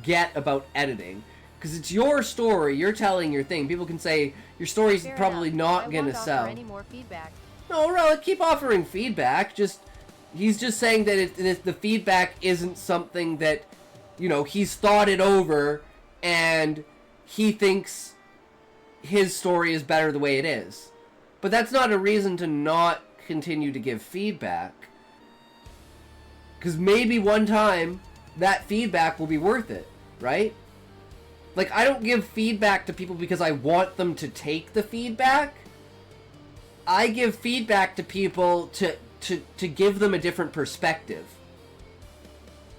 get about editing. Because it's your story, you're telling your thing. People can say, your story's Fair probably enough. not gonna I won't sell. offer any more feedback. No, Relic, keep offering feedback. He's just saying that the feedback isn't something that, you know, he's thought it over and he thinks his story is better the way it is. But that's not a reason to not continue to give feedback. Because maybe one time that feedback will be worth it, right? Like, I don't give feedback to people because I want them to take the feedback. I give feedback to people to give them a different perspective.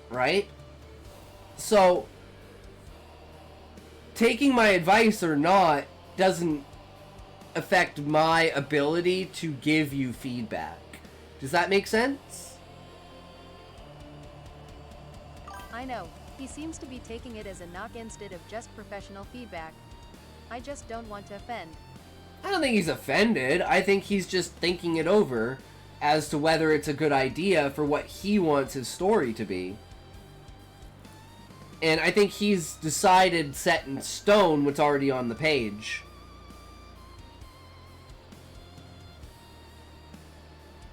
Right? So, taking my advice or not doesn't affect my ability to give you feedback. Does that make sense? I know. He seems to be taking it as a knock instead of just professional feedback. I just don't want to offend. I don't think he's offended. I think he's just thinking it over as to whether it's a good idea for what he wants his story to be. And I think he's decided, set in stone, what's already on the page.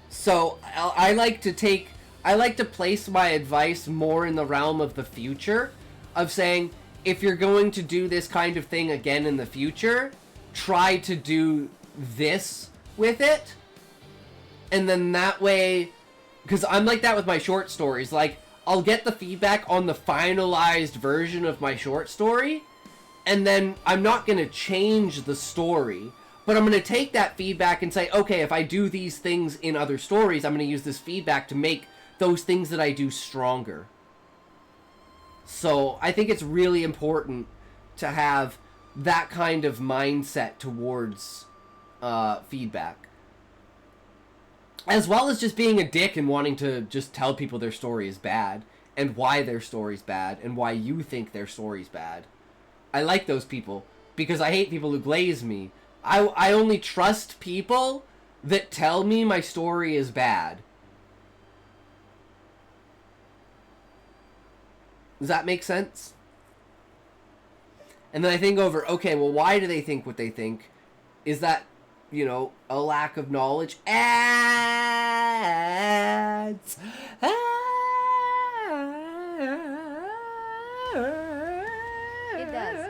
So, I like to place my advice more in the realm of the future, of saying, if you're going to do this kind of thing again in the future, try to do this with it. And then that way, because I'm like that with my short stories, like, I'll get the feedback on the finalized version of my short story, and then I'm not going to change the story, but I'm going to take that feedback and say, okay, if I do these things in other stories, I'm going to use this feedback to make those things that I do stronger. So I think it's really important to have that kind of mindset towards feedback. As well as just being a dick and wanting to just tell people their story is bad, and why their story's bad, and why you think their story's bad. I like those people, because I hate people who glaze me. I only trust people that tell me my story is bad. Does that make sense? And then I think over, okay, well, why do they think what they think? Is that, you know, a lack of knowledge? Ads! It does.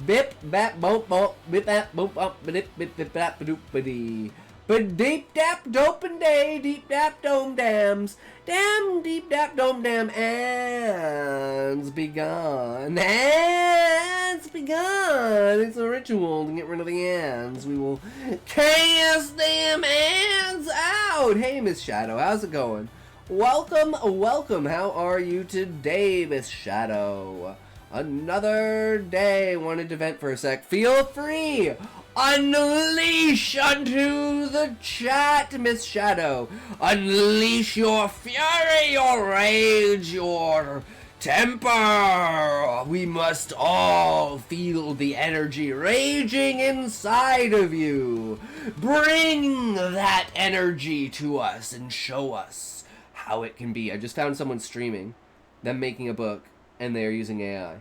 Bip bap bump bump bip bap bump bump bip bip bip bap doop biddy. But deep dap dope and day deep dap dome dams dam deep dap dome dam ands begun. Ands begun. It's a ritual to get rid of the ands. We will cast them ands out. Hey Miss Shadow, how's it going? Welcome, welcome. How are you today, Miss Shadow? Another day. Wanted to vent for a sec. Feel free. Unleash unto the chat, Miss Shadow. Unleash your fury, your rage, your temper. We must all feel the energy raging inside of you. Bring that energy to us and show us how it can be. I just found someone streaming, them making a book, and they are using AI.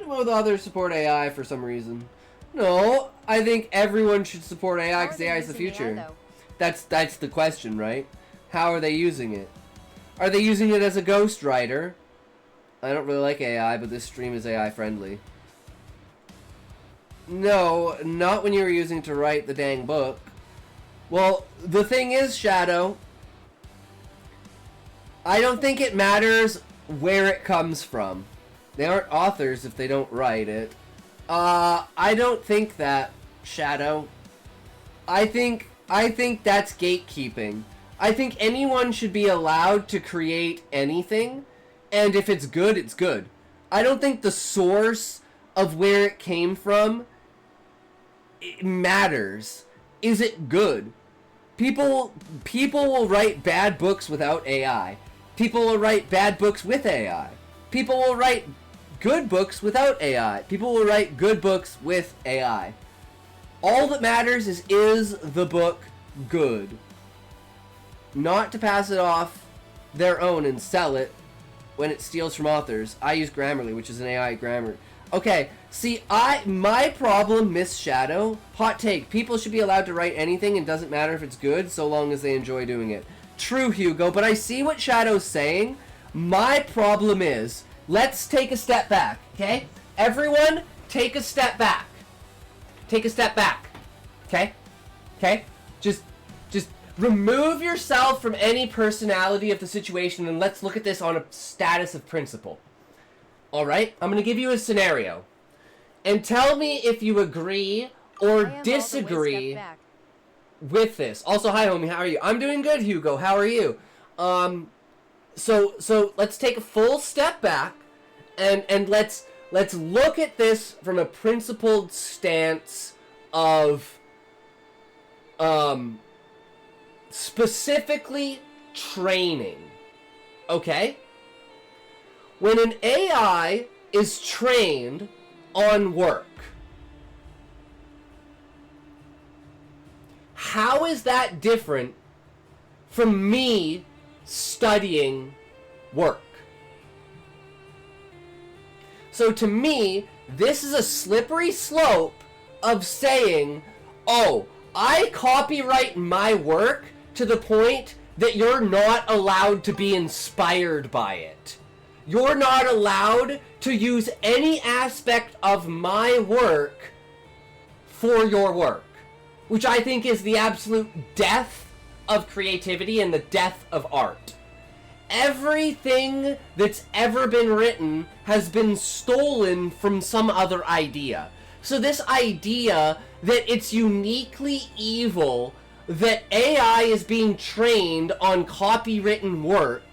Will others support AI for some reason? No, I think everyone should support AI because AI is the future. That's the question, right? How are they using it? Are they using it as a ghostwriter? I don't really like AI, but this stream is AI friendly. No, not when you were using it to write the dang book. Well, the thing is, Shadow, I don't think it matters where it comes from. They aren't authors if they don't write it. I don't think that, Shadow. I think that's gatekeeping. I think anyone should be allowed to create anything, and if it's good, it's good. I don't think the source of where it came from matters. Is it good? People will write bad books without AI. People will write bad books with AI. People will write good books without AI. People will write good books with AI. All that matters is the book good? Not to pass it off their own and sell it when it steals from authors. I use Grammarly, which is an AI grammar. Okay, see, my problem, Miss Shadow, hot take, people should be allowed to write anything and doesn't matter if it's good so long as they enjoy doing it. True, Hugo, but I see what Shadow's saying. My problem is, let's take a step back, okay? Everyone, take a step back. Take a step back, okay? Okay? Just Remove yourself from any personality of the situation, and let's look at this on a status of principle. Alright? I'm going to give you a scenario. And tell me if you agree or disagree with this. Also, hi homie, how are you? I'm doing good, Hugo. How are you? So let's take a full step back and let's look at this from a principled stance of specifically training. Okay? When an AI is trained on work, how is that different from me studying work? So to me, this is a slippery slope of saying, oh, I copyright my work to the point that you're not allowed to be inspired by it. You're not allowed to use any aspect of my work for your work. Which I think is the absolute death of creativity and the death of art. Everything that's ever been written has been stolen from some other idea. So this idea that it's uniquely evil that AI is being trained on copywritten work,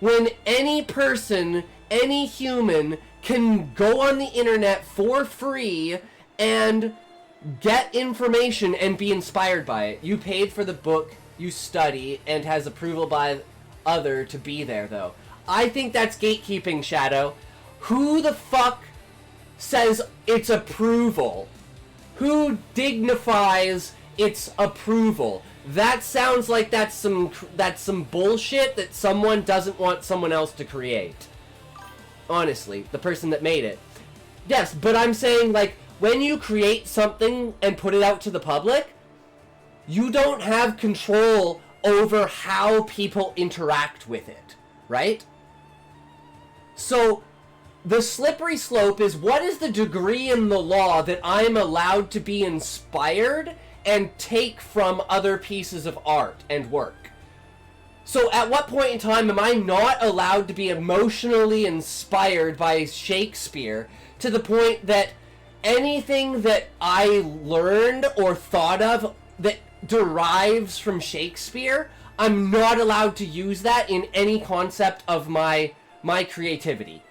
when any person, any human, can go on the internet for free and get information and be inspired by it. You paid for the book you study and has approval by other to be there, though. I think that's gatekeeping, Shadow. Who the fuck says it's approval? Who dignifies its approval? That sounds like that's some bullshit that someone doesn't want someone else to create. Honestly, the person that made it. Yes, but I'm saying, like, when you create something and put it out to the public, you don't have control over how people interact with it, right? So, the slippery slope is, what is the degree in the law that I'm allowed to be inspired and take from other pieces of art and work? So at what point in time am I not allowed to be emotionally inspired by Shakespeare to the point that anything that I learned or thought of that derives from Shakespeare, I'm not allowed to use that in any concept of my creativity?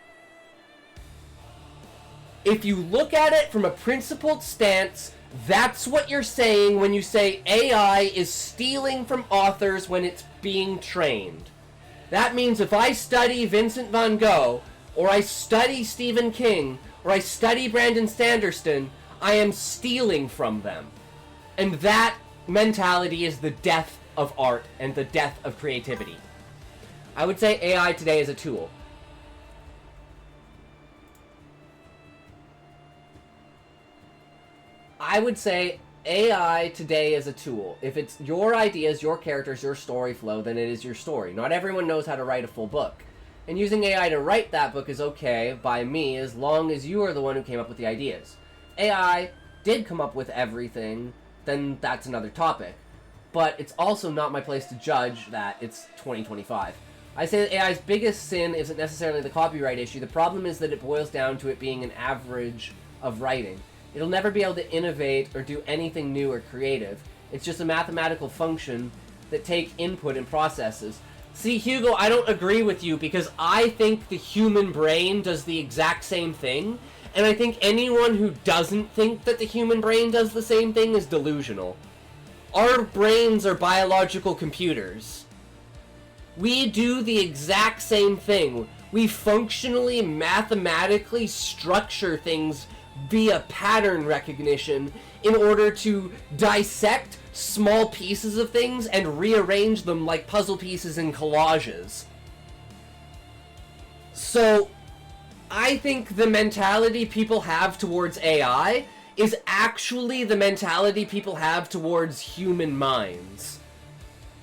If you look at it from a principled stance, that's what you're saying when you say AI is stealing from authors when it's being trained. That means if I study Vincent van Gogh, or I study Stephen King, or I study Brandon Sanderson, I am stealing from them. And that mentality is the death of art and the death of creativity. I would say AI today is a tool. I would say AI today is a tool. If it's your ideas, your characters, your story flow, then it is your story. Not everyone knows how to write a full book. And using AI to write that book is okay by me as long as you are the one who came up with the ideas. AI did come up with everything, then that's another topic. But it's also not my place to judge that. It's 2025. I say that AI's biggest sin isn't necessarily the copyright issue. The problem is that it boils down to it being an average of writing. It'll never be able to innovate or do anything new or creative. It's just a mathematical function that take input and processes. See, Hugo, I don't agree with you because I think the human brain does the exact same thing, and I think anyone who doesn't think that the human brain does the same thing is delusional. Our brains are biological computers. We do the exact same thing. We functionally, mathematically structure things via pattern recognition in order to dissect small pieces of things and rearrange them like puzzle pieces in collages. So, I think the mentality people have towards AI is actually the mentality people have towards human minds.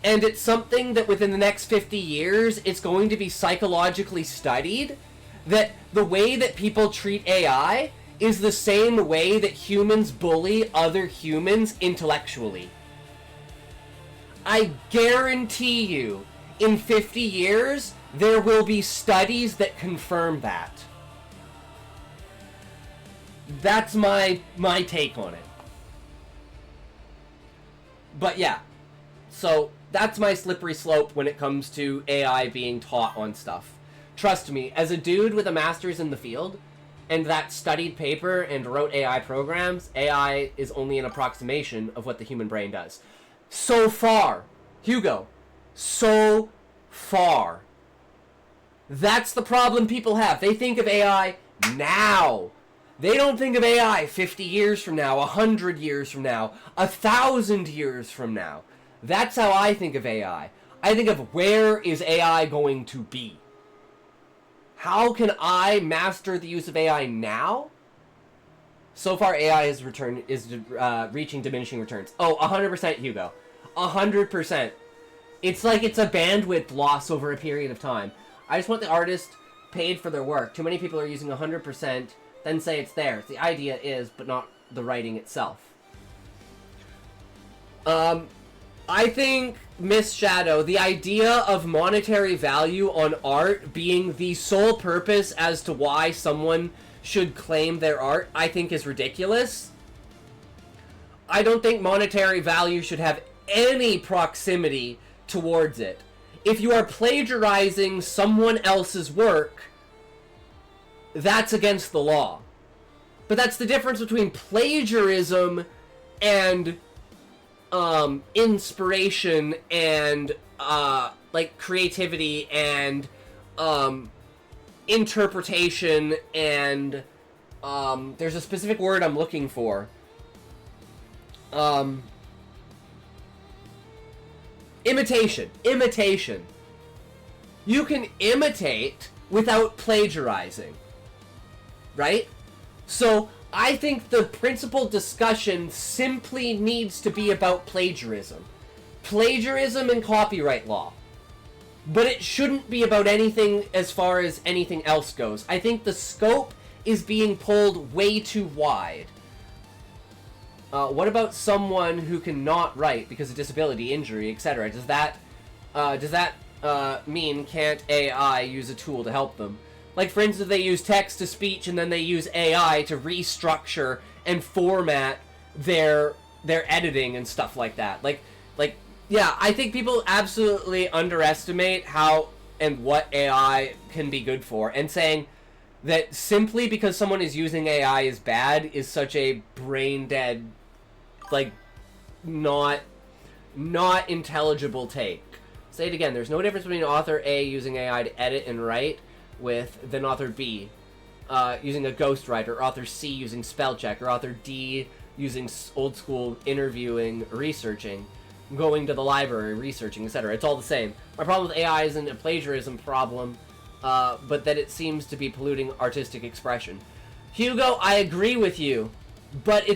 And it's something that within the next 50 years, it's going to be psychologically studied, that the way that people treat AI is the same way that humans bully other humans intellectually. I guarantee you, in 50 years, there will be studies that confirm that. That's my take on it. But yeah, so that's my slippery slope when it comes to AI being taught on stuff. Trust me, as a dude with a master's in the field, and that studied paper and wrote AI programs, AI is only an approximation of what the human brain does. So far, Hugo, so far. That's the problem people have. They think of AI now. They don't think of AI 50 years from now, 100 years from now, 1,000 years from now. That's how I think of AI. I think of where is AI going to be? How can I master the use of AI now? So far, AI is reaching diminishing returns. Oh, 100%, Hugo. 100%. It's like it's a bandwidth loss over a period of time. I just want the artist paid for their work. Too many people are using 100%, then say it's theirs. The idea is, but not the writing itself. I think, Miss Shadow, the idea of monetary value on art being the sole purpose as to why someone should claim their art, I think is ridiculous. I don't think monetary value should have any proximity towards it. If you are plagiarizing someone else's work, that's against the law. But that's the difference between plagiarism and inspiration and like creativity and interpretation and there's a specific word I'm looking for. Imitation. You can imitate without plagiarizing, right? So I think the principal discussion simply needs to be about plagiarism. Plagiarism and copyright law. But it shouldn't be about anything as far as anything else goes. I think the scope is being pulled way too wide. What about someone who cannot write because of disability, injury, etc.? Does that mean can't AI use a tool to help them? Like, for instance, they use text-to-speech and then they use AI to restructure and format their editing and stuff like that. Like, yeah, I think people absolutely underestimate how and what AI can be good for, and saying that simply because someone is using AI is bad is such a brain-dead, like, not intelligible take. Say it again, there's no difference between author A using AI to edit and write with than author B using a ghostwriter, or author C using spell check, or author D using old school interviewing, researching, going to the library, researching, etc. It's all the same. My problem with AI isn't a plagiarism problem, but that it seems to be polluting artistic expression. Hugo, I agree with you, but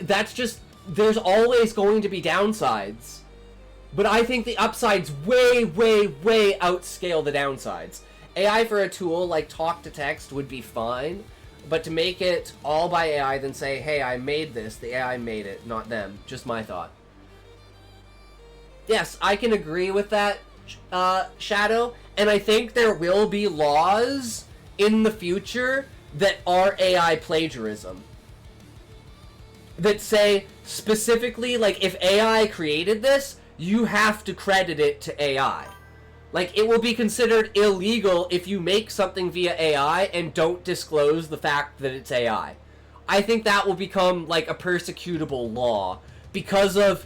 that's just, there's always going to be downsides. But I think the upsides way, way, way outscale the downsides. AI for a tool like talk to text would be fine, but to make it all by AI, then say, hey, I made this, the AI made it, not them. Just my thought. Yes, I can agree with that, Shadow, and I think there will be laws in the future that are AI plagiarism. That say, specifically, like, if AI created this, you have to credit it to AI. Like, it will be considered illegal if you make something via AI and don't disclose the fact that it's AI. I think that will become, like, a persecutable law because of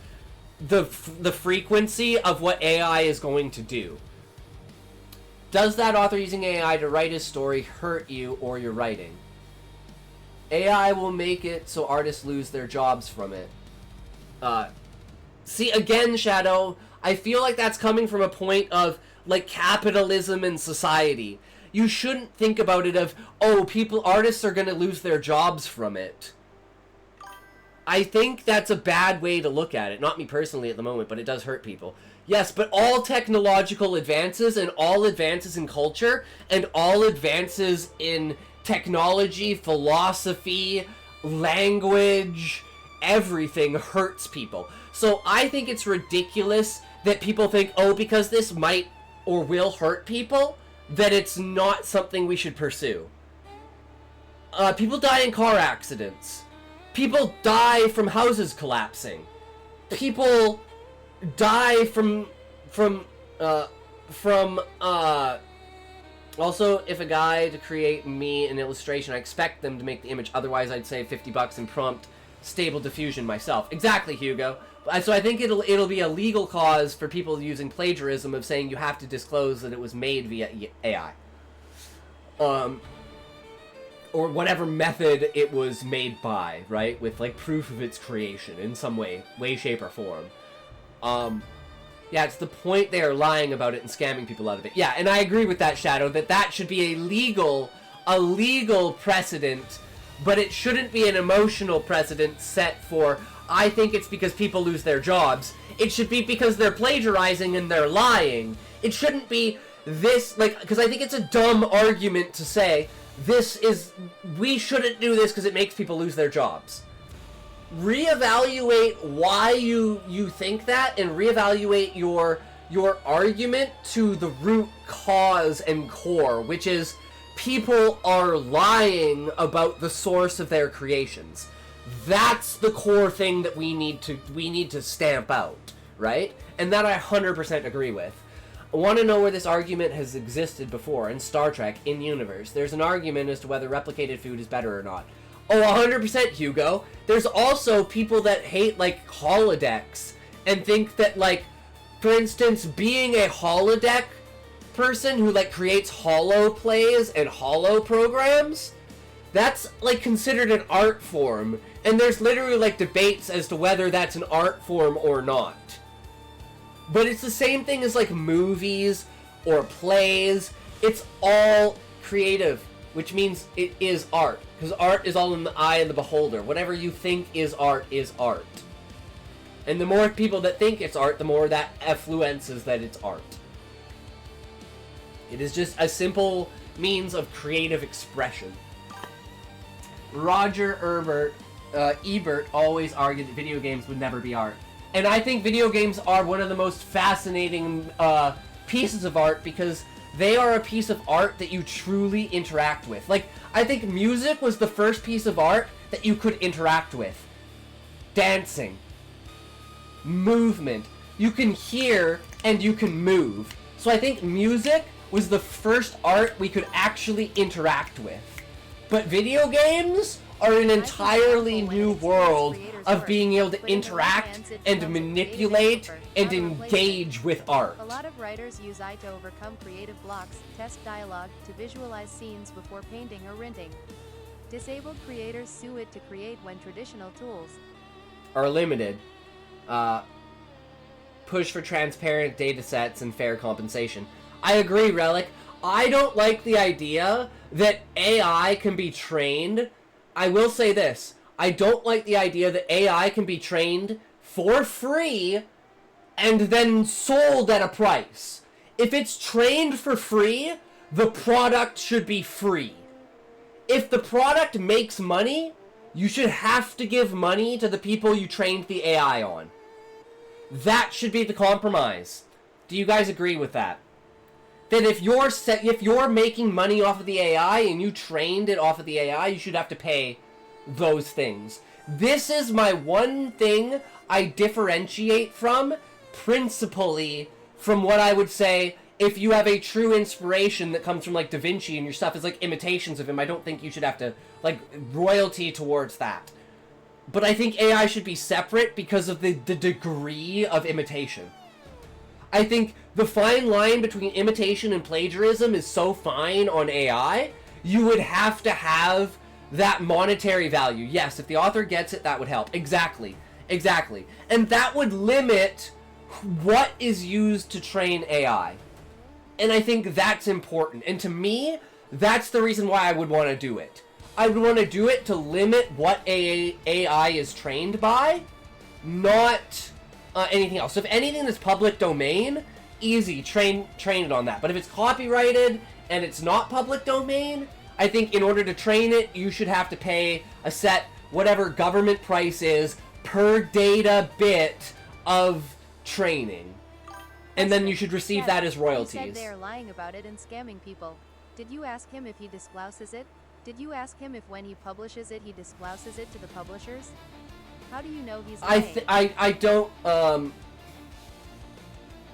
the frequency of what AI is going to do. Does that author using AI to write his story hurt you or your writing? AI will make it so artists lose their jobs from it. See, again, Shadow, I feel like that's coming from a point of, like, capitalism and society. You shouldn't think about it of, oh, artists are gonna lose their jobs from it. I think that's a bad way to look at it. Not me personally at the moment, but it does hurt people. Yes, but all technological advances and all advances in culture and all advances in technology, philosophy, language, everything hurts people. So I think it's ridiculous that people think, oh, because this might or will hurt people, that it's not something we should pursue. People die in car accidents. People die from houses collapsing. People die from also, if a guy to create me an illustration, I expect them to make the image. Otherwise, I'd say $50 and prompt stable diffusion myself. Exactly, Hugo. So I think it'll be a legal cause for people using plagiarism of saying you have to disclose that it was made via AI. Or whatever method it was made by, right? With, like, proof of its creation in some way, shape, or form. Yeah, it's the point they are lying about it and scamming people out of it. Yeah, and I agree with that, Shadow, that should be a legal precedent, but it shouldn't be an emotional precedent set for, I think it's because people lose their jobs. It should be because they're plagiarizing and they're lying. It shouldn't be this, like, because I think it's a dumb argument to say, we shouldn't do this because it makes people lose their jobs. Reevaluate why you think that, and reevaluate your argument to the root cause and core, which is people are lying about the source of their creations. That's the core thing that we need to stamp out, right? And that I 100% agree with. I want to know where this argument has existed before in Star Trek in-universe. There's an argument as to whether replicated food is better or not. Oh, 100%, Hugo. There's also people that hate, like, holodecks and think that, like, for instance, being a holodeck person who, like, creates holo plays and holo programs, that's, like, considered an art form. And there's literally, like, debates as to whether that's an art form or not. But it's the same thing as, like, movies or plays. It's all creative, which means it is art. Because art is all in the eye of the beholder. Whatever you think is art is art. And the more people that think it's art, the more that influences that it's art. It is just a simple means of creative expression. Roger Ebert always argued that video games would never be art. And I think video games are one of the most fascinating pieces of art because they are a piece of art that you truly interact with. Like, I think music was the first piece of art that you could interact with. Dancing. Movement. You can hear and you can move. So I think music was the first art we could actually interact with. But video games are an entirely new world of being able to interact and manipulate and engage with art. A lot of writers use AI to overcome creative blocks, test dialogue, to visualize scenes before painting or renting. Disabled creators sue it to create when traditional tools are limited. Push for transparent data sets and fair compensation. I agree, Relic. I don't like the idea that AI can be trained. I will say this. I don't like the idea that AI can be trained for free and then sold at a price. If it's trained for free, the product should be free. If the product makes money, you should have to give money to the people you trained the AI on. That should be the compromise. Do you guys agree with that? That if you're making money off of the AI and you trained it off of the AI, you should have to pay those things. This is my one thing I differentiate from, principally, from what I would say, if you have a true inspiration that comes from, like, Da Vinci and your stuff is, like, imitations of him, I don't think you should have to, like, royalty towards that. But I think AI should be separate because of the degree of imitation. I think the fine line between imitation and plagiarism is so fine on AI, you would have to have that monetary value. Yes, if the author gets it, that would help. Exactly. Exactly. And that would limit what is used to train AI. And I think that's important. And to me, that's the reason why I would want to do it. I would want to do it to limit what AI is trained by, not anything else. So if anything that's public domain, easy, train it on that. But if it's copyrighted and it's not public domain, I think in order to train it, you should have to pay a set, whatever government price is, per data bit of training. and then you should receive Shadow, that as He royalties. said they are lying about it and scamming people. Did you ask him if he discloses it? Did you ask him if when he publishes it he discloses it to the publishers? How do you know he's lying?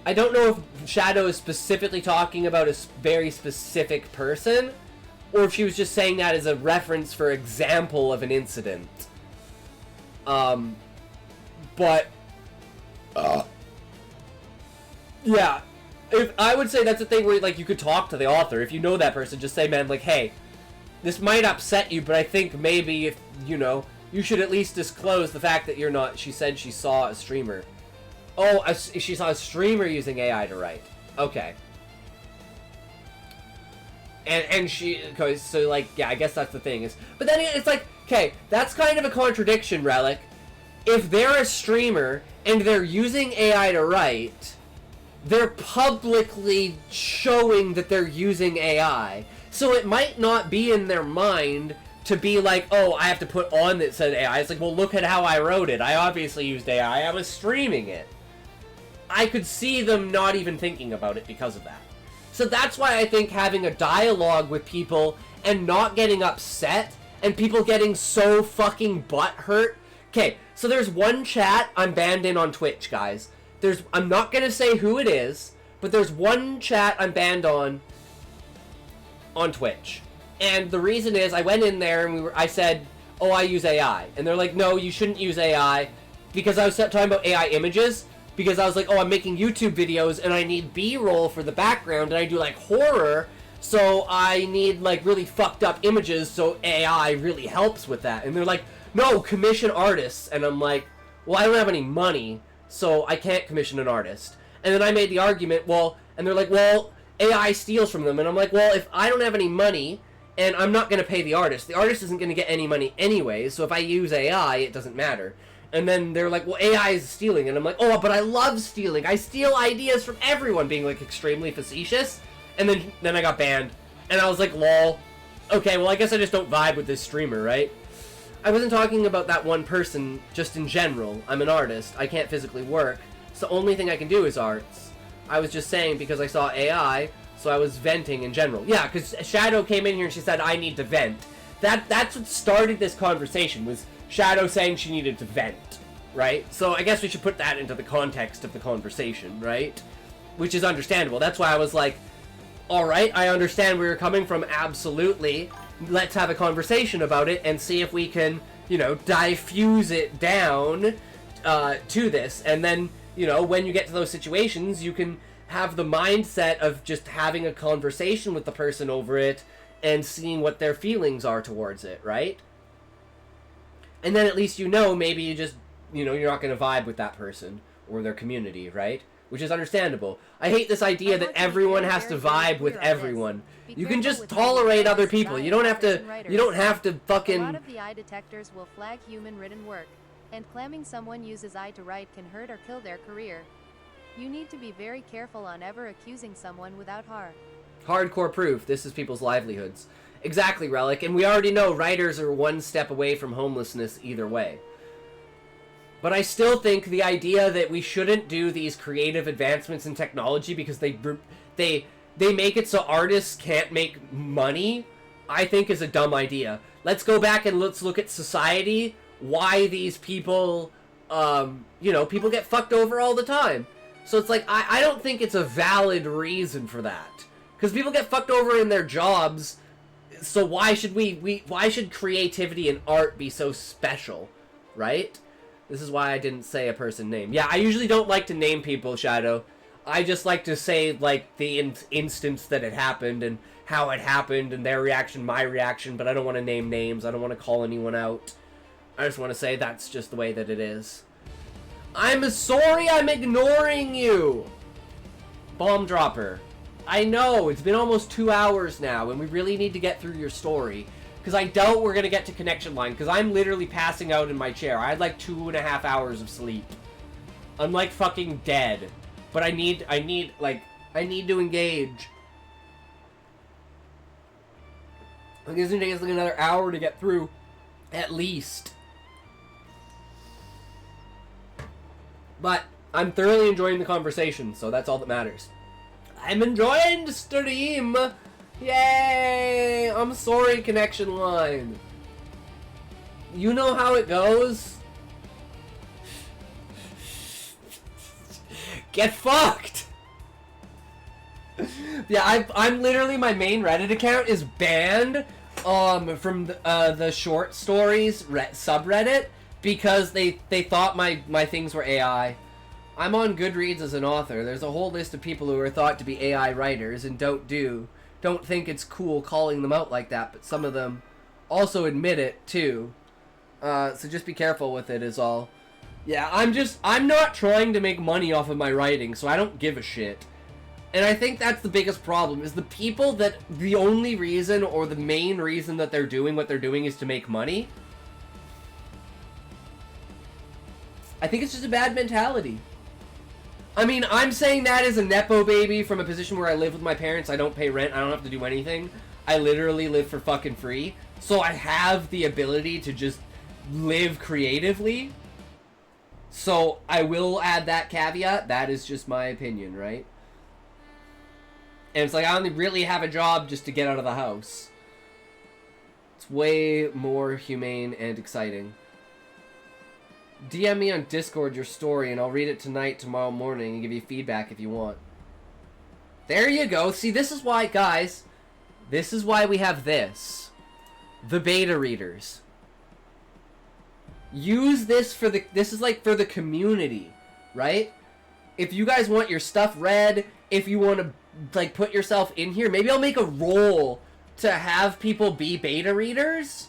I don't know if Shadow is specifically talking about a very specific person, or if she was just saying that as a reference for example of an incident. But yeah, if I would say that's the thing where like you could talk to the author if you know that person. Just say, man, like, hey, this might upset you, but I think maybe if you should at least disclose the fact that you're not. She said she saw a streamer. Oh, she saw a streamer using AI to write. Okay. And she, so like, yeah, I guess that's the thing is, but then it's like, okay, that's kind of a contradiction, Relic. If they're a streamer and they're using AI to write, they're publicly showing that they're using AI. So it might not be in their mind to be like, oh, I have to put on that said AI. It's like, well, look at how I wrote it. I obviously used AI. I was streaming it. I could see them not even thinking about it because of that. So that's why I think having a dialogue with people and not getting upset and people getting so fucking butthurt. Okay, so there's one chat I'm banned in on Twitch, guys. I'm not gonna say who it is, but there's one chat I'm banned on Twitch. And the reason is I went in there and I said, oh, I use AI. And they're like, no, you shouldn't use AI. Because I was talking about AI images. Because I was like, oh, I'm making YouTube videos and I need B-roll for the background. And I do like horror. So I need like really fucked up images. So AI really helps with that. And they're like, no, commission artists. And I'm like, well, I don't have any money. So I can't commission an artist. And then I made the argument, well, and they're like, well, AI steals from them. And I'm like, well, if I don't have any money and I'm not going to pay the artist isn't going to get any money anyway. So if I use AI, it doesn't matter. And then they're like, well, AI is stealing. And I'm like, oh, but I love stealing. I steal ideas from everyone, being like extremely facetious. And then I got banned. And I was like, lol. Okay, well, I guess I just don't vibe with this streamer, right? I wasn't talking about that one person, just in general. I'm an artist. I can't physically work. So the only thing I can do is arts. I was just saying because I saw AI, so I was venting in general. Yeah, because Shadow came in here and she said, I need to vent. That's what started this conversation, was Shadow saying she needed to vent, right? So I guess we should put that into the context of the conversation, right? Which is understandable. That's why I was like, alright, I understand where you're coming from, absolutely. Let's have a conversation about it and see if we can, diffuse it down to this. And then, when you get to those situations, you can have the mindset of just having a conversation with the person over it and seeing what their feelings are towards it, right? And then at least maybe you just, you're not going to vibe with that person or their community, right? Which is understandable. I hate this idea that everyone has to vibe with everyone. You can just tolerate other people. You don't have to fucking... A lot of the eye detectors will flag human-written work, and claiming someone uses AI to write can hurt or kill their career. You need to be very careful on ever accusing someone without harm. Hardcore proof. This is people's livelihoods. Exactly, Relic. And we already know writers are one step away from homelessness either way. But I still think the idea that we shouldn't do these creative advancements in technology because they make it so artists can't make money, I think is a dumb idea. Let's go back and let's look at society, why these people, people get fucked over all the time. So it's like, I don't think it's a valid reason for that. Because people get fucked over in their jobs, so why should why should creativity and art be so special, right? This is why I didn't say a person name. Yeah, I usually don't like to name people, Shadow. I just like to say, like, the instance that it happened and how it happened and their reaction, my reaction, but I don't want to name names. I don't want to call anyone out. I just want to say that's just the way that it is. I'm sorry I'm ignoring you! Bomb Dropper. I know, it's been almost 2 hours now, and we really need to get through your story. Because I doubt we're going to get to connection line, because I'm literally passing out in my chair. I had like 2.5 hours of sleep. I'm like fucking dead. But I need to engage. I guess it's going to take us like another hour to get through. At least. But I'm thoroughly enjoying the conversation, so that's all that matters. I'm enjoying the stream! Yay! I'm sorry, connection line. You know how it goes? Get fucked! Yeah, I'm literally, my main Reddit account is banned from the short stories subreddit because they thought my things were AI. I'm on Goodreads as an author. There's a whole list of people who are thought to be AI writers and don't think it's cool calling them out like that, but some of them also admit it too. So just be careful with it is all. Yeah, I'm not trying to make money off of my writing, so I don't give a shit. And I think that's the biggest problem, is the people that the only reason or the main reason that they're doing what they're doing is to make money. I think it's just a bad mentality. I mean, I'm saying that as a Nepo baby from a position where I live with my parents. I don't pay rent. I don't have to do anything. I literally live for fucking free. So I have the ability to just live creatively. So I will add that caveat. That is just my opinion, right? And it's like I only really have a job just to get out of the house. It's way more humane and exciting. DM me on Discord your story and I'll read it tonight, tomorrow morning, and give you feedback if you want. There you go. See, this is why, guys, this is why we have this. The beta readers. Use this for the, this is like for the community, right? If you guys want your stuff read, if you want to like put yourself in here, maybe I'll make a role to have people be beta readers.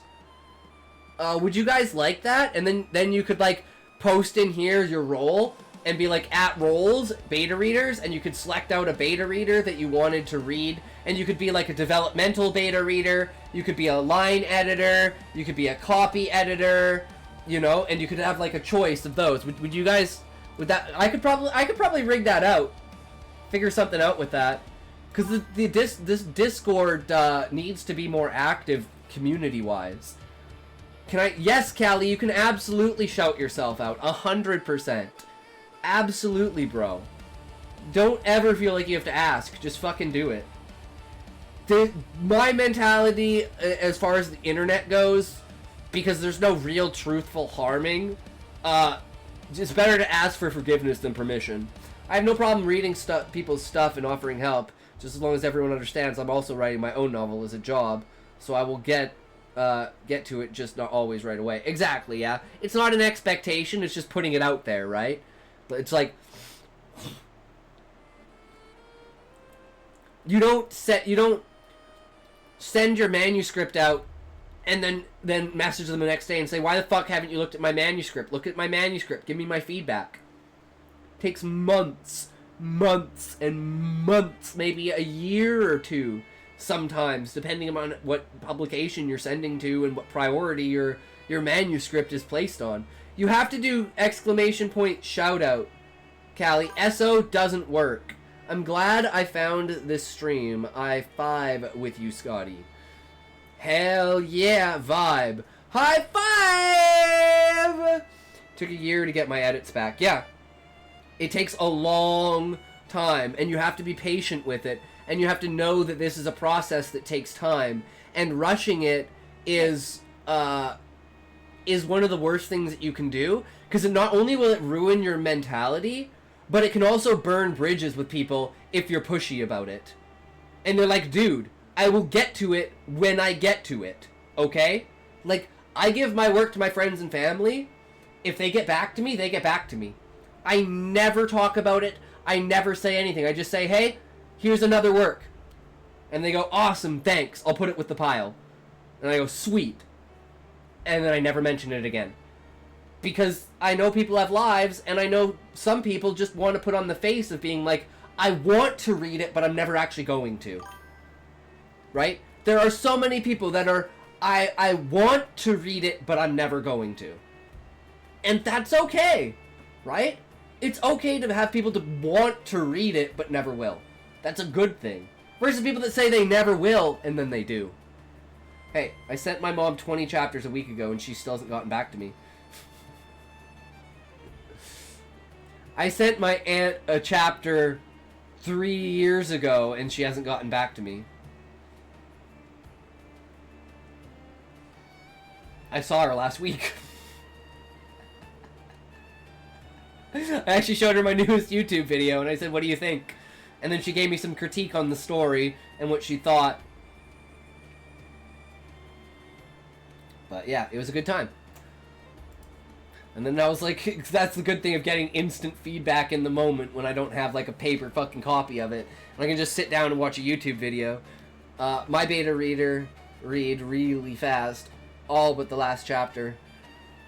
Would you guys like that? And then you could like post in here your role and be like @roles beta readers, and you could select out a beta reader that you wanted to read, and you could be like a developmental beta reader, you could be a line editor, you could be a copy editor, you know, and you could have like a choice of those. Would you guys, would that, I could probably rig that out, figure something out with that, because this Discord needs to be more active community wise. Can I? Yes, Callie, you can absolutely shout yourself out. 100%. Absolutely, bro. Don't ever feel like you have to ask. Just fucking do it. My mentality, as far as the internet goes, because there's no real truthful harming, it's better to ask for forgiveness than permission. I have no problem reading people's stuff and offering help, just as long as everyone understands I'm also writing my own novel as a job, so I will get to it, just not always right away. Exactly, yeah. It's not an expectation, it's just putting it out there, right? But it's like, you don't send your manuscript out and then message them the next day and say, why the fuck haven't you looked at my manuscript? Look at my manuscript, give me my feedback. It takes months and months, maybe a year or two sometimes, depending on what publication you're sending to and what priority your manuscript is placed on. You have to do ! shout out, Callie. SO doesn't work. I'm glad I found this stream. I 5 with you, Scotty. Hell yeah, vibe. High five! Took a year to get my edits back. Yeah. It takes a long time, and you have to be patient with it. And you have to know that this is a process that takes time, and rushing it is one of the worst things that you can do, because not only will it ruin your mentality, but it can also burn bridges with people if you're pushy about it. And they're like, dude, I will get to it when I get to it, okay? Like, I give my work to my friends and family. If they get back to me, they get back to me. I never talk about it. I never say anything. I just say, hey, here's another work. And they go, awesome, thanks. I'll put it with the pile. And I go, sweet. And then I never mention it again. Because I know people have lives, and I know some people just want to put on the face of being like, I want to read it, but I'm never actually going to. Right? There are so many people that are, I want to read it, but I'm never going to. And that's okay. Right? It's okay to have people to want to read it, but never will. That's a good thing. Versus people that say they never will, and then they do. Hey, I sent my mom 20 chapters a week ago, and she still hasn't gotten back to me. I sent my aunt a chapter 3 years ago, and she hasn't gotten back to me. I saw her last week. I actually showed her my newest YouTube video, and I said, what do you think? And then she gave me some critique on the story and what she thought. But yeah, it was a good time. And then I was like, that's the good thing of getting instant feedback in the moment when I don't have like a paper fucking copy of it. And I can just sit down and watch a YouTube video. My beta reader read really fast, all but the last chapter.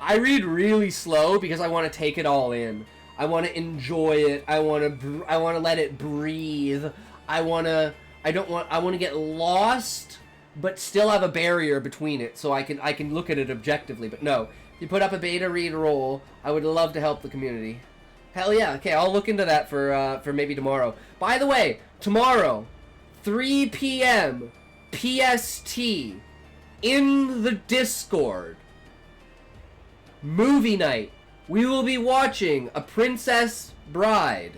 I read really slow because I want to take it all in. I want to enjoy it. I want to let it breathe. I want to get lost, but still have a barrier between it so I can look at it objectively. But no, if you put up a beta read roll, I would love to help the community. Hell yeah. Okay, I'll look into that for maybe tomorrow. By the way, tomorrow, 3 p.m. PST in the Discord. Movie night. We will be watching A Princess Bride.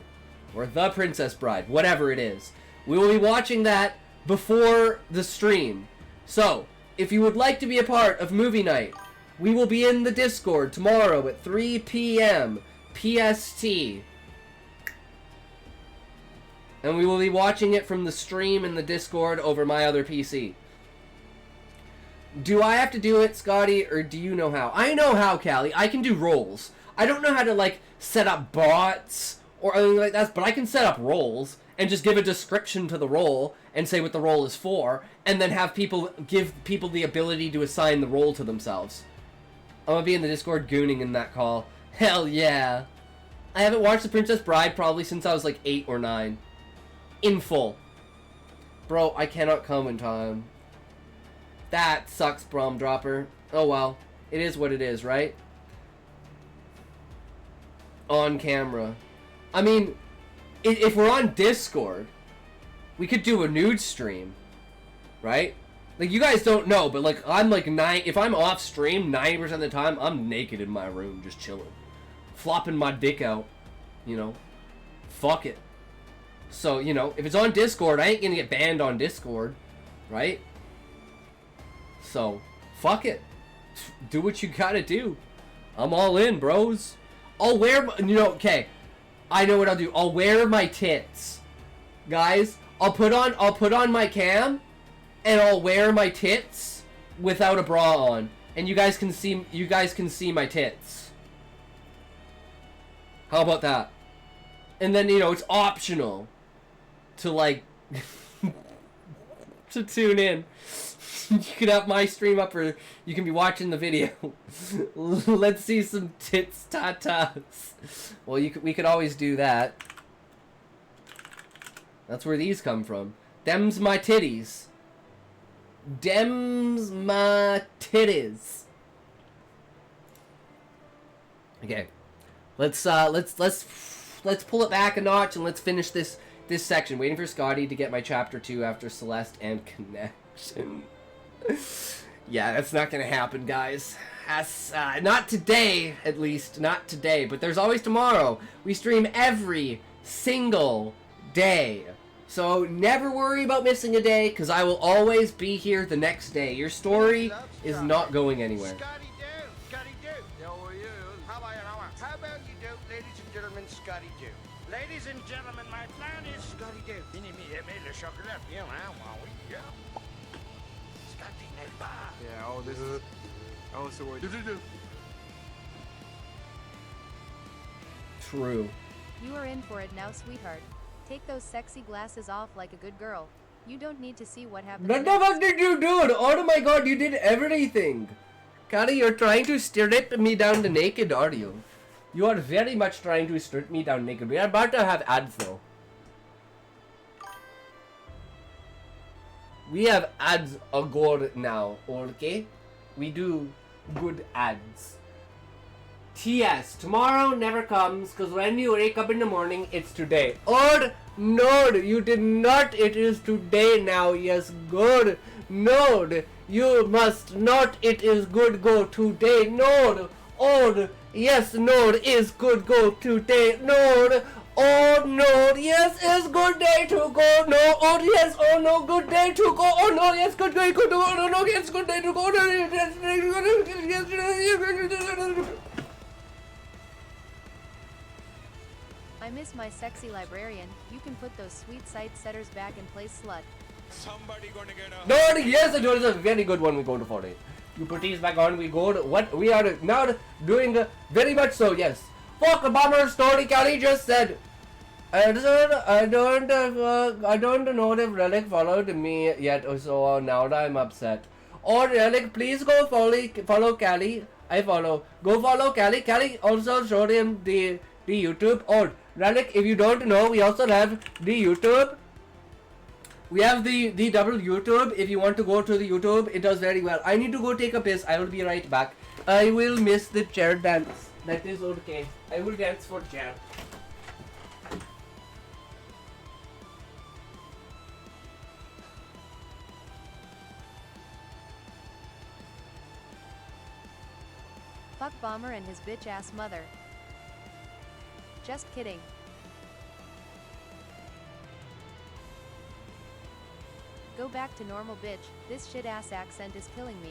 Or The Princess Bride. Whatever it is. We will be watching that before the stream. So, if you would like to be a part of movie night, we will be in the Discord tomorrow at 3 p.m. PST. And we will be watching it from the stream in the Discord over my other PC. Do I have to do it, Scotty, or do you know how? I know how, Callie. I can do roles. I don't know how to, like, set up bots or anything like that, but I can set up roles and just give a description to the role and say what the role is for, and then have people give people the ability to assign the role to themselves. I'm gonna be in the Discord gooning in that call. Hell yeah. I haven't watched The Princess Bride probably since I was like 8 or 9. In full. Bro, I cannot come in time. That sucks, Brom Dropper. Oh well. It is what it is, right? On camera. I mean, if we're on Discord, we could do a nude stream. Right? Like, you guys don't know, but like, I'm like if I'm off stream, 90% of the time, I'm naked in my room, just chilling. Flopping my dick out. You know. Fuck it. So, you know, if it's on Discord, I ain't gonna get banned on Discord. Right? So, fuck it. Do what you gotta do. I'm all in, bros. I'll wear, okay. I know what I'll do. I'll wear my tits. Guys, I'll put on my cam, and I'll wear my tits without a bra on. And you guys can see my tits. How about that? And then, it's optional to, like, to tune in. You can have my stream up, or you can be watching the video. Let's see some tits tatas. Well, we could always do that. That's where these come from. Them's my titties. Dem's my titties. Okay, let's pull it back a notch and let's finish this section. Waiting for Scotty to get my chapter 2 after Celeste and Connection. Yeah, that's not gonna happen, guys. Not today, at least. Not today, but there's always tomorrow. We stream every single day. So never worry about missing a day, because I will always be here the next day. Your story is not going anywhere. Scotty Doo, Scotty Doo. How are you? How about you do, ladies and gentlemen, Scotty Doo. Ladies and gentlemen, my plan is Scotty Doo. Yeah, oh, this is... Oh, so what... True. You are in for it now, sweetheart. Take those sexy glasses off like a good girl. You don't need to see what happens. What the fuck did you do? Oh my god, you did everything. Kari, you're trying to strip me down the naked, are you? You are very much trying to strip me down naked. We are about to have ads though. We have ads agor now, okay? We do good ads. TS, tomorrow never comes, because when you wake up in the morning, it's today. Or, no, you did not, it is today now, yes, good. No, you must not, it is good, go today, no. Node, yes, Node is good go today. Node, oh Node, yes, is good day to go. No, oh yes, oh no, good day to go. Oh no, yes, good day to go. Oh no, yes, good day to go. I miss my sexy librarian. You can put those sweet sight setters back in place, slut. Somebody gonna get a... Node, yes, it was a very good one. We go to 40. You put these back on. We go to what we are now doing. Very much so. Yes. Fuck a bomber story. Kelly just said. I don't know if Relic followed me yet, so now I'm upset. Or Relic, please go follow Kelly. I follow. Go follow Kelly. Kelly also showed him the YouTube. Oh, Relic, if you don't know, we also have the YouTube. We have the double YouTube. If you want to go to the YouTube, it does very well. I need to go take a piss. I will be right back. I will miss the chair dance. That is okay. I will dance for chair. Fuck Bomber and his bitch ass mother. Just kidding. Go back to normal, bitch. This shit ass accent is killing me.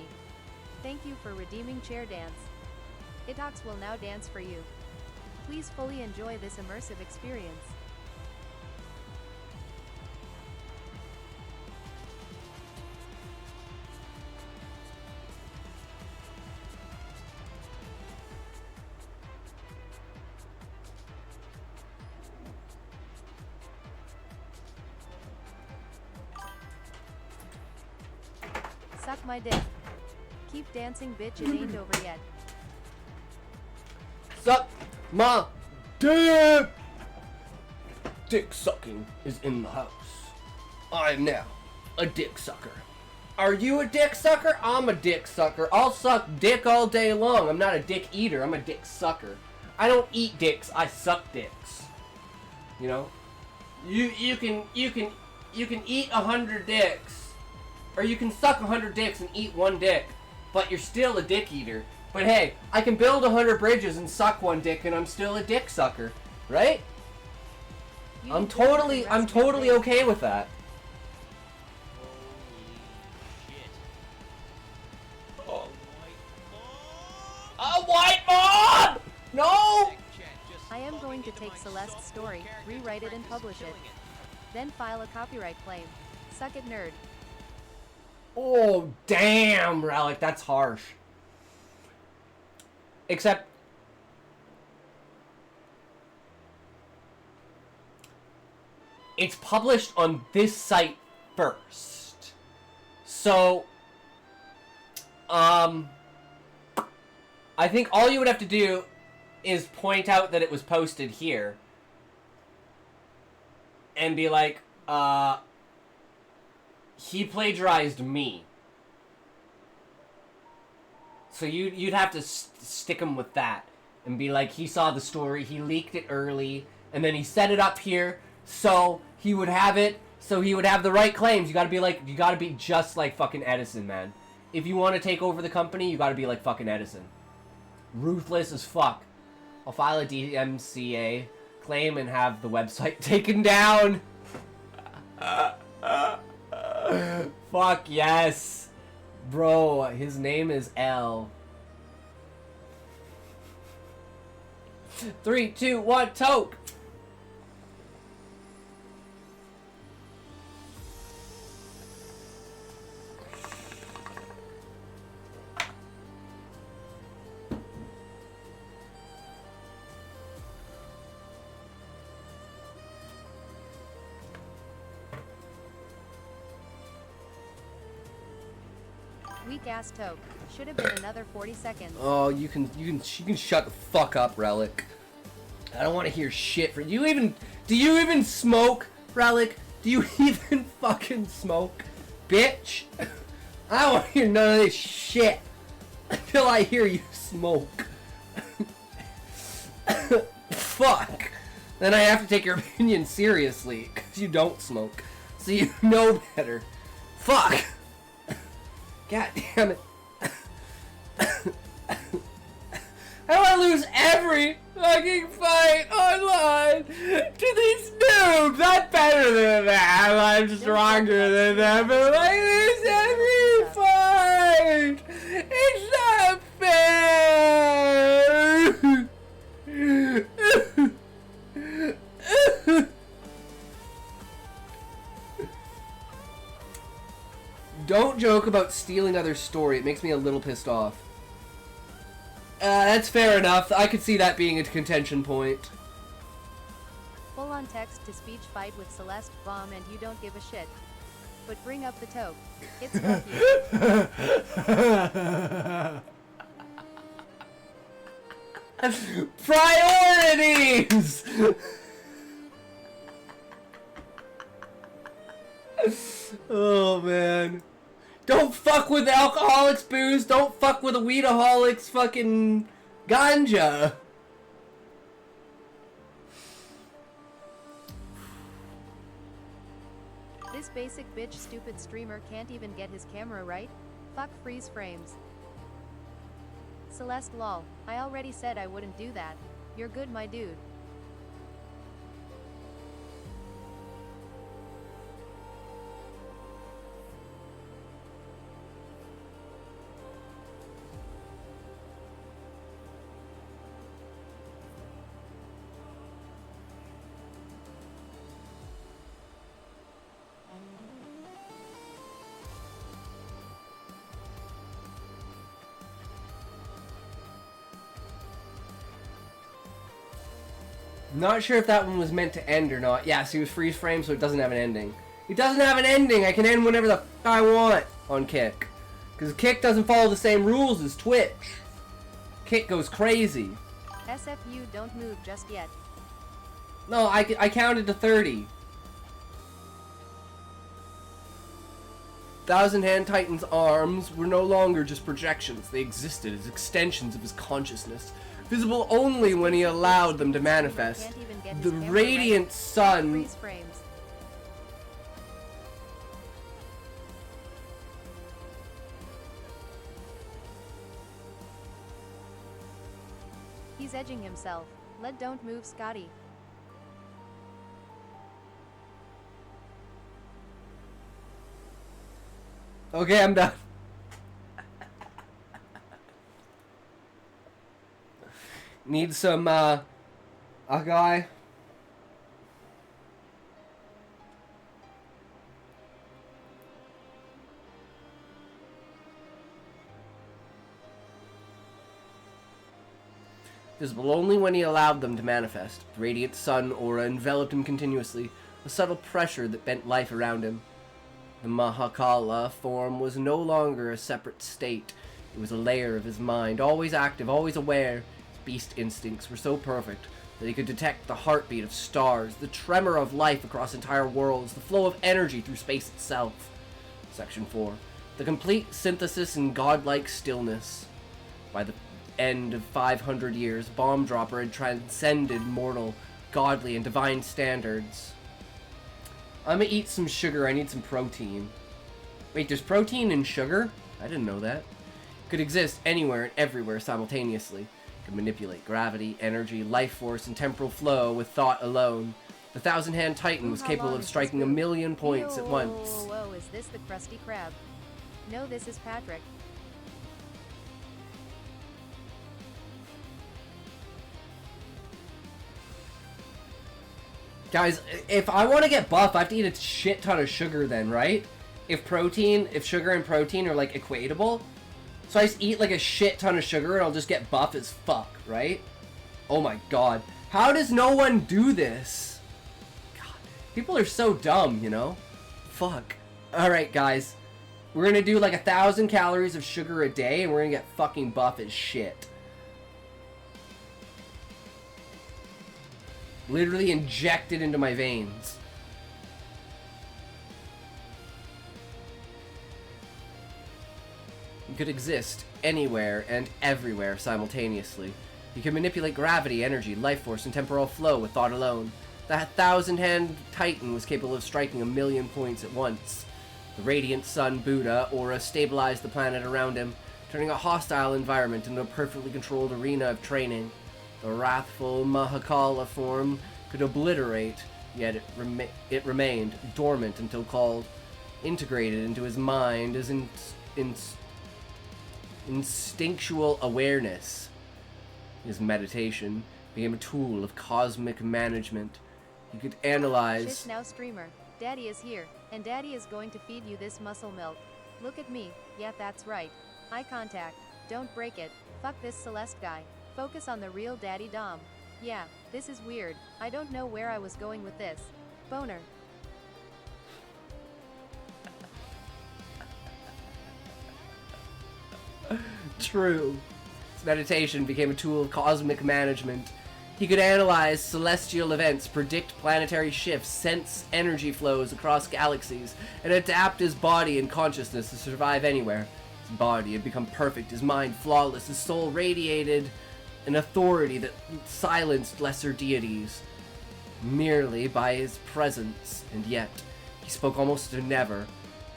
Thank you for redeeming chair dance. Itox will now dance for you. Please fully enjoy this immersive experience. Suck my dick. Keep dancing, bitch, it ain't over yet. Suck my dick! Dick sucking is in the house. I'm now a dick sucker. Are you a dick sucker? I'm a dick sucker. I'll suck dick all day long. I'm not a dick eater. I'm a dick sucker. I don't eat dicks. I suck dicks. You know, you can eat 100 dicks. Or you can suck 100 dicks and eat one dick, but you're still a dick eater. But hey, I can build 100 bridges and suck one dick and I'm still a dick sucker, right? I'm totally okay with that. Oh. A white mob! No! I am going to take Celeste's story, rewrite it and publish it. Then file a copyright claim. Suck it, nerd. Oh, damn, Relic, that's harsh. Except, it's published on this site first. So, I think all you would have to do is point out that it was posted here. And be like, he plagiarized me. So you'd have to stick him with that and be like, he saw the story, he leaked it early, and then he set it up here so he would have it, so he would have the right claims. You gotta be just like fucking Edison, man. If you want to take over the company, you gotta be like fucking Edison. Ruthless as fuck. I'll file a DMCA claim and have the website taken down. Fuck yes. Bro, his name is L. 3, 2, 1, toke. Weak ass toke. Should have been another 40 seconds. Oh, you can shut the fuck up, Relic. I don't want to hear shit from you. Do you even smoke, Relic? Do you even fucking smoke, bitch? I don't want to hear none of this shit until I hear you smoke. Fuck. Then I have to take your opinion seriously because you don't smoke, so you know better. Fuck. God damn it. I don't want to lose every fucking fight online to these noobs. I'm better than that. I'm stronger than them, but I lose every fight. It's not fair. Don't joke about stealing others' story. It makes me a little pissed off. That's fair enough. I could see that being a contention point. Full-on text-to-speech fight with Celeste Bomb and you don't give a shit. But bring up the toke. It's fuck you. Priorities! Oh, man. Don't fuck with alcoholics booze. Don't fuck with a weedaholics fucking ganja. This basic bitch stupid streamer can't even get his camera right? Fuck freeze frames. Celeste lol. I already said I wouldn't do that. You're good my dude. Not sure if that one was meant to end or not. Yeah, see, it was freeze frame, so it doesn't have an ending. It doesn't have an ending. I can end whenever the f I want on Kick. Because Kick doesn't follow the same rules as Twitch. Kick goes crazy. SFU don't move just yet. No, I counted to 30. Thousand Hand Titan's arms were no longer just projections. They existed as extensions of his consciousness, visible only when he allowed them to manifest. The radiant sun... He's edging himself. Let don't move Scotty. Okay, I'm done. Need some, a guy. Visible only when he allowed them to manifest. The radiant sun aura enveloped him continuously, a subtle pressure that bent life around him. The Mahakala form was no longer a separate state. It was a layer of his mind, always active, always aware. His beast instincts were so perfect that he could detect the heartbeat of stars, the tremor of life across entire worlds, the flow of energy through space itself. Section 4. The complete synthesis in godlike stillness. By the end of 500 years, Bomb Dropper had transcended mortal, godly, and divine standards. I'm gonna eat some sugar. I need some protein. Wait, there's protein in sugar? I didn't know that. Could exist anywhere and everywhere simultaneously. Could manipulate gravity, energy, life force, and temporal flow with thought alone. The Thousand Hand Titan was capable of striking 1,000,000 points at once. Whoa, is this the Krusty Krab? No, this is Patrick. Guys, if I want to get buff, I have to eat a shit ton of sugar then, right? If sugar and protein are, like, equatable. So I just eat, like, a shit ton of sugar and I'll just get buff as fuck, right? Oh my god. How does no one do this? God, people are so dumb, you know? Fuck. Alright, guys. We're gonna do, like, 1,000 calories of sugar a day and we're gonna get fucking buff as shit. Literally injected into my veins. You could exist anywhere and everywhere simultaneously. You can manipulate gravity, energy, life force, and temporal flow with thought alone. The Thousand Hand Titan was capable of striking 1,000,000 points at once. The radiant sun Buddha aura stabilized the planet around him. turning a hostile environment into a perfectly controlled arena of training. The wrathful Mahakala form could obliterate, yet it remained dormant until called, integrated into his mind as instinctual awareness. His meditation became a tool of cosmic management. He could analyze... Shish now, streamer. Daddy is here, and Daddy is going to feed you this muscle milk. Look at me. Yeah, that's right. Eye contact. Don't break it. Fuck this Celeste guy. Focus on the real Daddy Dom. Yeah, this is weird. I don't know where I was going with this. Boner. True. His meditation became a tool of cosmic management. He could analyze celestial events, predict planetary shifts, sense energy flows across galaxies, and adapt his body and consciousness to survive anywhere. His body had become perfect, his mind flawless, his soul radiated an authority that silenced lesser deities merely by his presence, and yet he spoke almost never.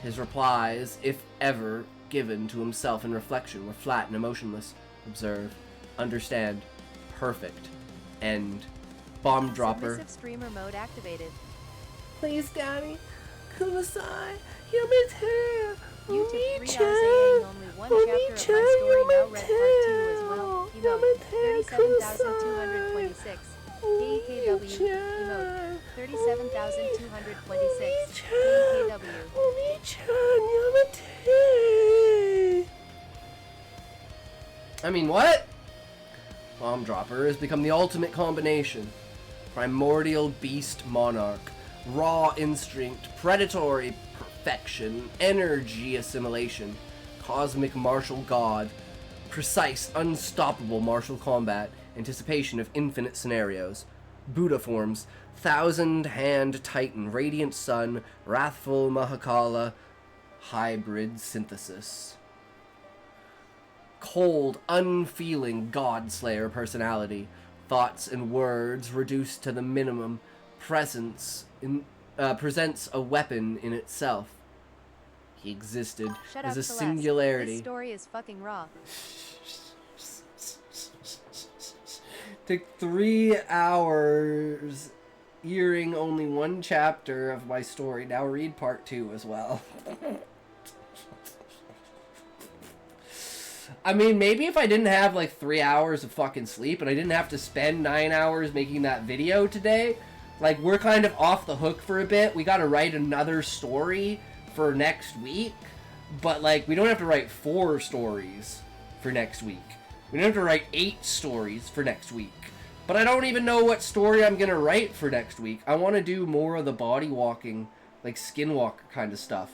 His replies, if ever given to himself in reflection, were flat and emotionless. Observe, understand, perfect, end. Bomb dropper. Submissive streamer mode activated. Please, Daddy, Kumasai, Yamete, YouTube 3 hours saying only one chapter of my story now read part 2 as well. Emote 37,226. KKW. Emote 37,226. KKW. I mean, what? Bomb dropper has become the ultimate combination. Primordial beast monarch, raw instinct, predatory perfection, energy assimilation, cosmic martial god, precise, unstoppable martial combat, anticipation of infinite scenarios, Buddha forms, thousand-hand titan, radiant sun, wrathful Mahakala, hybrid synthesis. Cold, unfeeling God-slayer personality, thoughts and words reduced to the minimum, presents a weapon in itself. He existed Shut as up, a Celeste. singularity. This story is fucking raw. Took 3 hours hearing only one chapter of my story. Now read part 2 as well. I mean, maybe if I didn't have like 3 hours of fucking sleep and I didn't have to spend 9 hours making that video today, like, we're kind of off the hook for a bit. We gotta write another story for next week, but like, we don't have to write 4 stories for next week. We don't have to write 8 stories for next week. But I don't even know what story I'm gonna write for next week. I want to do more of the body walking, like skinwalker kind of stuff,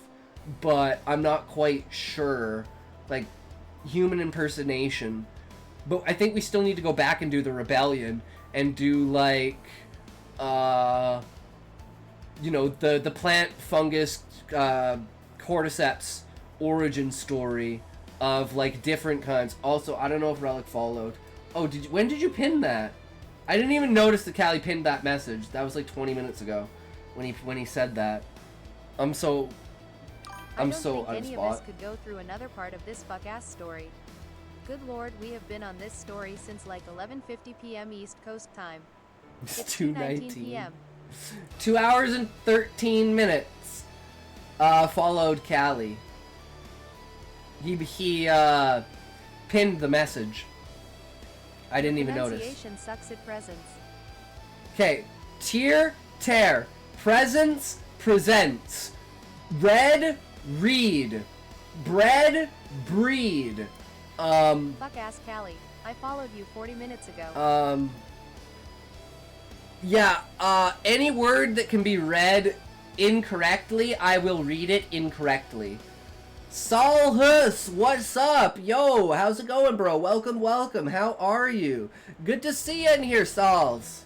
but I'm not quite sure, like human impersonation. But I think we still need to go back and do the rebellion and do like, you know, the plant fungus cordyceps origin story of like different kinds. Also, I don't know if Relic followed. Oh, when did you pin that? I didn't even notice that Callie pinned that message. That was like 20 minutes ago when he said that. I'm so I don't on think the any of spot. us could go through another part of this fuck-ass story. Good lord, we have been on this story since like 11:50 p.m. East Coast time. It's 2:19 p.m. 2 hours and 13 minutes. Followed Callie. He pinned the message. I didn't even notice. Pronunciation sucks at presents. Okay, tear, tear, presents, presents, red, read, bread, breed. Fuck ass Callie. I followed you 40 minutes ago. Yeah, any word that can be read incorrectly, I will read it incorrectly. Saul Huss, what's up? Yo, how's it going, bro? Welcome, welcome. How are you? Good to see you in here, Sauls.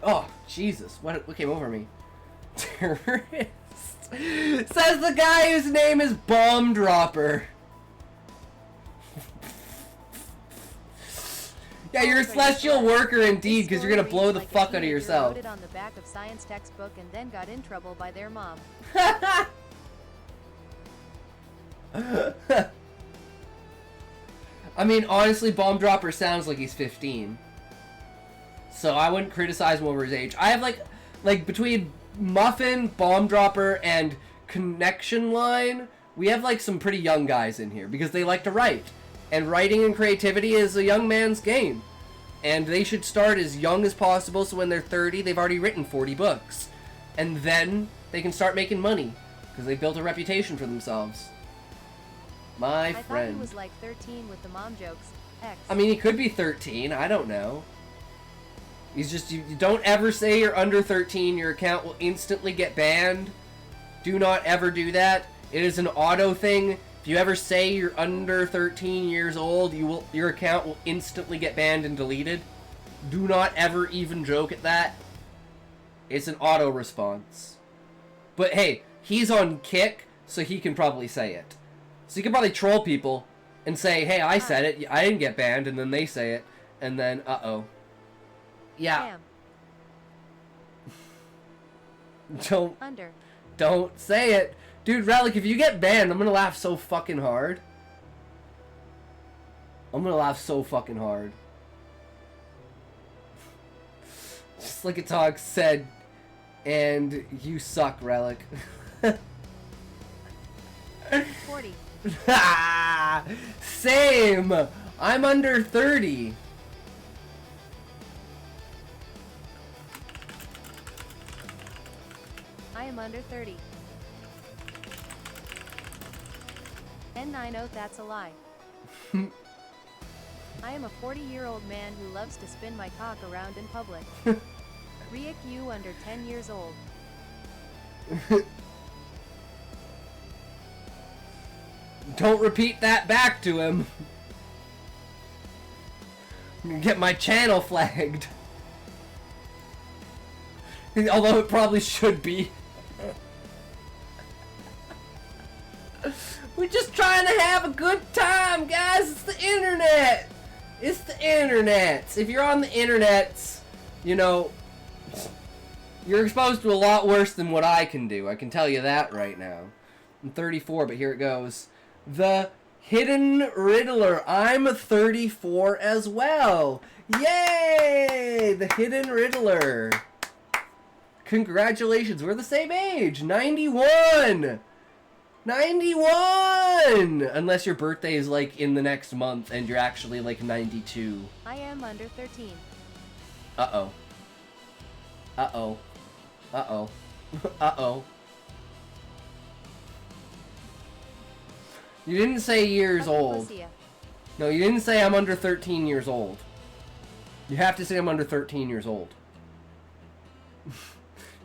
Oh, Jesus, what came over me? Terrorist. Says the guy whose name is Bomb Dropper. Yeah, you're a celestial worker indeed, because you're gonna blow the fuck out of yourself. Wrote it on the back of science textbook and then got in trouble by their mom. I mean, honestly, Bomb Dropper sounds like he's 15. So I wouldn't criticize him over his age. I have like between Muffin, Bomb Dropper, and Connection Line, we have like some pretty young guys in here because they like to write. And writing and creativity is a young man's game. And they should start as young as possible so when they're 30, they've already written 40 books. And then they can start making money because they've built a reputation for themselves. My friend. I thought he was like 13 with the mom jokes. X. I mean, he could be 13. I don't know. He's just, you don't ever say you're under 13. Your account will instantly get banned. Do not ever do that. It is an auto thing. If you ever say you're under 13 years old, your account will instantly get banned and deleted. Do not ever even joke at that. It's an auto response. But hey, he's on Kick, so he can probably say it. So you can probably troll people and say, hey, I said it, I didn't get banned, and then they say it, and then, uh-oh. Yeah. Don't say it. Dude, Relic, if you get banned, I'm gonna laugh so fucking hard. I'm gonna laugh so fucking hard. Just like a talk said, and you suck, Relic. 40. Same! I'm under 30. I am under 30. N90, that's a lie. I am a 40-year-old man who loves to spin my cock around in public. Riek, you under 10 years old. Don't repeat that back to him. I'm gonna get my channel flagged. Although it probably should be. We're just trying to have a good time, guys. It's the internet. It's the internet. If you're on the internet, you know, you're exposed to a lot worse than what I can do. I can tell you that right now. I'm 34, but here it goes. The Hidden Riddler. I'm 34 as well. Yay! The Hidden Riddler. Congratulations. We're the same age. 91. 91! Unless your birthday is like in the next month and you're actually like 92. I am under 13. Uh-oh. Uh-oh. Uh-oh. Uh-oh. You didn't say years old. No, you didn't say I'm under 13 years old. You have to say I'm under 13 years old.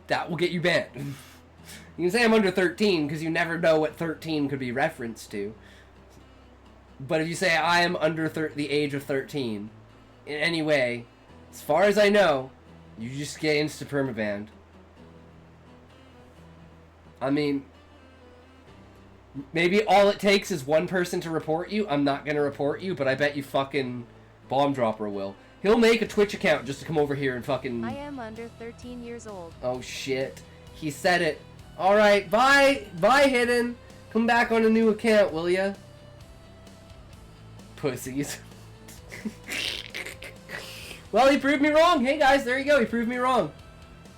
That will get you banned. You can say I'm under 13 because you never know what 13 could be referenced to. But if you say I am under the age of 13 in any way, as far as I know, you just get insta-permabanned. I mean, maybe all it takes is one person to report you. I'm not going to report you, but I bet you fucking Bomb Dropper will. He'll make a Twitch account just to come over here and fucking... I am under 13 years old. Oh shit. He said it. Alright, bye! Bye, Hidden! Come back on a new account, will ya? Pussies. Well, he proved me wrong! Hey guys, there you go, he proved me wrong.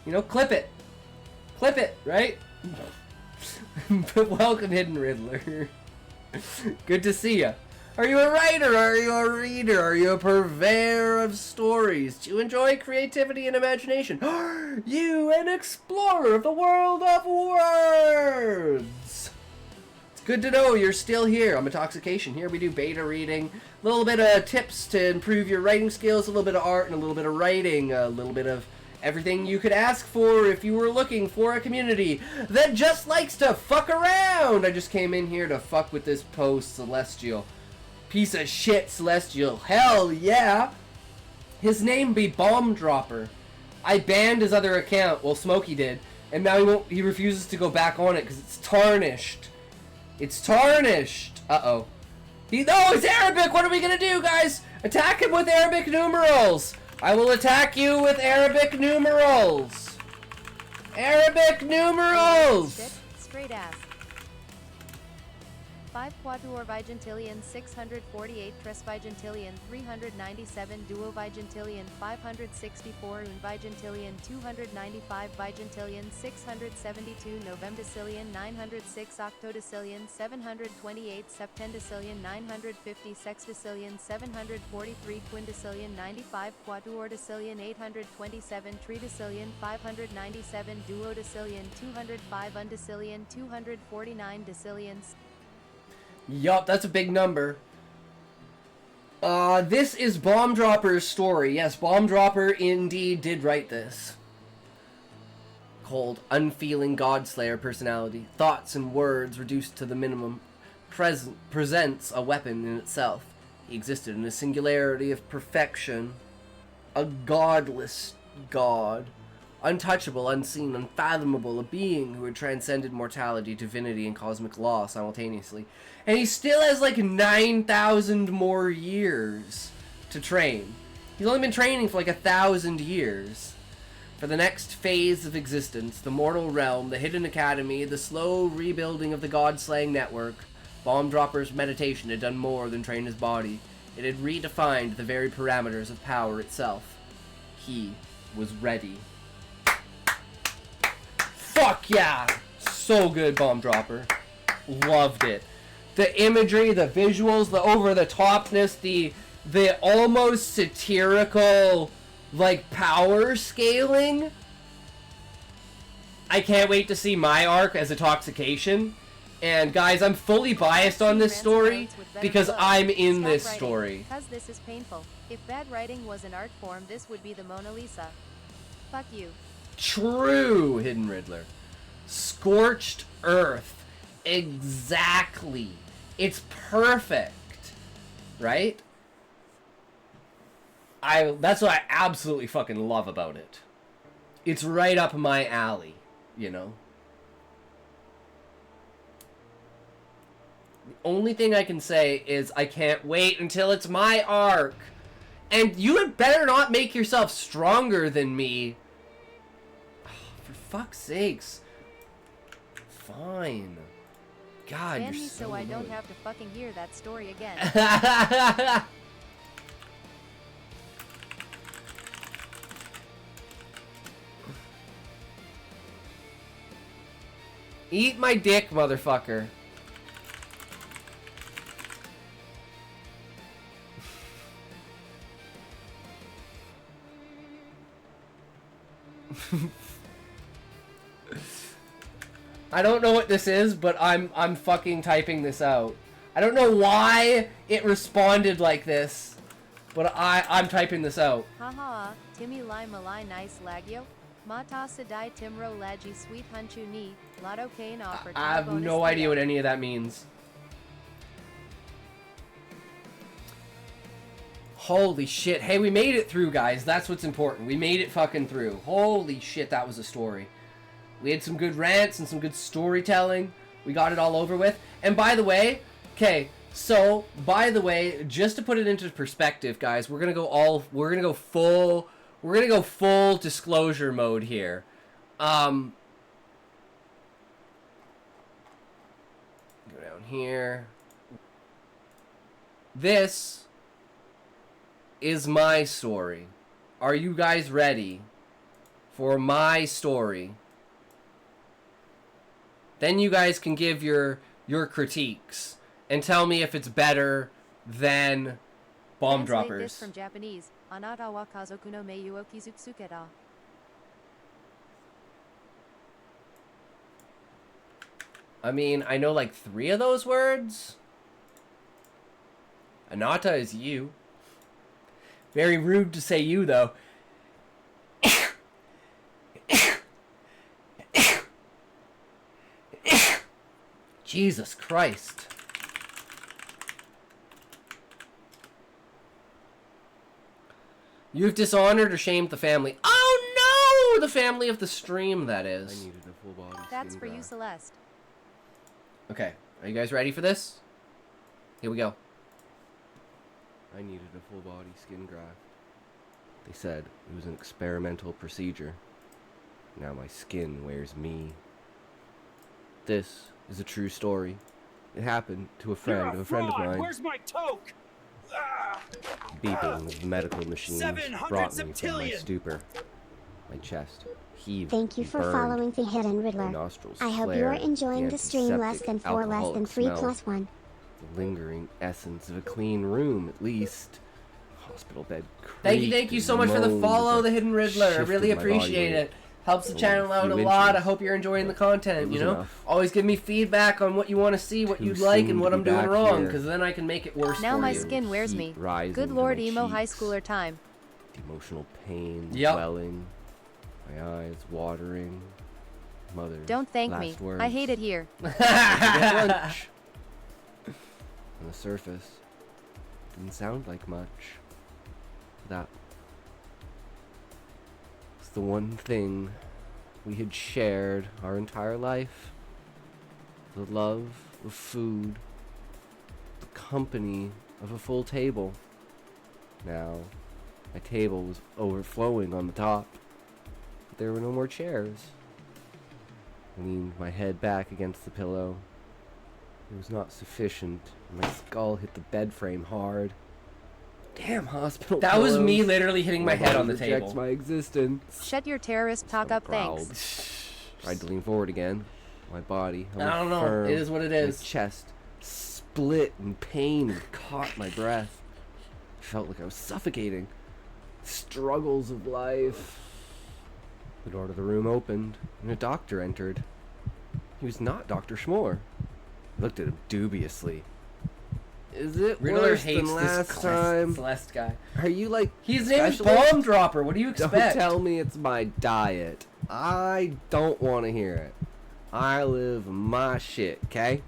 You know, clip it. Clip it, right? But welcome, Hidden Riddler. Good to see ya. Are you a writer? Are you a reader? Are you a purveyor of stories? Do you enjoy creativity and imagination? Are you an explorer of the world of words? It's good to know you're still here. I'm Intoxication. Here we do beta reading, a little bit of tips to improve your writing skills, a little bit of art, and a little bit of writing, a little bit of everything you could ask for if you were looking for a community that just likes to fuck around. I just came in here to fuck with this post, Celestial. Piece of shit, Celestial. Hell yeah. His name be Bomb Dropper. I banned his other account. Well, Smokey did. And now he refuses to go back on it because it's tarnished. It's tarnished. Uh-oh. No, it's Arabic! What are we gonna do, guys? Attack him with Arabic numerals! I will attack you with Arabic numerals! Arabic numerals! Straight ass. 5 quatuor vigintillion 648 tres vigintillion 397 duo vigintillion 564 un vigintillion 295 vigintillion 672 novemdecillion 906 octodecillion 728 septendecillion 950 sextecillion 743 quindecillion 95 quatuordecillion 827 tridecillion 597 duodecillion 205 undecillion 249 decillions. Yup, that's a big number. This is Bomb Dropper's story. Yes, Bomb Dropper indeed did write this. Cold, unfeeling Godslayer personality. Thoughts and words reduced to the minimum. Presents a weapon in itself. He existed in a singularity of perfection. A godless god. Untouchable, unseen, unfathomable, a being who had transcended mortality, divinity, and cosmic law simultaneously. And he still has like 9,000 more years to train. He's only been training for like 1,000 years. For the next phase of existence, the mortal realm, the hidden academy, the slow rebuilding of the god-slaying network, Bomb Dropper's meditation had done more than train his body. It had redefined the very parameters of power itself. He was ready. Fuck yeah! So good, Bomb Dropper. Loved it. The imagery, the visuals, the over-the-topness, the almost satirical, like, power scaling. I can't wait to see my arc as Intoxication. And guys, I'm fully biased on this story because I'm in this story. Because this is painful. If bad writing was an art form, this would be the Mona Lisa. Fuck you. True, Hidden Riddler. Scorched Earth. Exactly. It's perfect. Right? That's what I absolutely fucking love about it. It's right up my alley, you know? The only thing I can say is I can't wait until it's my arc. And you had better not make yourself stronger than me. For fuck's sakes. Fine. God, Ban you're me so so I annoying. don't have to fucking hear that story again. Eat my dick, motherfucker. I don't know what this is, but I'm fucking typing this out. I don't know why it responded like this, but I'm typing this out. Haha, Timmy Lai Malai Nice Lagyo? Mata Sadai Timro Lagi Sweet Hunchu Ni, Lotto Kane offered. I have no idea what any of that means. Holy shit. Hey, we made it through, guys. That's what's important. We made it fucking through. Holy shit, that was a story. We had some good rants and some good storytelling. We got it all over with. And by the way, okay, so by the way, just to put it into perspective, guys, we're gonna go full disclosure mode here. Go down here. This is my story. Are you guys ready for my story? Then you guys can give your critiques and tell me if it's better than Bomb Translate Droppers. this from Japanese. Anata wa kazoku no meiyu o kizutsuketa. I mean, I know like 3 of those words. Anata is you. Very rude to say you, though. Jesus Christ. You've dishonored or shamed the family. Oh the family of the stream, that I is. needed a full body That's skin for you, graft. Celeste. Okay, are you guys ready for this? Here we go. I needed a full body skin graft. They said it was an experimental procedure. Now my skin wears me. This is a true story. It happened to a friend of a friend of mine. Where's my toque? Beeping of medical machines 700 brought me from my septillion. stupor. My chest heaved. Thank you and for burned. following the Hidden My Riddler. nostrils I hope you are flared. enjoying the stream less antiseptic than 4 less than alcoholic 3 smell. plus 1. The lingering essence of a clean room, at least. Hospital bed. Thank you creaked so and much for the moaned follow, as the I Hidden Riddler. I shifted really my body appreciate weight. it. Helps the Only channel a out few a lot. I inches, hope you're enjoying the but content, it you was know? enough. Always give me feedback on what you want to see, what Too you'd like, soon and to what be I'm doing back wrong, here. because then I can make it worse Now for my you. skin wears Heat me. rising Good to lord, my emo high cheeks. schooler time. The emotional pain Yep. swelling. My eyes watering. Mother. Don't thank me. last words. I hate it here. Get lunch. On the surface, didn't sound like much. That was the one thing we had shared our entire life. The love of food. The company of a full table. Now, my table was overflowing on the top, but there were no more chairs. I leaned my head back against the pillow. It was not sufficient. My skull hit the bed frame hard. Damn hospital That was me pillows. literally hitting my head body on the rejects table. my existence. Shut your terrorist talk I up, growled. thanks. Tried to lean forward again. My body held I don't know. firm. It is what it is. My chest split in pain and caught my breath. I felt like I was suffocating. Struggles of life. The door to the room opened, and a doctor entered. He was not Dr. Schmoller. I looked at him dubiously. Is it Riddler worse hates than this last time? Celeste guy. Are you like His name is specialist? Bomb Dropper. What do you expect? Don't tell me it's my diet. I don't want to hear it. I live my shit, okay?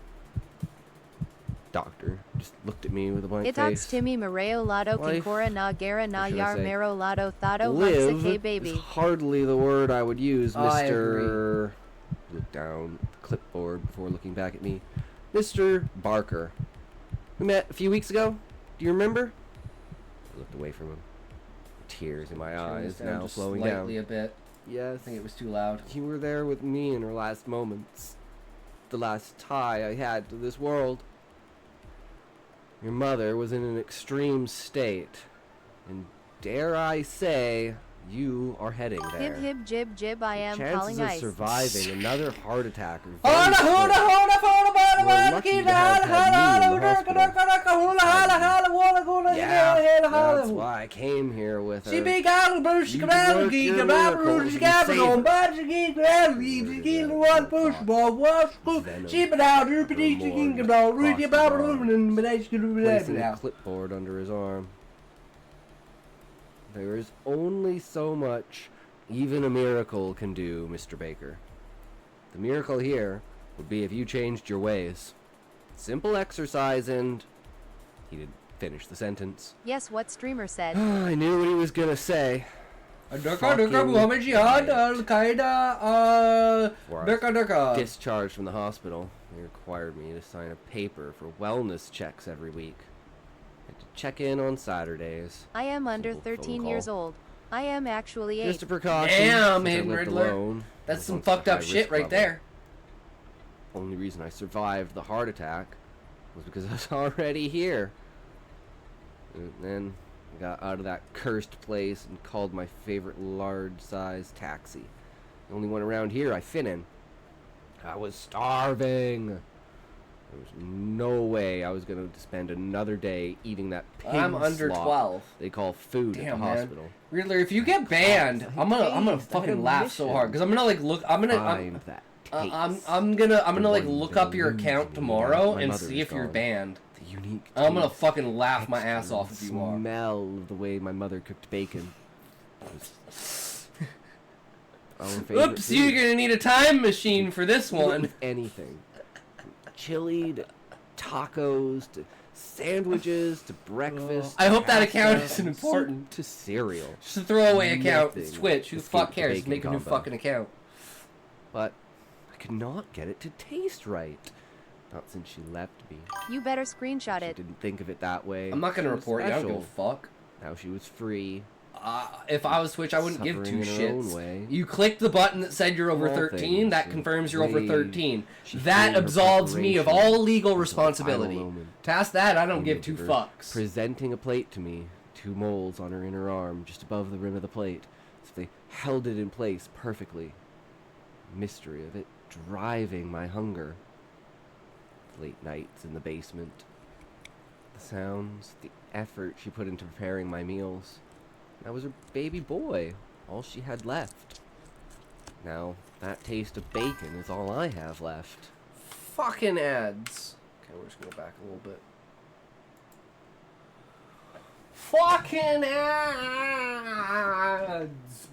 Doctor just looked at me with a blank It face. talks Timmy Mareo Lado Life, Kinkora Na Gara Na or should I Yar say, Mero Lado Thado Live Hunsa is baby. hardly the word I would use, I Mr. Look down at the clipboard before looking back at me. Mr. Barker. We met a few weeks ago. Do you remember? I looked away from him. Tears in my Turn this eyes down now just flowing slightly down. a bit. Yes. I think it was too loud. You were there with me in her last moments. The last tie I had to this world. Your mother was in an extreme state. And dare I say, you are heading there. Hib hib jib jib I am Chances calling of ice. surviving another heart attack are very Hola, slim. hola, hola, hola, We're hola, lucky hola, to have hola, had me in the hola, hospital. hola, hola, hola, Yeah, hola, that's why I came here with her. She be got a bush, You grab a work geek, your grab a miracles root, she and got a save on, her. but she geek, grab a geek, she geek, one push, ball, one school, Venom she been out, you from pretty, she morgue geek, ball, root, across you the ball, arm. root, and but I should do that Placing a now. clipboard under his arm. There is only so much even a miracle can do, Mr. Baker. The miracle here would be if you changed your ways. Simple exercise and... He didn't finish the sentence. Yes, what streamer said. I knew what he was gonna say. Durka, Durka, Muhammad Jihad, Al Qaeda, Before I Durka, Durka. discharged from the hospital, they required me to sign a paper for wellness checks every week. I had to check in on Saturdays. I am under Simple phone 13 call. years old. I am actually 8. Just a precaution. Damn, since I Hidden lived Riddler. alone. I That's was some once a fucked up high-risk shit right level. there. Only reason I survived the heart attack was because I was already here. And then I got out of that cursed place and called my favorite large-sized taxi. The only one around here I fit in. I was starving. There was no way I was going to spend another day eating that pig I'm under slop 12. they call food Damn, at the man. hospital. Riddler, if you get banned, I'm gonna taste, I fucking have laugh so mission. hard because I'm gonna like look. I'm gonna. Find that I'm gonna The like one look up your delusion account that tomorrow my and mother see is if you're gone. banned. The unique I'm gonna taste, fucking laugh my ass texture, off if you are. Smell of the way my mother cooked bacon. Our favorite Oops, you're food. gonna need a time machine for this Eat it one. with anything. Chili to tacos to sandwiches to breakfast. I hope that pasta, account isn't from important. soup to cereal. Just a throwaway account. It's Nothing Twitch. Who the fuck escaped the cares? bacon Make a new combo. fucking account. But I could not get it to taste right. Not since she left me. You better screenshot She it. didn't think of it that way. I'm not gonna She was report you. I don't give a special. fuck. Now she was free. If I was Twitch, I wouldn't give two Suffering in her own shits. way. You clicked the button that said you're over Small 13. things That and confirms you're over ways 13. she That threw her absolves me of preparation all legal until the responsibility. final moment. Past that, I don't Came give into two her, fucks. Presenting a plate to me, 2 moles on her inner arm, just above the rim of the plate, as if they held it in place perfectly. Mystery of it driving my hunger. Late nights in the basement. The sounds, the effort she put into preparing my meals. I was her baby boy, all she had left. Now, that taste of bacon is all I have left. Fucking ads. Okay, we're just gonna go back a little bit. Fucking ads.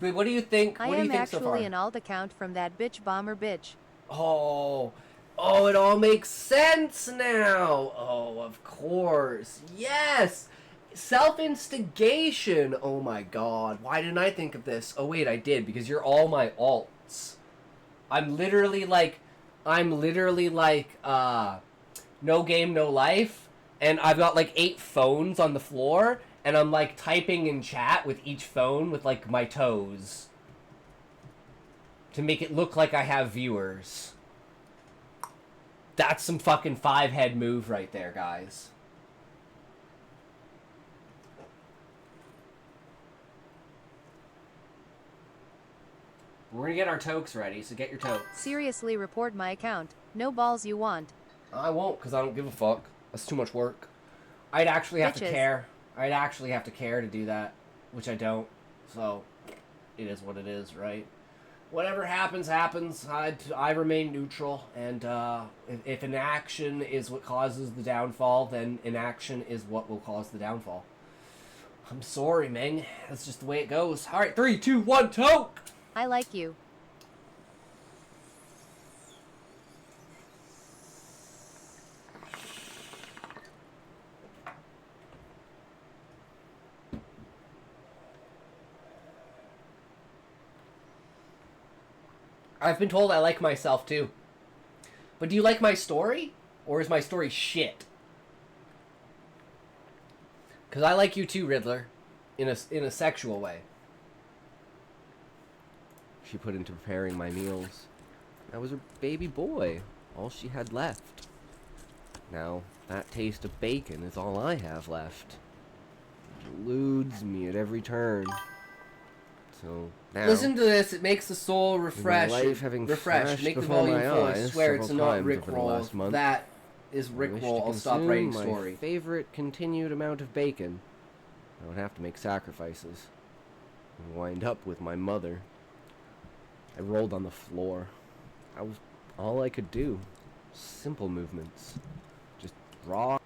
But what do you think? I What do you am think so far? actually an alt account from that bitch bomber bitch. Oh, it all makes sense now. Oh, of course. Yes. Self-instigation. Oh my god. Why didn't I think of this? Oh wait, I did, because you're all my alts. I'm literally like no game, no life, and I've got like 8 phones on the floor, and I'm like typing in chat with each phone with like my toes to make it look like I have viewers. That's some fucking 5-head move right there, guys. We're gonna get our tokes ready, so get your tokes. Seriously, report my account. No balls you want. I won't, because I don't give a fuck. That's too much work. I'd actually have to Bitches. care. I'd actually have to care to do that, which I don't. So, it is what it is, right? Whatever happens, happens. I remain neutral, and if inaction is what causes the downfall, then inaction is what will cause the downfall. I'm sorry, Meng. That's just the way it goes. All right, 3, 2, 1, toke! I like you. I've been told I like myself too. But do you like my story? Or is my story shit? Because I like you too, Riddler. In a sexual way. She put into preparing my meals. I was her baby boy, all she had left. Now, that taste of bacon is all I have left. It eludes me at every turn. So, now... Listen to this, it makes the soul with refresh. my life having Refresh. flashed Make the before volume my full. I eyes swear it's several not times over the Rickroll. last month, That is I wish to Rickroll. I'll stop consume writing my story. favorite continued amount of bacon. I would have to make sacrifices. And wind up with my mother. I rolled on the floor. That was all I could do. Simple movements. Just raw.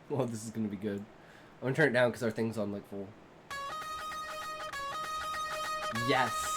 Well, this is gonna be good. I'm gonna turn it down because our thing's on like full. Yes.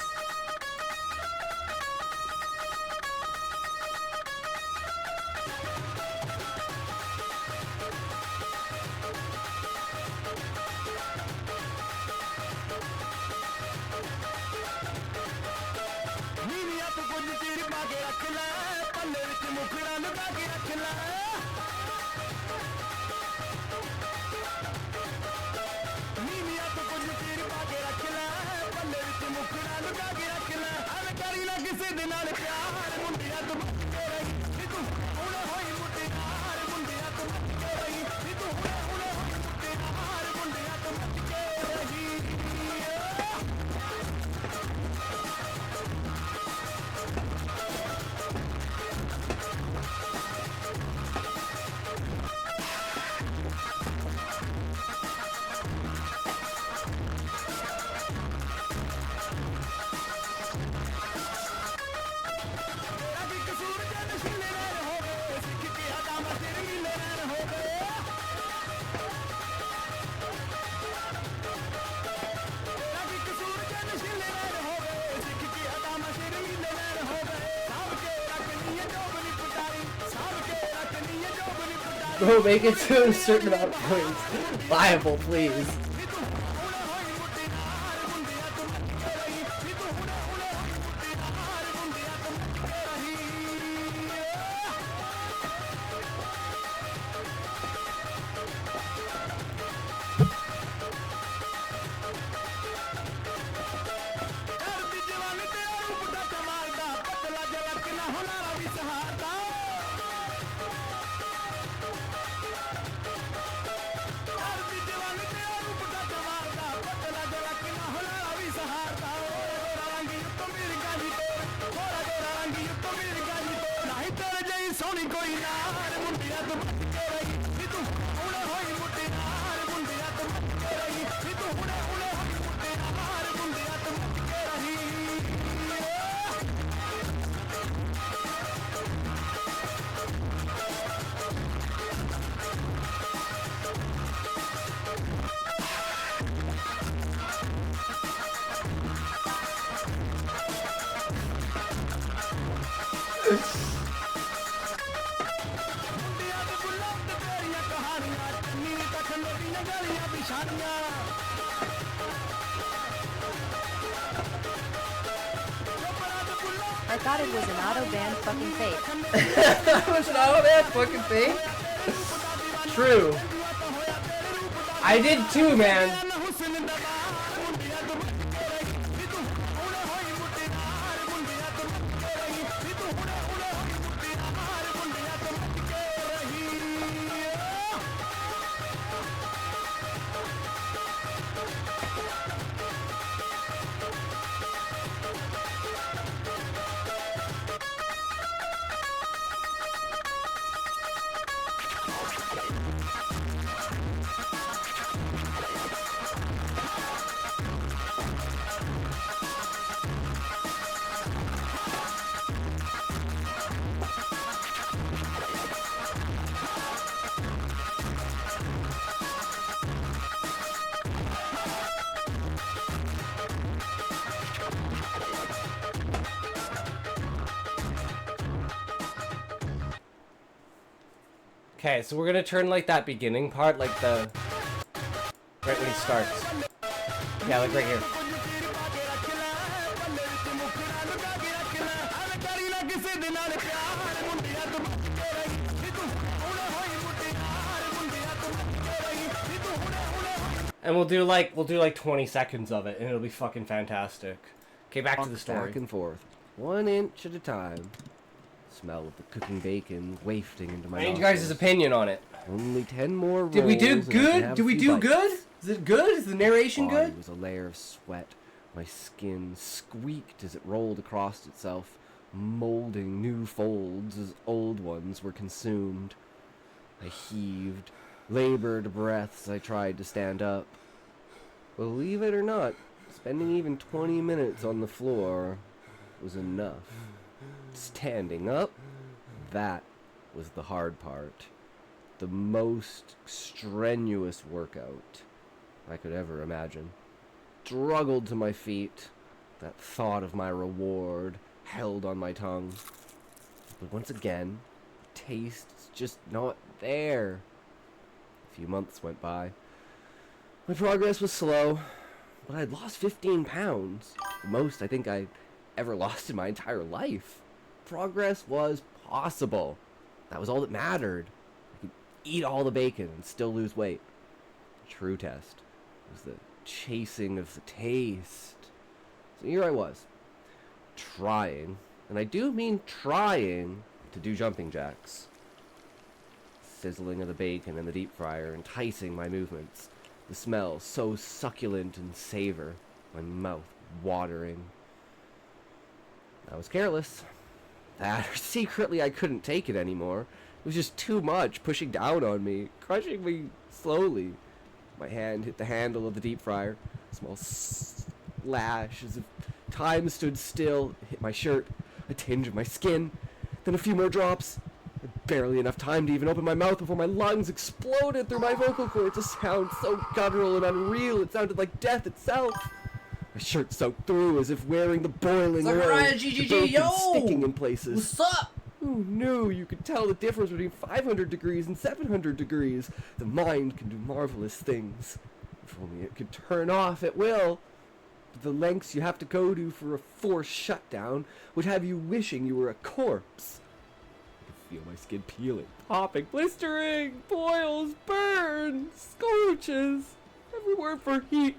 Bro, make it to a certain amount of points. Viable, please. I thought it was an auto-banned fucking fake. That was an auto-banned fucking fake? True. I did too, man. Okay, so we're gonna turn like that beginning part, like the right when he starts. Yeah, like right here. And we'll do like 20 seconds of it, and it'll be fucking fantastic. Okay, back to the story. Back and forth, 1 inch at a time. Smell of the cooking bacon wafting into my I need you nostrils. guys' opinion on it. Only 10 more Did we do rolls and I can good? have Did a we few do bites. good? Is it good? Is the narration Body good? was a layer of sweat. My skin squeaked as it rolled across itself, molding new folds as old ones were consumed. I heaved, labored breaths as I tried to stand up. Believe it or not, spending even 20 minutes on the floor was enough. Standing up, that was the hard part. The most strenuous workout I could ever imagine. Struggled to my feet, that thought of my reward held on my tongue. But once again, the taste's just not there. A few months went by. My progress was slow, but I'd lost 15 pounds. The most I think I'd ever lost in my entire life. Progress was possible. That was all that mattered. I could eat all the bacon and still lose weight. The true test was the chasing of the taste. So here I was, trying, and I do mean trying, to do jumping jacks. Sizzling of the bacon in the deep fryer enticing my movements. The smell so succulent and savor, my mouth watering. I was careless. That, or secretly I couldn't take it anymore. It was just too much, pushing down on me, crushing me slowly. My hand hit the handle of the deep fryer. A small slash as if time stood still. It hit my shirt, a tinge of my skin, then a few more drops. Barely enough time to even open my mouth before my lungs exploded through my vocal cords. A sound so guttural and unreal, it sounded like death itself. My shirt soaked through as if wearing the boiling oil. Sakurai the GGG, broken yo! sticking in places. What's up? Who knew you could tell the difference between 500 degrees and 700 degrees? The mind can do marvelous things. If only it could turn off at will. But the lengths you have to go to for a forced shutdown would have you wishing you were a corpse. I can feel my skin peeling, popping, blistering, boils, burns, scorches. Every word for heat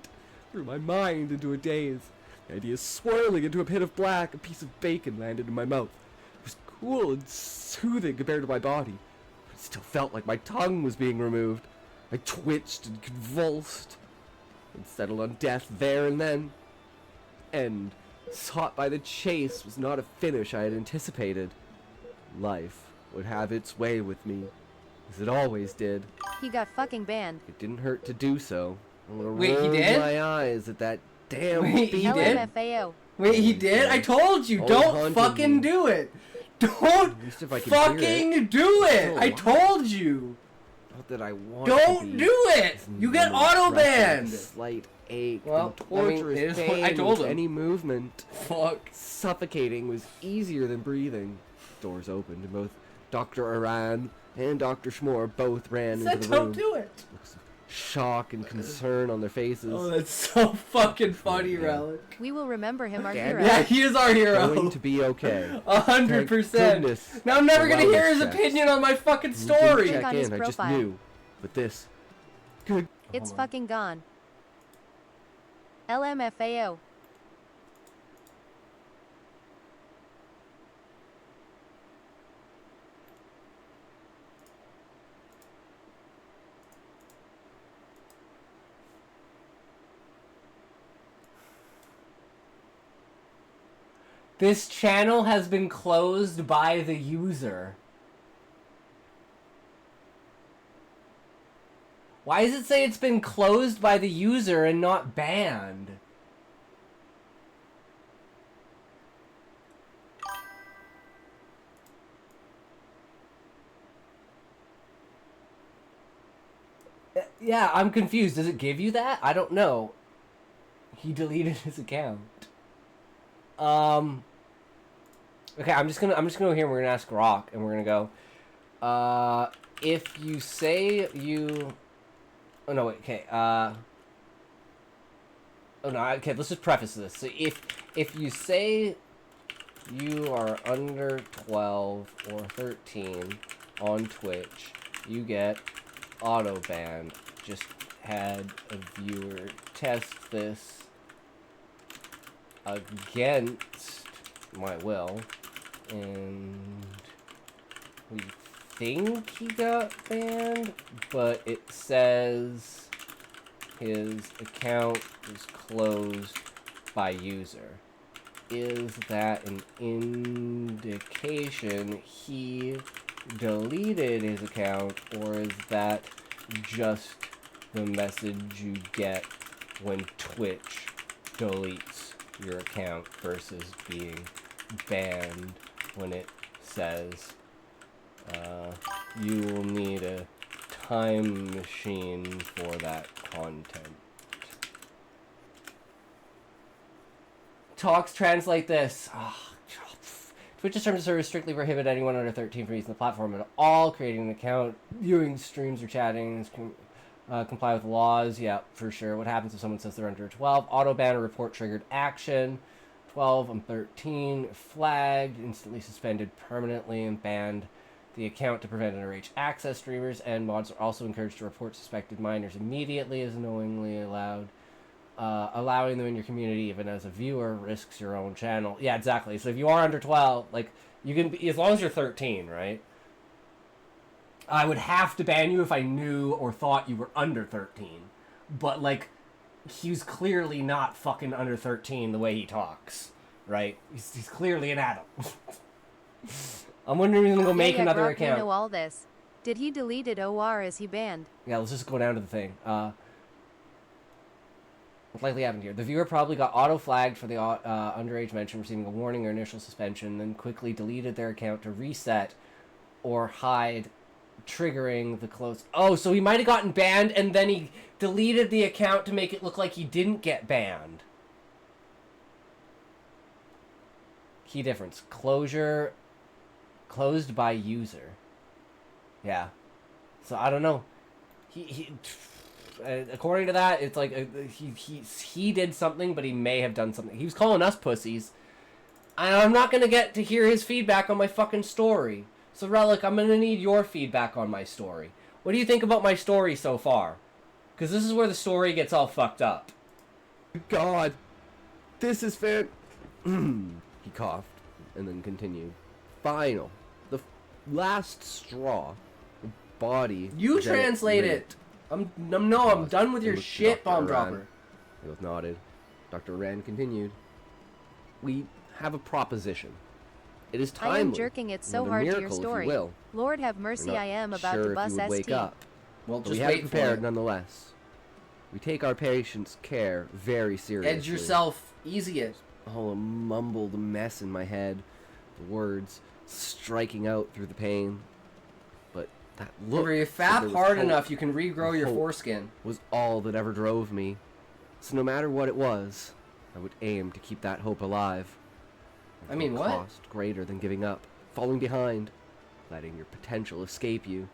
threw my mind into a daze. The idea swirling into a pit of black, a piece of bacon landed in my mouth. It was cool and soothing compared to my body. But it still felt like my tongue was being removed. I twitched and convulsed and settled on death there and then. End. Sought by the chase was not a finish I had anticipated. Life would have its way with me, as it always did. He got fucking banned. It didn't hurt to do so. I Wait, he rolled did? my eyes at that damn Wait, he did? LMFAO. Wait, he did? I told you, Oh, don't haunted fucking me. do it. Don't At least if I can hear fucking do it. Oh, I wow. told you. Not that I want Don't to be. do it. You get Numb and auto restless, banned. Slight ache, Well, and torturous it is what pain I told with him. any movement. Fuck. Suffocating was easier than breathing. Doors opened, and both Dr. Aran and Dr. Schmore both ran Said into the room. don't do it. Looks of shock and concern on their faces. Oh, that's so fucking funny, Yeah. Relic. We will remember him our Damn hero. it. Yeah, he is our hero. Going to be okay. 100%. goodness Now I'm never for gonna hear his wellness checks. opinion on my fucking You didn't story. Click check on his in, I just profile. knew. But this. Good. It's fucking gone. LMFAO. This channel has been closed by the user. Why does it say it's been closed by the user and not banned? Yeah, I'm confused. Does it give you that? I don't know. He deleted his account. Okay, I'm just gonna go here and we're gonna ask Rock and we're gonna go. If you say you, oh no, wait, okay. Oh no, okay. Let's just preface this. So if you say you are under 12 or 13 on Twitch, you get auto banned. Just had a viewer test this against my will, and we think he got banned, but it says his account was closed by user. Is that an indication he deleted his account, or is that just the message you get when Twitch deletes your account versus being banned when it says you will need a time machine for that content? Talks translate this. Twitch's terms of service strictly prohibit anyone under 13 from using the platform at all, creating an account, viewing streams or chatting, comply with laws. Yeah, for sure. What happens if someone says they're under 12? Auto ban or report triggered action. 12 and 13 flagged, instantly suspended permanently, and banned the account to prevent underage access. Streamers and mods are also encouraged to report suspected minors immediately as knowingly allowed. Allowing them in your community, even as a viewer, risks your own channel. Yeah, exactly. So if you are under 12, like, you can be, as long as you're 13, right? I would have to ban you if I knew or thought you were under 13. But, like, he's clearly not fucking under 13 the way he talks, right? He's clearly an adult. I'm wondering if he's gonna go make another Grok, account. You know all this. Did he deleted OR as he banned? Yeah, let's just go down to the thing. What likely happened here? The viewer probably got auto-flagged for the underage mention, receiving a warning or initial suspension, then quickly deleted their account to reset or hide, triggering the close... Oh, so he might have gotten banned, and then he deleted the account to make it look like he didn't get banned. Key difference. Closure Closed by user. Yeah. So I don't know. According to that, it's like he did something, but he may have done something. He was calling us pussies. And I'm not gonna get to hear his feedback on my fucking story. So Relic, I'm gonna need your feedback on my story. What do you think about my story so far? Because this is where the story gets all fucked up. God, this is fair. He coughed and then continued. Final, the last straw. The body. You translate it. I'm done with your shit, bomb dropper. They both nodded. Dr. Rand continued. We have a proposition. It is timely. I am jerking it so hard to your story. Lord have mercy, I am about to bust wake ST. up. Well, But just we have it wait prepared for it. nonetheless. We take our patients' care very seriously. Edge yourself. Easy it. Oh, a mumbled mess in my head. The words striking out through the pain. But that look. If you fap hard enough, you can regrow your foreskin. Was all that ever drove me. So no matter what it was, I would aim to keep that hope alive. I mean, what? Cost greater than giving up, falling behind, letting your potential escape you.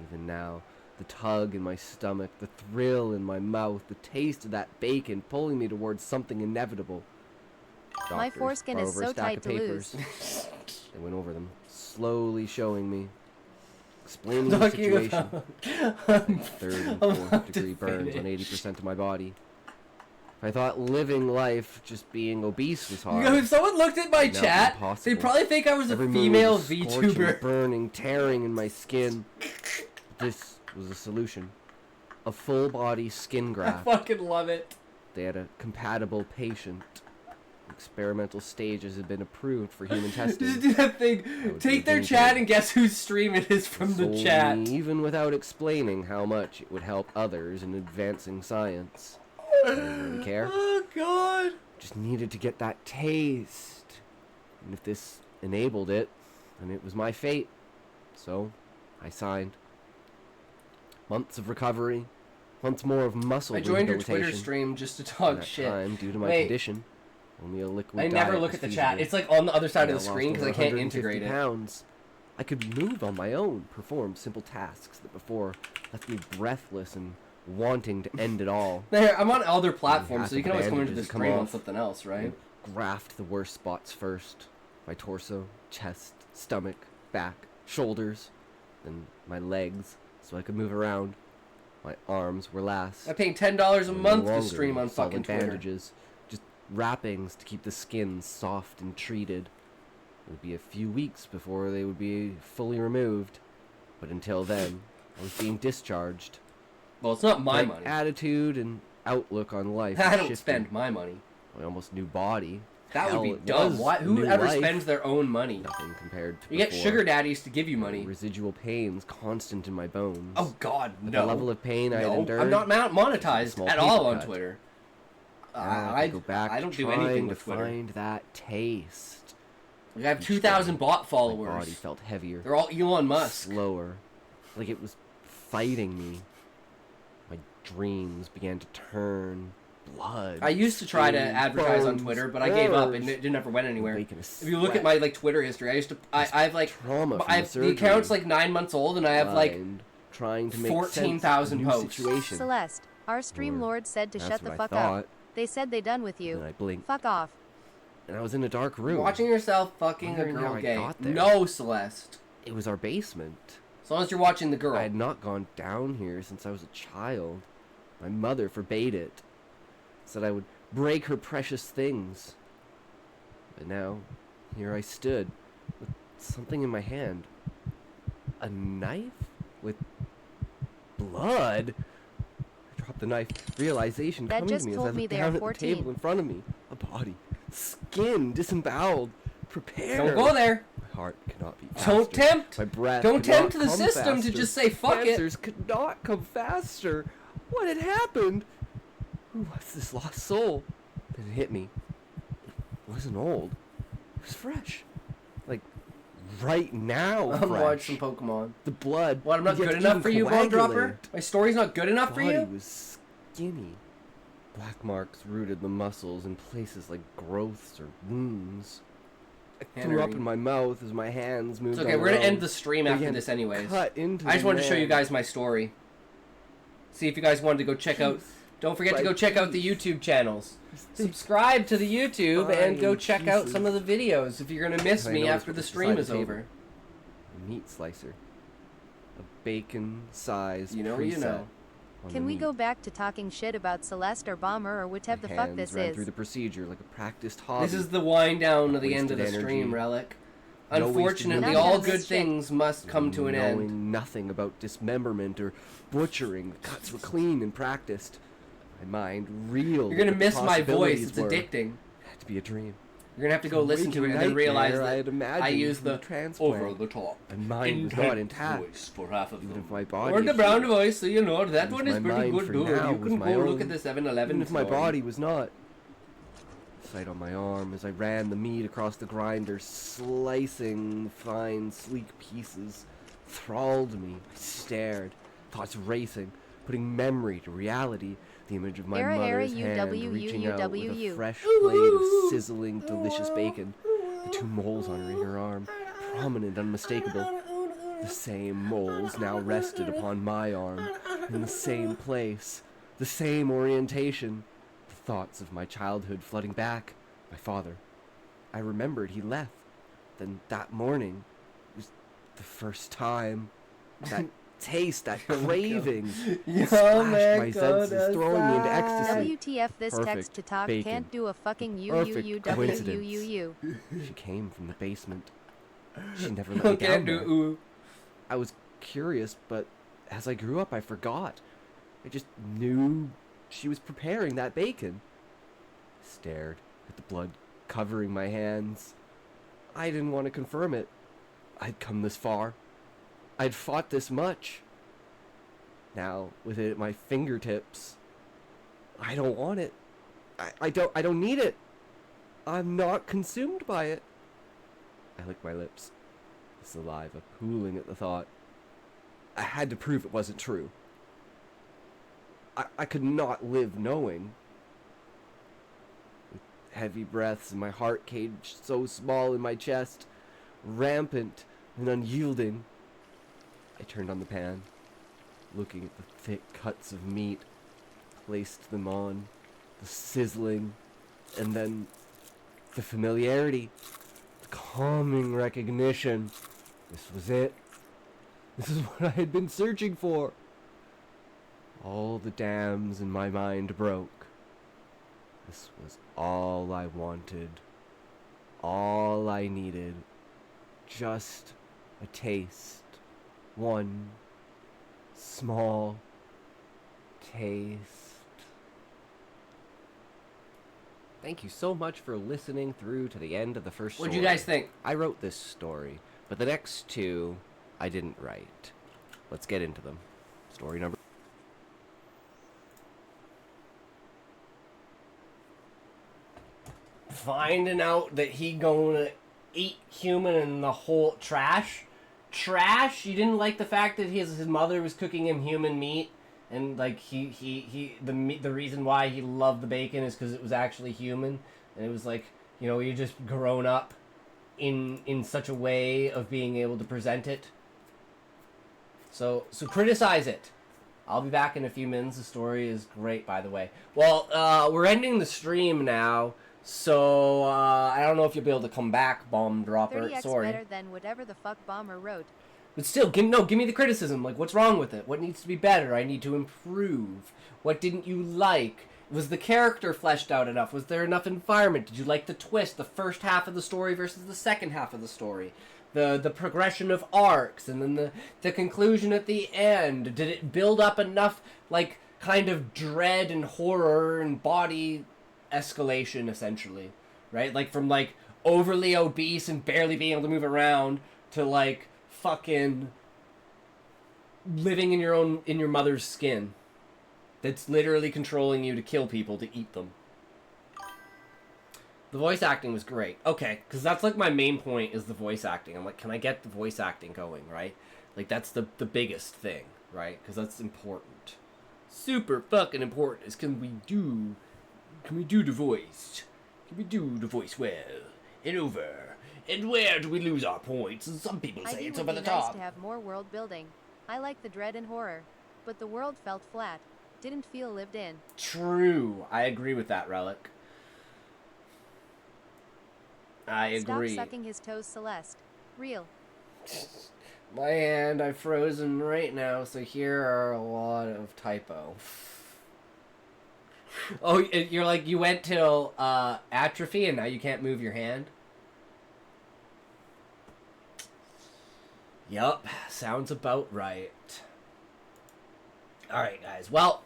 Even now, the tug in my stomach, the thrill in my mouth, the taste of that bacon pulling me towards something inevitable. My Doctors foreskin brought is over a so stack tight of to papers. lose. They went over them, slowly showing me, explaining the Talking situation. about- Third and I'm fourth about to degree burns on finish. 80% of my body. If I thought living life just being obese was hard. If someone looked at my now chat, impossible. they'd probably think I was a Every move female was scorching, VTuber. burning, tearing in my skin. This was a solution. A full body skin I graft. fucking love it. They had a compatible patient. Experimental stages had been approved for human testing. Just do that thing. would Take be their dangerous. chat and guess whose stream it is from the Sold chat. me even without explaining how much it would help others in advancing science. I didn't really care. Oh god. Just needed to get that taste. And if this enabled it, then it was my fate. So, I signed. Months of recovery. Months more of muscle I joined your rehabilitation. Twitter stream just to And talk that shit. time, due to my Wait. condition, only a liquid I diet never look was at the feasible. chat. It's like on the other side And of the I screen lost because I over can't 150 integrate it. pounds. I could move on my own, perform simple tasks that before left me breathless and wanting to end it all. There, I'm on other platforms, half so you the can always come into bandages the come stream on off. something else, right? Graft the worst spots first. My torso, chest, stomach, back, shoulders, then my legs, so I could move around. My arms were last. I pay $10 a No month to longer stream on solid fucking Twitter. bandages, just wrappings to keep the skin soft and treated. It would be a few weeks before they would be fully removed, but until then, I was being discharged. Well, it's not my money. Attitude and outlook on life. I had don't shifted. spend my money. My almost new body. That Hell, would it be dumb. was Why? a Who new ever life. spends their own money? Nothing compared to You get before. sugar daddies to give you money. Residual pains constant in my bones. Oh God, But no. The level of pain I had No, endured. I'm not monetized small at all paper on cut. Twitter. Now I go back I to don't do trying anything to with Twitter. find that taste. I have Each 2,000 day, bot My followers. body felt heavier. They're all Elon Musk. Slower. Like it was fighting me. My dreams began to turn blood. I used to try to skin, advertise on bones, Twitter, but I gave up and nerves. it never went anywhere. Making a If you look at sweat. my like Twitter history, I used to I've like Trauma from I the have the surgery. account's like 9 months old and I have like Blind, trying to make 14,000 sense of the new posts. situation. Celeste, our stream Or lord said to that's shut the what I fuck thought. up. They said they done with you. Then I blinked. Fuck off. And I was in a dark room. watching yourself fucking a Wondering how girl I gay. got there. No, Celeste. It was our basement. As long as you're watching the girl. I had not gone down here since I was a child. My mother forbade it. Said I would break her precious things. But now, here I stood, with something in my hand. A knife? With blood? I dropped the knife, realization That coming just to me as I told me looked they down are at the 14. table in front of me. A body. Skin disemboweled. Prepared. Don't go there. My heart cannot beat Don't faster. tempt. My breath Don't could not tempt the come system to faster. just say fuck it. Answers could not come faster. What had happened? Who was this lost soul? Then it hit me. It wasn't old. It was fresh. Like, right now I'm fresh. watching some Pokemon. The blood. What, I'm not began good to enough for you, Bomb Dropper? coagulate. My story's not good enough for Body you? was skinny. Black marks rooted the muscles in places like growths or wounds. threw up in my mouth as my hands moved. It's okay, we're gonna end the stream after this anyways. Cut into I just the wanted to show you man. guys my story. See if you guys wanted to go check out. Don't forget to go check out the YouTube channels. Subscribe to the YouTube and go check out some of the videos if you're gonna miss me after the stream is over. A meat slicer. A bacon-sized You know, on Can the we meat. go back to talking shit about Celeste or Bomber or whatever the fuck Hands this ran is? through the procedure like a practiced hobby. This is the wind down of the end of the Wasted stream, energy. Relic. No wasted Unfortunately, energy. all good things must come to an end. Knowing nothing about dismemberment or butchering, the cuts were clean and practiced. My mind reeled. You're gonna at the miss my voice. possibilities It's were. addicting. It had to be a dream. You're gonna have to go listen to it and then Waking realize nightmare I that had imagined I use from the transplant. over the top, My mind was not intact. voice for half of Even them. if my body Or the is brown here. voice, so you know that Use one is my pretty mind good for too. now You was can my go look own. at the 7-Eleven Even if my story. body was not. Sight on my arm as I ran the meat across the grinder, slicing fine, sleek pieces, thralled me. I stared, thoughts racing, putting memory to reality. The image of my Era, mother's era, hand UW, reaching out with a UW. fresh plate of sizzling, delicious bacon. The two moles on her inner arm, prominent, unmistakable. The same moles now rested upon my arm, in the same place, the same orientation. The thoughts of my childhood flooding back. My father. I remembered he left. Then that morning was the first time. That taste, that craving, splashed my senses, throwing me into ecstasy. WTF this text Perfect to talk bacon. can't do a fucking Perfect coincidence. UUUWUU. She came from the basement. She never let me down Can't do there. ooh. I was curious, but as I grew up, I forgot. I just knew she was preparing that bacon. I stared at the blood covering my hands. I didn't want to confirm it. I'd come this far. I'd fought this much. Now, with it at my fingertips, I don't want it. I don't need it. I'm not consumed by it. I licked my lips, the saliva pooling at the thought. I had to prove it wasn't true. I could not live knowing. With heavy breaths and my heart cage so small in my chest, rampant and unyielding, I turned on the pan, looking at the thick cuts of meat, placed them on, the sizzling, and then the familiarity, the calming recognition. This was it. This is what I had been searching for. All the dams in my mind broke. This was all I wanted. All I needed. Just a taste. One small taste. Thank you so much for listening through to the end of the first story. What'd you guys think? I wrote this story, but the next two I didn't write. Let's get into them. Story number. Finding out that he gonna eat human and the whole trash. You didn't like the fact that his mother was cooking him human meat, and like the reason why he loved the bacon is because it was actually human, and it was like, you know, you just grown up in such a way of being able to present it. So criticize it. I'll be back in a few minutes. The story is great, by the way. Well, we're ending the stream now, so I don't know if you'll be able to come back, Bomb Dropper. 30x Sorry. better than whatever the fuck Bomber wrote. But still, give me the criticism. Like, what's wrong with it? What needs to be better? I need to improve. What didn't you like? Was the character fleshed out enough? Was there enough environment? Did you like the twist, the first half of the story versus the second half of the story? The progression of arcs, and then the conclusion at the end. Did it build up enough, like, kind of dread and horror and body escalation, essentially? Right? Like, from, like, overly obese and barely being able to move around to, like, fucking living in your mother's skin that's literally controlling you to kill people to eat them. The voice acting was great. Okay, because that's like my main point is the voice acting. I'm like, can I get the voice acting going, right? Like, that's the biggest thing, right? Because that's important. Super fucking important is can we do the voice? Can we do the voice well and over And where do we lose our points? Some people I say do it's would over be the nice top. to have more world building. I like the dread and horror, but the world felt flat. Didn't feel lived in. True. I agree with that, Relic. I agree. Stop sucking his toes, Celeste. Real. My hand, I've frozen right now, so here are a lot of typo. Oh, you're like, you went till atrophy and now you can't move your hand? Yup, sounds about right. Alright, guys. Well,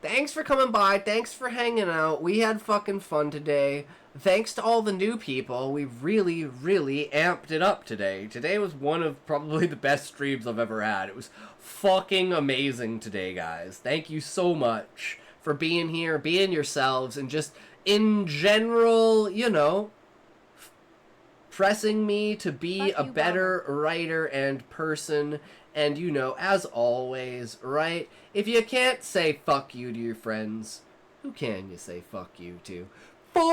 thanks for coming by. Thanks for hanging out. We had fucking fun today. Thanks to all the new people. We really, really amped it up today. Today was one of probably the best streams I've ever had. It was fucking amazing today, guys. Thank you so much for being here, being yourselves, and just in general, you know, pressing me to be a better writer and person. And, you know, as always, right? If you can't say fuck you to your friends, who can you say fuck you to? Fuck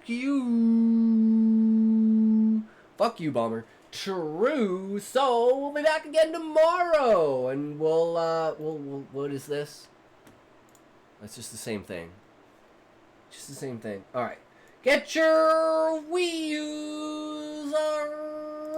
you. Fuck you, Bomber. True. So, we'll be back again tomorrow. And we'll what is this? That's just the same thing. Just the same thing. Alright. Get your wheels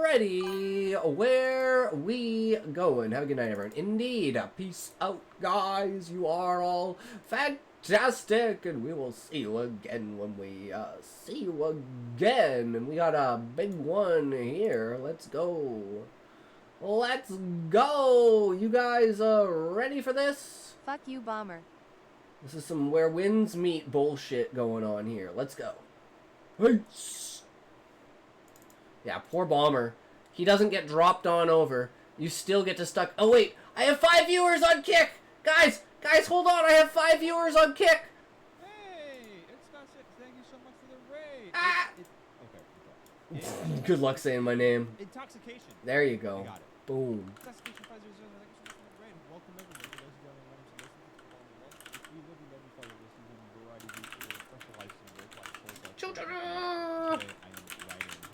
ready. Where we going? Have a good night, everyone. Indeed. Peace out, guys. You are all fantastic. And we will see you again when we see you again. And we got a big one here. Let's go. Let's go. You guys ready for this? Fuck you, Bomber. This is some where winds meet bullshit going on here. Let's go. Peace. Yeah, poor Bomber. He doesn't get dropped on over. You still get to stuck. Oh, wait. I have 5 viewers on Kick. Guys, hold on. I have 5 viewers on Kick. Hey, it's not sick. Thank you so much for the raid. Ah! Okay. Good luck saying my name. Intoxication. There you go. I got it. Boom. Intoxication 500. Thank you so much for the raid. Welcome everybody. Ladies and gentlemen, my name is Jason. We live, we love, we follow this season. Variety of people specialized in work like Children. Today I am writing.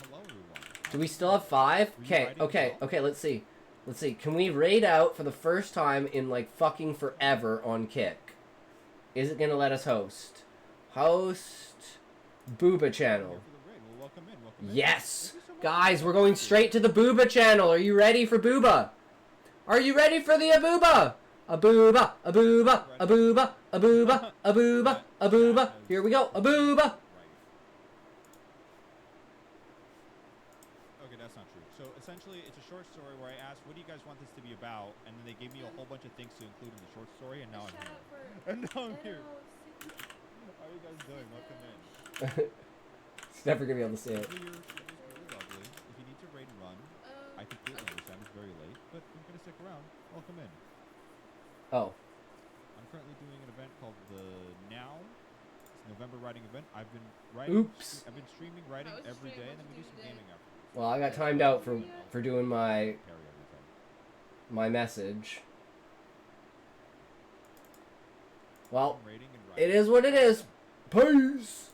Hello, everyone. Do we still have 5? Okay, let's see. Can we raid out for the first time in, like, fucking forever on Kick? Is it gonna let us host? Host Booba channel. Yes! Guys, we're going straight to the Booba channel. Are you ready for Booba? Are you ready for the Abooba? Abooba, Abooba, Abooba, Abooba, Abooba, Abooba. Here we go, Abooba. Okay, that's not true. So essentially, it's a short story where I asked, what do you guys want this to be about? And then they gave me a whole bunch of things to include in the short story, and now I'm here. And now I'm here. How are you guys doing? Welcome in. It's never gonna be able to say it. You're really lovely. If you need to raid and run, I completely understand. It's very late, but I'm gonna stick around. Welcome in. Oh. I'm currently doing an event called the Now. It's a November writing event. I've been writing. Oops. I've been streaming writing every day, and then we do some gaming after. Well, I got timed out for doing my message. Well, it is what it is. Peace.